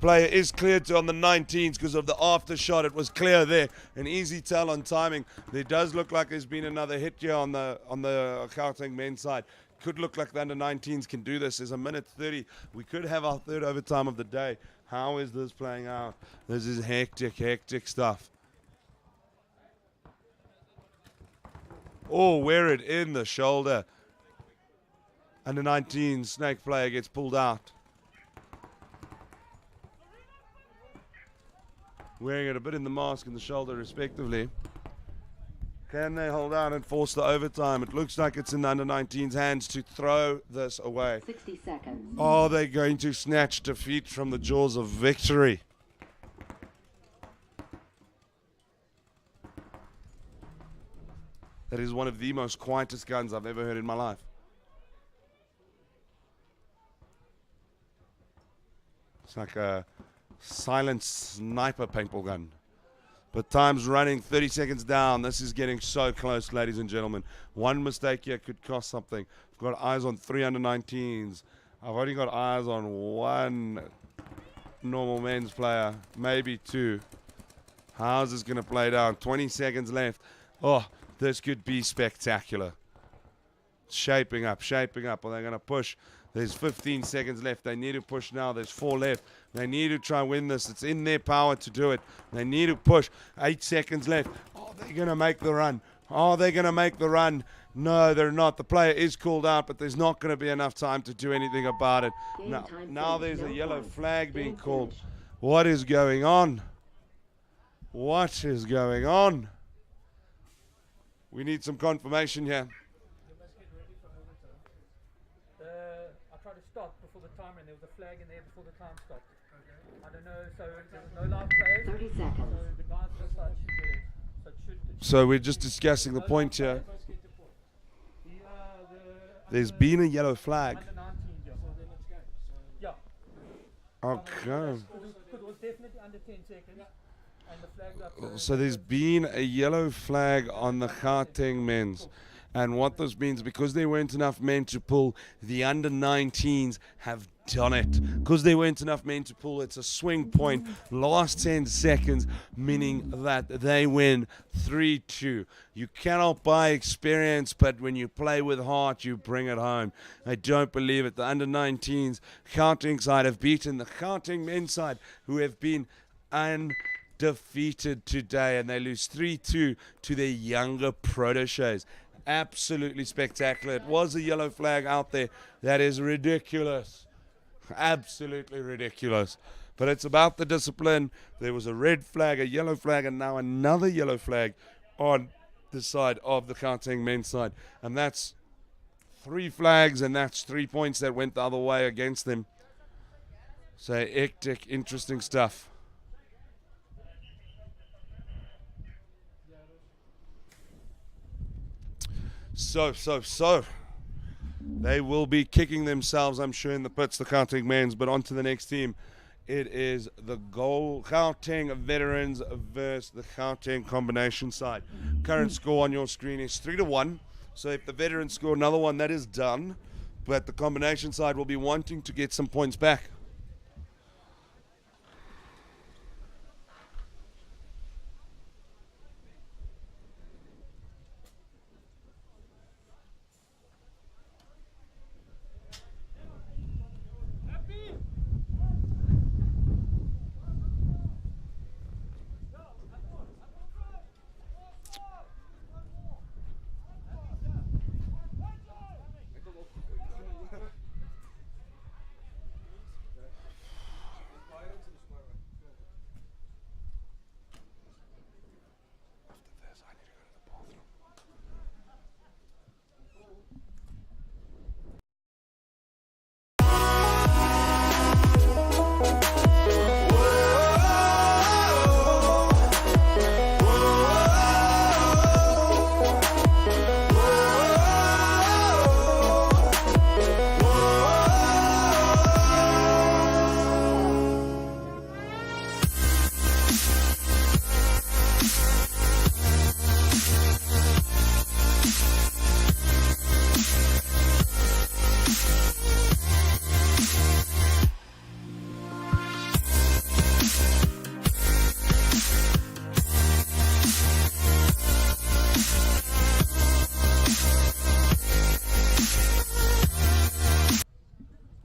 Player is cleared to on the 19s because of the after shot. It was clear there. An easy tell on timing. There does look like there's been another hit here on the Gauteng men's side. Could look like the under 19s can do this. There's a minute 30. We could have our third overtime of the day. How is this playing out? This is hectic stuff. Oh, wear it in the shoulder. Under 19 snake player gets pulled out. Wearing it a bit in the mask and the shoulder respectively. Can they hold out and force the overtime? It looks like it's in the under 19's hands to throw this away. 60 seconds. Are they going to snatch defeat from the jaws of victory? That is one of the most quietest guns I've ever heard in my life. It's like a silent sniper paintball gun. But time's running, 30 seconds down. This is getting so close, ladies and gentlemen. One mistake here could cost something. I've got eyes on 3 under 19s. I've only got eyes on 1 normal men's player, maybe 2. How's this going to play down? 20 seconds left. Oh, this could be spectacular. Shaping up. Are they going to push? There's 15 seconds left. They need to push now. There's 4 left. They need to try and win this. It's in their power to do it. They need to push. 8 seconds left. Oh, they're going to make the run. No, they're not. The player is called out, but there's not going to be enough time to do anything about it. Now there's a yellow flag being called. What is going on? We need some confirmation here. I tried to stop before the timer and there was a flag in there before the time stopped. I don't know, so there was no live players. 30 seconds. So the guys this side should get it. So it should So we're just discussing the point here. There's been a yellow flag. under 19, yeah. Okay. It was definitely under 10 seconds. And the flag's up. So there's been a yellow flag on the Gauteng men's. And what this means, because there weren't enough men to pull, the under 19s have done it. Because there weren't enough men to pull, it's a swing point. Last 10 seconds, meaning that they win 3-2. You cannot buy experience, but when you play with heart, you bring it home. I don't believe it. The under 19s, Gauteng side, have beaten the Gauteng men's side, who have been undefeated today. And they lose 3-2 to their younger proteges. Absolutely spectacular. It was a yellow flag out there. That is ridiculous. Absolutely ridiculous. But it's about the discipline. There was a red flag, a yellow flag, and now another yellow flag on the side of the Gauteng men's side. And that's 3 flags, and that's 3 points that went the other way against them. So hectic, interesting stuff. So. They will be kicking themselves, I'm sure, in the pits, the Gauteng men's. But on to the next team. It is the Gauteng veterans versus the Gauteng combination side. Current score on your screen is 3-1 So if the veterans score another one, that is done. But the combination side will be wanting to get some points back.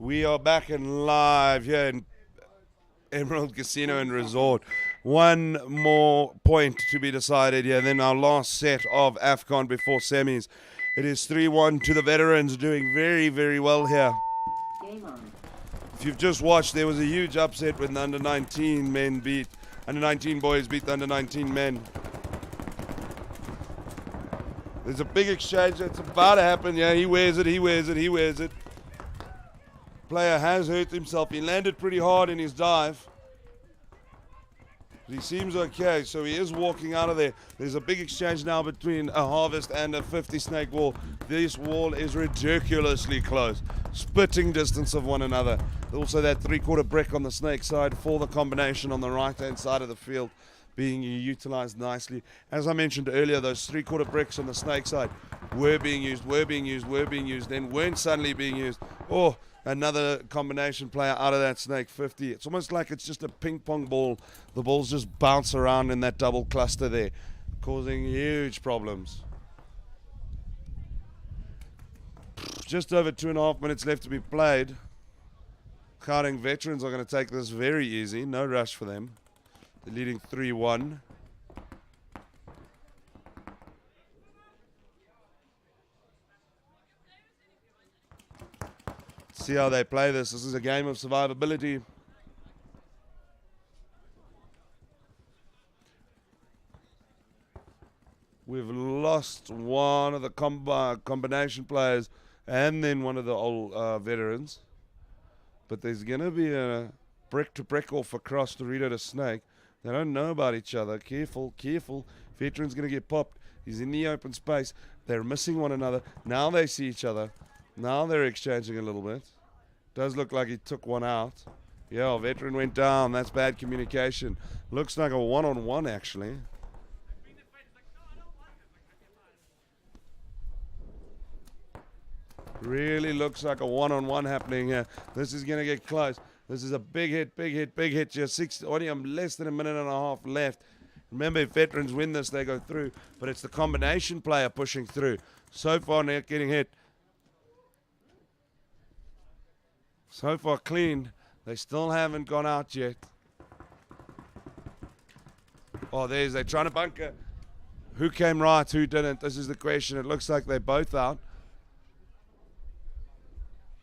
We are back and live here in Emerald Casino and Resort. One more point to be decided here. Then our last set of Afcon before semis. It is 3-1 to the veterans, doing very, very well here. Game on. If you've just watched, there was a huge upset when the under-19 boys beat the under-19 men. There's a big exchange that's about to happen. Yeah, he wears it, he wears it, he wears it. Player has hurt himself. He landed pretty hard in his dive. He seems okay, so he is walking out of there. There's a big exchange now between a harvest and a 50 snake wall. This wall is ridiculously close, spitting distance of one another. Also that 3/4 brick on the snake side for the combination on the right hand side of the field being utilized nicely. As I mentioned earlier, those 3/4 bricks on the snake side were being used, then weren't suddenly being used. Oh, another combination player out of that snake 50. It's almost like it's just a ping pong ball. The balls just bounce around in that double cluster there, causing huge problems. Just over 2.5 minutes left to be played. Gauteng veterans are going to take this very easy. No rush for them. They're leading 3-1. See how they play this. This is a game of survivability. We've lost one of the combination players and then one of the old veterans. But there's going to be a brick to brick off across Dorito to Snake. They don't know about each other. Careful, careful. Veteran's going to get popped. He's in the open space. They're missing one another. Now they see each other. Now they're exchanging a little bit. Does look like he took one out. Yeah, veteran went down. That's bad communication. Looks like a one-on-one, actually. Really looks like a one-on-one happening here. This is going to get close. This is a big hit, big hit, big hit. Just less than a minute and a half left. Remember, if veterans win this, they go through. But it's the combination player pushing through. So far, not getting hit. So far, clean. They still haven't gone out yet. Oh, they're trying to bunker. Who came right, who didn't? This is the question. It looks like they're both out.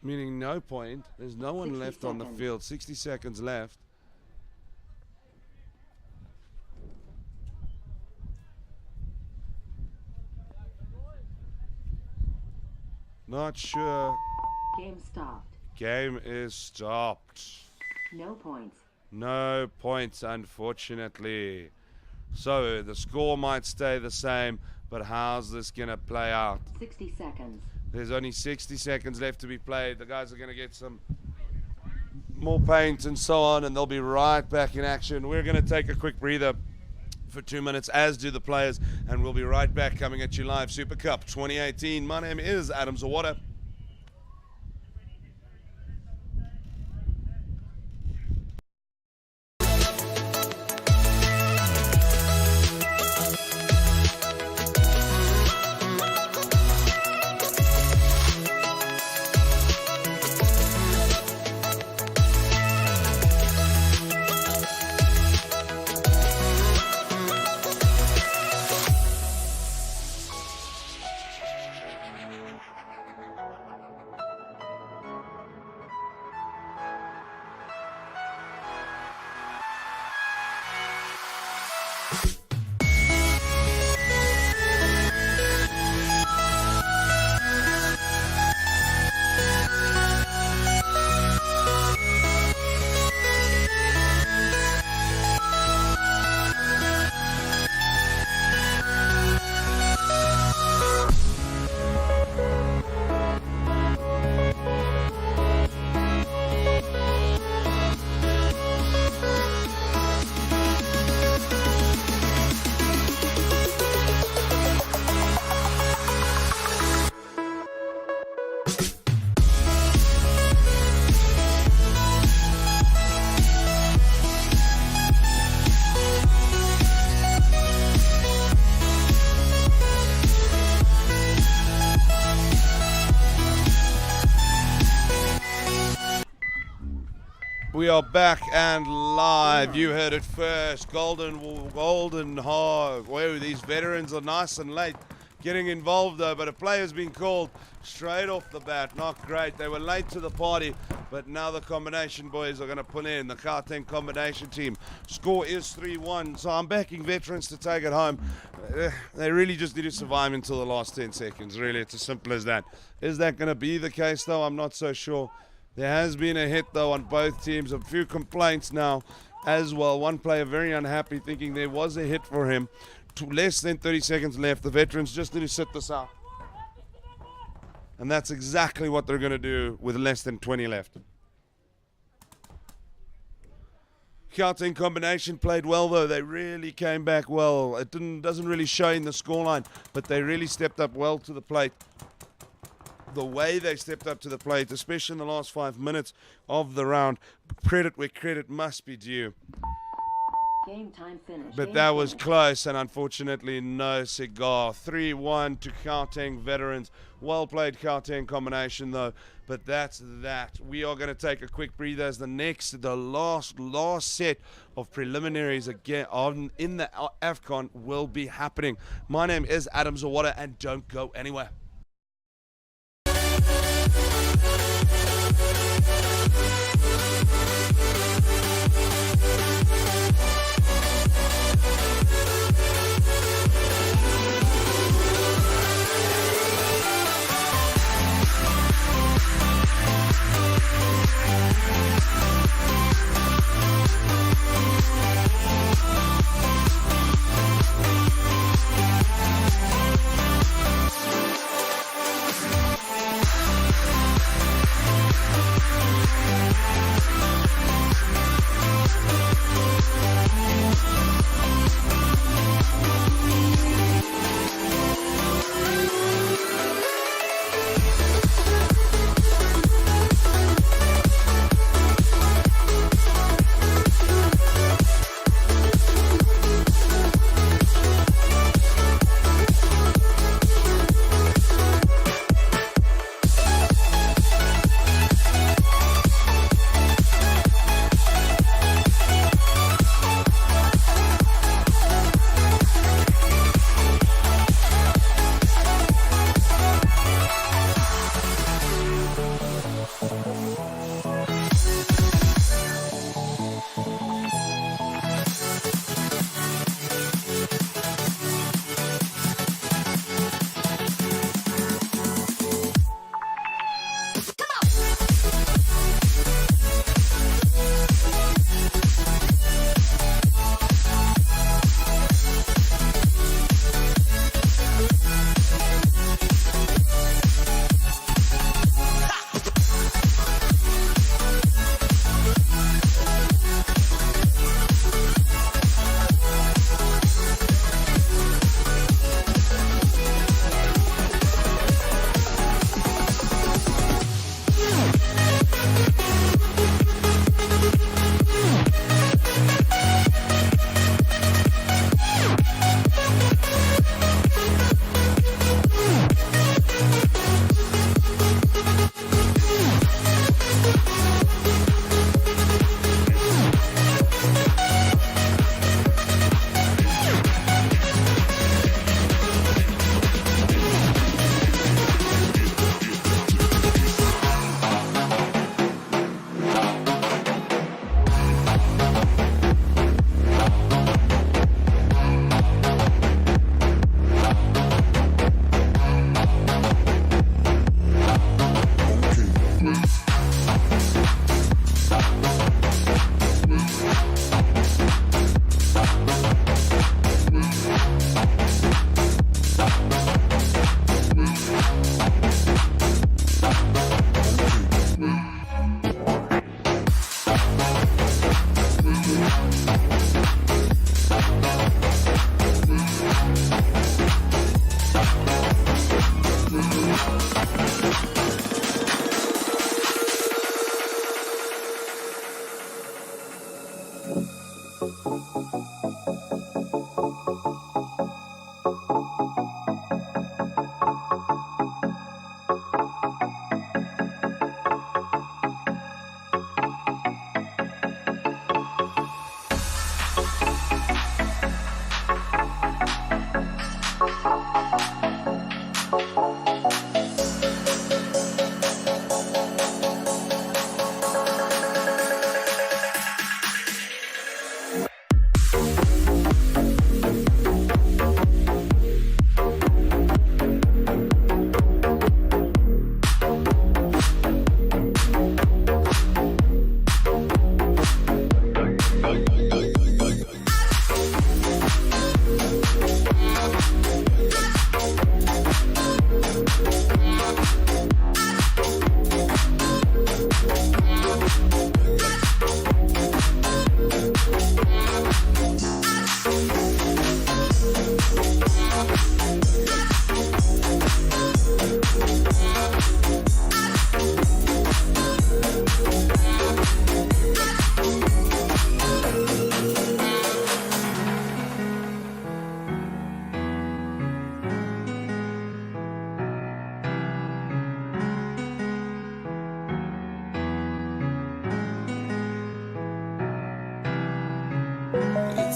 Meaning no point. There's no one left on the field. 60 seconds left. Not sure. Game stopped. Game is stopped. No points. No points, unfortunately. So the score might stay the same, but how's this going to play out? 60 seconds. There's only 60 seconds left to be played. The guys are going to get some more paint and so on, and they'll be right back in action. We're going to take a quick breather. for 2 minutes, as do the players, and we'll be right back coming at you live. Super Cup 2018. My name is Adam Zawada. We are back and live. You heard it first. Golden Hog. Whoa, these veterans are nice and late getting involved though, but a player's been called straight off the bat. Not great. They were late to the party, but now the combination boys are going to pull in. The Gauteng combination team. Score is 3-1, so I'm backing veterans to take it home. They really just need to survive until the last 10 seconds. Really, it's as simple as that. Is that going to be the case though? I'm not so sure. There has been a hit though on both teams. A few complaints now as well. One player very unhappy, thinking there was a hit for him. Less than 30 seconds left. The veterans just need to sit this out. And that's exactly what they're going to do with less than 20 left. Gauteng combination played well though. They really came back well. It doesn't really show in the scoreline, but they really stepped up well to the plate. The way they stepped up to the plate, especially in the last 5 minutes of the round, credit where credit must be due. Game time finished. But that was close, and unfortunately no cigar. 3-1 to Gauteng veterans. Well played Gauteng combination though, but that's that. We are going to take a quick breather as the last set of preliminaries again in the Afcon will be happening. My name is Adam Zawada, and don't go anywhere.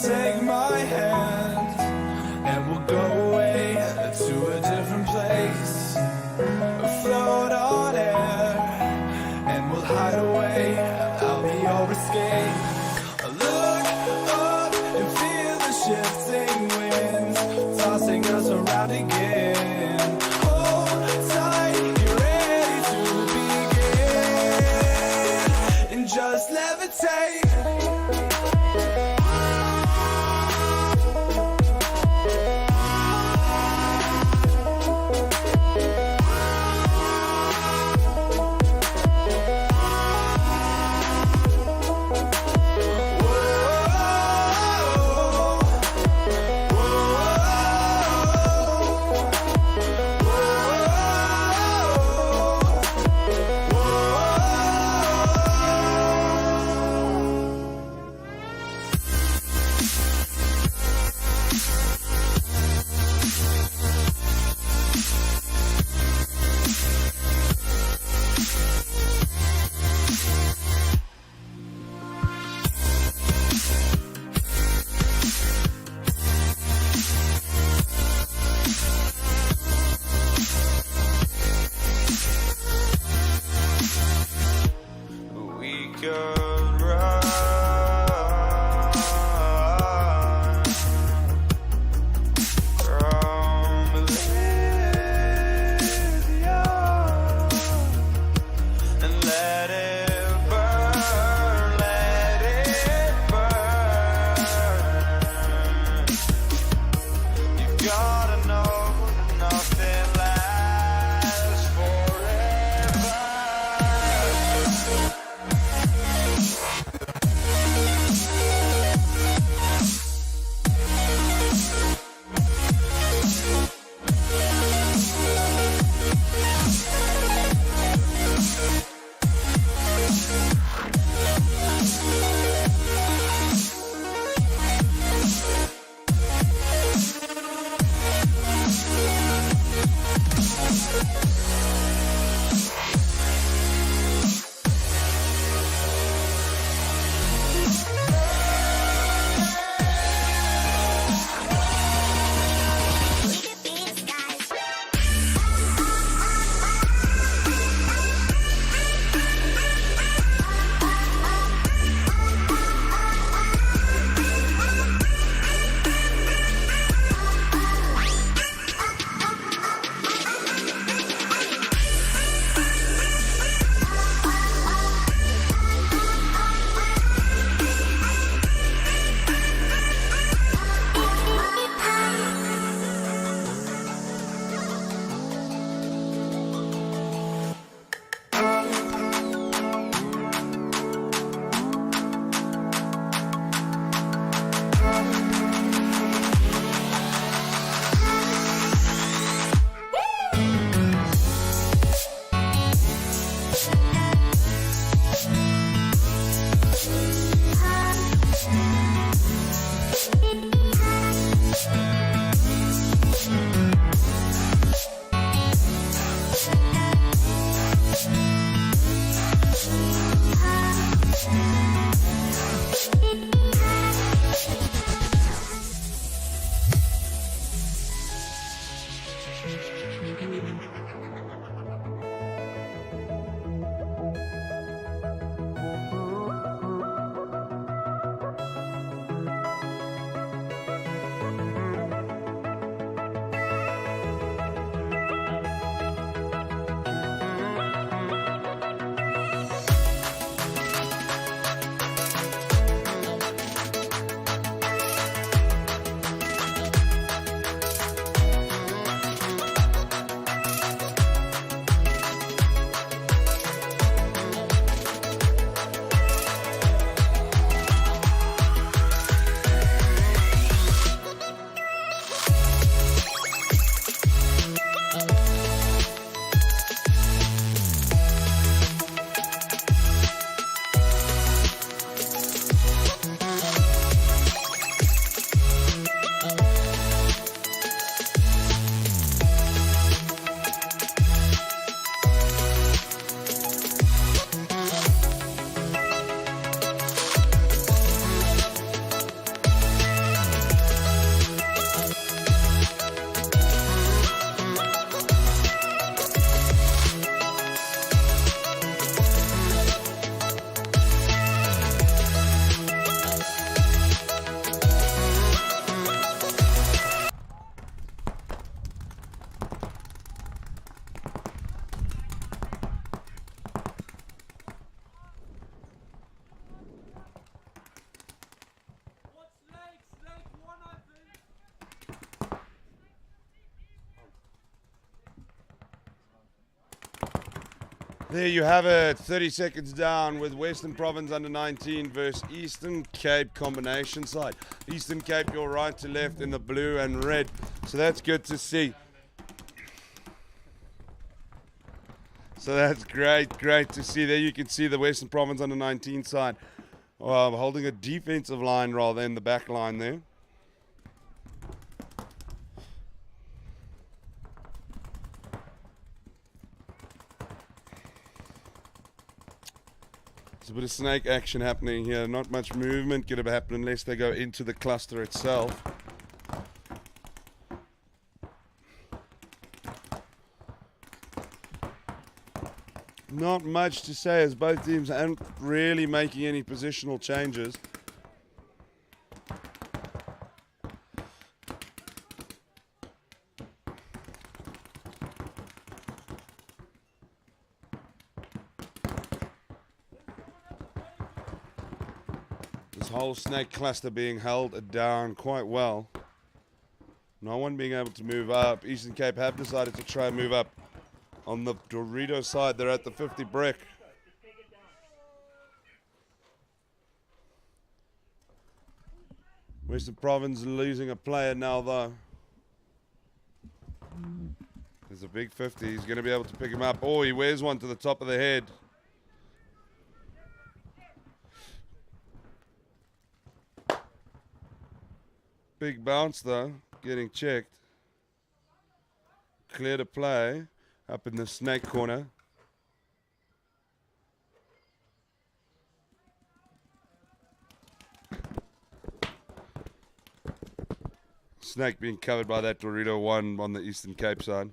Take my hand and we'll go away to a different place. Float on air and we'll hide away. I'll be your escape. Look up and feel the shifting winds tossing us around again. Hold tight, you're ready to begin. And just levitate. There you have it, 30 seconds down with Western Province under 19 versus Eastern Cape combination side. Eastern Cape, your right to left in the blue and red. So that's good to see. So that's great to see. There you can see the Western Province under 19 side holding a defensive line rather than the back line there. There's a bit of snake action happening here. Not much movement going to happen unless they go into the cluster itself. Not much to say as both teams aren't really making any positional changes. This whole snake cluster being held down quite well. No one being able to move up. Eastern Cape have decided to try and move up. On the Dorito side, they're at the 50 brick. Western Province losing a player now, though. There's a big 50. He's going to be able to pick him up. Oh, he wears one to the top of the head. Big bounce, though. Getting checked. Clear to play. Up in the snake corner. Snake being covered by that Dorito one on the Eastern Cape side.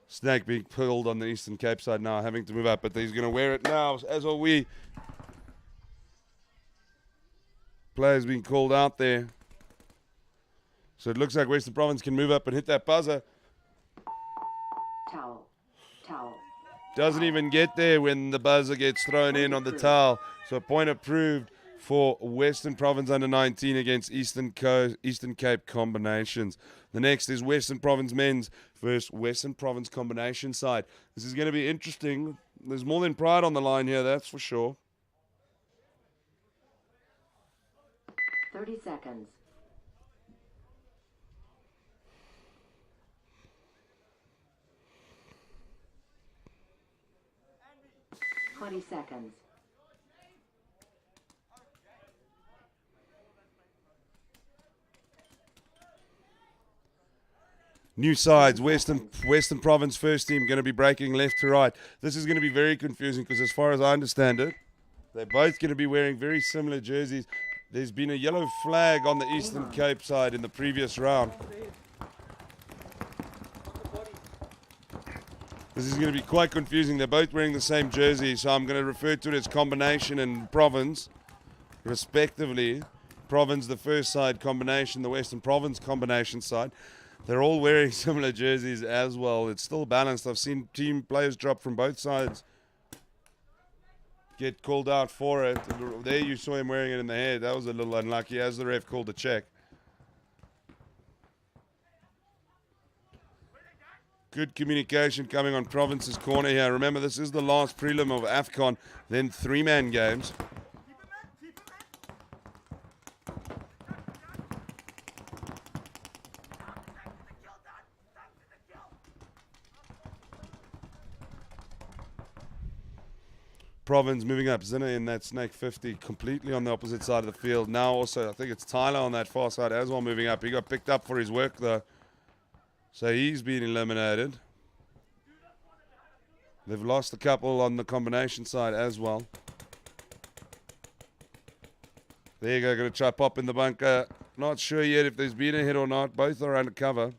Snake being pulled on the Eastern Cape side now, having to move up, but he's going to wear it now, as are we. Players being called out there. So it looks like Western Province can move up and hit that buzzer. Towel. Doesn't even get there when the buzzer gets thrown in on the towel. So a point approved for Western Province under 19 against Eastern Cape combinations. The next is Western Province men's versus Western Province combination side. This is going to be interesting. There's more than pride on the line here, that's for sure. 30 seconds. 20 seconds. New sides, Western Province first team going to be breaking left to right. This is going to be very confusing because as far as I understand it, they're both going to be wearing very similar jerseys. There's been a yellow flag on the Eastern Cape side in the previous round. This is going to be quite confusing. They're both wearing the same jersey, so I'm going to refer to it as combination and province, respectively. Province, the first side combination, the Western Province combination side. They're all wearing similar jerseys as well. It's still balanced. I've seen team players drop from both sides, get called out for it. There you saw him wearing it in the head. That was a little unlucky as the ref called the check. Good communication coming on Province's corner here. Remember, this is the last prelim of Afcon, then three-man games. Province moving up. Zinner in that snake 50 completely on the opposite side of the field. Now also, I think it's Tyler on that far side as well moving up. He got picked up for his work though. So he's been eliminated. They've lost a couple on the combination side as well. There you go, going to try pop in the bunker. Not sure yet if there's been a hit or not. Both are under cover.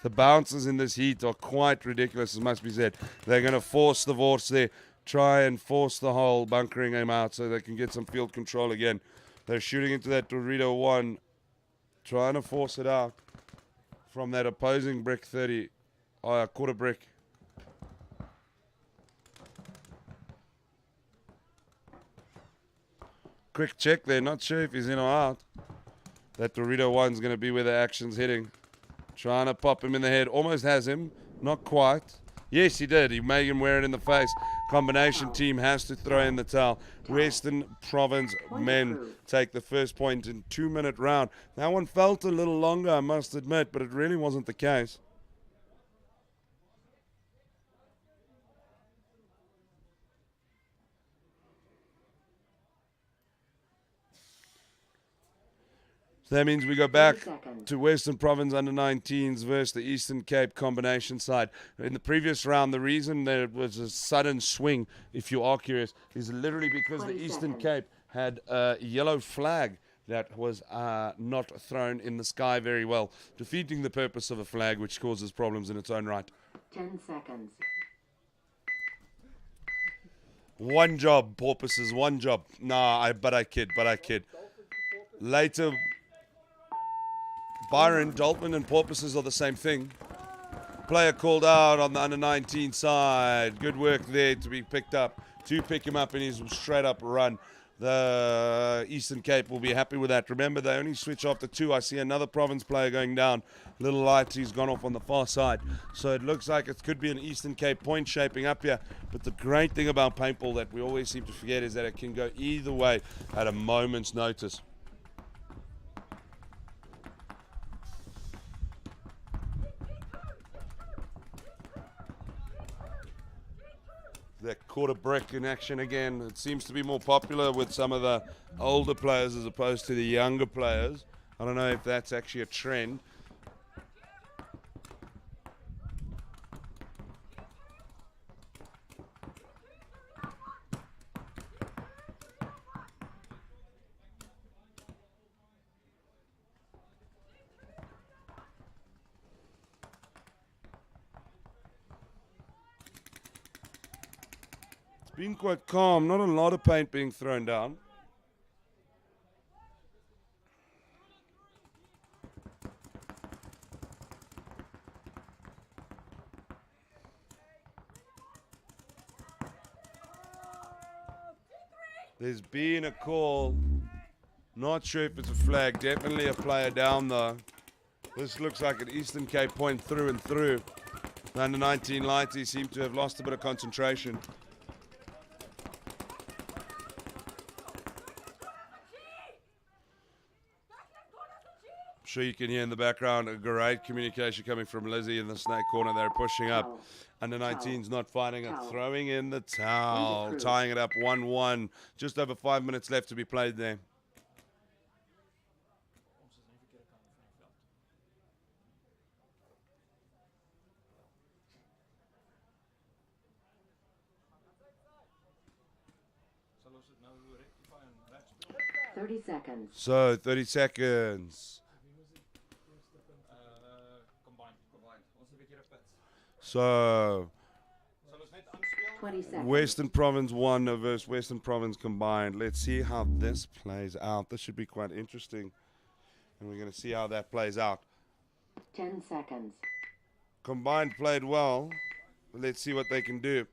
The bounces in this heat are quite ridiculous, as must be said. They're going to force the Vorts there. Try and force the hole, bunkering him out so they can get some field control again. They're shooting into that Dorito 1, trying to force it out from that opposing brick 30, quarter brick. quick check there. Not sure if he's in or out. That Dorito one's going to be where the action's hitting. Trying to pop him in the head. Almost has him. Not quite. Yes, he did. He made him wear it in the face. Combination team has to throw in the towel. Western Province men take the first point in 2-minute round. That one felt a little longer, I must admit, but it really wasn't the case. So that means we go back to Western Province under-19s versus the Eastern Cape combination side. In the previous round, the reason there was a sudden swing, if you are curious, is literally because the Eastern Cape had a yellow flag that was not thrown in the sky very well, defeating the purpose of a flag, which causes problems in its own right. 10 seconds. One job, porpoises, one job. Nah, but I kid. Later, Byron, Dolphin and porpoises are the same thing. Player called out on the under-19 side. Good work there to be picked up, to pick him up in his straight-up run. The Eastern Cape will be happy with that. Remember, they only switch after 2. I see another province player going down. Little light, he's gone off on the far side. So it looks like it could be an Eastern Cape point shaping up here. But the great thing about paintball that we always seem to forget is that it can go either way at a moment's notice. That quarter brick in action again. It seems to be more popular with some of the older players as opposed to the younger players. I don't know if that's actually a trend. Been quite calm, not a lot of paint being thrown down. There's been a call, not sure if it's a flag, definitely a player down though. This looks like an Eastern Cape point through and through. The under-19 lighties seem to have lost a bit of concentration. Sure you can hear in the background a great communication coming from Lizzie in the snake corner. They're pushing up. Under-19's not fighting it, throwing in the towel, tying it up 1-1. Just over 5 minutes left to be played there. So 30 seconds. So, 20 seconds. Western Province 1 versus Western Province combined. Let's see how this plays out. This should be quite interesting. And we're going to see how that plays out. 10 seconds. Combined played well. Let's see what they can do.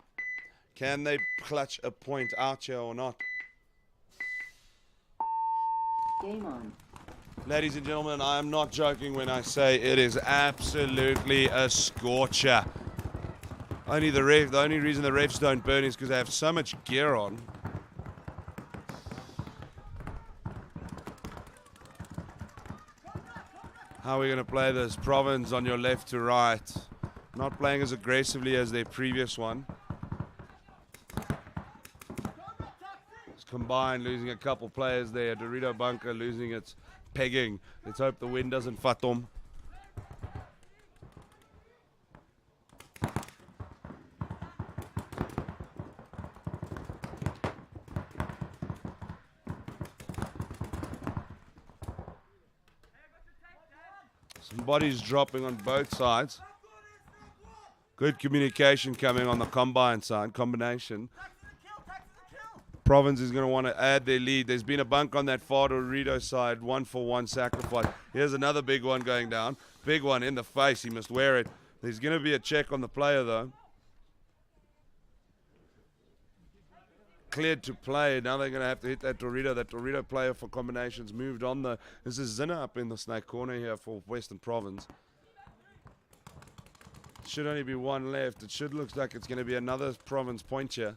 Can they clutch a point out here or not? Game on. Ladies and gentlemen, I am not joking when I say it is absolutely a scorcher. The only reason the refs don't burn is because they have so much gear on. How are we going to play this? Province on your left to right. Not playing as aggressively as their previous one. It's combined, losing a couple players there. Dorito Bunker losing its pegging. Let's hope the wind doesn't fat them. Some bodies dropping on both sides. Good communication coming on the combine side, combination. Province is going to want to add their lead. There's been a bunk on that far Dorito side, 1-for-1 sacrifice. Here's another big one going down. Big one in the face. He must wear it. There's going to be a check on the player, though. cleared to play. Now they're going to have to hit that Dorito. That Dorito player for combinations moved on, though. This is Zinner up in the snake corner here for Western Province. Should only be one left. It should look like it's going to be another Province point here.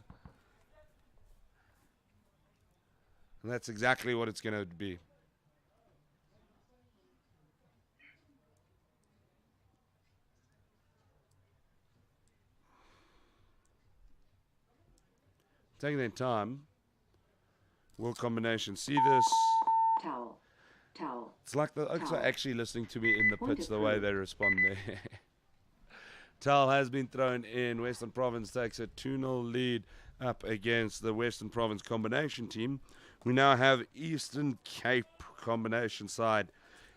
And that's exactly what it's going to be. Taking their time. Will combination. See this? Towel. Towel. It's like the Oaks are Towel. actually listening to me in the Point pits, the way approved. they respond there. Towel has been thrown in. Western Province takes a 2-0 lead up against the Western Province combination team. We now have Eastern Cape combination side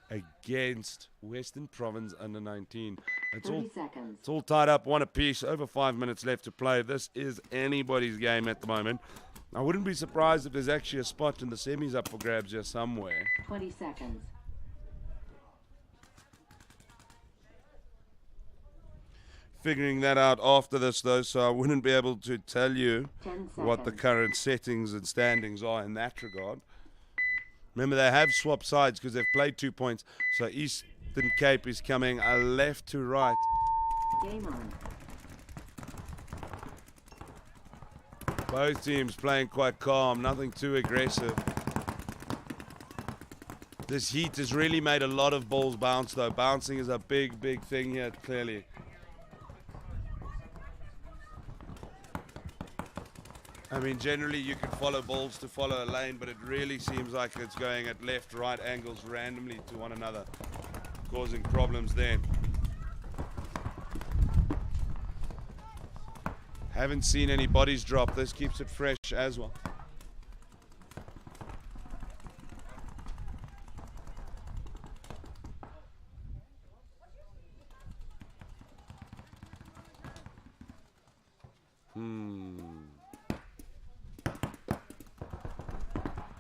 against Western Province under 19. 30 seconds. It's all tied up, one apiece, over 5 minutes left to play. This is anybody's game at the moment. I wouldn't be surprised if there's actually a spot in the semis up for grabs here somewhere. 20 seconds. Figuring that out after this, though, so I wouldn't be able to tell you 10 what the seconds. current settings and standings are in that regard. Remember, they have swapped sides because they've played 2 points. So Eastern Cape is coming left to right. Game on. Both teams playing quite calm, nothing too aggressive. This heat has really made a lot of balls bounce, though. Bouncing is a big, big thing here, clearly. I mean, generally you can follow balls to follow a lane, but it really seems like it's going at left, right angles randomly to one another, causing problems there. Haven't seen any bodies drop. This keeps it fresh as well.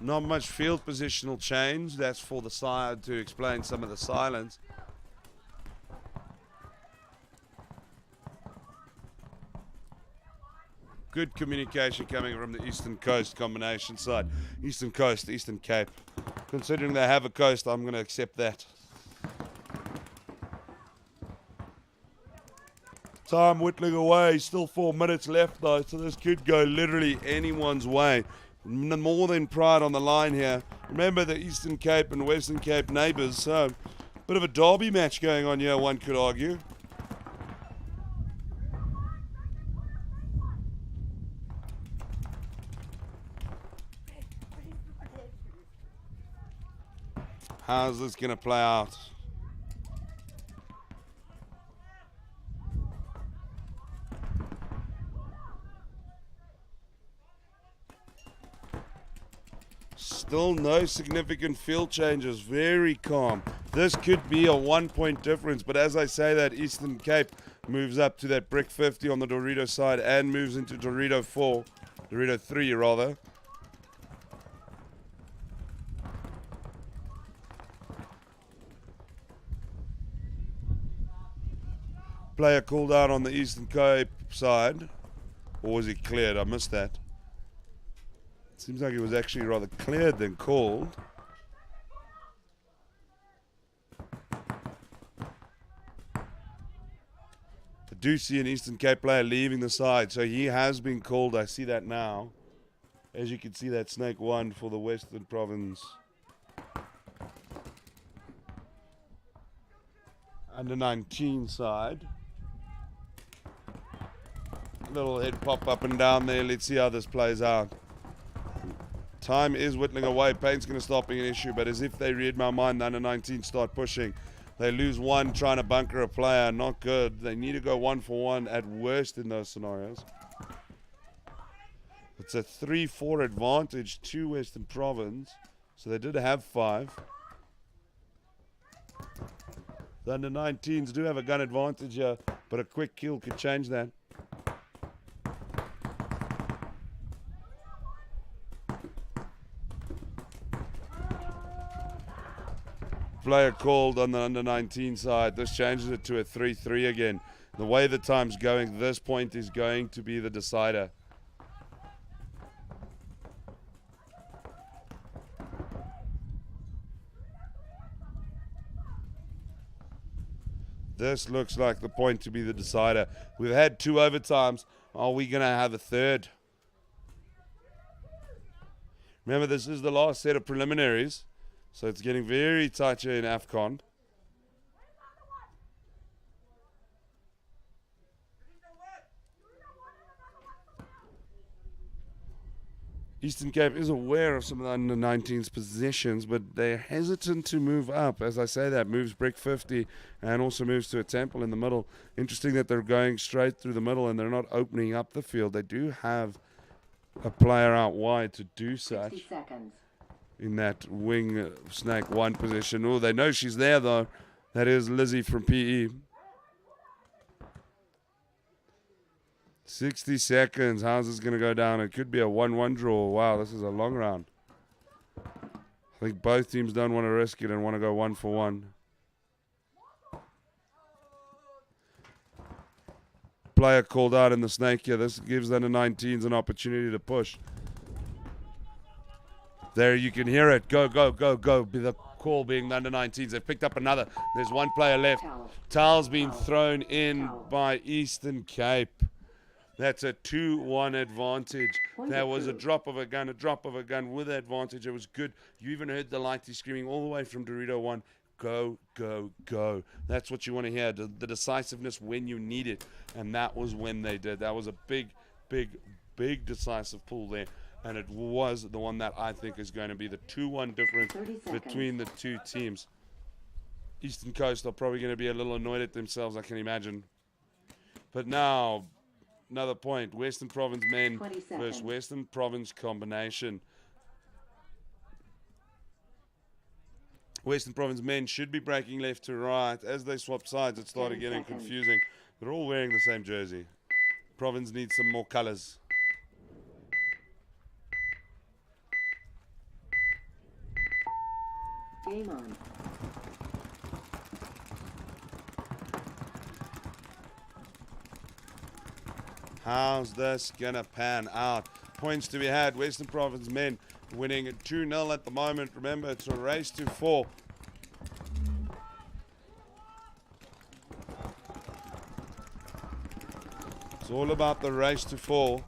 Not much field positional change. That's for the side to explain some of the silence. Good communication coming from the Eastern Coast combination side. Eastern Coast, Eastern Cape. Considering they have a coast, I'm going to accept that. Time whittling away. Still 4 minutes left, though, so this could go literally anyone's way. More than pride on the line here. Remember the Eastern Cape and Western Cape neighbours, so bit of a derby match going on here, one could argue. How's this going to play out? Still no significant field changes. Very calm. This could be a 1-point difference, but as I say that, Eastern Cape moves up to that brick 50 on the Dorito side and moves into Dorito 4. Dorito 3, rather. Player called out on the Eastern Cape side. Or was he cleared? I missed that. Seems like it was actually rather cleared than called. I do see an Eastern Cape player leaving the side, so he has been called. I see that now. As you can see, that snake 1 for the Western Province. Under 19 side. Little head pop up and down there. Let's see how this plays out. Time is whittling away. Paint's going to stop being an issue, but as if they read my mind, the under 19 start pushing. They lose one trying to bunker a player. Not good. They need to go 1-for-1 at worst in those scenarios. It's a 3-4 advantage to Western Province. So they did have 5. The under 19s do have a gun advantage here, but a quick kill could change that. Player called on the under 19 side. This changes it to a 3-3 again. The way the time's going, this point is going to be the decider. This looks like the point to be the decider. We've had 2 overtimes. Are we going to have a third? Remember, this is the last set of preliminaries, so it's getting very tight here in Afcon. Eastern Cape is aware of some of the under-19's possessions, but they're hesitant to move up. As I say that, moves brick 50 and also moves to a temple in the middle. Interesting that they're going straight through the middle and they're not opening up the field. They do have a player out wide to do such 60 seconds. in that wing snake 1 position. Oh, they know she's there though. That is Lizzie from PE. 60 seconds. How's this going to go down? It could be a 1-1 draw. Wow, this is a long round. I think both teams don't want to risk it and want to go 1 for 1. Player called out in the snake here. This gives the under-19s an opportunity to push. There you can hear it. Go, go, go, go. Be the call being the under-19s. They've picked up another. There's 1 player left. Towel's been thrown in by Eastern Cape. That's a 2-1 advantage. That was a drop of a gun with advantage. It was good. You even heard the lighty screaming all the way from Dorito 1. Go, go, go. That's what you want to hear. The decisiveness when you need it. And that was when they did. That was a big, big, big decisive pull there. And it was the one that I think is going to be the 2-1 difference between the 2 teams. Eastern Coast are probably going to be a little annoyed at themselves, I can imagine. But now, another point. Western Province men versus Western Province combination. Western Province men should be breaking left to right. As they swap sides, it started getting confusing. They're all wearing the same jersey. Province needs some more colors. Game on. How's this going to pan out? Points to be had. Western Province men winning 2-0 at the moment. Remember, it's a race to 4. It's all about the race to 4.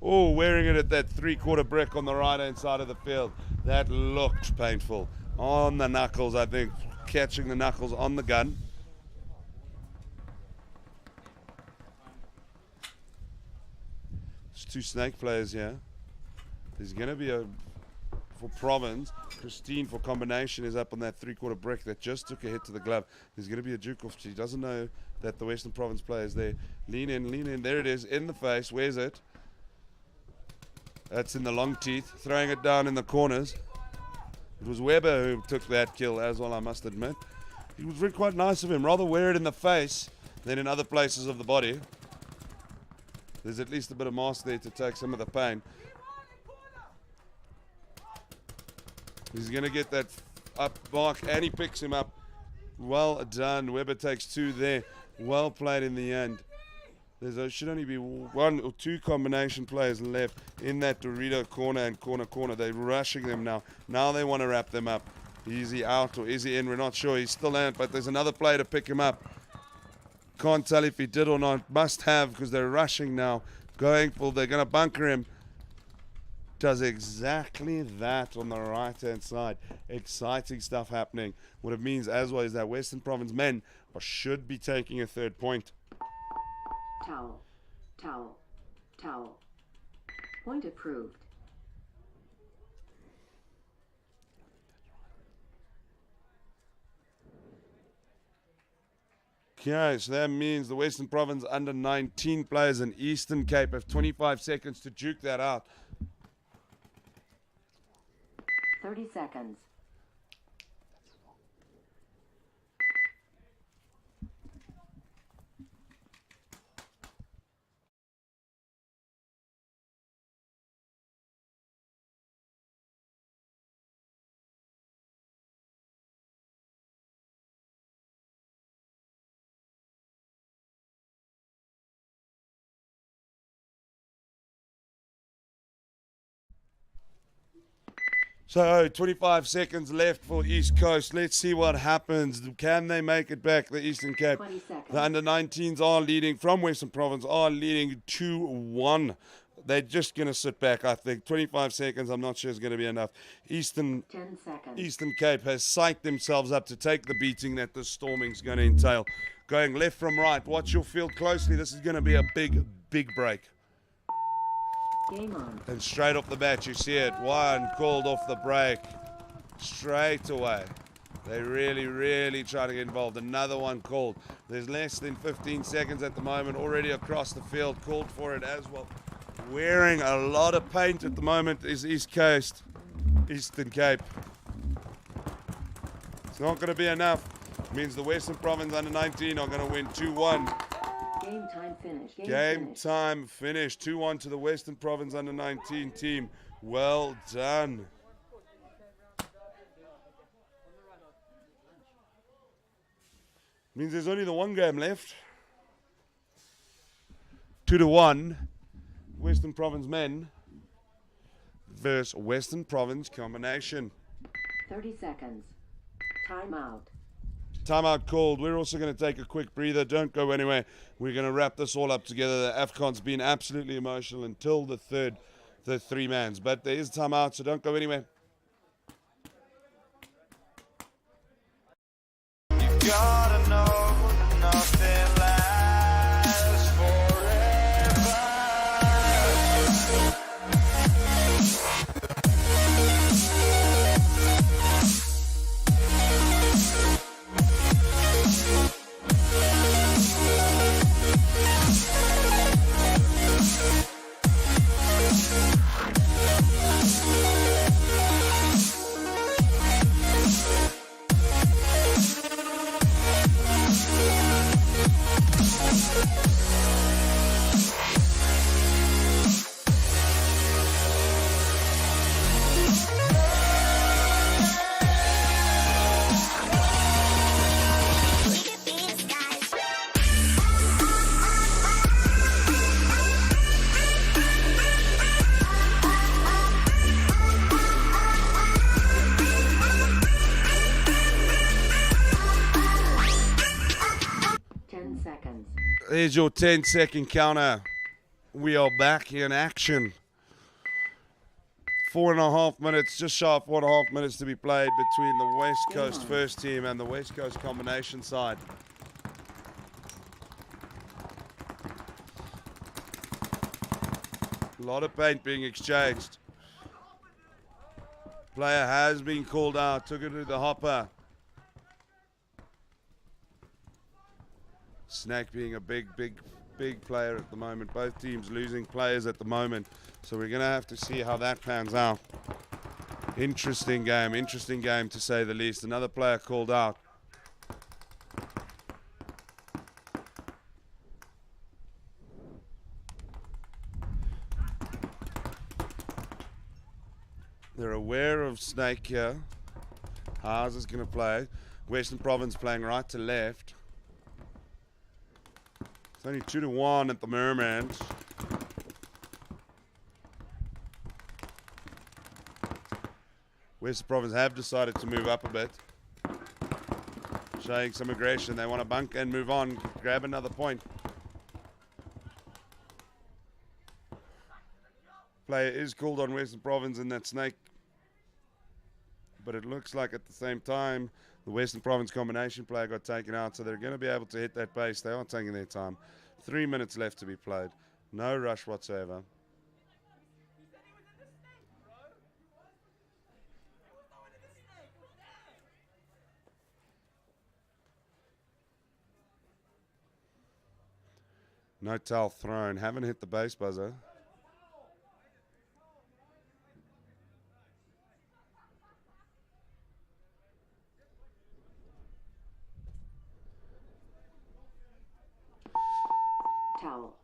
Oh, wearing it at that 3/4 brick on the right-hand side of the field. That looked painful. On the knuckles, I think. Catching the knuckles on the gun. There's 2 snake players here. There's going to be a... For Province, Christine for combination is up on that 3/4 brick that just took a hit to the glove. There's going to be a juke off. She doesn't know that the Western Province player is there. Lean in, lean in. There it is, in the face. Where's it? That's in the long teeth, throwing it down in the corners. It was Weber who took that kill as well, I must admit. It was really quite nice of him. Rather wear it in the face than in other places of the body. There's at least a bit of mask there to take some of the pain. He's going to get that up mark, and he picks him up. Well done. Weber takes 2 there. Well played in the end. There should only be 1 or 2 combination players left in that Dorito corner and corner. They're rushing them now. Now they want to wrap them up. Is he out or is he in? We're not sure. He's still out, but there's another player to pick him up. Can't tell if he did or not. Must have, because they're rushing now. They're going to bunker him. Does exactly that on the right-hand side. Exciting stuff happening. What it means as well is that Western Province men should be taking a 3rd point. Towel. Towel. Towel. Point approved. Okay, so that means the Western Province under 19 players and Eastern Cape have 25 seconds to juke that out. 30 seconds. So 25 seconds left for East Coast. Let's see what happens. Can they make it back, the Eastern Cape? 20 seconds. The under-19s are leading from Western Province, are leading 2-1. They're just going to sit back, I think. 25 seconds, I'm not sure is going to be enough. 10 seconds. Eastern Cape has psyched themselves up to take the beating that the storming's going to entail. Going left from right. Watch your field closely. This is going to be a big, big break. Game on. And straight off the bat, you see it. One called off the break. Straight away. They really, really try to get involved. Another one called. There's less than 15 seconds at the moment. Already across the field. Called for it as well. Wearing a lot of paint at the moment is East Coast. Eastern Cape. It's not going to be enough. Means the Western Province under-19 are going to win 2-1. Game time finished. Game time finished. 2-1 to the Western Province under-19 team. Well done. Means there's only the one game left. 2-1. Western Province men versus Western Province combination. 30 seconds. Timeout. Timeout called. We're also going to take a quick breather. Don't go anywhere. We're going to wrap this all up together. The Afcon's been absolutely emotional until the three mans. But there is timeout, so don't go anywhere. You gotta know that nothing lasts forever. 10 seconds. There's your 10-second counter. We are back in action. 4.5 minutes, just shy of 4.5 minutes to be played between the West Coast first team and the West Coast combination side. A lot of paint being exchanged. Player has been called out, took it to the hopper. Snack being a big player at the moment. Both teams losing players at the moment. So we're going to have to see how that pans out. Interesting game to say the least. Another player called out. They're aware of Snake here. Haas is going to play. Western Province playing right to left. It's only 2-1 at the moment. Western Province have decided to move up a bit. Showing some aggression. They want to bunk and move on. Grab another point. Player is called on Western Province in that Snake. But it looks like at the same time, the Western Province combination player got taken out, so they're going to be able to hit that base. They are taking their time. 3 minutes left to be played. No rush whatsoever. No towel thrown. Haven't hit the base buzzer.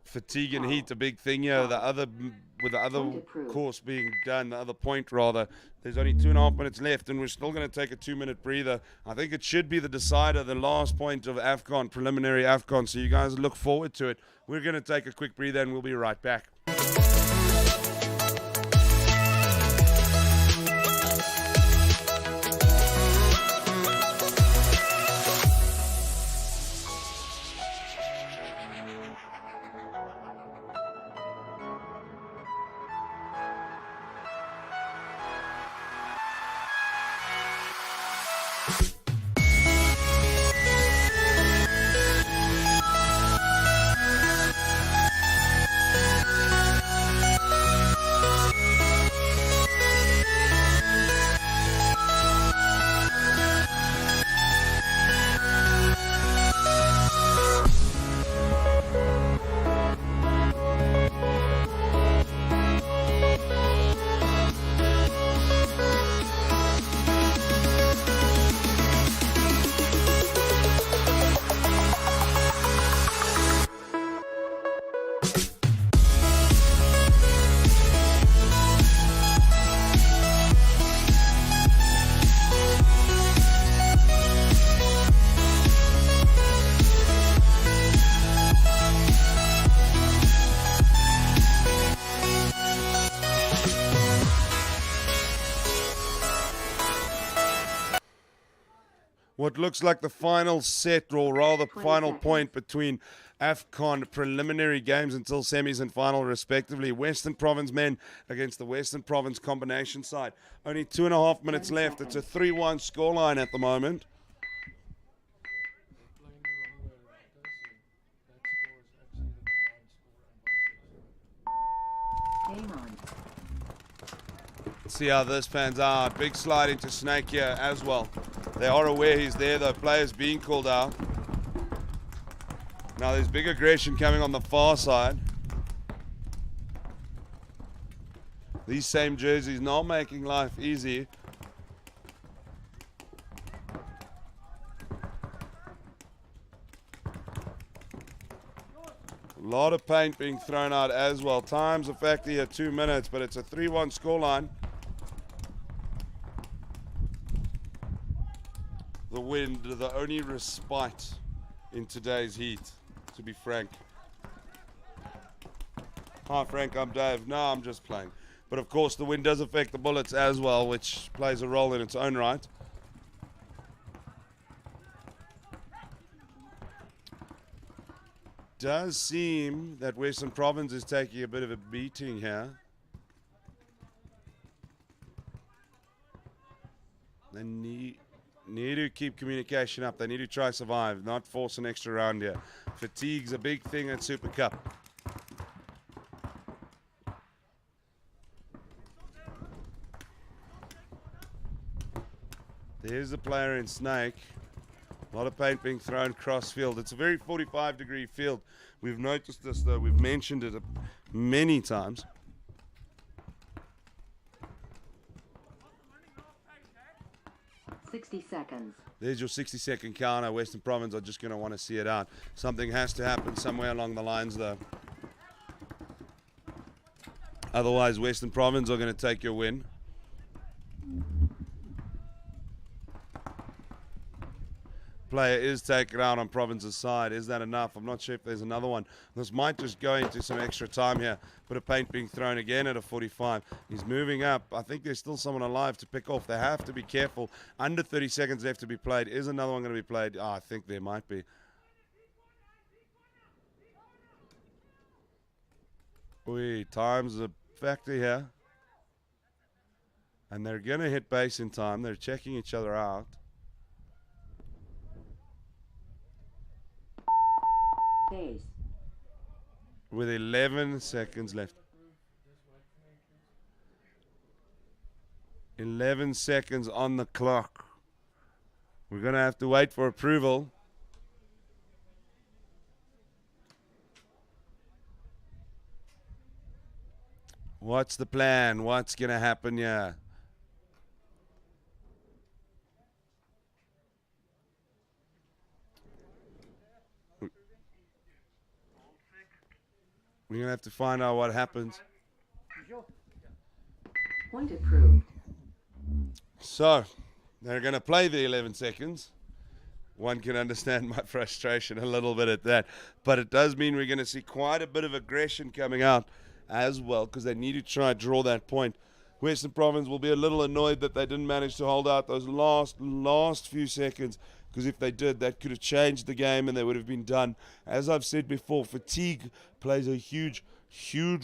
Fatigue and heat, a big thing here. With the other course being done, the other point rather. There's only 2.5 minutes left, and we're still going to take a 2-minute breather. I think it should be the decider, the last point of Afcon, preliminary Afcon. So you guys look forward to it. We're going to take a quick breather, and we'll be right back. what looks like the final set, or rather 20 final seconds. point between Afcon preliminary games until semis and final respectively. Western Province men against the Western Province combination side. Only 2.5 minutes 30 left. It's a seconds. 3-1 scoreline at the moment. Playing the wrong way around. That score is actually the combined score and vice versa. Game on. See how this pans out. Big slide into Snake here as well. They are aware he's there though. Players being called out. Now there's big aggression coming on the far side. These same jerseys not making life easy. A lot of paint being thrown out as well. Time's a factor here, 2 minutes, but it's a 3-1 scoreline. The wind, the only respite in today's heat, to be frank. Hi Frank, I'm Dave. No, I'm just playing. But of course the wind does affect the bullets as well, which plays a role in its own right. Does seem that Western Province is taking a bit of a beating here. They need to keep communication up. They need to try survive, not force an extra round here. Fatigue's a big thing at Super Cup. There's the player in Snake. A lot of paint being thrown cross field. It's a very 45-degree field. We've noticed this though. We've mentioned it many times. 60 seconds. There's your 60-second counter. Western Province are just going to want to see it out. Something has to happen somewhere along the lines though. Otherwise, Western Province are going to take your win. Player is taken out on Province's side. Is that enough? I'm not sure if there's another one. This might just go into some extra time here. Bit of paint being thrown again at a 45. He's moving up. I think there's still someone alive to pick off. They have to be careful. Under 30 seconds left to be played. Is another one going to be played? Oh, I think there might be. Oi, time's a factor here. And they're going to hit base in time. They're checking each other out. Base. With 11 seconds left. 11 seconds on the clock. We're going to have to wait for approval. What's the plan? What's going to happen here? We're going to have to find out what happens. Point approved. So, they're going to play the 11 seconds. One can understand my frustration a little bit at that. But it does mean we're going to see quite a bit of aggression coming out as well, because they need to try and draw that point. Western Province will be a little annoyed that they didn't manage to hold out those last few seconds, because if they did, that could have changed the game and they would have been done. As I've said before, fatigue plays a huge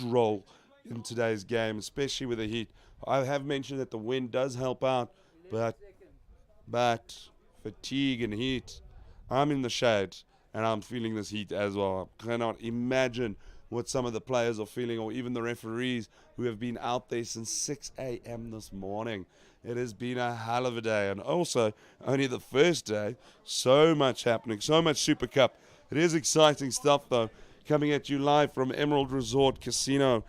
role in today's game, especially with the heat. I have mentioned that the wind does help out, but fatigue and heat, I'm in the shade and I'm feeling this heat as well. I cannot imagine what some of the players are feeling, or even the referees who have been out there since 6 a.m. this morning. It has been a hell of a day, and also only the first day. So much happening, so much Super Cup. It is exciting stuff though, coming at you live from Emerald Resort Casino.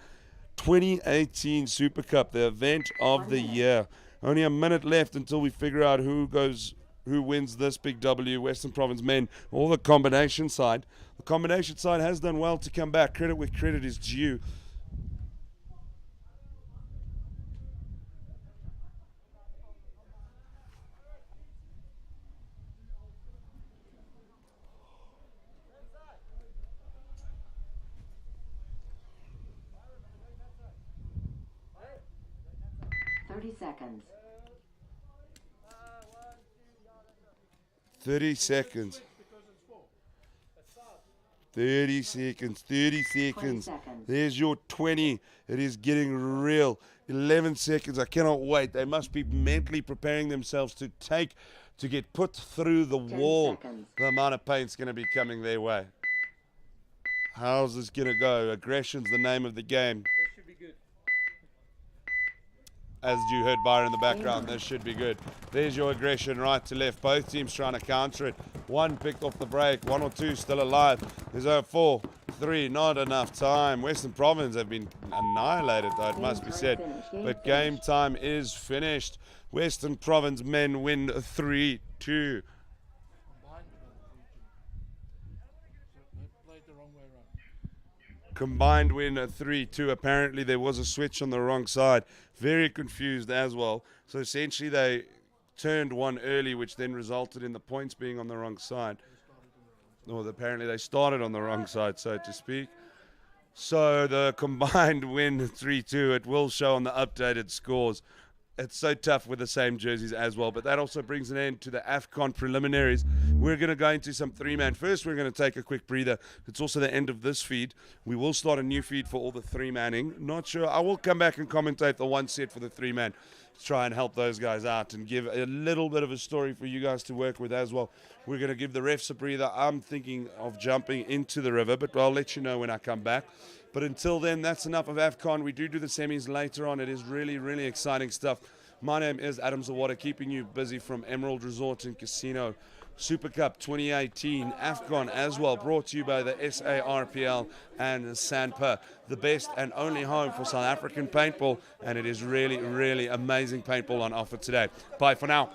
2018 Super Cup, the event of the year. Only a minute left until we figure out who wins this big W, Western Province men or the combination side. The combination side has done well to come back. Credit where credit is due. Seconds. 30 seconds. 30 seconds. 30 seconds. seconds. There's your 20. It is getting real. 11 seconds. I cannot wait. They must be mentally preparing themselves to get put through the 10 wall. seconds. The amount of paint's going to be coming their way. How's this going to go? Aggression's the name of the game. This should be good. As you heard Byron in the background, this should be good. There's your aggression right to left. Both teams trying to counter it. One picked off the break. 1 or 2 still alive. There's 4, 3, not enough time. Western Province have been annihilated, though, it must be said. But game time is finished. Western Province men win 3-2. They played the wrong way around. Combined win 3-2. Apparently there was a switch on the wrong side. Very confused as well. So essentially they turned one early, which then resulted in the points being on the wrong side. Or apparently they started on the wrong side, so to speak. So the combined win 3-2. It will show on the updated scores. It's so tough with the same jerseys as well. But that also brings an end to the Afcon preliminaries. We're going to go into some 3-man. First, we're going to take a quick breather. It's also the end of this feed. We will start a new feed for all the 3-manning. Not sure. I will come back and commentate the 1 set for the 3-man. Try and help those guys out and give a little bit of a story for you guys to work with as well. We're going to give the refs a breather. I'm thinking of jumping into the river, but I'll let you know when I come back. But until then, that's enough of Afcon. We do the semis later on. It is really, really exciting stuff. My name is Adam Zawada, keeping you busy from Emerald Resort and Casino. Super Cup 2018, Afcon as well, brought to you by the SARPL and SANPA, the best and only home for South African paintball, and it is really, really amazing paintball on offer today. Bye for now.